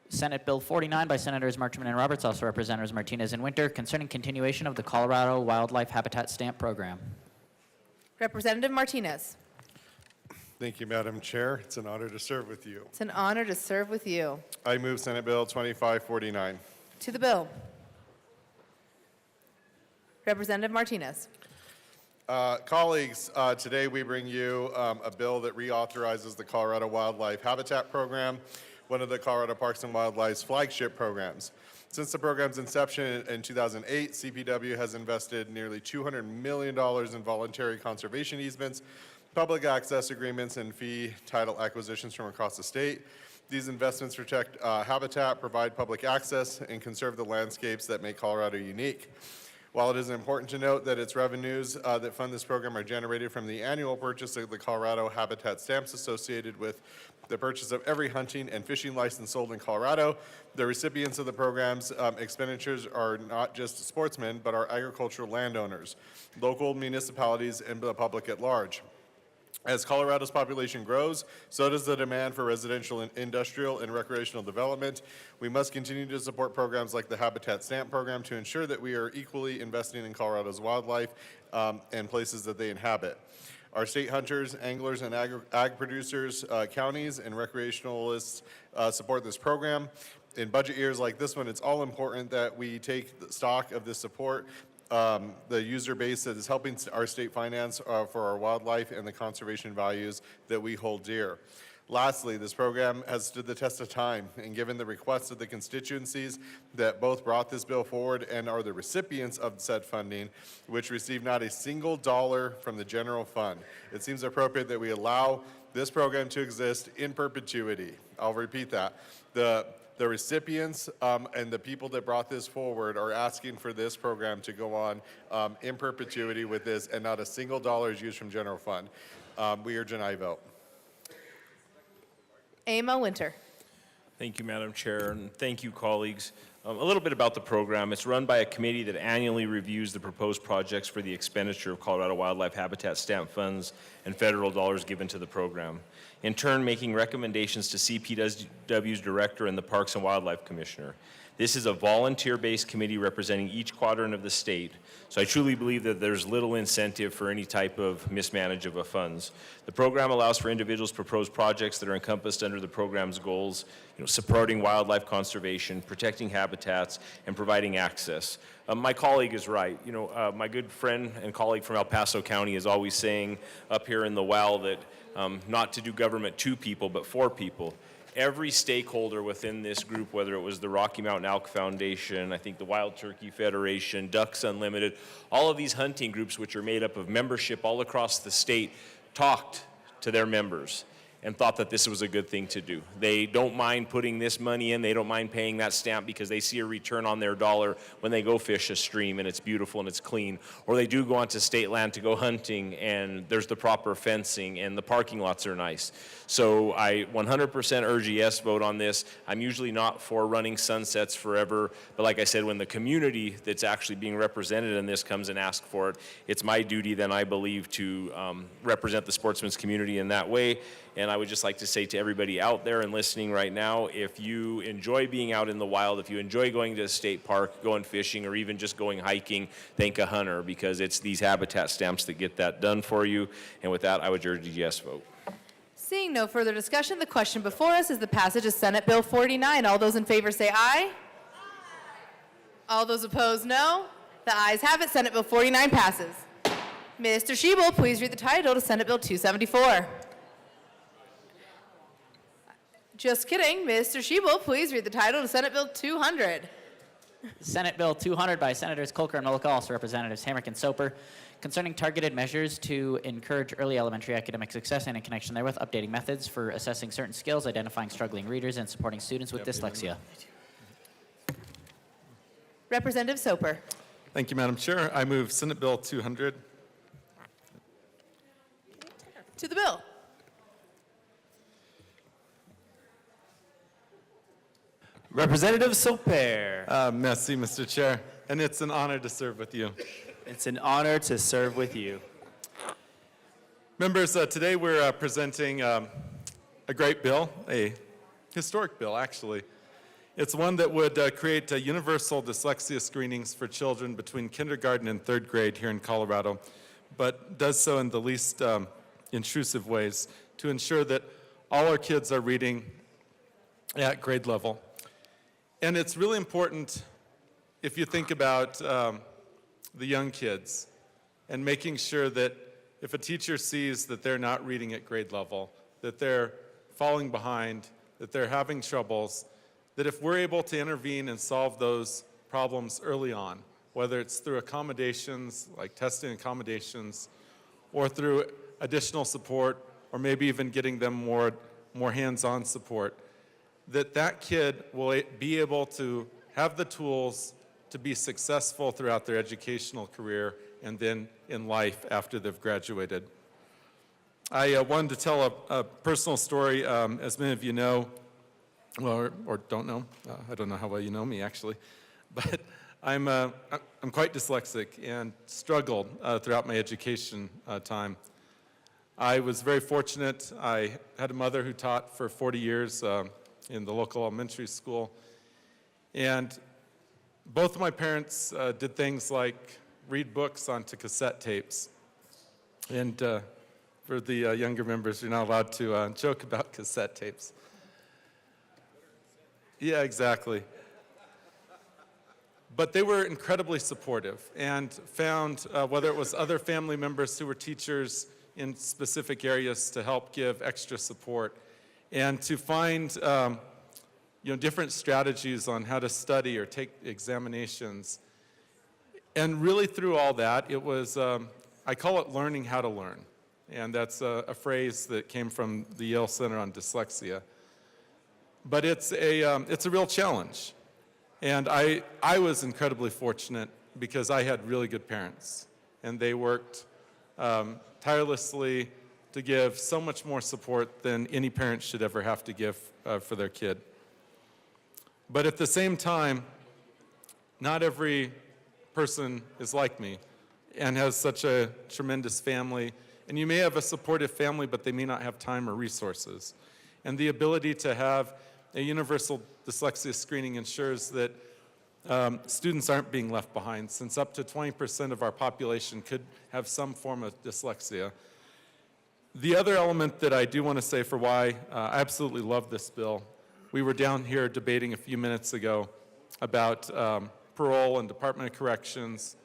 Senate Bill 49 by Senators Marchman and Roberts, also Representatives Martinez and Winter, concerning continuation of the Colorado Wildlife Habitat Stamp Program. Representative Martinez. Thank you, Madam Chair. It's an honor to serve with you. It's an honor to serve with you. I move Senate Bill 2549. To the bill. Representative Martinez. Colleagues, today we bring you a bill that reauthorizes the Colorado Wildlife Habitat Program, one of the Colorado Parks and Wildlife's flagship programs. Since the program's inception in 2008, CPW has invested nearly $200 million in voluntary conservation easements, public access agreements, and fee title acquisitions from across the state. These investments protect habitat, provide public access, and conserve the landscapes that make Colorado unique. While it is important to note that its revenues that fund this program are generated from the annual purchase of the Colorado Habitat stamps associated with the purchase of every hunting and fishing license sold in Colorado, the recipients of the program's expenditures are not just sportsmen, but are agricultural landowners, local municipalities, and the public at large. As Colorado's population grows, so does the demand for residential and industrial and recreational development. We must continue to support programs like the Habitat Stamp Program to ensure that we are equally investing in Colorado's wildlife and places that they inhabit. Our state hunters, anglers, and ag producers, counties, and recreationalists support this program. In budget years like this one, it's all important that we take stock of this support, the user base that is helping our state finance for our wildlife and the conservation values that we hold dear. Lastly, this program has stood the test of time, and given the requests of the constituencies that both brought this bill forward and are the recipients of said funding, which receive not a single dollar from the general fund, it seems appropriate that we allow this program to exist in perpetuity. I'll repeat that. The recipients and the people that brought this forward are asking for this program to go on in perpetuity with this, and not a single dollar is used from general fund. We urge an aye vote. Amo Winter. Thank you, Madam Chair, and thank you, colleagues. A little bit about the program. It's run by a committee that annually reviews the proposed projects for the expenditure of Colorado Wildlife Habitat stamp funds and federal dollars given to the program. In turn, making recommendations to CPW's director and the Parks and Wildlife Commissioner. This is a volunteer-based committee representing each quadrant of the state, so I truly believe that there's little incentive for any type of mismanage of funds. The program allows for individuals to propose projects that are encompassed under the program's goals, supporting wildlife conservation, protecting habitats, and providing access. My colleague is right. My good friend and colleague from El Paso County is always saying up here in the well that not to do government to people, but for people. Every stakeholder within this group, whether it was the Rocky Mountain Elk Foundation, I think the Wild Turkey Federation, Ducks Unlimited, all of these hunting groups, which are made up of membership all across the state, talked to their members and thought that this was a good thing to do. They don't mind putting this money in, they don't mind paying that stamp because they see a return on their dollar when they go fish a stream and it's beautiful and it's clean. Or they do go onto state land to go hunting and there's the proper fencing and the parking lots are nice. So I 100% urge a yes vote on this. I'm usually not for running sunsets forever, but like I said, when the community that's actually being represented in this comes and asks for it, it's my duty then, I believe, to represent the sportsman's community in that way. And I would just like to say to everybody out there and listening right now, if you enjoy being out in the wild, if you enjoy going to a state park, going fishing, or even just going hiking, thank a hunter, because it's these habitat stamps that get that done for you. And with that, I would urge a yes vote. Seeing no further discussion, the question before us is the passage of Senate Bill 49. All those in favor say aye. All those opposed, no. The ayes have it. Senate Bill 49 passes. Mr. Shebel, please read the title to Senate Bill 274. Just kidding. Mr. Shebel, please read the title to Senate Bill 200. Senate Bill 200 by Senators Colker and Mullica, also Representatives Hamrick and Soper, concerning targeted measures to encourage early elementary academic success and in connection therewith, updating methods for assessing certain skills, identifying struggling readers, and supporting students with dyslexia. Representative Soper. Thank you, Madam Chair. I move Senate Bill 200. To the bill. Representative Soper. Merci, Mr. Chair. And it's an honor to serve with you. It's an honor to serve with you. Members, today we're presenting a great bill, a historic bill, actually. It's one that would create universal dyslexia screenings for children between kindergarten and third grade here in Colorado, but does so in the least intrusive ways to ensure that all our kids are reading at grade level. And it's really important if you think about the young kids and making sure that if a teacher sees that they're not reading at grade level, that they're falling behind, that they're having troubles, that if we're able to intervene and solve those problems early on, whether it's through accommodations, like testing accommodations, or through additional support, or maybe even getting them more hands-on support, that kid will be able to have the tools to be successful throughout their educational career and then in life after they've graduated. I wanted to tell a personal story. As many of you know, well, or don't know, I don't know how well you know me actually, but I'm quite dyslexic and struggled throughout my education time. I was very fortunate. I had a mother who taught for 40 years in the local elementary school. And both of my parents did things like read books onto cassette tapes. And for the younger members, you're not allowed to joke about cassette tapes. Yeah, exactly. But they were incredibly supportive and found, whether it was other family members who were teachers in specific areas, to help give extra support and to find different strategies on how to study or take examinations. And really through all that, it was, I call it learning how to learn. And that's a phrase that came from the Yale Center on Dyslexia. But it's a real challenge. And I was incredibly fortunate because I had really good parents. And they worked tirelessly to give so much more support than any parent should ever have to give for their kid. But at the same time, not every person is like me and has such a tremendous family. And you may have a supportive family, but they may not have time or resources. And the ability to have a universal dyslexia screening ensures that students aren't being left behind, since up to 20% of our population could have some form of dyslexia. The other element that I do want to say for why I absolutely love this bill, we were down here debating a few minutes ago about parole and Department of Corrections.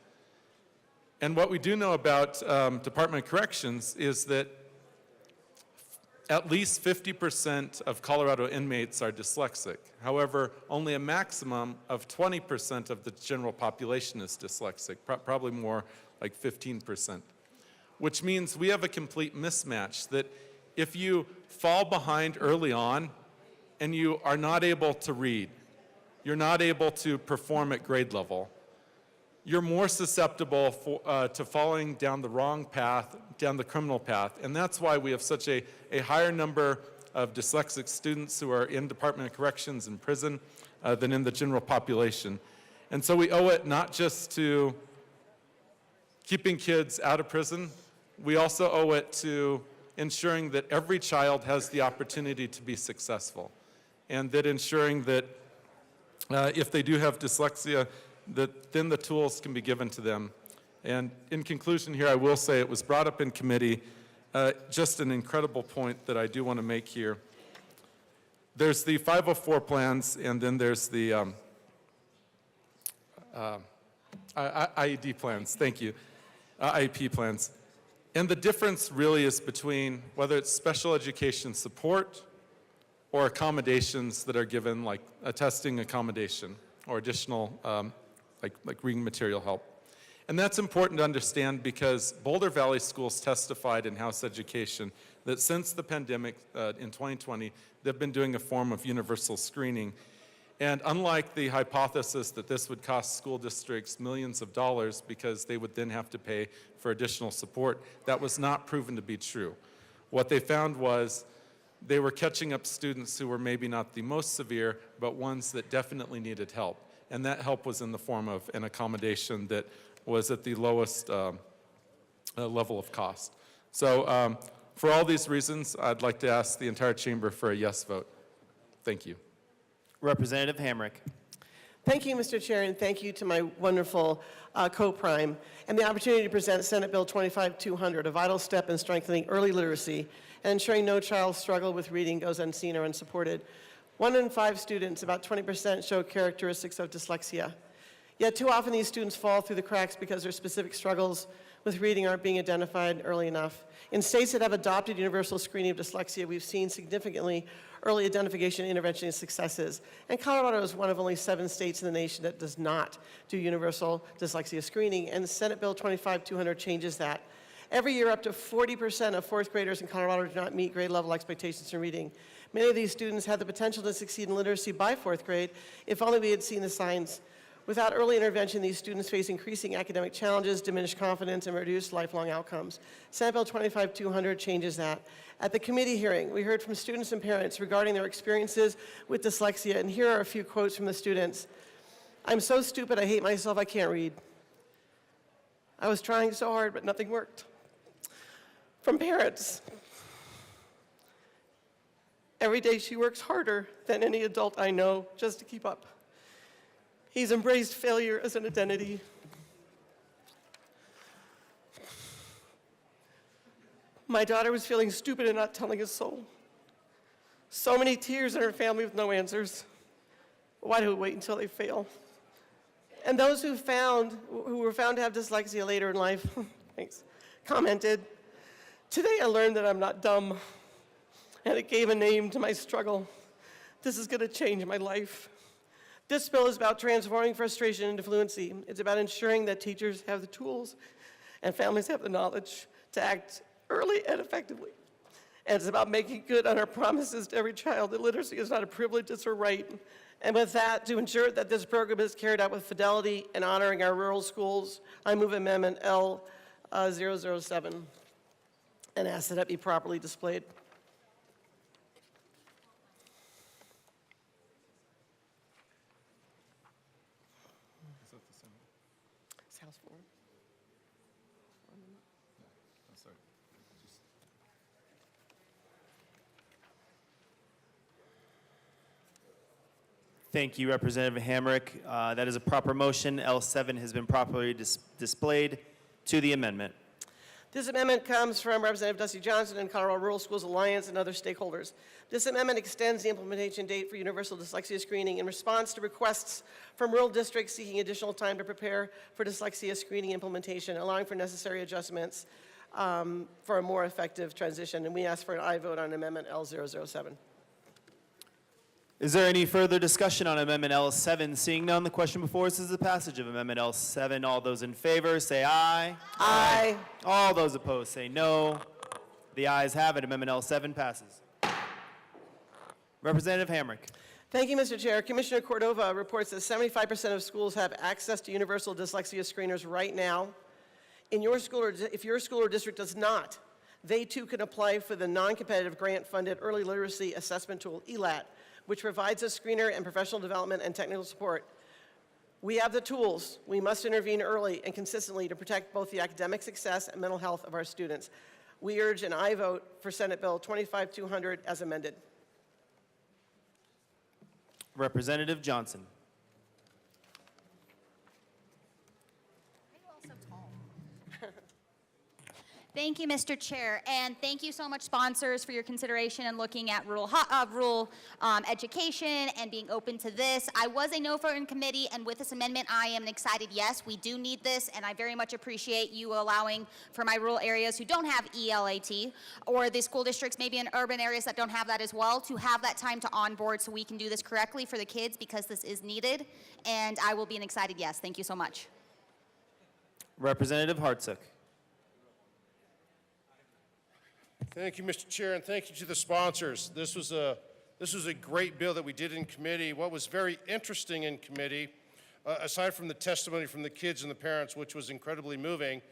And what we do know about Department of Corrections is that at least 50% of Colorado inmates are dyslexic. However, only a maximum of 20% of the general population is dyslexic, probably more like 15%. Which means we have a complete mismatch that if you fall behind early on and you are not able to read, you're not able to perform at grade level, you're more susceptible to falling down the wrong path, down the criminal path. And that's why we have such a higher number of dyslexic students who are in Department of Corrections and prison than in the general population. And so we owe it not just to keeping kids out of prison, we also owe it to ensuring that every child has the opportunity to be successful. And that ensuring that if they do have dyslexia, that then the tools can be given to them. And in conclusion here, I will say it was brought up in committee, just an incredible point that I do want to make here. There's the 504 plans, and then there's the IED plans, thank you, IEP plans. And the difference really is between whether it's special education support or accommodations that are given, like a testing accommodation or additional like reading material help. And that's important to understand because Boulder Valley Schools testified in House Education that since the pandemic in 2020, they've been doing a form of universal screening. And unlike the hypothesis that this would cost school districts millions of dollars because they would then have to pay for additional support, that was not proven to be true. What they found was they were catching up students who were maybe not the most severe, but ones that definitely needed help. And that help was in the form of an accommodation that was at the lowest level of cost. So for all these reasons, I'd like to ask the entire chamber for a yes vote. Thank you. Representative Hamrick. Thank you, Mr. Chair, and thank you to my wonderful co-prime and the opportunity to present Senate Bill 25200, a vital step in strengthening early literacy and ensuring no child's struggle with reading goes unseen or unsupported. 1 in 5 students, about 20%, show characteristics of dyslexia. Yet too often these students fall through the cracks because their specific struggles with reading aren't being identified early enough. In states that have adopted universal screening of dyslexia, we've seen significantly early identification, intervention, and successes. And Colorado is one of only 7 states in the nation that does not do universal dyslexia screening, and Senate Bill 25200 changes that. Every year, up to 40% of 4th graders in Colorado do not meet grade level expectations in reading. Many of these students have the potential to succeed in literacy by 4th grade if only we had seen the signs. Without early intervention, these students face increasing academic challenges, diminished confidence, and reduced lifelong outcomes. Senate Bill 25200 changes that. At the committee hearing, we heard from students and parents regarding their experiences with dyslexia, and here are a few quotes from the students. "I'm so stupid, I hate myself, I can't read. I was trying so hard, but nothing worked." From parents, "Every day she works harder than any adult I know just to keep up. He's embraced failure as an identity. My daughter was feeling stupid and not telling a soul. So many tears in her family with no answers. Why do we wait until they fail?" And those who were found to have dyslexia later in life, thanks, commented, "Today I learned that I'm not dumb, and it gave a name to my struggle. This is going to change my life." This bill is about transforming frustration into fluency. It's about ensuring that teachers have the tools and families have the knowledge to act early and effectively. And it's about making good on our promises to every child that literacy is not a privilege, it's a right. And with that, to ensure that this program is carried out with fidelity and honoring our rural schools, I move Amendment L007 and ask that it be properly displayed. It's House Forum. Thank you, Representative Hamrick. That is a proper motion. L7 has been properly displayed to the amendment. This amendment comes from Representative Dusty Johnson and Colorado Rural Schools Alliance and other stakeholders. This amendment extends the implementation date for universal dyslexia screening in response to requests from rural districts seeking additional time to prepare for dyslexia screening implementation, allowing for necessary adjustments for a more effective transition. And we ask for an aye vote on Amendment L007. Is there any further discussion on Amendment L7? Seeing none, the question before us is the passage of Amendment L7. All those in favor say aye. Aye. All those opposed say no. The ayes have it. Amendment L7 passes. Representative Hamrick. Thank you, Mr. Chair. Commissioner Cordova reports that 75% of schools have access to universal dyslexia screeners right now. In your school, or if your school or district does not, they too can apply for the non-competitive grant-funded early literacy assessment tool, ELAT, which provides a screener and professional development and technical support. We have the tools. We must intervene early and consistently to protect both the academic success and mental health of our students. We urge an aye vote for Senate Bill 25200 as amended. Representative Johnson. Thank you, Mr. Chair, and thank you so much, sponsors, for your consideration and looking at rural education and being open to this. I was a no vote in committee, and with this amendment, I am an excited yes. We do need this, and I very much appreciate you allowing for my rural areas who don't have ELAT, or the school districts maybe in urban areas that don't have that as well, to have that time to onboard so we can do this correctly for the kids, because this is needed, and I will be an excited yes. Thank you so much. Representative Hartsook. Thank you, Mr. Chair, and thank you to the sponsors. This was a great bill that we did in committee. What was very interesting in committee, aside from the testimony from the kids and the parents, which was incredibly moving,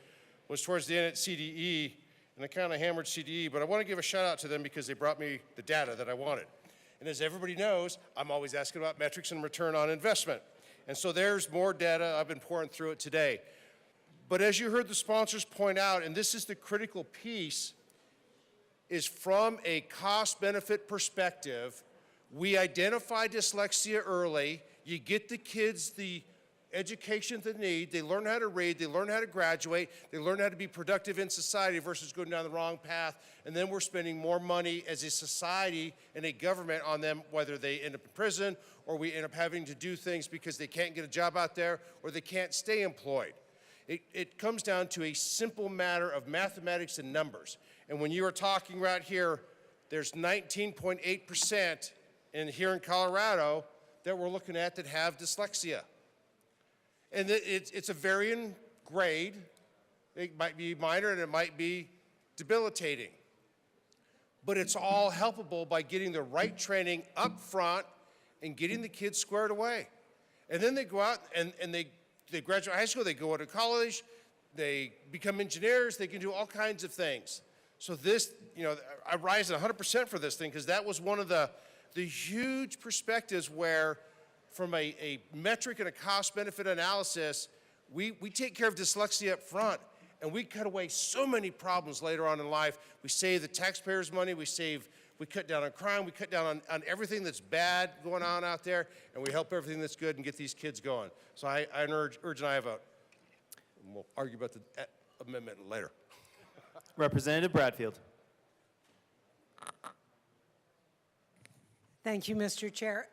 was towards the end at CDE, and I kind of hammered CDE, but I want to give a shout out to them because they brought me the data that I wanted. And as everybody knows, I'm always asking about metrics and return on investment. And so there's more data. I've been pouring through it today. But as you heard the sponsors point out, and this is the critical piece, is from a cost-benefit perspective, we identify dyslexia early, you get the kids the education they need, they learn how to read, they learn how to graduate, they learn how to be productive in society versus going down the wrong path, and then we're spending more money as a society and a government on them, whether they end up in prison or we end up having to do things because they can't get a job out there or they can't stay employed. It comes down to a simple matter of mathematics and numbers. And when you are talking right here, there's 19.8% here in Colorado that we're looking at that have dyslexia. And it's a varying grade. It might be minor and it might be debilitating. But it's all helpable by getting the right training up front and getting the kids squared away. And then they go out and they graduate high school, they go to college, they become engineers, they can do all kinds of things. So this, I rise 100% for this thing because that was one of the huge perspectives where from a metric and a cost-benefit analysis, we take care of dyslexia up front and we cut away so many problems later on in life. We save the taxpayers' money, we cut down on crime, we cut down on everything that's bad going on out there, and we help everything that's good and get these kids going. So I urge an aye vote. And we'll argue about the amendment later. Representative Bradfield. Thank you, Mr. Chair.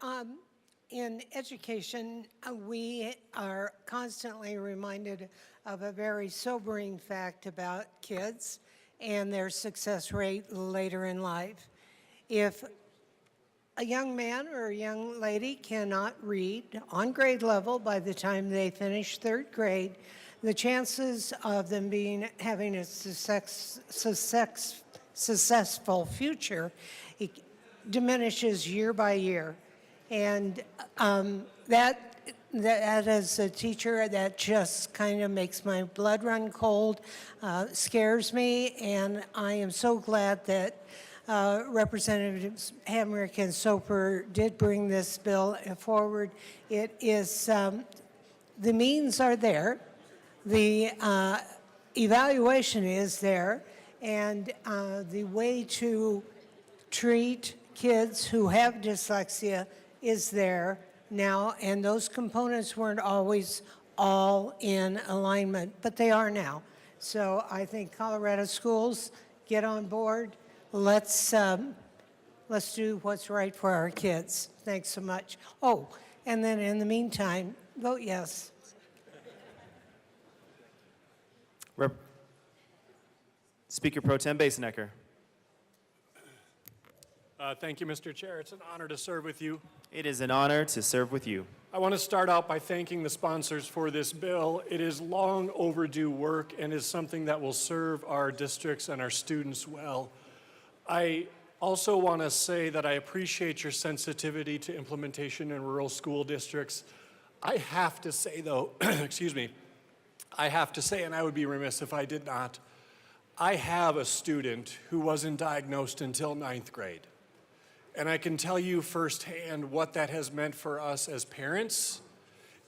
In education, we are constantly reminded of a very sobering fact about kids and their success rate later in life. If a young man or a young lady cannot read on grade level by the time they finish third grade, the chances of them having a successful future diminishes year by year. And that as a teacher, that just kind of makes my blood run cold, scares me, and I am so glad that Representatives Hamrick and Soper did bring this bill forward. It is the means are there, the evaluation is there, and the way to treat kids who have dyslexia is there now, and those components weren't always all in alignment, but they are now. So I think Colorado schools, get on board. Let's do what's right for our kids. Thanks so much. Oh, and then in the meantime, vote yes. Speaker Pro Tem Basenecker. Thank you, Mr. Chair. It's an honor to serve with you. It is an honor to serve with you. I want to start out by thanking the sponsors for this bill. It is long overdue work and is something that will serve our districts and our students well. I also want to say that I appreciate your sensitivity to implementation in rural school districts. I have to say, though, excuse me, I have to say, and I would be remiss if I did not, I have a student who wasn't diagnosed until 9th grade. And I can tell you firsthand what that has meant for us as parents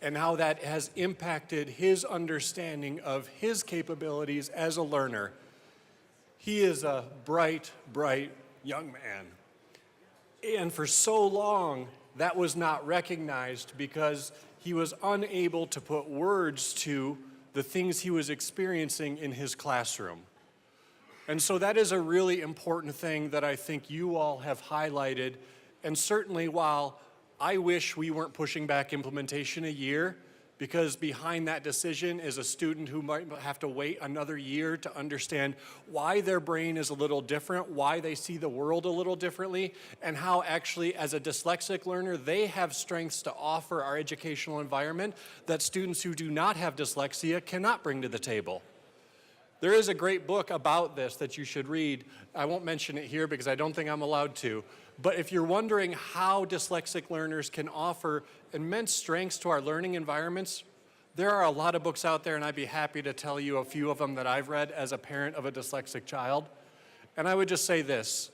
and how that has impacted his understanding of his capabilities as a learner. He is a bright, bright young man. And for so long, that was not recognized because he was unable to put words to the things he was experiencing in his classroom. And so that is a really important thing that I think you all have highlighted. And certainly while I wish we weren't pushing back implementation a year, because behind that decision is a student who might have to wait another year to understand why their brain is a little different, why they see the world a little differently, and how actually as a dyslexic learner, they have strengths to offer our educational environment that students who do not have dyslexia cannot bring to the table. There is a great book about this that you should read. I won't mention it here because I don't think I'm allowed to. But if you're wondering how dyslexic learners can offer immense strengths to our learning environments, there are a lot of books out there, and I'd be happy to tell you a few of them that I've read as a parent of a dyslexic child. And I would just say this.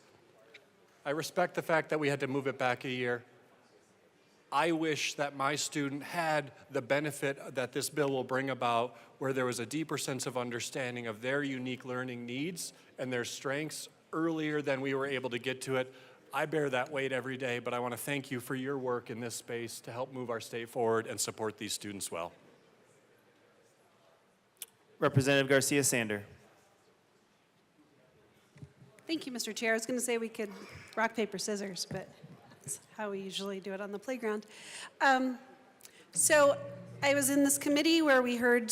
I respect the fact that we had to move it back a year. I wish that my student had the benefit that this bill will bring about, where there was a deeper sense of understanding of their unique learning needs and their strengths earlier than we were able to get to it. I bear that weight every day, but I want to thank you for your work in this space to help move our state forward and support these students well. Representative Garcia Sander. Thank you, Mr. Chair. I was going to say we could rock, paper, scissors, but that's how we usually do it on the playground. So I was in this committee where we heard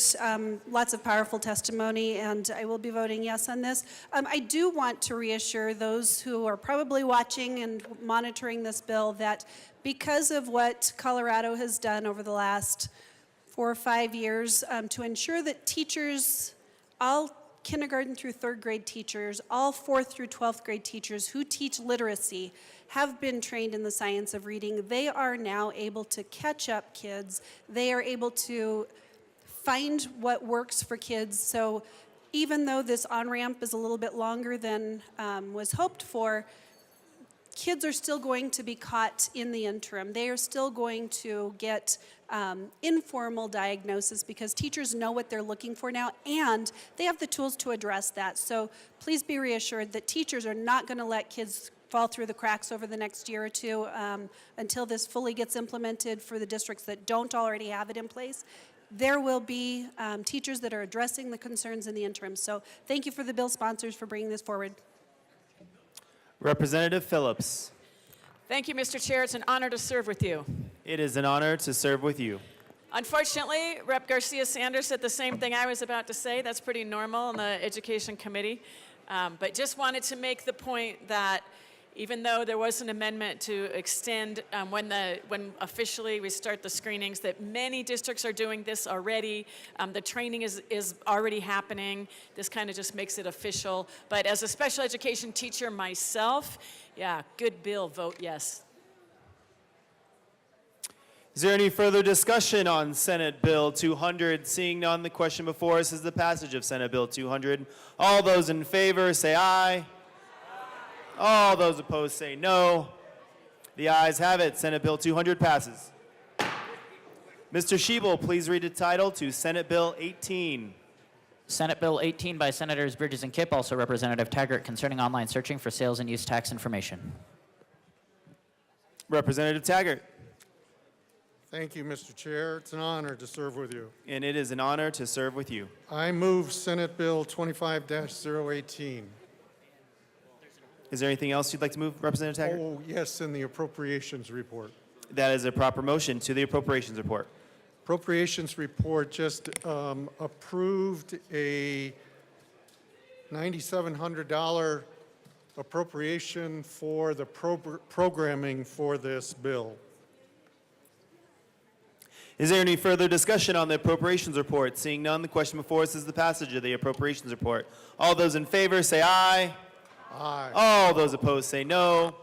lots of powerful testimony, and I will be voting yes on this. I do want to reassure those who are probably watching and monitoring this bill that because of what Colorado has done over the last 4 or 5 years to ensure that teachers, all kindergarten through 3rd grade teachers, all 4th through 12th grade teachers who teach literacy have been trained in the science of reading. They are now able to catch up kids. They are able to find what works for kids. So even though this on-ramp is a little bit longer than was hoped for, kids are still going to be caught in the interim. They are still going to get informal diagnosis because teachers know what they're looking for now, and they have the tools to address that. So please be reassured that teachers are not going to let kids fall through the cracks over the next year or two until this fully gets implemented for the districts that don't already have it in place. There will be teachers that are addressing the concerns in the interim. So thank you for the bill sponsors for bringing this forward. Representative Phillips. Thank you, Mr. Chair. It's an honor to serve with you. It is an honor to serve with you. Unfortunately, Rep. Garcia Sanders said the same thing I was about to say. That's pretty normal in the Education Committee. But just wanted to make the point that even though there was an amendment to extend when officially we start the screenings, that many districts are doing this already. The training is already happening. This kind of just makes it official. But as a special education teacher myself, yeah, good bill, vote yes. Is there any further discussion on Senate Bill 200? Seeing none, the question before us is the passage of Senate Bill 200. All those in favor say aye. All those opposed say no. The ayes have it. Senate Bill 200 passes. Mr. Shebel, please read the title to Senate Bill 18. Senate Bill 18 by Senators Bridges and Kipp, also Representative Taggart, concerning online searching for sales and use tax information. Representative Taggart. Thank you, Mr. Chair. It's an honor to serve with you. And it is an honor to serve with you. I move Senate Bill 25-018. Is there anything else you'd like to move, Representative Taggart? Oh, yes, in the appropriations report. That is a proper motion to the appropriations report. Appropriations report just approved a $9,700 appropriation for the programming for this bill. Is there any further discussion on the appropriations report? Seeing none, the question before us is the passage of the appropriations report. All those in favor say aye. Aye. All those opposed say no.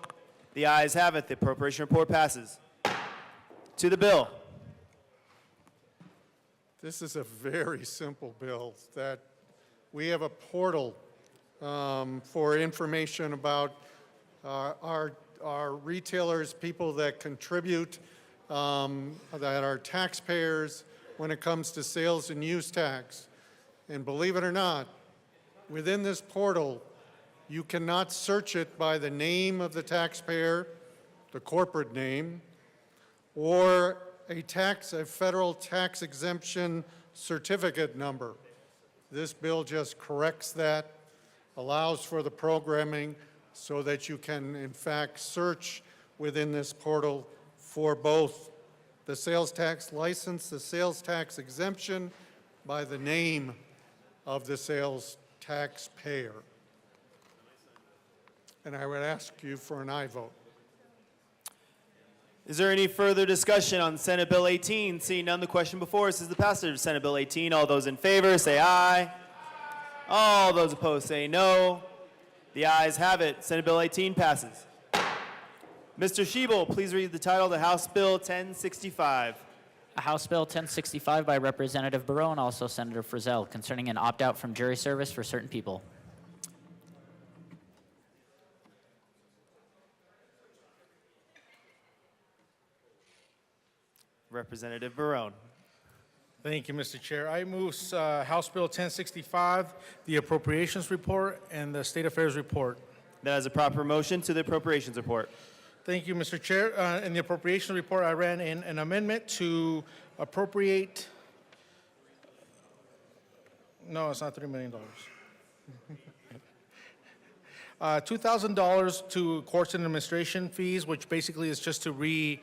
The ayes have it. The appropriation report passes. To the bill. This is a very simple bill that we have a portal for information about our retailers, people that contribute, that are taxpayers when it comes to sales and use tax. And believe it or not, within this portal, you cannot search it by the name of the taxpayer, the corporate name, or a federal tax exemption certificate number. This bill just corrects that, allows for the programming so that you can, in fact, search within this portal for both the sales tax license, the sales tax exemption, by the name of the sales taxpayer. And I would ask you for an aye vote. Is there any further discussion on Senate Bill 18? Seeing none, the question before us is the passage of Senate Bill 18. All those in favor say aye. All those opposed say no. The ayes have it. Senate Bill 18 passes. Mr. Shebel, please read the title to House Bill 1065. House Bill 1065 by Representative Barone, also Senator Frizzell, concerning an opt-out from jury service for certain people. Representative Barone. Thank you, Mr. Chair. I move House Bill 1065, the Appropriations Report, and the State Affairs Report. That is a proper motion to the appropriations report. Thank you, Mr. Chair. In the Appropriations Report, I ran in an amendment to appropriate, no, it's not $3 million. $2,000 to courts and administration fees, which basically is just to redo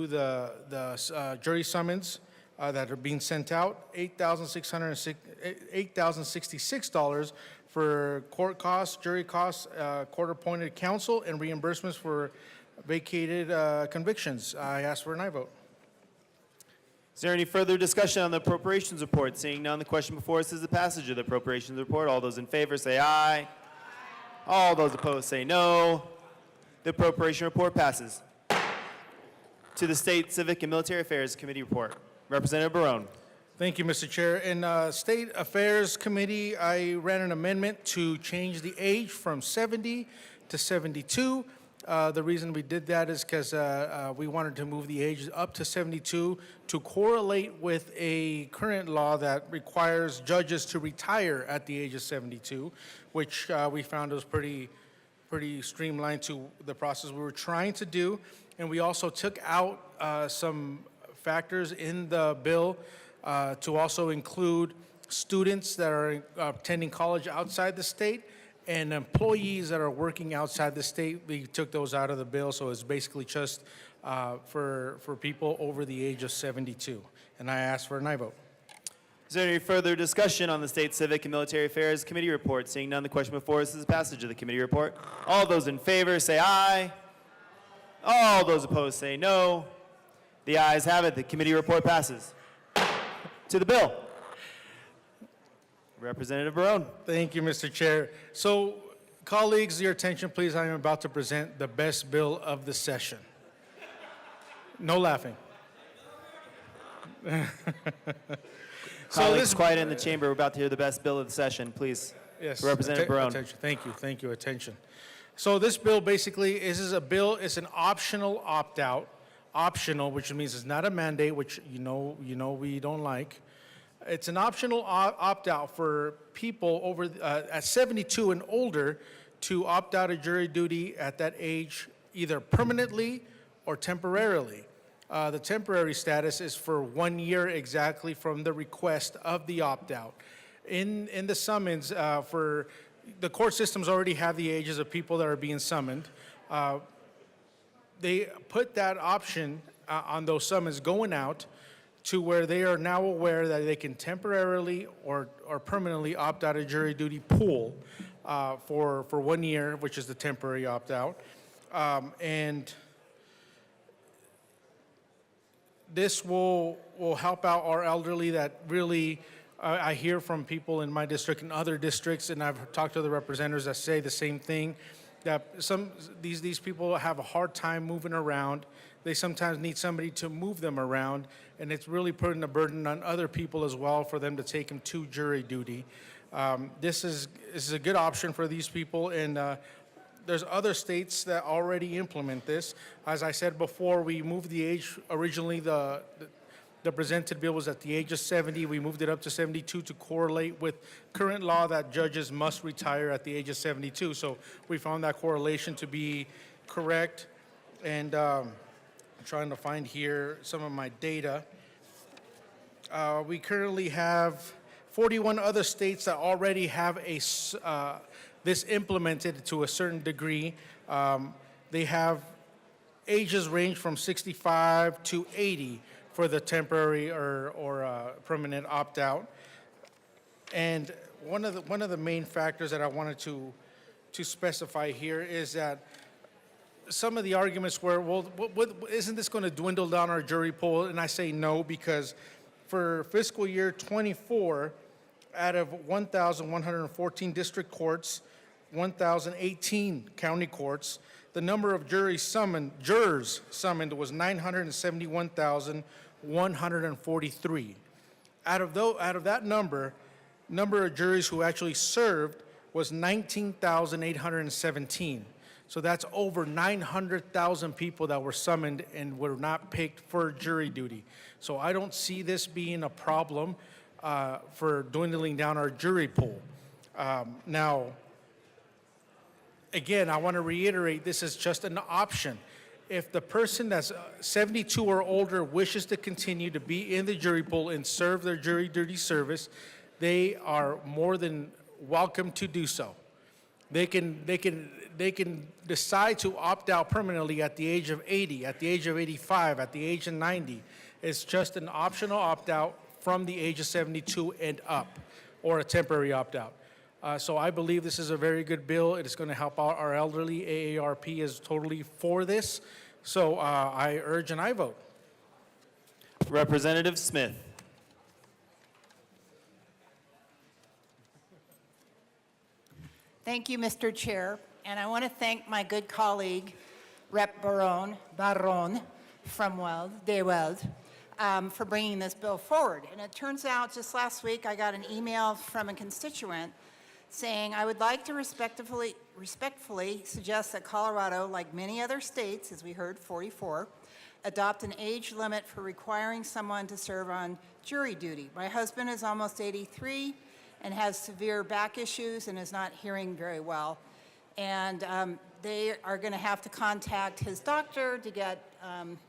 the jury summons that are being sent out. $8,066 for court costs, jury costs, court-appointed counsel, and reimbursements for vacated convictions. I ask for an aye vote. Is there any further discussion on the appropriations report? Seeing none, the question before us is the passage of the appropriations report. All those in favor say aye. All those opposed say no. The appropriation report passes. To the State Civic and Military Affairs Committee report. Representative Barone. Thank you, Mr. Chair. In State Affairs Committee, I ran an amendment to change the age from 70 to 72. The reason we did that is because we wanted to move the age up to 72 to correlate with a current law that requires judges to retire at the age of 72, which we found was pretty streamlined to the process we were trying to do. And we also took out some factors in the bill to also include students that are attending college outside the state and employees that are working outside the state. We took those out of the bill, so it's basically just for people over the age of 72. And I ask for an aye vote. Is there any further discussion on the State Civic and Military Affairs Committee report? Seeing none, the question before us is the passage of the committee report. All those in favor say aye. All those opposed say no. The ayes have it. The committee report passes. To the bill. Representative Barone. Thank you, Mr. Chair. So, colleagues, your attention, please. I am about to present the best bill of the session. No laughing. Colleagues, quiet in the chamber. We're about to hear the best bill of the session. Please. Yes. Representative Barone. Attention. Thank you, attention. So this bill basically is a bill, it's an optional opt-out optional, which means it's not a mandate, which you know we don't like. It's an optional opt-out for people over at 72 and older to opt out of jury duty at that age, either permanently or temporarily. The temporary status is for 1 year exactly from the request of the opt-out. In the summons, for the court systems already have the ages of people that are being summoned. They put that option on those summons going out to where they are now aware that they can temporarily or permanently opt out of jury duty pool for 1 year, which is the temporary opt-out. And this will help out our elderly that really, I hear from people in my district and other districts, and I've talked to the representatives that say the same thing, that these people have a hard time moving around. They sometimes need somebody to move them around, and it's really putting a burden on other people as well for them to take them to jury duty. This is a good option for these people, and there's other states that already implement this. As I said before, we moved the age, originally the presented bill was at the age of 70. We moved it up to 72 to correlate with current law that judges must retire at the age of 72. So we found that correlation to be correct. And I'm trying to find here some of my data. We currently have 41 other states that already have this implemented to a certain degree. They have ages range from 65 to 80 for the temporary or permanent opt-out. And one of the main factors that I wanted to specify here is that some of the arguments were, well, isn't this going to dwindle down our jury pool? And I say no, because for fiscal year 24, out of 1,114 district courts, 1,018 county courts, the number of jurors summoned was 971,143. Out of that number of juries who actually served was 19,817. So that's over 900,000 people that were summoned and were not picked for jury duty. So I don't see this being a problem for dwindling down our jury pool. Now, again, I want to reiterate, this is just an option. If the person that's 72 or older wishes to continue to be in the jury pool and serve their jury duty service, they are more than welcome to do so. They can decide to opt out permanently at the age of 80, at the age of 85, at the age of 90. It's just an optional opt-out from the age of 72 and up, or a temporary opt-out. So I believe this is a very good bill. It is going to help out our elderly. AARP is totally for this. So I urge and I vote. Representative Smith. Thank you, Mr. Chair. And I want to thank my good colleague, Rep. Barron from De Weld, for bringing this bill forward. And it turns out just last week I got an email from a constituent saying, I would like to respectfully suggest that Colorado, like many other states, as we heard, 44, adopt an age limit for requiring someone to serve on jury duty. My husband is almost 83 and has severe back issues and is not hearing very well. And they are going to have to contact his doctor to get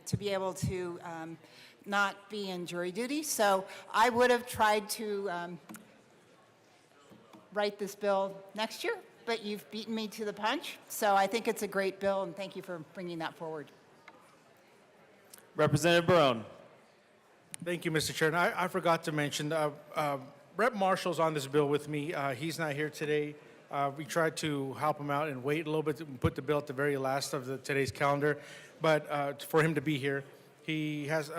to be able to not be in jury duty. So I would have tried to write this bill next year, but you've beaten me to the punch. So I think it's a great bill, and thank you for bringing that forward. Representative Barron. Thank you, Mr. Chair. And I forgot to mention, Rep. Marshall's on this bill with me. He's not here today. We tried to help him out and wait a little bit and put the bill at the very last of today's calendar, but for him to be here. He has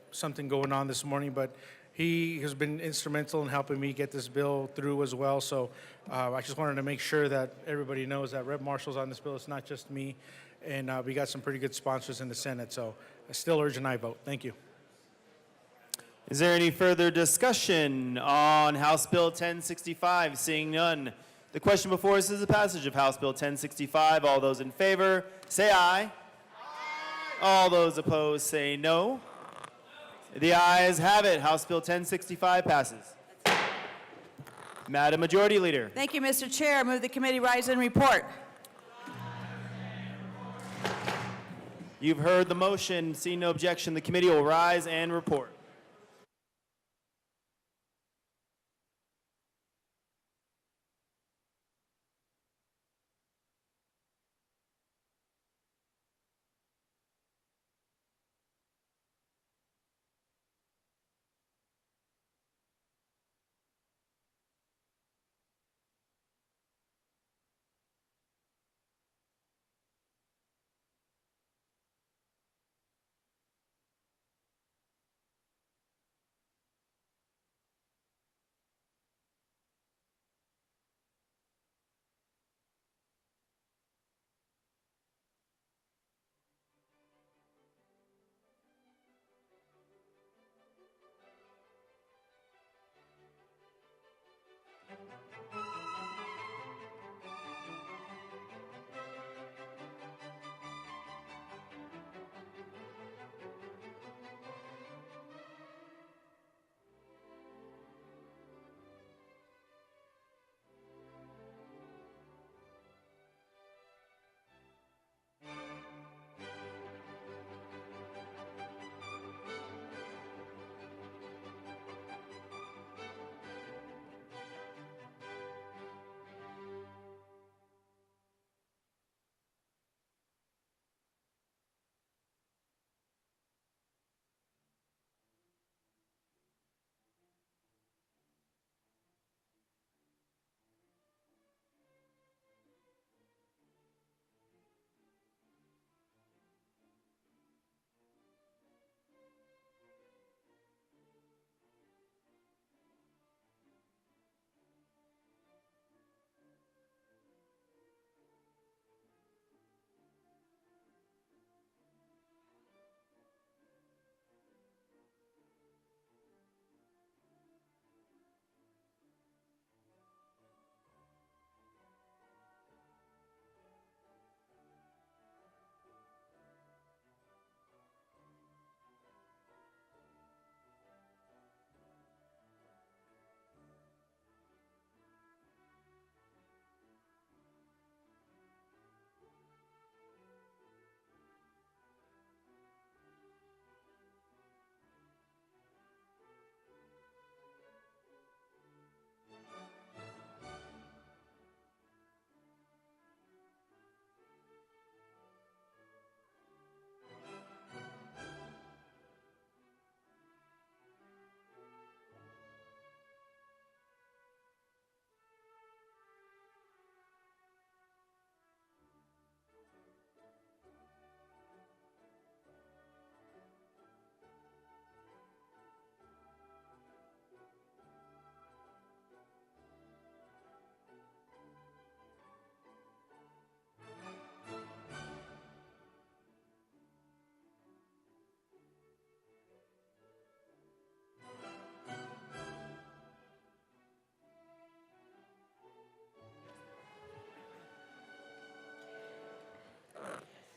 something going on this morning, but he has been instrumental in helping me get this bill through as well. So I just wanted to make sure that everybody knows that Rep. Marshall's on this bill. It's not just me, and we got some pretty good sponsors in the Senate. So I still urge an aye vote. Thank you. Is there any further discussion on House Bill 1065? Seeing none. The question before us is the passage of House Bill 1065. All those in favor, say aye. Aye. All those opposed say no. The ayes have it. House Bill 1065 passes. Madam Majority Leader. Thank you, Mr. Chair. I move the committee rise and report. You've heard the motion. Seeing no objection, the committee will rise and report.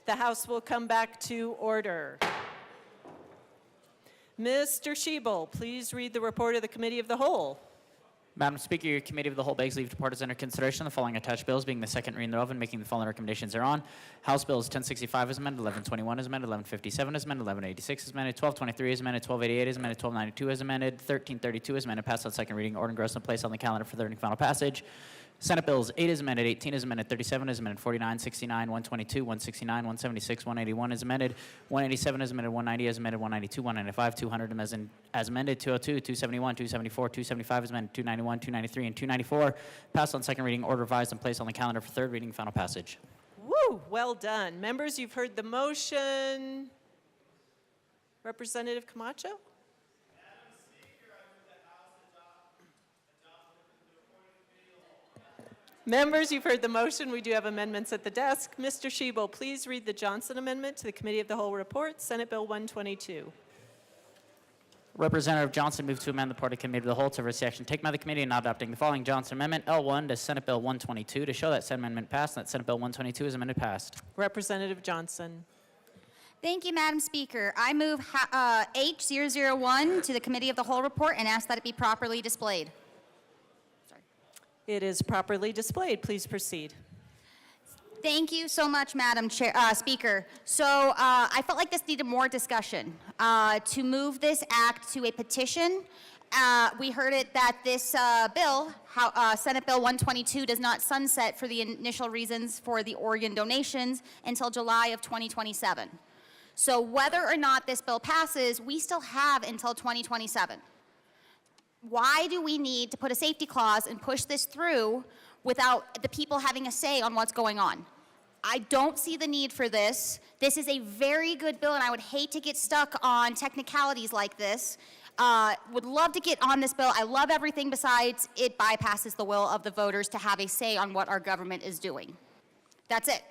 The House will come back to order. Mr. Shebel, please read the report of the Committee of the Whole. Madam Speaker, your Committee of the Whole begs leave to part as under consideration the following attached bills, being the second reading thereof and making the following recommendations thereon. House Bills 1065 as amended, 1121 as amended, 1157 as amended, 1186 as amended, 1223 as amended, 1288 as amended, 1292 as amended, 1332 as amended, passed on second reading, order engrossed and placed on the calendar for third and final passage. Senate Bills 8 as amended, 18 as amended, 37 as amended, 49, 69, 122, 169, 176, 181 as amended, 187 as amended, 190 as amended, 192, 195, 200 as amended, 202, 271, 274, 275 as amended, 291, 293, and 294. Passed on second reading, order revised and placed on the calendar for third reading, final passage. Woo, well done. Members, you've heard the motion. Representative Camacho? Members, you've heard the motion. We do have amendments at the desk. Mr. Shebel, please read the Johnson Amendment to the Committee of the Whole report, Senate Bill 122. Representative Johnson moved to amend the part of Committee of the Whole to receive action taken by the committee in not adopting the following Johnson Amendment, L1 to Senate Bill 122, to show that said amendment passed and that Senate Bill 122 is amended passed. Representative Johnson. Thank you, Madam Speaker. I move H001 to the Committee of the Whole report and ask that it be properly displayed. It is properly displayed. Please proceed. Thank you so much, Madam Speaker. So I felt like this needed more discussion. To move this act to a petition, we heard it that this bill, Senate Bill 122, does not sunset for the initial reasons for the organ donations until July of 2027. So whether or not this bill passes, we still have until 2027. Why do we need to put a safety clause and push this through without the people having a say on what's going on? I don't see the need for this. This is a very good bill, and I would hate to get stuck on technicalities like this. Would love to get on this bill. I love everything besides it bypasses the will of the voters to have a say on what our government is doing. That's it.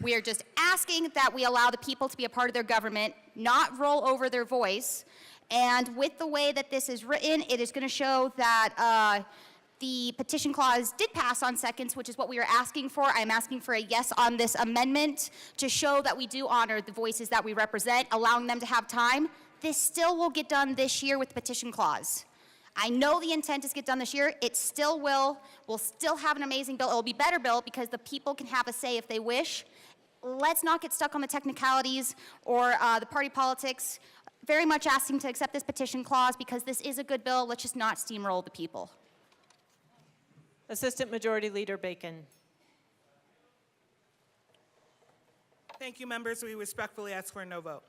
We are just asking that we allow the people to be a part of their government, not roll over their voice. And with the way that this is written, it is going to show that the petition clause did pass on seconds, which is what we are asking for. I am asking for a yes on this amendment to show that we do honor the voices that we represent, allowing them to have time. This still will get done this year with the petition clause. I know the intent is to get done this year. It still will. We'll still have an amazing bill. It will be a better bill because the people can have a say if they wish. Let's not get stuck on the technicalities or the party politics. Very much asking to accept this petition clause because this is a good bill. Let's just not steamroll the people. Assistant Majority Leader Bacon. Thank you, members. We respectfully ask for a no vote.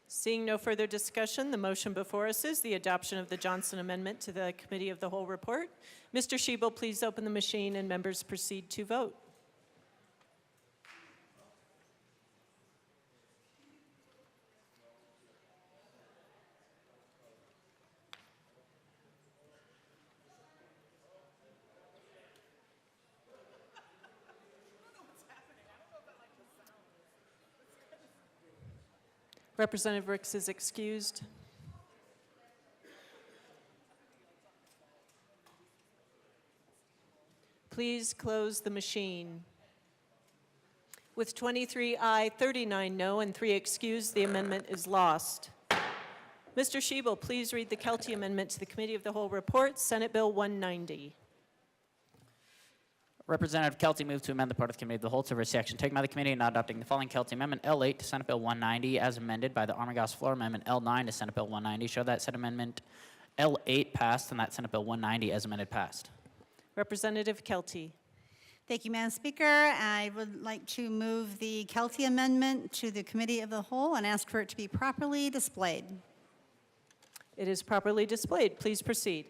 Seeing no further discussion, the motion before us is the adoption of the Johnson Amendment to the Committee of the Whole report. Mr. Schiebel, please open the machine and members proceed to vote. Representative Ricks is excused. Please close the machine. With 23 aye, 39 no, and 3 excused, the amendment is lost. Mr. Schiebel, please read the Kelty Amendment to the Committee of the Whole report, Senate Bill 190. Representative Kelty moved to amend the part of the Committee of the Whole to reverse the action taken by the committee in not adopting the following Kelty Amendment L8 to Senate Bill 190 as amended by the Armagost floor amendment L9 to Senate Bill 190. Show that said amendment L8 passed and that Senate Bill 190 as amended passed. Representative Kelty. Thank you, Madam Speaker. I would like to move the Kelty Amendment to the Committee of the Whole and ask for it to be properly displayed. It is properly displayed. Please proceed.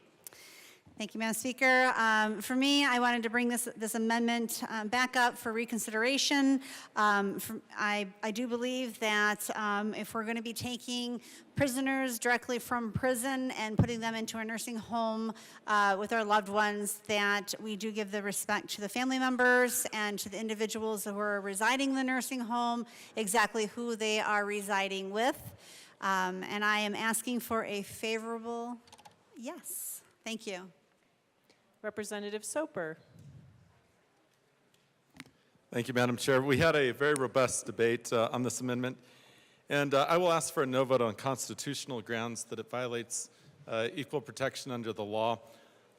Thank you, Madam Speaker. For me, I wanted to bring this amendment back up for reconsideration. I do believe that if we're going to be taking prisoners directly from prison and putting them into a nursing home with our loved ones, that we do give the respect to the family members and to the individuals who are residing in the nursing home, exactly who they are residing with. And I am asking for a favorable yes. Thank you. Representative Soper. Thank you, Madam Chair. We had a very robust debate on this amendment, and I will ask for a no vote on constitutional grounds that it violates equal protection under the law.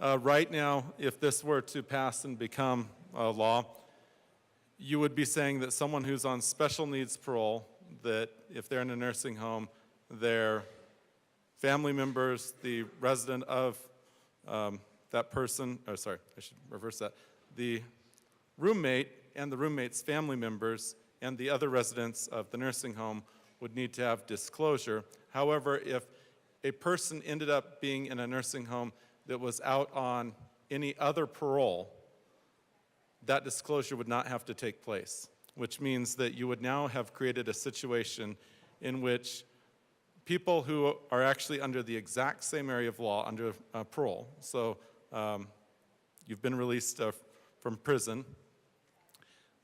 Right now, if this were to pass and become law, you would be saying that someone who's on special needs parole, that if they're in a nursing home, their family members, the resident of that person, oh, sorry, I should reverse that. The roommate and the roommate's family members and the other residents of the nursing home would need to have disclosure. However, if a person ended up being in a nursing home that was out on any other parole, that disclosure would not have to take place, which means that you would now have created a situation in which people who are actually under the exact same area of law, under parole, so you've been released from prison,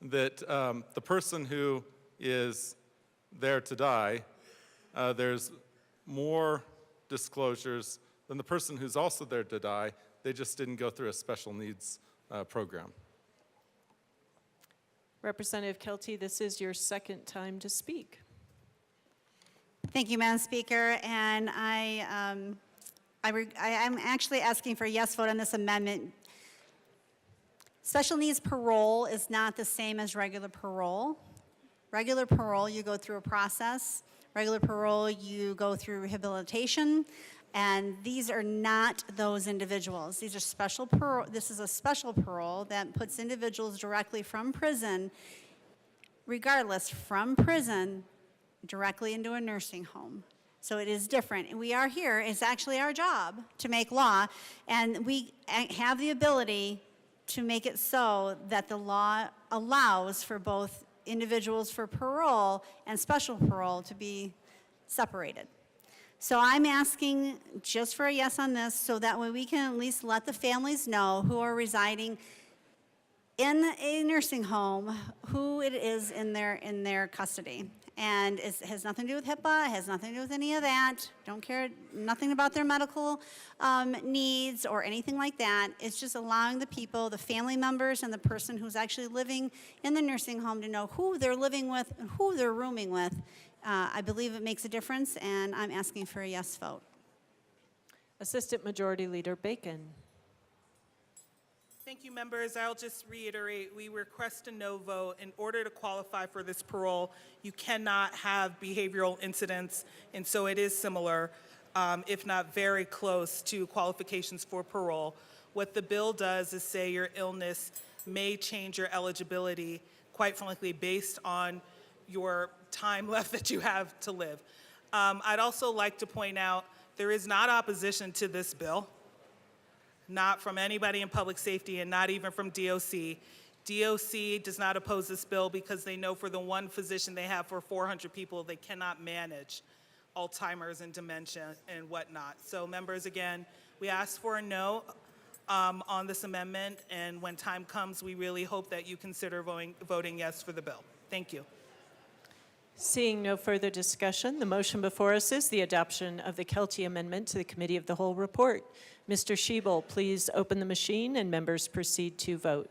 that the person who is there to die, there's more disclosures than the person who's also there to die. They just didn't go through a special needs program. Representative Kelty, this is your second time to speak. Thank you, Madam Speaker, and I'm actually asking for a yes vote on this amendment. Special needs parole is not the same as regular parole. Regular parole, you go through a process. Regular parole, you go through rehabilitation, and these are not those individuals. These are special parole. This is a special parole that puts individuals directly from prison, regardless, from prison, directly into a nursing home. So it is different. And we are here, it's actually our job to make law, and we have the ability to make it so that the law allows for both individuals for parole and special parole to be separated. So I'm asking just for a yes on this, so that way we can at least let the families know who are residing in a nursing home, who it is in their custody. And it has nothing to do with HIPAA, it has nothing to do with any of that. Don't care, nothing about their medical needs or anything like that. It's just allowing the people, the family members, and the person who's actually living in the nursing home to know who they're living with and who they're rooming with. I believe it makes a difference, and I'm asking for a yes vote. Assistant Majority Leader Bacon. Thank you, members. I'll just reiterate, we request a no vote. In order to qualify for this parole, you cannot have behavioral incidents, and so it is similar, if not very close, to qualifications for parole. What the bill does is say your illness may change your eligibility, quite frankly, based on your time left that you have to live. I'd also like to point out there is not opposition to this bill. Not from anybody in public safety and not even from DOC. DOC does not oppose this bill because they know for the one physician they have for 400 people, they cannot manage Alzheimer's and dementia and whatnot. So members, again, we ask for a no on this amendment, and when time comes, we really hope that you consider voting yes for the bill. Thank you. Seeing no further discussion, the motion before us is the adoption of the Kelty Amendment to the Committee of the Whole report. Mr. Schiebel, please open the machine and members proceed to vote.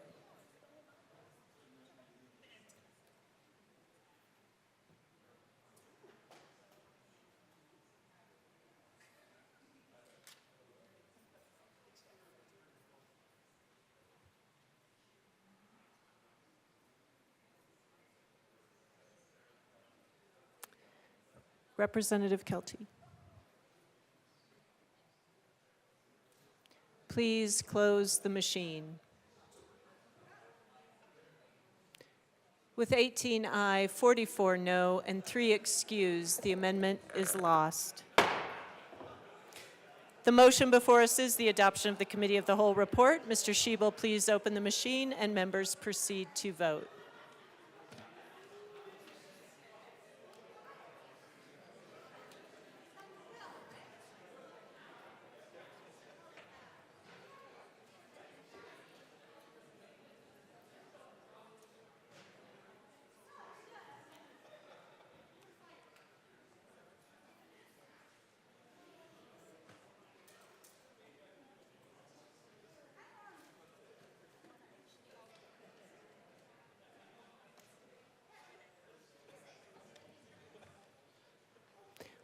Representative Kelty. Please close the machine. With 18 aye, 44 no, and 3 excused, the amendment is lost. The motion before us is the adoption of the Committee of the Whole report. Mr. Schiebel, please open the machine and members proceed to vote.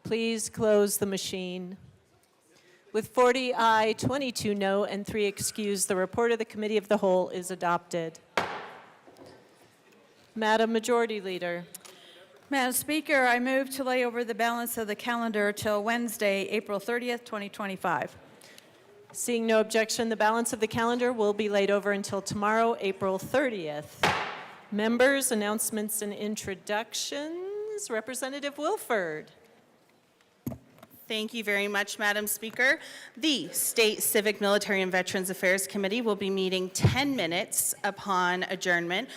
Please close the machine. With 40 aye, 22 no, and 3 excused, the report of the Committee of the Whole is adopted. Madam Majority Leader. Madam Speaker, I move to lay over the balance of the calendar till Wednesday, April 30th, 2025. Seeing no objection, the balance of the calendar will be laid over until tomorrow, April 30th. Members, announcements, and introductions. Representative Wilford. Thank you very much, Madam Speaker. The State Civic, Military, and Veterans Affairs Committee will be meeting 10 minutes upon adjournment.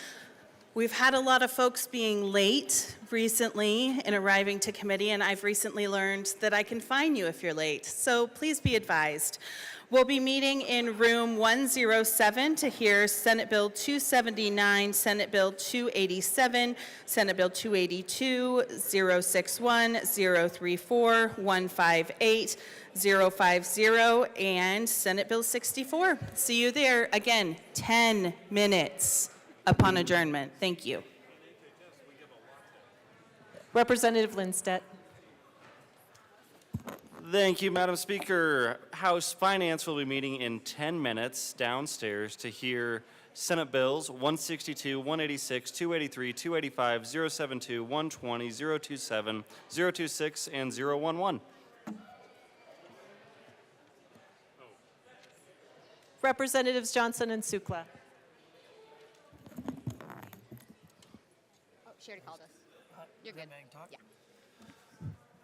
We've had a lot of folks being late recently in arriving to committee, and I've recently learned that I can fine you if you're late, so please be advised. We'll be meeting in room 107 to hear Senate Bill 279, Senate Bill 287, Senate Bill 282, 061, 034, 158, 050, and Senate Bill 64. See you there. Again, 10 minutes upon adjournment. Thank you. Representative Lindstedt. Thank you, Madam Speaker. House Finance will be meeting in 10 minutes downstairs to hear Senate Bills 162, 186, 283, 285, 072, 120, 027, 026, and 011. Representatives Johnson and Sukla. Oh, she already called us. You're good. Yeah.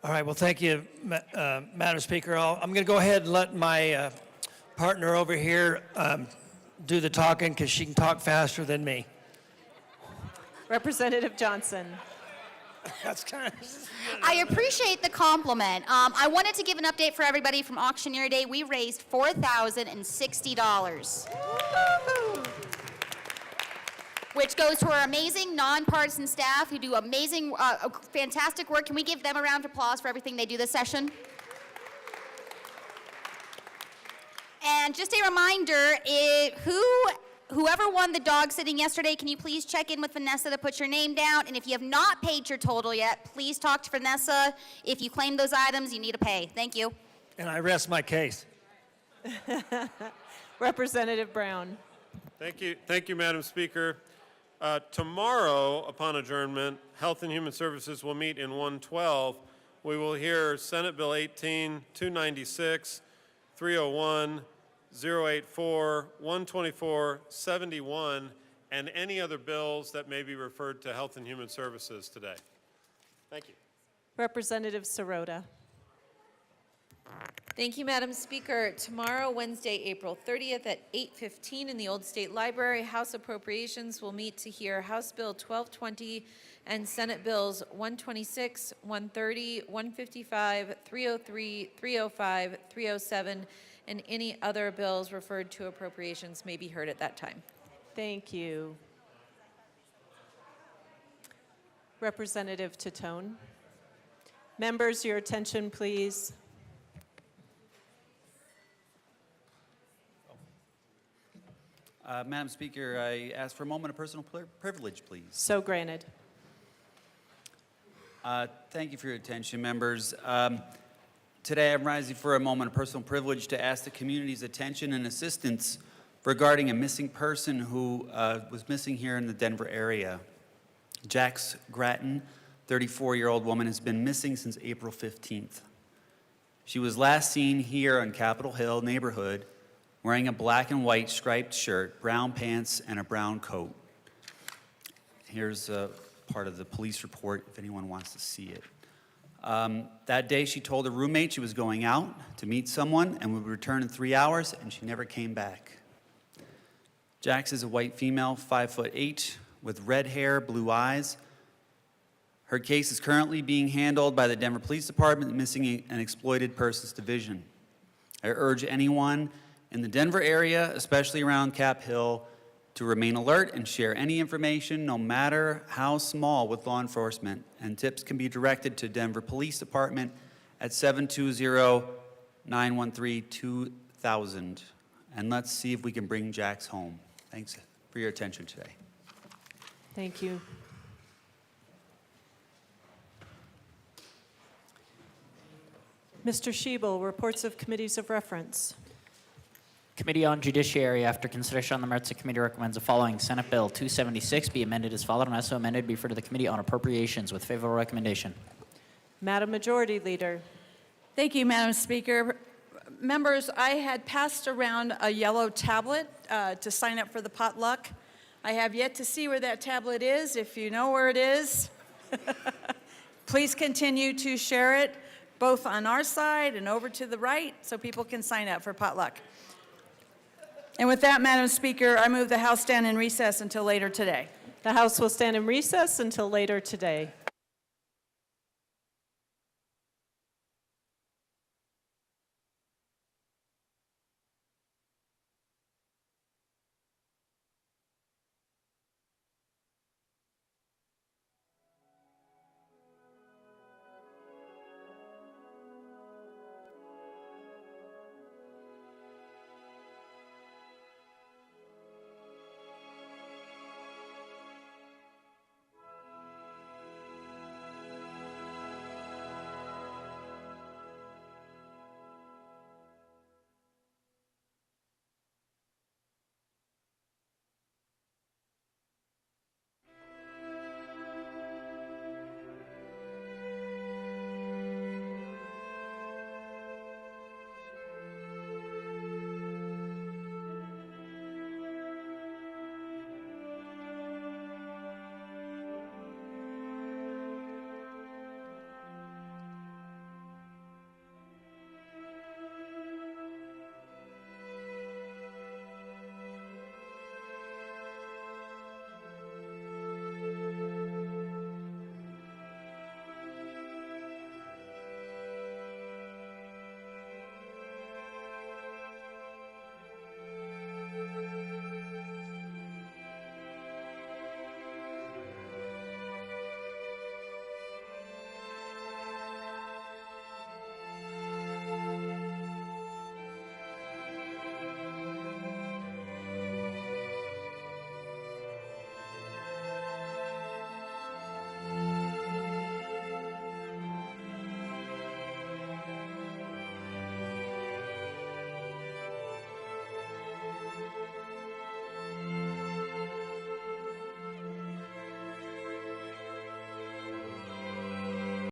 All right, well, thank you, Madam Speaker. I'm going to go ahead and let my partner over here do the talking because she can talk faster than me. Representative Johnson. That's kind of... I appreciate the compliment. I wanted to give an update for everybody from Auctioneer Day. We raised $4,060. Which goes to our amazing nonpartisan staff who do amazing, fantastic work. Can we give them a round of applause for everything they do this session? And just a reminder, whoever won the dog sitting yesterday, can you please check in with Vanessa to put your name down? And if you have not paid your total yet, please talk to Vanessa. If you claim those items, you need to pay. Thank you. And I rest my case. Representative Brown. Thank you, Madam Speaker. Tomorrow, upon adjournment, Health and Human Services will meet in 112. We will hear Senate Bill 18, 296, 301, 084, 124, 71, and any other bills that may be referred to Health and Human Services today. Thank you. Representative Sirota. Thank you, Madam Speaker. Tomorrow, Wednesday, April 30th at 8:15 in the Old State Library, House Appropriations will meet to hear House Bill 1220 and Senate Bills 126, 130, 155, 303, 305, 307, and any other bills referred to appropriations may be heard at that time. Thank you. Representative Titone. Members, your attention, please. Madam Speaker, I ask for a moment of personal privilege, please. So granted. Thank you for your attention, members. Today, I'm rising for a moment of personal privilege to ask the community's attention and assistance regarding a missing person who was missing here in the Denver area. Jax Gratton, 34-year-old woman, has been missing since April 15th. She was last seen here on Capitol Hill neighborhood wearing a black and white striped shirt, brown pants, and a brown coat. Here's a part of the police report if anyone wants to see it. That day, she told her roommate she was going out to meet someone and would return in 3 hours, and she never came back. Jax is a white female, 5'8", with red hair, blue eyes. Her case is currently being handled by the Denver Police Department Missing and Exploited Persons Division. I urge anyone in the Denver area, especially around Cap Hill, to remain alert and share any information, no matter how small, with law enforcement. And tips can be directed to Denver Police Department at 720-913-2000. And let's see if we can bring Jax home. Thanks for your attention today. Thank you. Mr. Schiebel, reports of committees of reference. Committee on Judiciary, after consideration on the merits, the committee recommends the following: Senate Bill 276 be amended as followed, and as so amended, be referred to the Committee on Appropriations with favorable recommendation. Madam Majority Leader. Thank you, Madam Speaker. Members, I had passed around a yellow tablet to sign up for the potluck. I have yet to see where that tablet is. If you know where it is, please continue to share it both on our side and over to the right so people can sign up for potluck. And with that, Madam Speaker, I move the House stand in recess until later today. The House will stand in recess until later today.